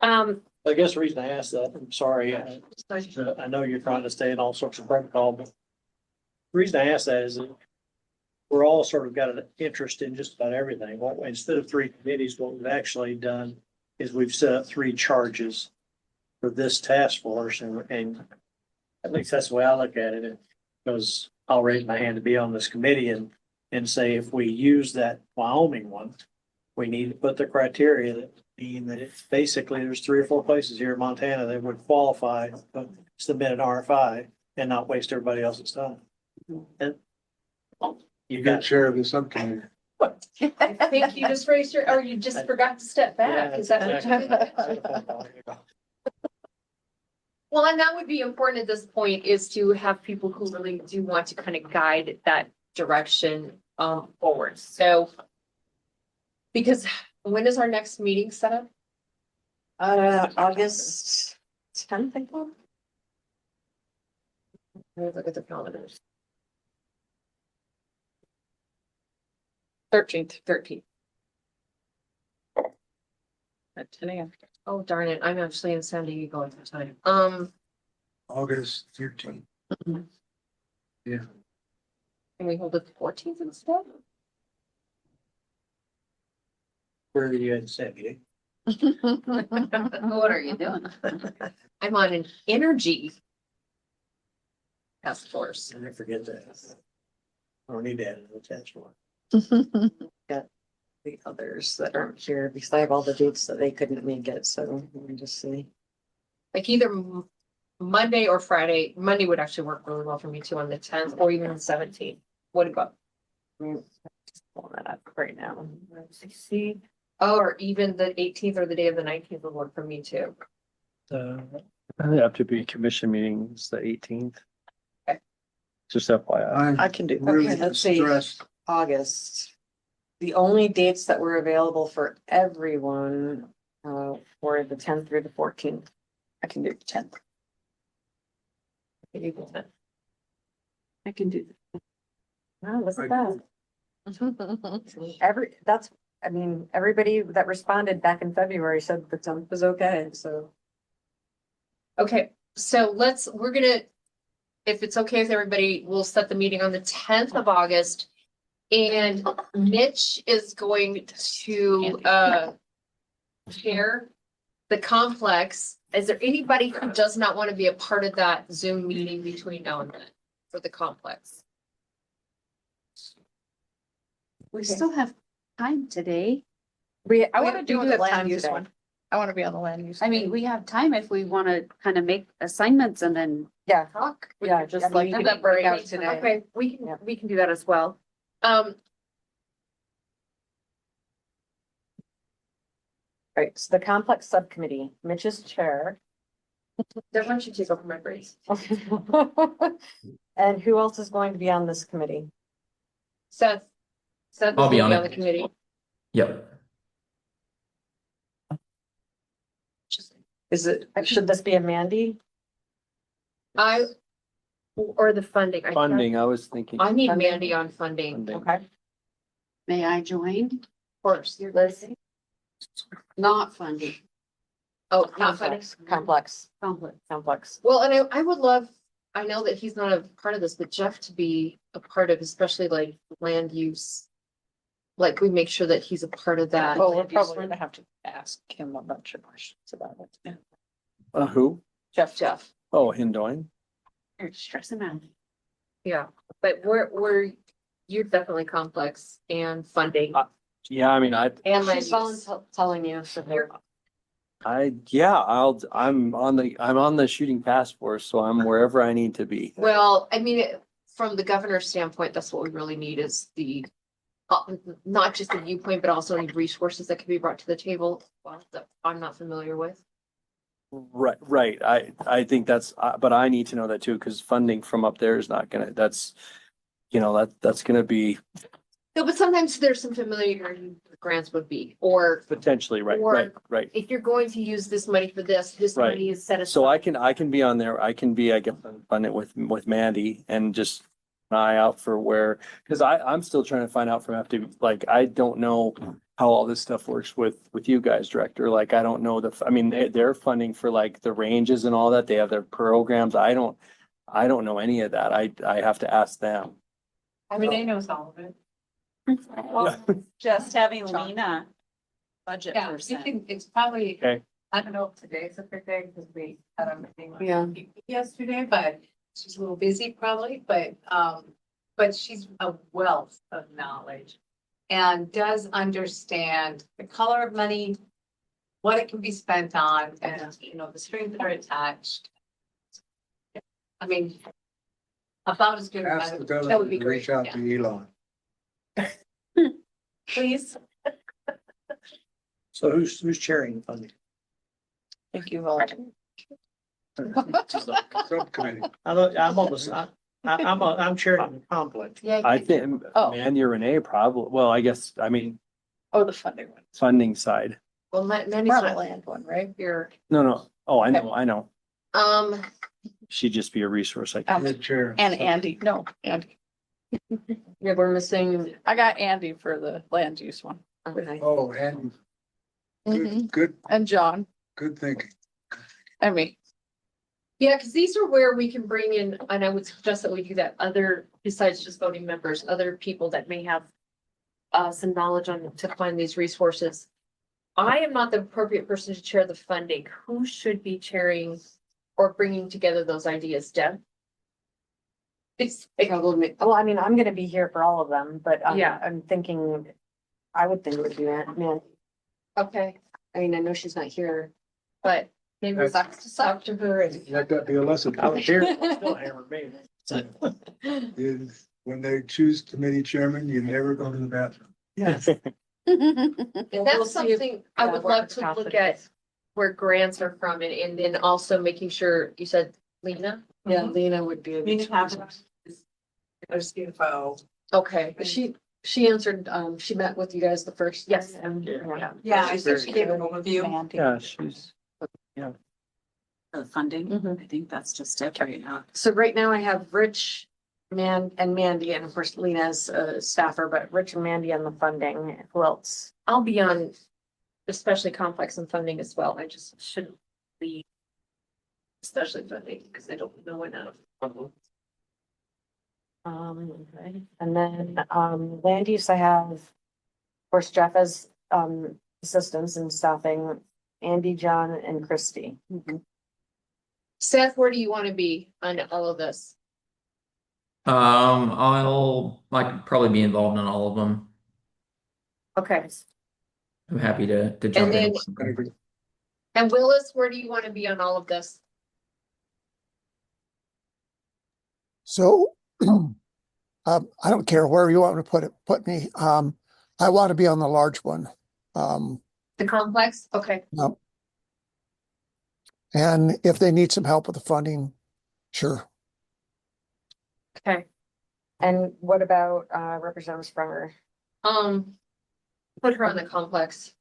I guess the reason I asked that, I'm sorry, I know you're trying to stay in all sorts of protocol, but the reason I asked that is that we're all sort of got an interest in just about everything. What, instead of 3 committees, what we've actually done is we've set up 3 charges for this task force, and at least that's the way I look at it, because I'll raise my hand to be on this committee and say, if we use that Wyoming one, we need to put the criteria that mean that it's basically, there's 3 or 4 places here in Montana that would qualify, but submit an RFI and not waste everybody else's time. And you You got got chair of the subcommittee. I think you just raised your, or you just forgot to step back. Is that what you? Well, and that would be important at this point, is to have people who really do want to kind of guide that direction forward. So. Because when is our next meeting set up? August 10th, I think. Let me look at the calendars. 13th 13th. at 10 a.m. Oh, darn it. I'm actually in San Diego at the time. August 13th. Can we hold it the 14th instead? Where are you at, Sandy? What are you doing? I'm on an energy task force. I forget that. I don't need to add an attachment. Got the others that aren't here, because I have all the dates that they couldn't make it, so let me just see. Like either Monday or Friday. Monday would actually work really well for me too, on the 10th or even the 17th. What about? Just pulling that up right now. Let's see. Oh, or even the 18th or the day of the 19th would work for me too. I have to be commission meetings the 18th. Okay. Just FYI. I'm I can do. really Okay, let's see. stressed. August. The only dates that were available for everyone were the 10th through the 14th. I can do the 10th. I can do. Wow, look at I- that. Everybody that responded back in February said the 10th was okay, so. Okay, so we're gonna, if it's okay with everybody, we'll set the meeting on the 10th of August. And Mitch is going to chair the complex. Is there anybody who does not want to be a part of that Zoom meeting between now and then for the complex? We still have time today. I want to do we the have time land use today. one. I want to be on the land use. I mean, we have time if we want to kind of make assignments and then Yeah, Talk. yeah, just like Have that breakout today. Okay, we can do that as well. Right, so the complex subcommittee, Mitch is chair. Then why don't you take over my brace? And who else is going to be on this committee? Seth. Seth is I'll be gonna on the it. committee. Yep. Should this be a Mandy? Or the funding. Funding, I was thinking. I need Funding. Mandy on funding. Funding. Okay. may I join? Of course. Liz? Not funding. Oh, not funding. Complex, Complex. complex. Well, and I would love, I know that he's not a part of this, but Jeff to be a part of, especially like land use. Like we make sure that he's a part of that. Well, we're land use probably one. gonna have to ask him a bunch of questions about it. Who? Jeff. Oh, Hindoin. You're stressing out. Yeah, but you're definitely complex and funding Yeah, I mean, and land She's use. telling you, so there. I'm on the shooting task force, so I'm wherever I need to be. Well, I mean, from the governor's standpoint, that's what we really need is the not just the viewpoint, but also any resources that can be brought to the table. Well, that I'm not familiar with. Right. I think that's, but I need to know that too, because funding from up there is not gonna, that's gonna be No, but sometimes there's some familiarity with grants would be, or potentially, right. if you're going to use this money for this Right. money is set aside. So I can be on there, I guess, on it with Mandy and just an eye out for where, because I'm still trying to find out from FD, like, I don't know how all this stuff works with you guys, Director. Like, I don't know I mean, they're funding for like the ranges and all that. They have their programs. I don't know any of that. I have to ask them. Renee knows all of it. Well, just having Lena budget person. It's probably, Okay. I don't know if today's a good day because we had a meeting Yeah. yesterday, but she's a little busy probably, but she's a wealth of knowledge and does understand the color of money, what it can be spent on, and, the strings that are attached. I mean, about as good Ask as the that would governor be to great. reach out Yeah. to Elon. Please. So who's chairing the funding? Thank you, Lord. Subcommittee. I'm on the, I'm chairing the complex. Yeah. I think, Oh. Mandy or Renee probably, well, I guess, I mean, Oh, the funding one. funding side. Well, Mandy's Not the not land one, right? here. No. Oh, I know. Um, She'd just be a resource. Head chair. And Andy, no, Andy. Yeah, we're missing. I got Andy for the land use one. Okay. Oh, and Mhm. good And John thinking. and me. yeah, because these are where we can bring in, and I would suggest that we do that, other, besides just voting members, other people that may have some knowledge on to find these resources. I am not the appropriate person to chair the funding. Who should be chairing or bringing together those ideas, Deb? It's Probably, well, I mean, I'm gonna be here for all of them, but Yeah. I'm thinking, I would think it would be man. okay, I mean, I know she's not here. but maybe it's up to her and. Let that be a lesson. I was here, still hammered me. Is when they choose committee chairman, you never go to the bathroom. Yes. And We'll that's see if something I would that love works to out look with at this. where grants are from and then also making sure, you said Lena? Yeah, Lena would be. Our CFO. Okay, She answered, she met with you guys the first. Yes. Yeah, I think she gave an overview. Yeah, she's, The funding, Mhm. I think that's just it right now. So right now I have Rich, and Mandy, and of course Lena's a staffer, but Rich and Mandy on the funding. Who else? I'll be on especially complex and funding as well. I just shouldn't be especially funding because I don't know enough. Okay. And then, land use, I have, of course, Jeff as, assistants and staffing, Andy, John, and Christy. Seth, where do you want to be on all of this? I could probably be involved in all of them. Okay. I'm happy to jump then- in. And Willis, where do you want to be on all of this? So, I don't care where you want to put me. I want to be on the large one. The complex? Okay. And if they need some help with the funding, sure. Okay. And what about, Representative Springer? Put her on the complex.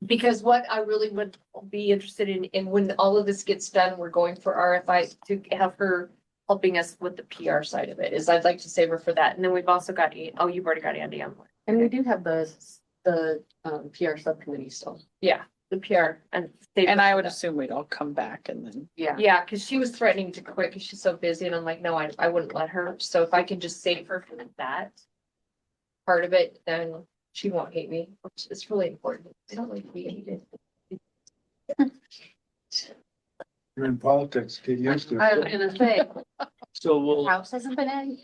Because what I really would be interested in when all of this gets done, we're going for RFI to have her helping us with the PR side of it, is I'd like to save her for that. And then we've also got, you've already got Andy on board. And we do have the PR subcommittee still. Yeah, the PR and. save And her I for would that. assume we'd all come back and then. Yeah. Yeah, because she was threatening to quit because she's so busy and I'm like, no, I wouldn't let her. So if I could just save her from that part of it, then she won't hate me, which is really important. I don't like to be hated. You're in politics, get used to I was it. gonna say, so we'll, house hasn't been in.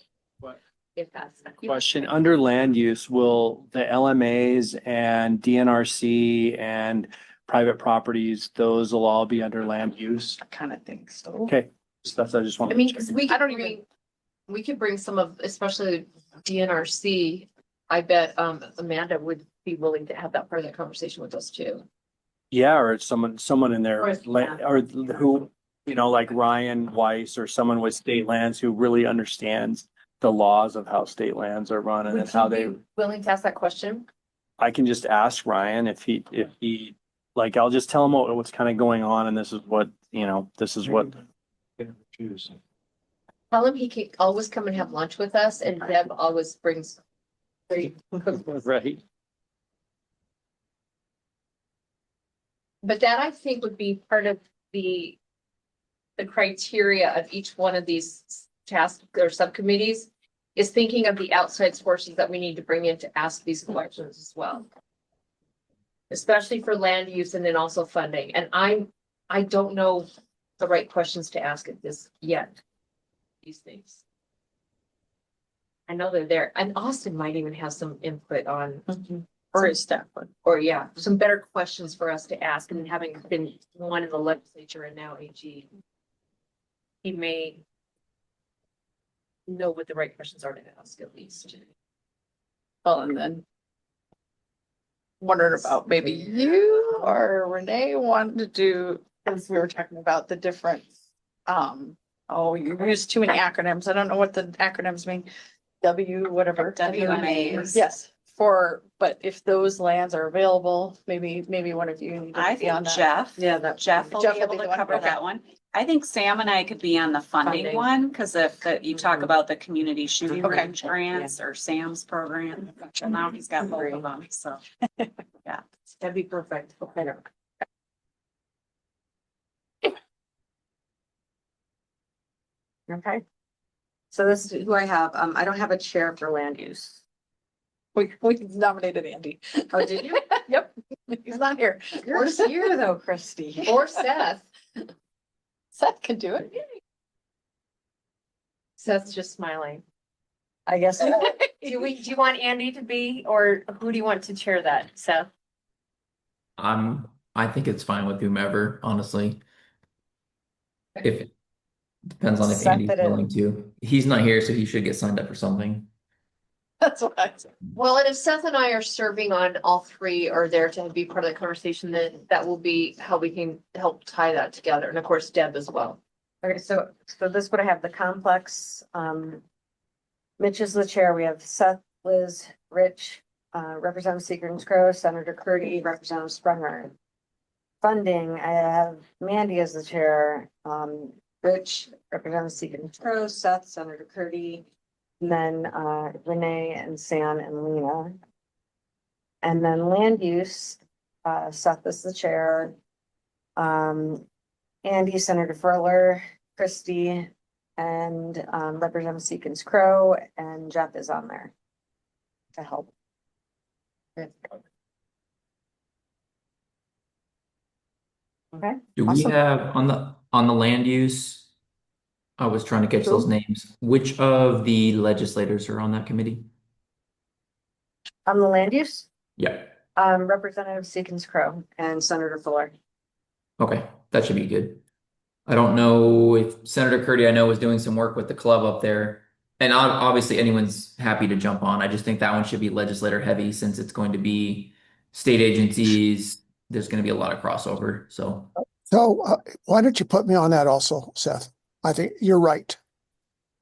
if that's. Question, under land use, will the LMAs and DNRC and private properties, those will all be under land use? I kind of think so. Okay, so that's, I just want. I mean, because we I don't could bring, we could bring some of, especially DNRC. I bet Amanda would be willing to have that part of that conversation with us too. Yeah, or it's someone in there, Or- or who, you know, like Ryan Weiss or someone with state lands who really understands the laws of how state lands are run and Would how you they, be willing to ask that question? I can just ask Ryan if he, like, I'll just tell him what's kind of going on and this is what, you know, this is what. Tell him he can always come and have lunch with us, and Deb always brings great. Right. But that I think would be part of the criteria of each one of these tasks or subcommittees is thinking of the outside sources that we need to bring in to ask these questions as well. Especially for land use and then also funding. And I don't know the right questions to ask at this yet. These things. I know they're there, and Austin might even have some input on, Or his staff would. or yeah, some better questions for us to ask, and having been one in the legislature and now AG. He may know what the right questions are to ask at least. Well, and then wondering about maybe you or Renee wanted to do, as we were talking about the different, oh, you use too many acronyms. I don't know what the acronyms mean. Whatever. WMAs. Yes, but if those lands are available, maybe one of you need I to be on think that. Jeff, Yeah, that. Jeff will Jeff be will able be to the one? cover Okay. that one. I think Sam and I could be on the funding Funding. one, because if you talk about the community shooting Okay. range grants or Sam's program, and now he's got both of them, so. Yeah. That'd be perfect. Okay. Okay. So this is who I have. I don't have a chair for land use. We nominated Andy. Oh, did you? Yep, he's not here. You're here though, Christy. Or Seth. Seth can do it. Seth's just smiling. I guess. Do you want Andy to be, or who do you want to chair that, Seth? I think it's fine with whomever, honestly. If depends on if Set Andy's that in. willing to. He's not here, so he should get signed up for something. That's what I said. Well, and if Seth and I are serving on all three or there to be part of the conversation, then that will be how we can help tie that together. And of course, Deb as well. Okay, so this would have the complex, Mitch is the chair. We have Seth, Liz, Rich, Representative Seagrams Crowe, Senator Curdy, Representative Sprunger. Funding, I have Mandy as the chair, Rich, Representative Seagrams Crowe, Seth, Senator Curdy, and then Renee and Sam and Lena. And then land use, Seth is the chair. Andy, Senator Furler, Christy, and Representative Seekins Crowe, and Jeff is on there to help. Okay. Do we Awesome. have on the land use? I was trying to catch those names. Which of the legislators are on that committee? On the land use, Yeah. Representative Seekins Crowe and Senator Fuller. Okay, that should be good. I don't know if Senator Curdy, I know, was doing some work with the club up there. And obviously anyone's happy to jump on. I just think that one should be legislator heavy since it's going to be state agencies. There's going to be a lot of crossover. So Why don't you put me on that also, Seth? I think you're right.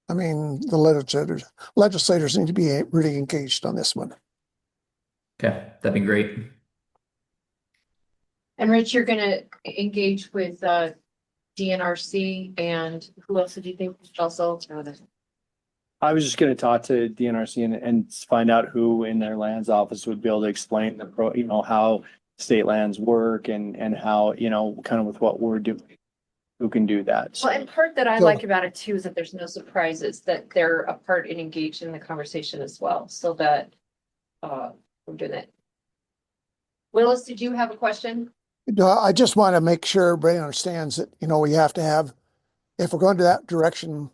I mean, the legislators need to be really engaged on this one. okay, that'd be great. And Rich, you're gonna engage with DNRC and who else did you think also? I was just gonna talk to DNRC and find out who in their lands office would be able to explain how state lands work and how, kind of with what we're doing, who can do that. So, Well, and part that I So- like about it too is that there's no surprises, that they're a part and engaged in the conversation as well, so that we're doing that. Willis, did you have a question? No, I just want to make sure everybody understands that, we have to have, if we're going to that direction,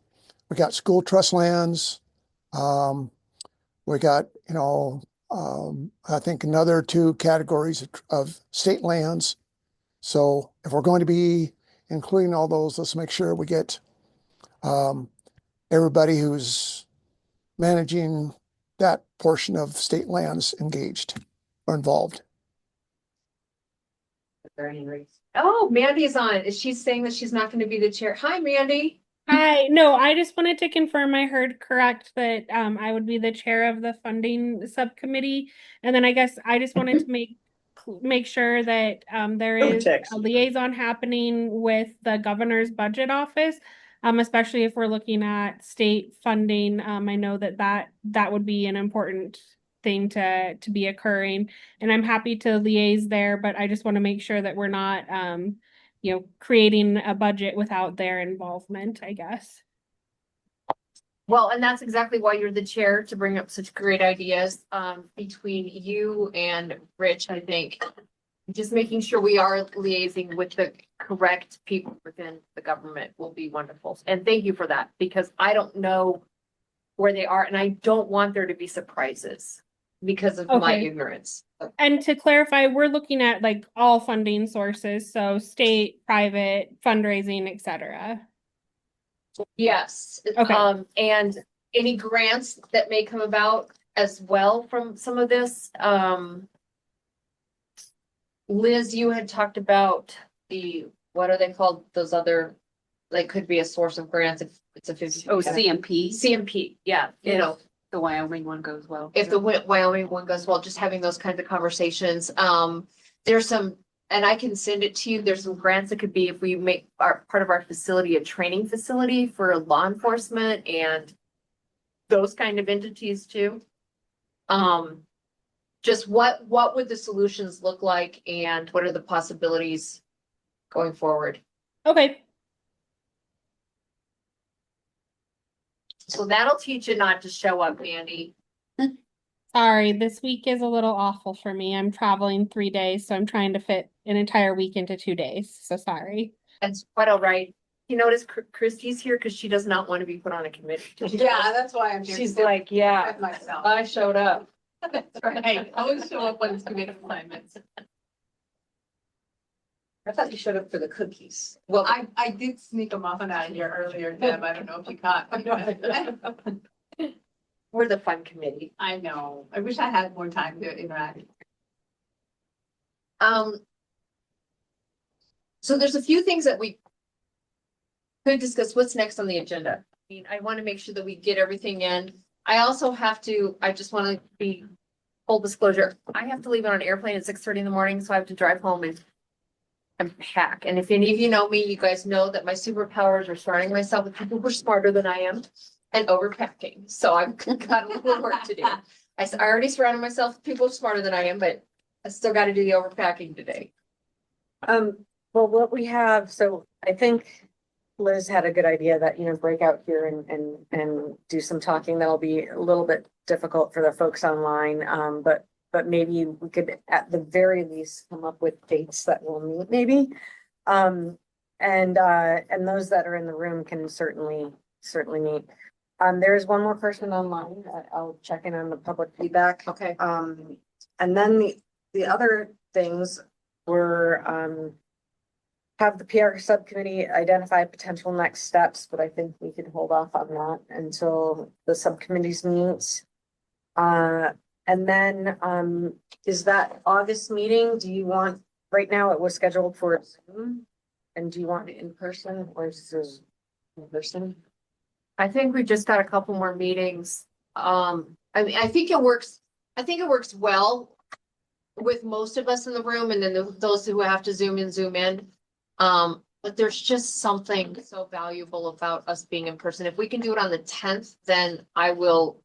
we got school trust lands, We got, I think another 2 categories of state lands. So if we're going to be including all those, let's make sure we get everybody who's managing that portion of state lands engaged or involved. Oh, Mandy's on. Is she saying that she's not going to be the chair? Hi, Mandy. Hi, no, I just wanted to confirm I heard correct that I would be the chair of the funding subcommittee. And then I guess I just wanted to make sure that there is a liaison happening with the governor's budget office, especially if we're looking at state funding. I know that would be an important thing to be occurring, and I'm happy to liaise there, but I just want to make sure that we're not creating a budget without their involvement, I guess. Well, and that's exactly why you're the chair, to bring up such great ideas between you and Rich, I think. Just making sure we are liaising with the correct people within the government will be wonderful. And thank you for that, because I don't know where they are, and I don't want there to be surprises because of my ignorance. And to clarify, we're looking at like all funding sources, so state, private, fundraising, etc. Yes. Okay. And any grants that may come about as well from some of this. Liz, you had talked about what are they called? Those other, like, could be a source of grants if it's a 50. Oh, CMP. CMP, yeah, The Wyoming one goes well. if the Wyoming one goes well, just having those kinds of conversations. There's some, and I can send it to you. There's some grants that could be if we make part of our facility a training facility for law enforcement and those kind of entities too. Just what would the solutions look like, and what are the possibilities going forward? Okay. So that'll teach you not to show up, Andy. Sorry, this week is a little awful for me. I'm traveling 3 days, so I'm trying to fit an entire week into 2 days. So sorry. That's quite all right. You notice Christie's here because she does not want to be put on a committee. Yeah, that's why I'm here. She's like, yeah, With myself. I showed up. That's right. I always show up when it's committee assignments. I thought you showed up for the cookies. Well, I did sneak a muffin out of here earlier, Deb. I don't know if you caught. We're the fun committee. I know. I wish I had more time to interact. So there's a few things that we could discuss. What's next on the agenda? I mean, I want to make sure that we get everything in. I also have to, I just want to be full disclosure. I have to leave on an airplane at 6:30 in the morning, so I have to drive home and pack. And if any of you know me, you guys know that my superpowers are surrounding myself with people who are smarter than I am and overpacking. So I've got a little work to do. I already surrounded myself with people smarter than I am, but I still got to do the overpacking today. Well, what we have, so I think Liz had a good idea that, break out here and do some talking. That'll be a little bit difficult for the folks online. But maybe we could at the very least come up with dates that we'll meet maybe. And those that are in the room can certainly meet. There's one more person online. I'll check in on the public feedback. Okay. And then the other things were, have the PR subcommittee identify potential next steps, but I think we could hold off on that until the subcommittees meet. And then, is that August meeting, do you want, right now it was scheduled for Zoom? And do you want it in person or Zoom? In person? I think we just got a couple more meetings. I mean, I think it works well with most of us in the room, and then those who have to zoom in. But there's just something so valuable about us being in person. If we can do it on the 10th, then I will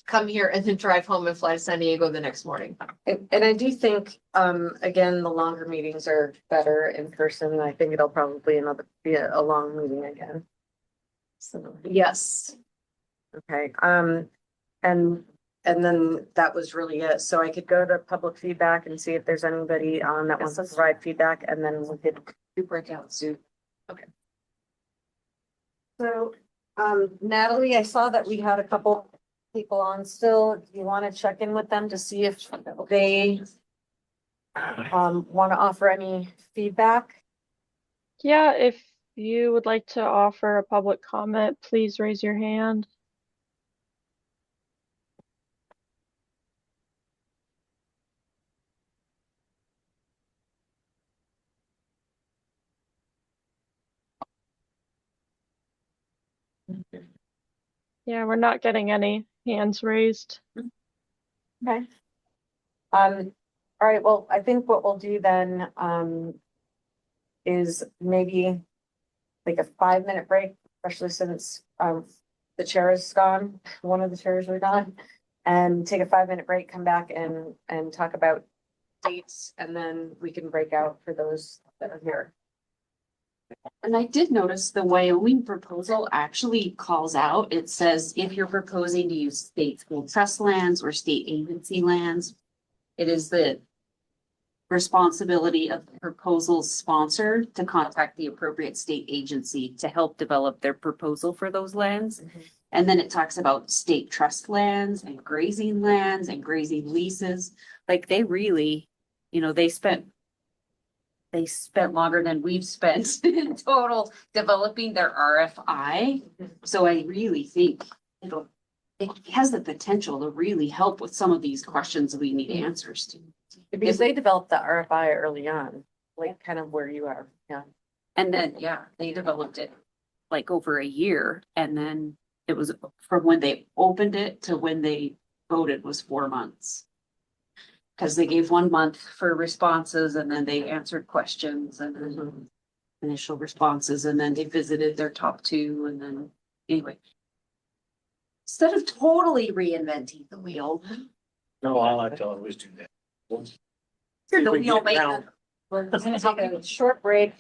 come here and then drive home and fly to San Diego the next morning. And I do think, again, the longer meetings are better in person. I think it'll probably be a long meeting again. So, Yes. okay. And then that was really it. So I could go to public feedback and see if there's anybody that wants to provide feedback, and then we could Do breakout soon. So Natalie, I saw that we had a couple people on still. Do you want to check in with them to see if they want to offer any feedback? Yeah, if you would like to offer a public comment, please raise your hand. Yeah, we're not getting any hands raised. Okay. All right, well, I think what we'll do then, is maybe like a 5-minute break, especially since, the chair is gone, one of the chairs are gone. And take a 5-minute break, come back and talk about dates, and then we can break out for those that are here. And I did notice the Wyoming proposal actually calls out, it says if you're proposing to use state school trust lands or state agency lands, it is the responsibility of the proposal sponsor to contact the appropriate state agency to help develop their proposal for those lands. And then it talks about state trust lands and grazing leases. Like they really, they spent longer than we've spent in total developing their RFI. So I really think it has the potential to really help with some of these questions we need answers to. Because they developed the RFI early on, like kind of where you are, yeah. And then, they developed it like over a year, and then it was from when they opened it to when they voted was 4 months. Cause they gave 1 month for responses, and then they answered questions and then initial responses, and then they visited their top 2, and then anyway. Instead of totally reinventing the wheel. No, I like to always do that. You're the We get wheel maker. down. We're gonna take a short break.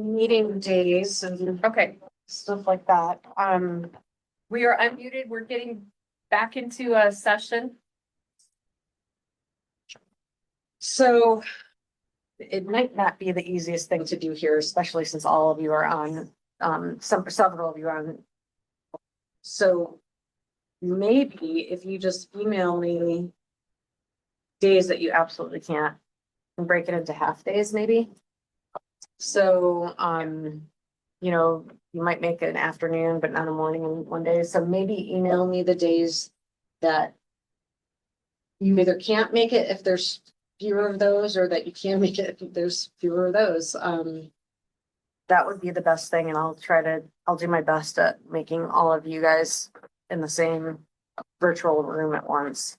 meeting days and Okay, stuff like that. we are unmuted. We're getting back into a session. So it might not be the easiest thing to do here, especially since all of you are on, several of you are on. So maybe if you just email me days that you absolutely can't and break it into half days, maybe. So, you know, you might make it an afternoon, but not a morning in one day. So maybe email me the days that you either can't make it if there's fewer of those, or that you can make it if there's fewer of those. That would be the best thing, and I'll do my best at making all of you guys in the same virtual room at once.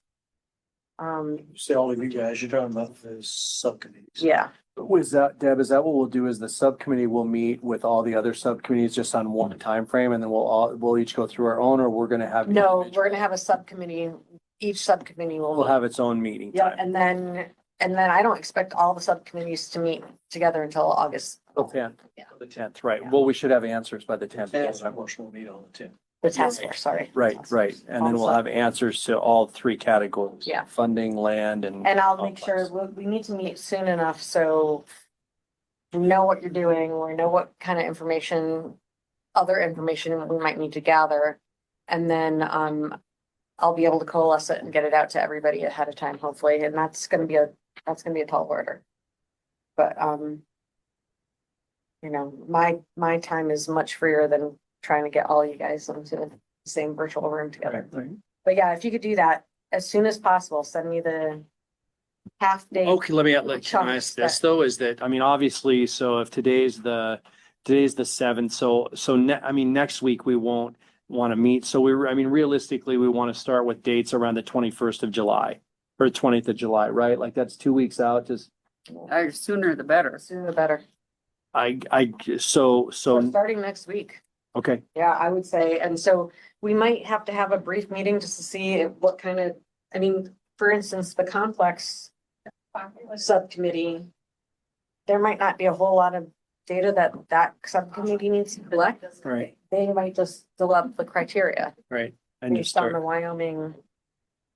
Say all of you guys, you're talking about the subcommittees. Yeah, Was that, Deb, is that what we'll do is the subcommittee will meet with all the other subcommittees just on one time frame, and then we'll each go through our own, or we're gonna have. no, we're gonna have a subcommittee, each subcommittee We'll have its own meeting Yeah, time. and then I don't expect all the subcommittees to meet together until August, The 10th. Yeah. The 10th, right. Well, we should have answers by the 10th. Task force will meet on the 10th. the task force, sorry. Right, right. And then we'll have answers to all three categories. Yeah. Funding, land, and. And I'll make sure, we need to meet soon enough, so we know what you're doing, we know what kind of information, other information we might need to gather. And then, I'll be able to coalesce it and get it out to everybody ahead of time, hopefully, and that's gonna be a tall order. But, you know, my time is much freer than trying to get all you guys into the same virtual room together. But yeah, if you could do that as soon as possible, send me the half day. Okay, let me can I chunks ask this that- though, is that, I mean, obviously, so if today's the 7th, I mean, next week we won't want to meet. So I mean, realistically, we want to start with dates around the 21st of July or 20th of July, right? Like that's 2 weeks out, just, Sooner the better. Sooner the better. so, Starting next week. okay. Yeah, I would say, and so we might have to have a brief meeting just to see what kind of, I mean, for instance, the complex subcommittee, there might not be a whole lot of data that subcommittee needs to collect. Right. They might just fill up the criteria Right. And you based on start, the Wyoming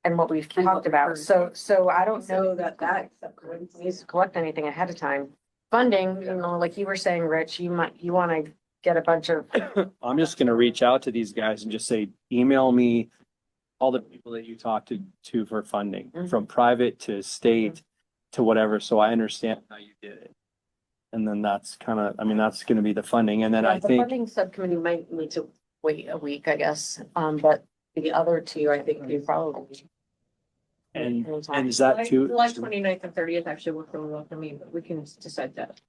and what we've And what talked we've about. heard. So I don't know that subcommittee needs to collect anything ahead of time. Funding, you know, like you were saying, Rich, you want to get a bunch of, I'm just gonna reach out to these guys and just say, email me all the people that you talked to for funding, Mhm. from private to state to whatever, so I understand how you did it. And then that's kind of, I mean, that's gonna be the funding, and then I the think, funding subcommittee might need to wait a week, I guess. But the other two, I think we probably. and anytime. is that too? July 29th and 30th actually work really well for me, but we can decide that.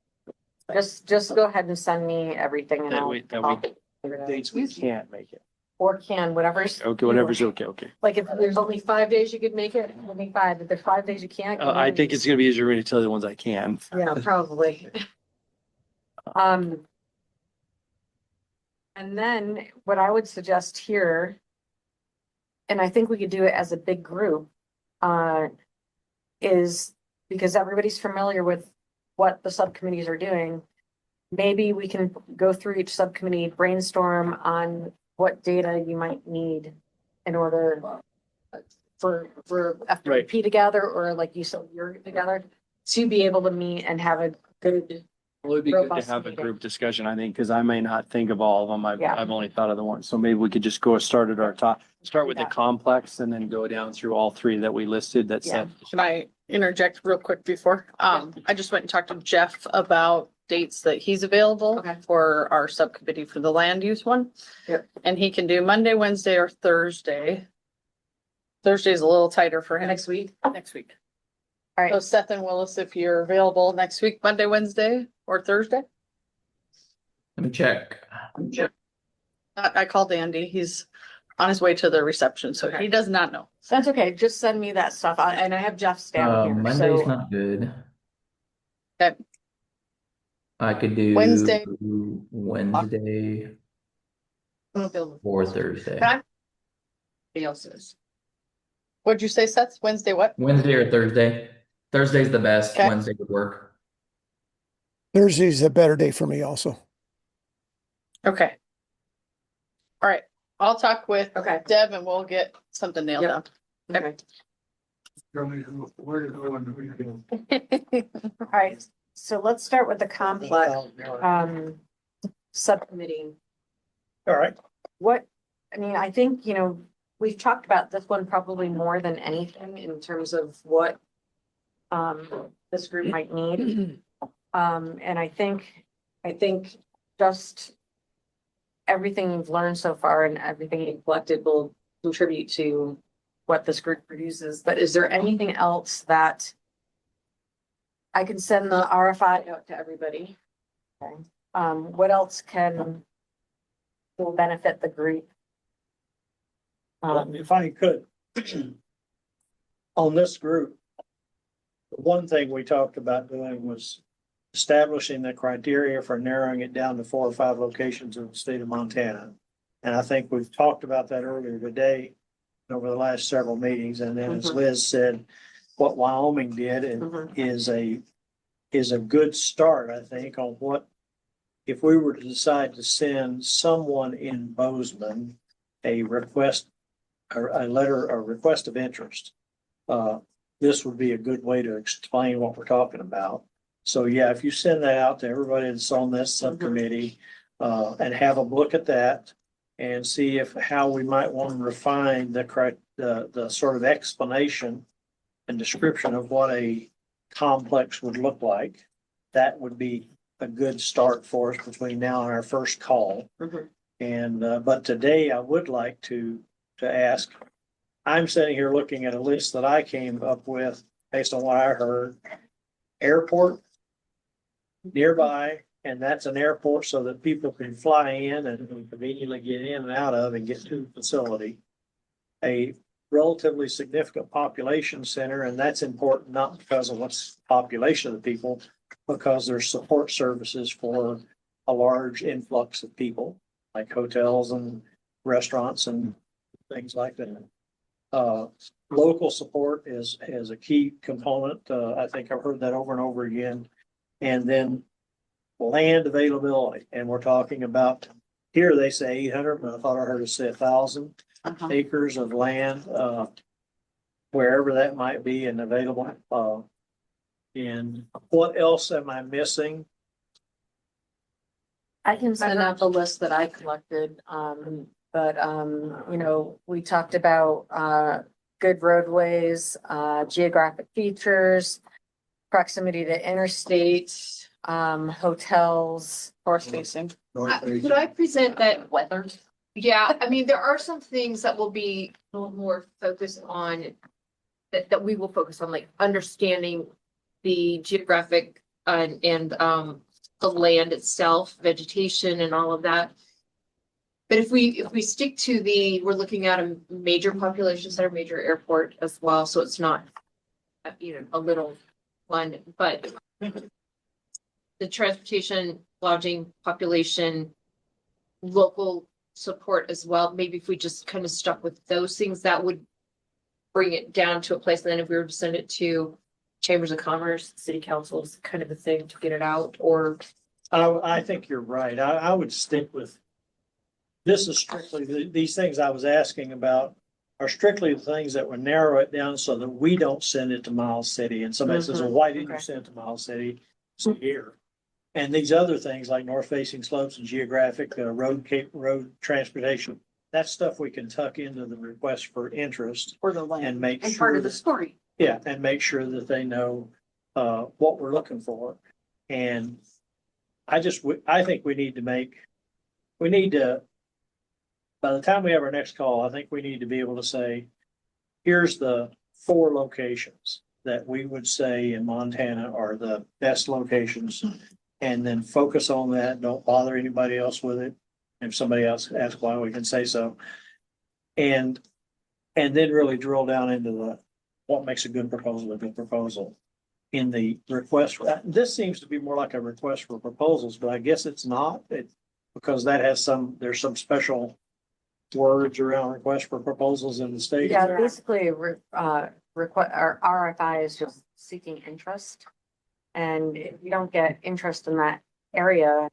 Just go ahead and send me everything and That I'll. we- that I'll we- figure it out. Dates we can't make it. Or can, whatever's. Okay, whatever's okay, okay. Like if there's only 5 days you could make it, it'll be 5. If there's 5 days you can't. I think it's gonna be easier for me to tell you the ones I can. Yeah, probably. And then what I would suggest here, and I think we could do it as a big group, is because everybody's familiar with what the subcommittees are doing. Maybe we can go through each subcommittee, brainstorm on what data you might need in order for FWP together, or like you said, you're together, to be able to meet and have a good. Well, it'd be good to Robust have a meeting. group discussion, I think, because I may not think of all of them. Yeah. I've only thought of the one. So maybe we could just start at our top, start with the Yeah. complex and then go down through all three that we listed that said. Can I interject real quick before? I just went and talked to Jeff about dates that he's available Okay. for our subcommittee for the land use one. Yep. And he can do Monday, Wednesday, or Thursday. Thursday's a little tighter for him. Next week. Next week. All right. So Seth and Willis, if you're available next week, Monday, Wednesday, or Thursday? Let me check. I called Andy. He's on his way to the reception, so he does not know. That's okay. Just send me that stuff. And I have Jeff's down here. Monday's So not good. Okay. I could do Wednesday. Wednesday or Thursday. Okay. What'd you say, Seth? Wednesday what? Wednesday or Thursday. Thursday's the best. Okay. Wednesday would work. Thursday's a better day for me also. Okay. All right, I'll talk with Okay. Deb and we'll get something nailed down. Yep. Okay. Tell me where to go and who to go. All right, so let's start with the complex, subcommittee. All right. What, I mean, I think, we've talked about this one probably more than anything in terms of what this group might need. And I think just everything you've learned so far and everything you've collected will contribute to what this group produces. But is there anything else that I can send the RFI out to everybody? Okay. What else will benefit the group? If I could, on this group, the one thing we talked about doing was establishing the criteria for narrowing it down to 4 or 5 locations in the state of Montana. And I think we've talked about that earlier today over the last several meetings. And then as Liz said, what Wyoming did is a good start, I think, on what, if we were to decide to send someone in Bozeman a request of interest, this would be a good way to explain what we're talking about. So yeah, if you send that out to everybody that's on this subcommittee, and have them look at that and see how we might want to refine the sort of explanation and description of what a complex would look like, that would be a good start for us between now and our first call. And, but today I would like to ask, I'm sitting here looking at a list that I came up with based on what I heard. Airport nearby, and that's an airport so that people can fly in and conveniently get in and out of and get to the facility. A relatively significant population center, and that's important not because of what's population of the people, because there's support services for a large influx of people, like hotels and restaurants and things like that. Local support is a key component. I think I've heard that over and over again. And then land availability. And we're talking about, here they say 800, but I thought I heard it say 1,000 acres of land, wherever that might be and available. And what else am I missing? I can send out the list that I collected, but we talked about good roadways, geographic features, proximity to interstate, hotels. North facing. Could I present that weather? Yeah, I mean, there are some things that will be a little more focused on, that we will focus on, like understanding the geographic and the land itself, vegetation and all of that. But if we stick to we're looking at a major population center, major airport as well, so it's not, a little one, but the transportation, lodging, population, local support as well. Maybe if we just kind of stuck with those things, that would bring it down to a place. And then if we were to send it to chambers of commerce, city councils, kind of a thing to get it out, or. I think you're right. I would stick with, this is strictly, these things I was asking about are strictly the things that would narrow it down so that we don't send it to Miles City. And somebody says, well, why didn't you send it to Miles City? It's here. And these other things like north facing slopes and geographic, road transportation, that's stuff we can tuck into the request for interest For the land. and make And sure. part of the story. Yeah, and make sure that they know what we're looking for. And I think we need to, by the time we have our next call, I think we need to be able to say, here's the 4 locations that we would say in Montana are the best locations. And then focus on that. Don't bother anybody else with it. If somebody else asks why, we can say so. And then really drill down into what makes a good proposal a good proposal. In the request, this seems to be more like a request for proposals, but I guess it's not. Because that has there's some special words around request for proposals in the state. Yeah, basically, our RFI is just seeking interest. And if you don't get interest in that area,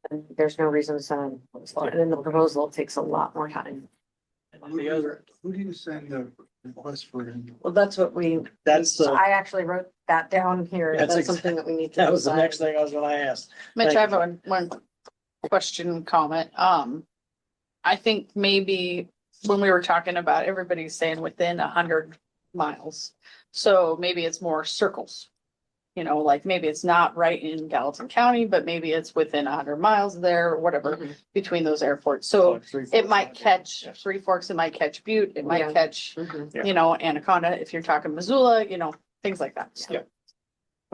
then there's no reason to send a proposal. And then the proposal takes a lot more time. The other, Who do you send the request for? Well, that's what we, that's the, I actually wrote that down here. That's That's ex- something that we need to. that was the next decide. thing I was gonna ask. Mitch, Thank I have you. one question, comment. I think maybe when we were talking about everybody's saying within 100 miles. So maybe it's more circles. You know, like maybe it's not right in Gallatin County, but maybe it's within 100 miles there, or whatever, Mhm. between those airports. So Like 3, 4, it might 5, catch yeah. Three Forks, it might catch Butte, it Yeah. might catch, Mhm. Yeah. you know, Anaconda, if you're talking Missoula, you know, things like that. So Yeah.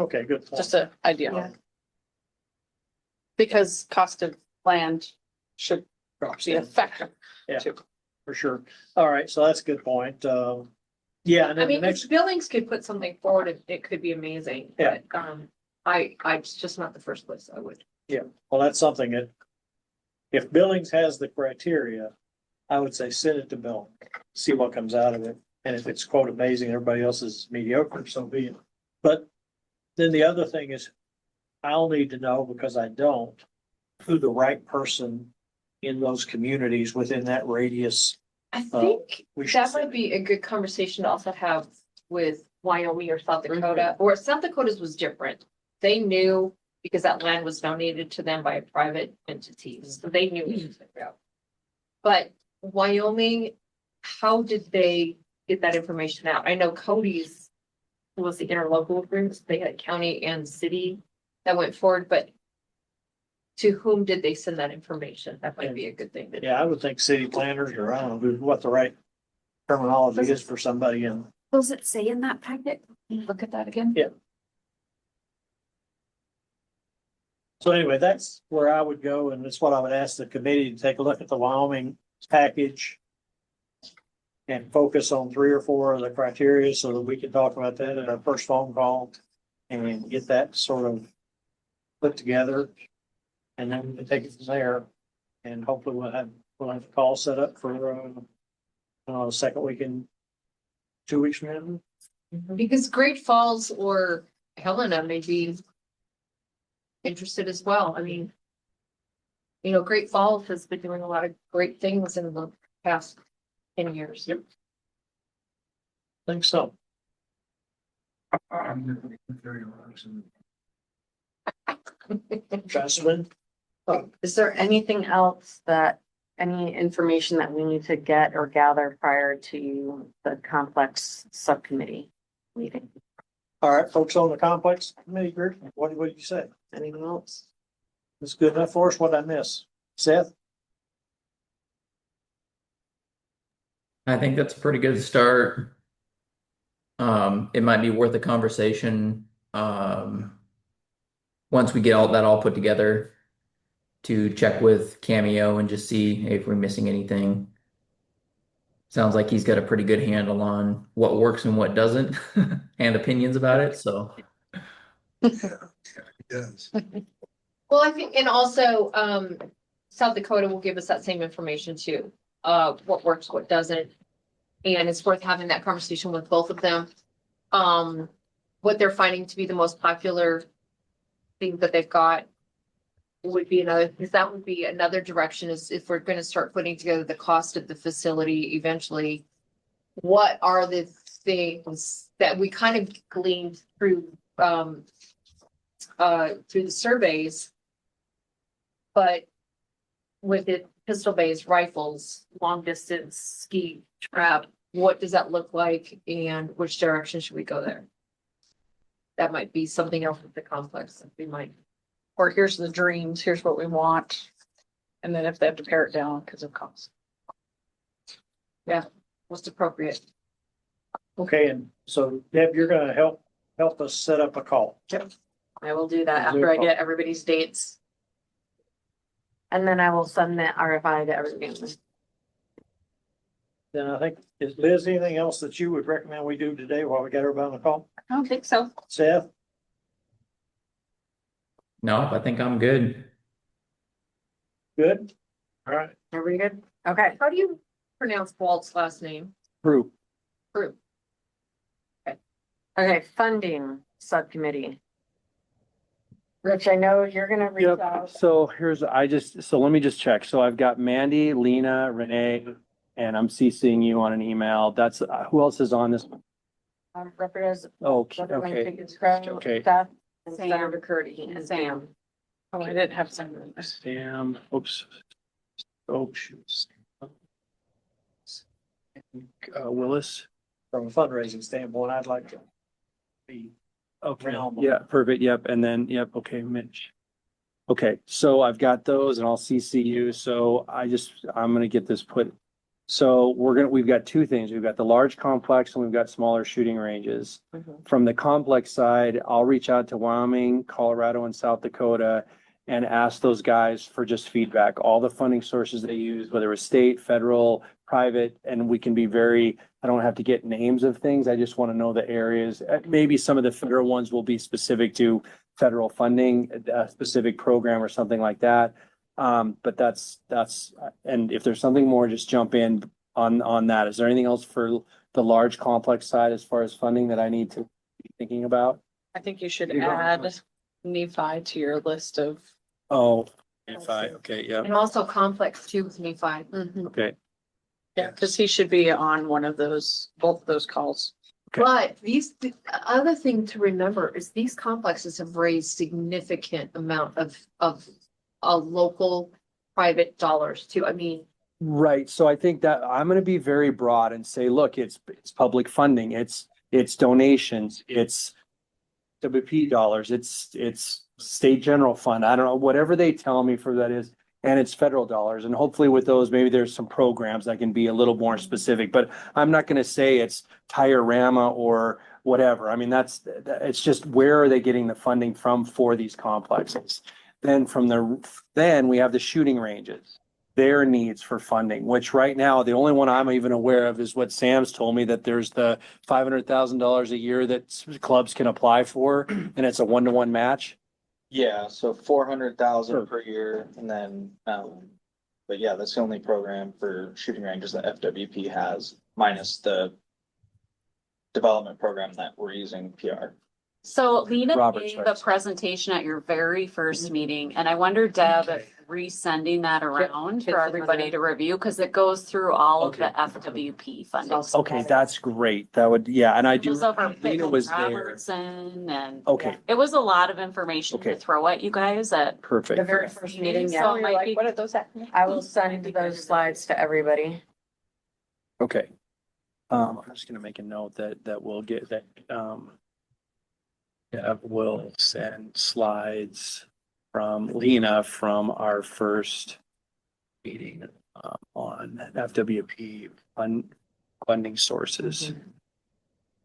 Okay, good. point. just an idea. Yeah. Because cost of land should Drops be a in. factor Yeah. too. For sure. All right, so that's a good point. Yeah, and I then the mean, next, if Billings could put something forward, it could be amazing. Yeah. But, it's just not the first place I would. well, that's something that if Billings has the criteria, I would say send it to Billings, see what comes out of it. And if it's quote amazing, everybody else is mediocre, so be it. But then the other thing is, I'll need to know, because I don't, who the right person in those communities within that radius. I think we should that send might be a good conversation to also have with Wyoming or South Dakota, or South Dakota's was different. They knew because that land was donated to them by a private entity, so they knew it was figured out. But Wyoming, how did they get that information out? I know Cody's was the interlocal agreements, they had county and city that went forward, but to whom did they send that information? That might be a good thing to. Yeah, I would think city planners, or I don't know what the right terminology is for somebody in. Does it say in that packet? Can you look at that again? Yeah. So anyway, that's where I would go, and that's what I would ask the committee to take a look at the Wyoming package. And focus on 3 or 4 of the criteria so that we can talk about that at our first phone call. And get that sort of put together. And then we can take it from there. And hopefully we'll have a call set up for second weekend, 2 weeks from now. Because Great Falls or Helena may be interested as well. I mean, you know, Great Falls has been doing a lot of great things in the past 10 years. Yep. Think so. Justin? Is there anything else any information that we need to get or gather prior to the complex subcommittee meeting? All right, folks on the complex committee group, what did you say? Anything else? That's good enough for us. What did I miss? Seth? I think that's a pretty good start. It might be worth a conversation, once we get all put together, to check with Cameo and just see if we're missing anything. Sounds like he's got a pretty good handle on what works and what doesn't, and opinions about it, so. Yes. Well, I think, and also, South Dakota will give us that same information too. What works, what doesn't. And it's worth having that conversation with both of them. What they're finding to be the most popular thing that they've got would be another, because that would be another direction, is if we're going to start putting together the cost of the facility eventually, what are the things that we kind of gleaned through the surveys, but with it, pistol bays, rifles, long distance, ski, trap, what does that look like, and which direction should we go there? That might be something else with the complex that we might. Or here's the dreams, here's what we want. And then if they have to pare it down because of cost. Most appropriate. Okay, and so Deb, you're gonna help us set up a call. I will do that Do after a I call. get everybody's dates. And then I will send the RFI to everybody. Then I think, is Liz, anything else that you would recommend we do today while we got everybody on the call? I don't think so. Seth? No, I think I'm good. Good? All right. Everybody good? Okay. How do you pronounce Walt's last name? True. Prue. Okay, funding subcommittee. Rich, I know you're gonna reach Yep, out. so let me just check. So I've got Mandy, Lena, Renee, and I'm CCing you on an email. That's, who else is on this? Representative. Okay, Representative okay, Higgins Crowe, okay. Seth, and Sam. Senator Curdy and Sam. Oh, I didn't have some. Sam, oops. Oh, shoot. Willis. From a fundraising standpoint, I'd like to be Okay, realm. yeah, perfect, yep, and then, yep, okay, Mitch. Okay, so I've got those and I'll CC you, so I'm gonna get this put. So we've got two things, we've got the large complex and we've got smaller shooting ranges. From the complex side, I'll reach out to Wyoming, Colorado, and South Dakota and ask those guys for just feedback, all the funding sources they use, whether it's state, federal, private, and we can be I don't have to get names of things. I just want to know the areas. Maybe some of the federal ones will be specific to federal funding, a specific program or something like that. But that's, and if there's something more, just jump in on that. Is there anything else for the large complex side as far as funding that I need to be thinking about? I think you should add Nephi to your list of. Oh, if okay, yeah, And also complex too with Nephi. okay. Yeah, because he should be on one of those, both of those calls. Okay. But the other thing to remember is these complexes have raised significant amount of local private dollars too. I mean, Right, so I think that I'm gonna be very broad and say, look, it's public funding, it's donations, it's WP dollars, it's state general fund, I don't know, whatever they tell me for that is, and it's federal dollars, and hopefully with those, maybe there's some programs that can be a little more specific, but I'm not gonna say it's Tiorama or whatever. I mean, it's just where are they getting the funding from for these complexes? Then we have the shooting ranges, their needs for funding, which right now, the only one I'm even aware of is what Sam's told me, that there's the $500,000 a year that clubs can apply for, and it's a 1-to-1 match. Yeah, so 400,000 per year and then, but yeah, that's the only program for shooting ranges that FWP has, minus the development program that we're using PR. So Lena Robert, gave sorry. a presentation at your very first meeting, and I wonder, Deb, if resending that around for everybody to review, because it goes through all of the FWP funding. Okay, that's great. That would, yeah, and I It do, was over Lena was there. Robertson and Okay, it was a lot of information to Okay. throw at you guys at. The perfect. very first meeting, So yeah. it might be- What are those at? I will send those slides to everybody. Okay. I'm just gonna make a note that we'll get that, Deb will send slides from Lena from our first meeting, on FWP funding sources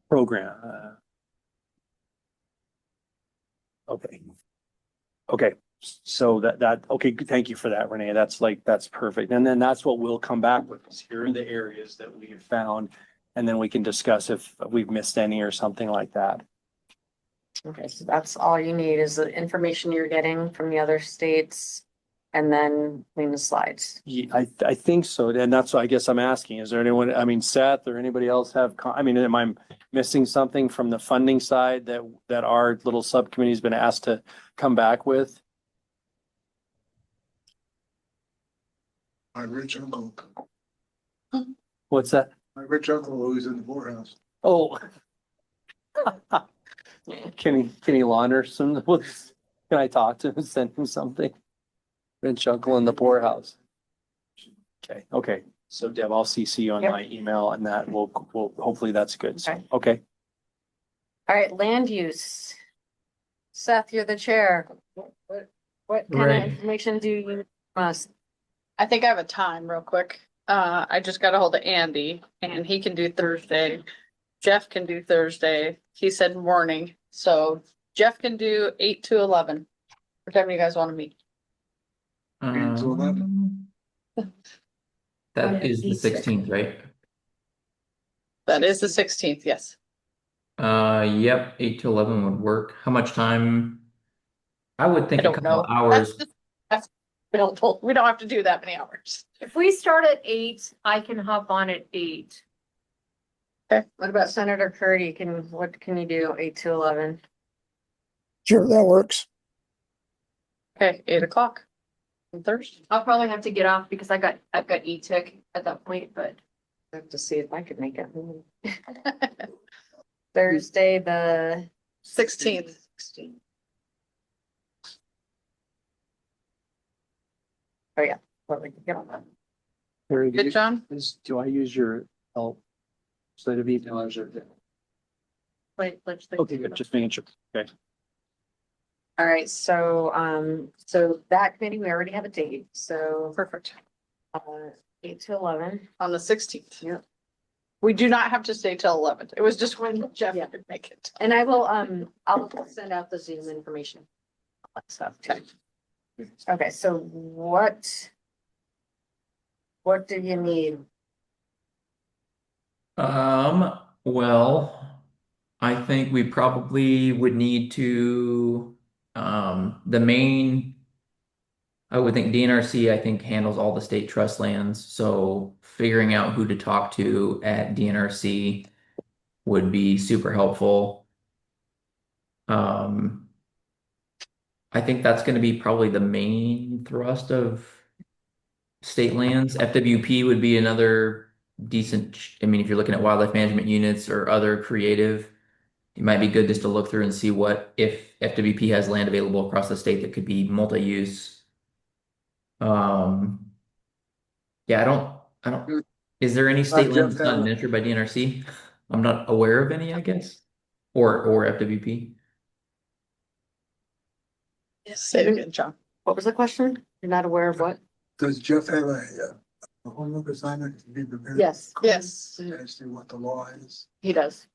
program. Okay. Okay, so okay, thank you for that, Renee. That's perfect. And then that's what we'll come back with. Is here are the areas that we have found. And then we can discuss if we've missed any or something like that. Okay, so that's all you need is the information you're getting from the other states and then the slides. Yeah, I think so. And that's why I guess I'm asking, is there anyone, I mean, Seth or anybody else have, am I missing something from the funding side that our little subcommittee's been asked to come back with? My rich uncle, What's that? who's in the poorhouse. Oh. Can he launder some, can I talk to him, send him something? Rich uncle in the poorhouse. Okay. So Deb, I'll CC you on Yep. my email and that will hopefully that's good. So, Okay. okay. All right, land use. Seth, you're the chair. What kind Right. of information do you need from us? I think I have a time real quick. I just got a hold of Andy and he can do Thursday. Jeff can do Thursday. He said morning. So Jeff can do 8 to 11. What time do you guys want to meet? That is the 16th, right? That is the 16th, yes. Yep, 8 to 11 would work. How much time? I would think I a don't couple know. of hours. We don't have to do that many hours. if we start at 8, I can hop on at 8. What about Senator Curdy? What can you do 8 to 11? Sure, that works. Okay, 8 o'clock on Thursday. I'll probably have to get off because I've got E-Tick at that point, but I have to see if I could make it. Thursday, the 16th. Oh, yeah. Well, we can get on that. Harry, Good, John? do I use your help instead of emails or? Wait, let's think. Okay, good, just making sure. Okay. All right, so that committee, we already have a date, so, Perfect. 8 to 11. On the 16th. Yeah. We do not have to stay till 11. It was just when Jeff Yeah. could make it. And I will, I'll send out the Zoom information. All that stuff too. Okay, so what do you need? Well, I think we probably would need to, the main, I would think DNRC, I think handles all the state trust lands. So figuring out who to talk to at DNRC would be super helpful. I think that's going to be probably the main thrust of state lands. FWP would be another decent, I mean, if you're looking at wildlife management units or other creative, it might be good just to look through and see if FWP has land available across the state that could be multi-use. Yeah, I don't, is there any state land that's not administered by DNRC? I'm not aware of any, I guess, or FWP. Say it again, John. What was the question? You're not aware of what? Does Jeff have a homework assignment to be prepared? Yes. Yes, As to what the law is? He does.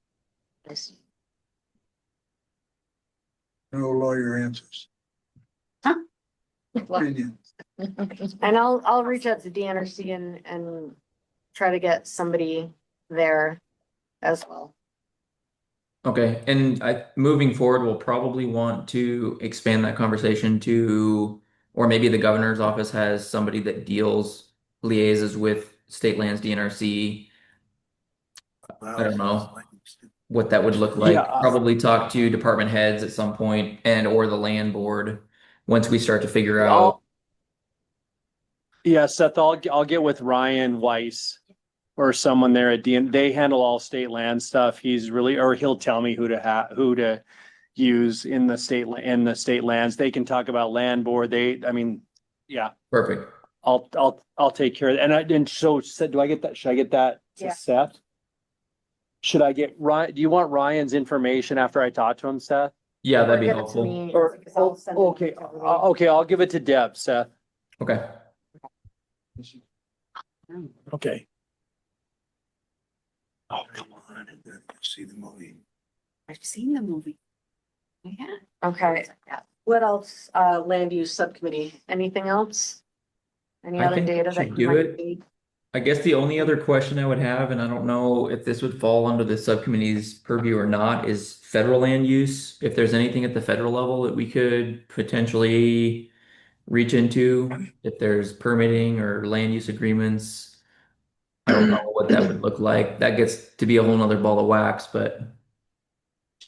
Yes. No lawyer answers. Opinion. And I'll reach out to DNRC and try to get somebody there as well. Okay, and moving forward, we'll probably want to expand that conversation to, or maybe the governor's office has somebody that liaises with state lands, DNRC. I don't know what that would look like. Yeah. Probably talk to department heads at some point or the land board once we start to figure out. Yeah, Seth, I'll get with Ryan Weiss or someone there at DN. They handle all state land stuff. He'll tell me who to use in the state lands. They can talk about land board. Yeah. Perfect. I'll take care of it. And so Seth, should I get that to Yeah. Seth? Should I get Ryan? Do you want Ryan's information after I talk to him, Seth? Yeah, that'd be Get it to helpful. me, Or- because I'll send it Okay, to everybody. okay, I'll give it to Deb, Seth. Okay. Okay. Oh, come on, and then see the movie. I've seen the movie. Yeah. Okay, what else, land use subcommittee, anything else? Any I other think data we that should you do might it. need? I guess the only other question I would have, and I don't know if this would fall under the subcommittee's purview or not, is federal land use. If there's anything at the federal level that we could potentially reach into, if there's permitting or land use agreements. I don't know what that would look like. That gets to be a whole nother ball of wax, but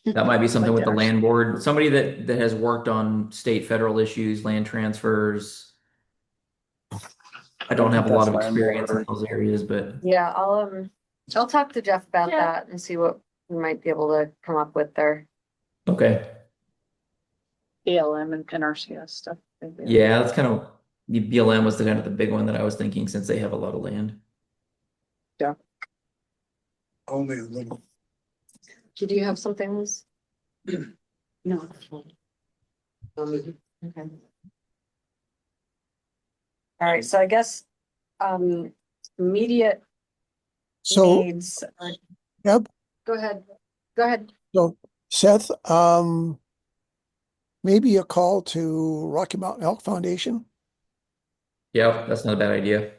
that might be something with the land board, somebody that has worked on state federal issues, land transfers. I don't have a lot of experience in those areas, but Yeah, I'll talk to Jeff about Yeah. that and see what we might be able to come up with there. okay. BLM and NRCS stuff. Yeah, that's kind of, the BLM was kind of the big one that I was thinking since they have a lot of land. Only a little. Did you have something, Liz? No. Okay. All right, so I guess, immediate So, needs. Yep. Go ahead. Go ahead. so Seth, maybe a call to Rocky Mountain Elk Foundation. Yeah, that's not a bad idea.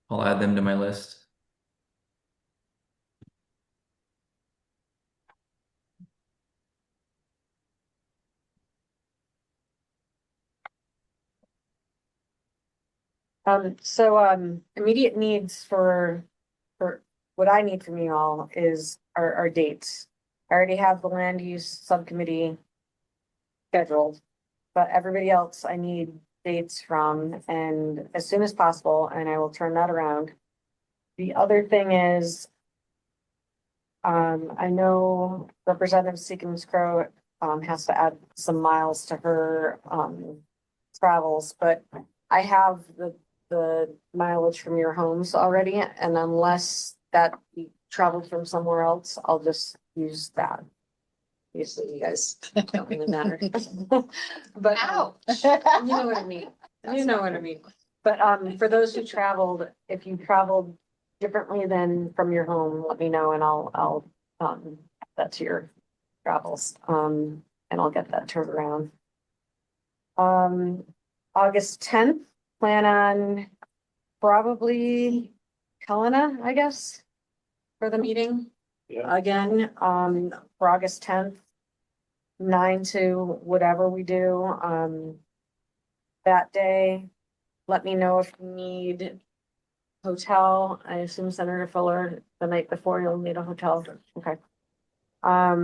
I'll add them to my list. Immediate needs for what I need from you all is our dates. I already have the land use subcommittee scheduled. But everybody else I need dates from and as soon as possible, and I will turn that around. The other thing is, I know Representative Seekins Crow, has to add some miles to her, travels, but I have the mileage from your homes already, and unless that you traveled from somewhere else, I'll just use that. Usually you guys don't even matter. But, you know what I mean. You know what I mean. But, for those who traveled, if you traveled differently than from your home, let me know and I'll add that to your travels. And I'll get that turned around. August 10th, plan on probably Helena, I guess, for the meeting. Yeah. Again, for August 10th, 9 to whatever we do, that day. Let me know if you need hotel. I assume Senator Fuller, the night before, you'll need a hotel. Okay. I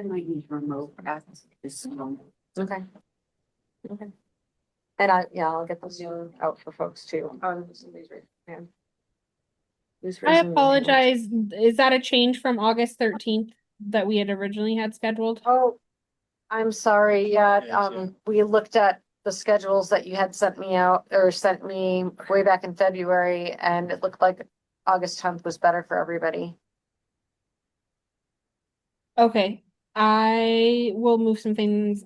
might need remote access this one. Okay. Okay. And I'll get the Zoom out for folks too. I apologize. Is that a change from August 13th that we had originally had scheduled? Oh, I'm sorry. Yeah, we looked at the schedules that you had sent me out or sent me way back in February, and it looked like August 10th was better for everybody. Okay, I will move some things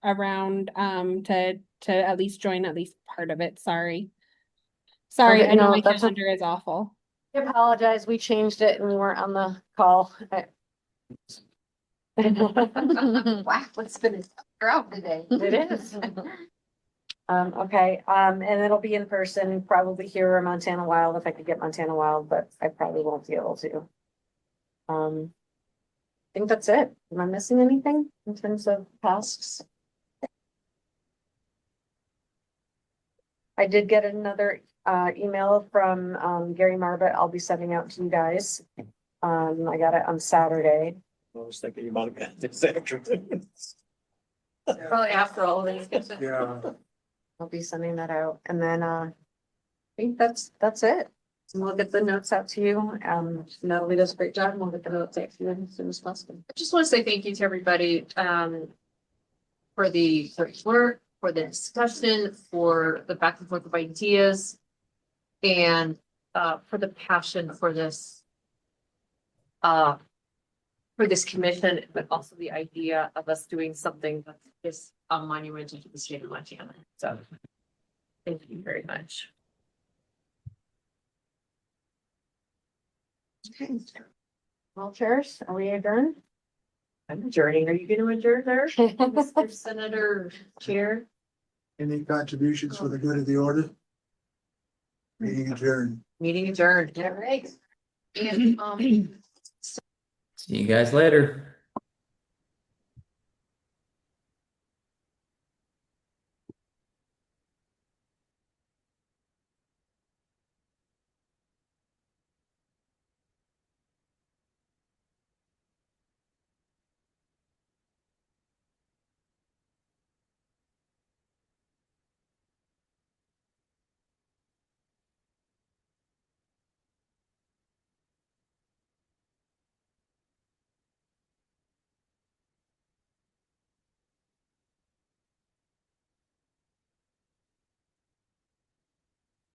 around to at least join at least part of it. Sorry. Sorry, Okay, I know no, my that's calendar is awful. I apologize. We changed it and we weren't on the call. Wow, it's been a tough crowd today. It is. Okay, and it'll be in person, probably here or Montana Wild if I could get Montana Wild, but I probably won't be able to. I think that's it. Am I missing anything in terms of tasks? I did get another email from Gary Marbett. I'll be sending out to you guys. I got it on Saturday. I was thinking you might have got this afternoon. Probably after all these. Yeah. I'll be sending that out, and then I think that's it. And we'll get the notes out to you. Natalie does a great job, and we'll get the notes out to you as soon as possible. I just want to say thank you to everybody, for the work, for the discussion, for the back and forth of ideas, and, for the passion for this commission, but also the idea of us doing something that is monumental to the state of Montana. So thank you very much. Okay. Well, chairs, are we adjourned? I'm adjourning. Are you going to adjourn there? Mr. Senator Chair? Any contributions for the good of the order? Meeting adjourned. Meeting adjourned. All right. And, See you guys later.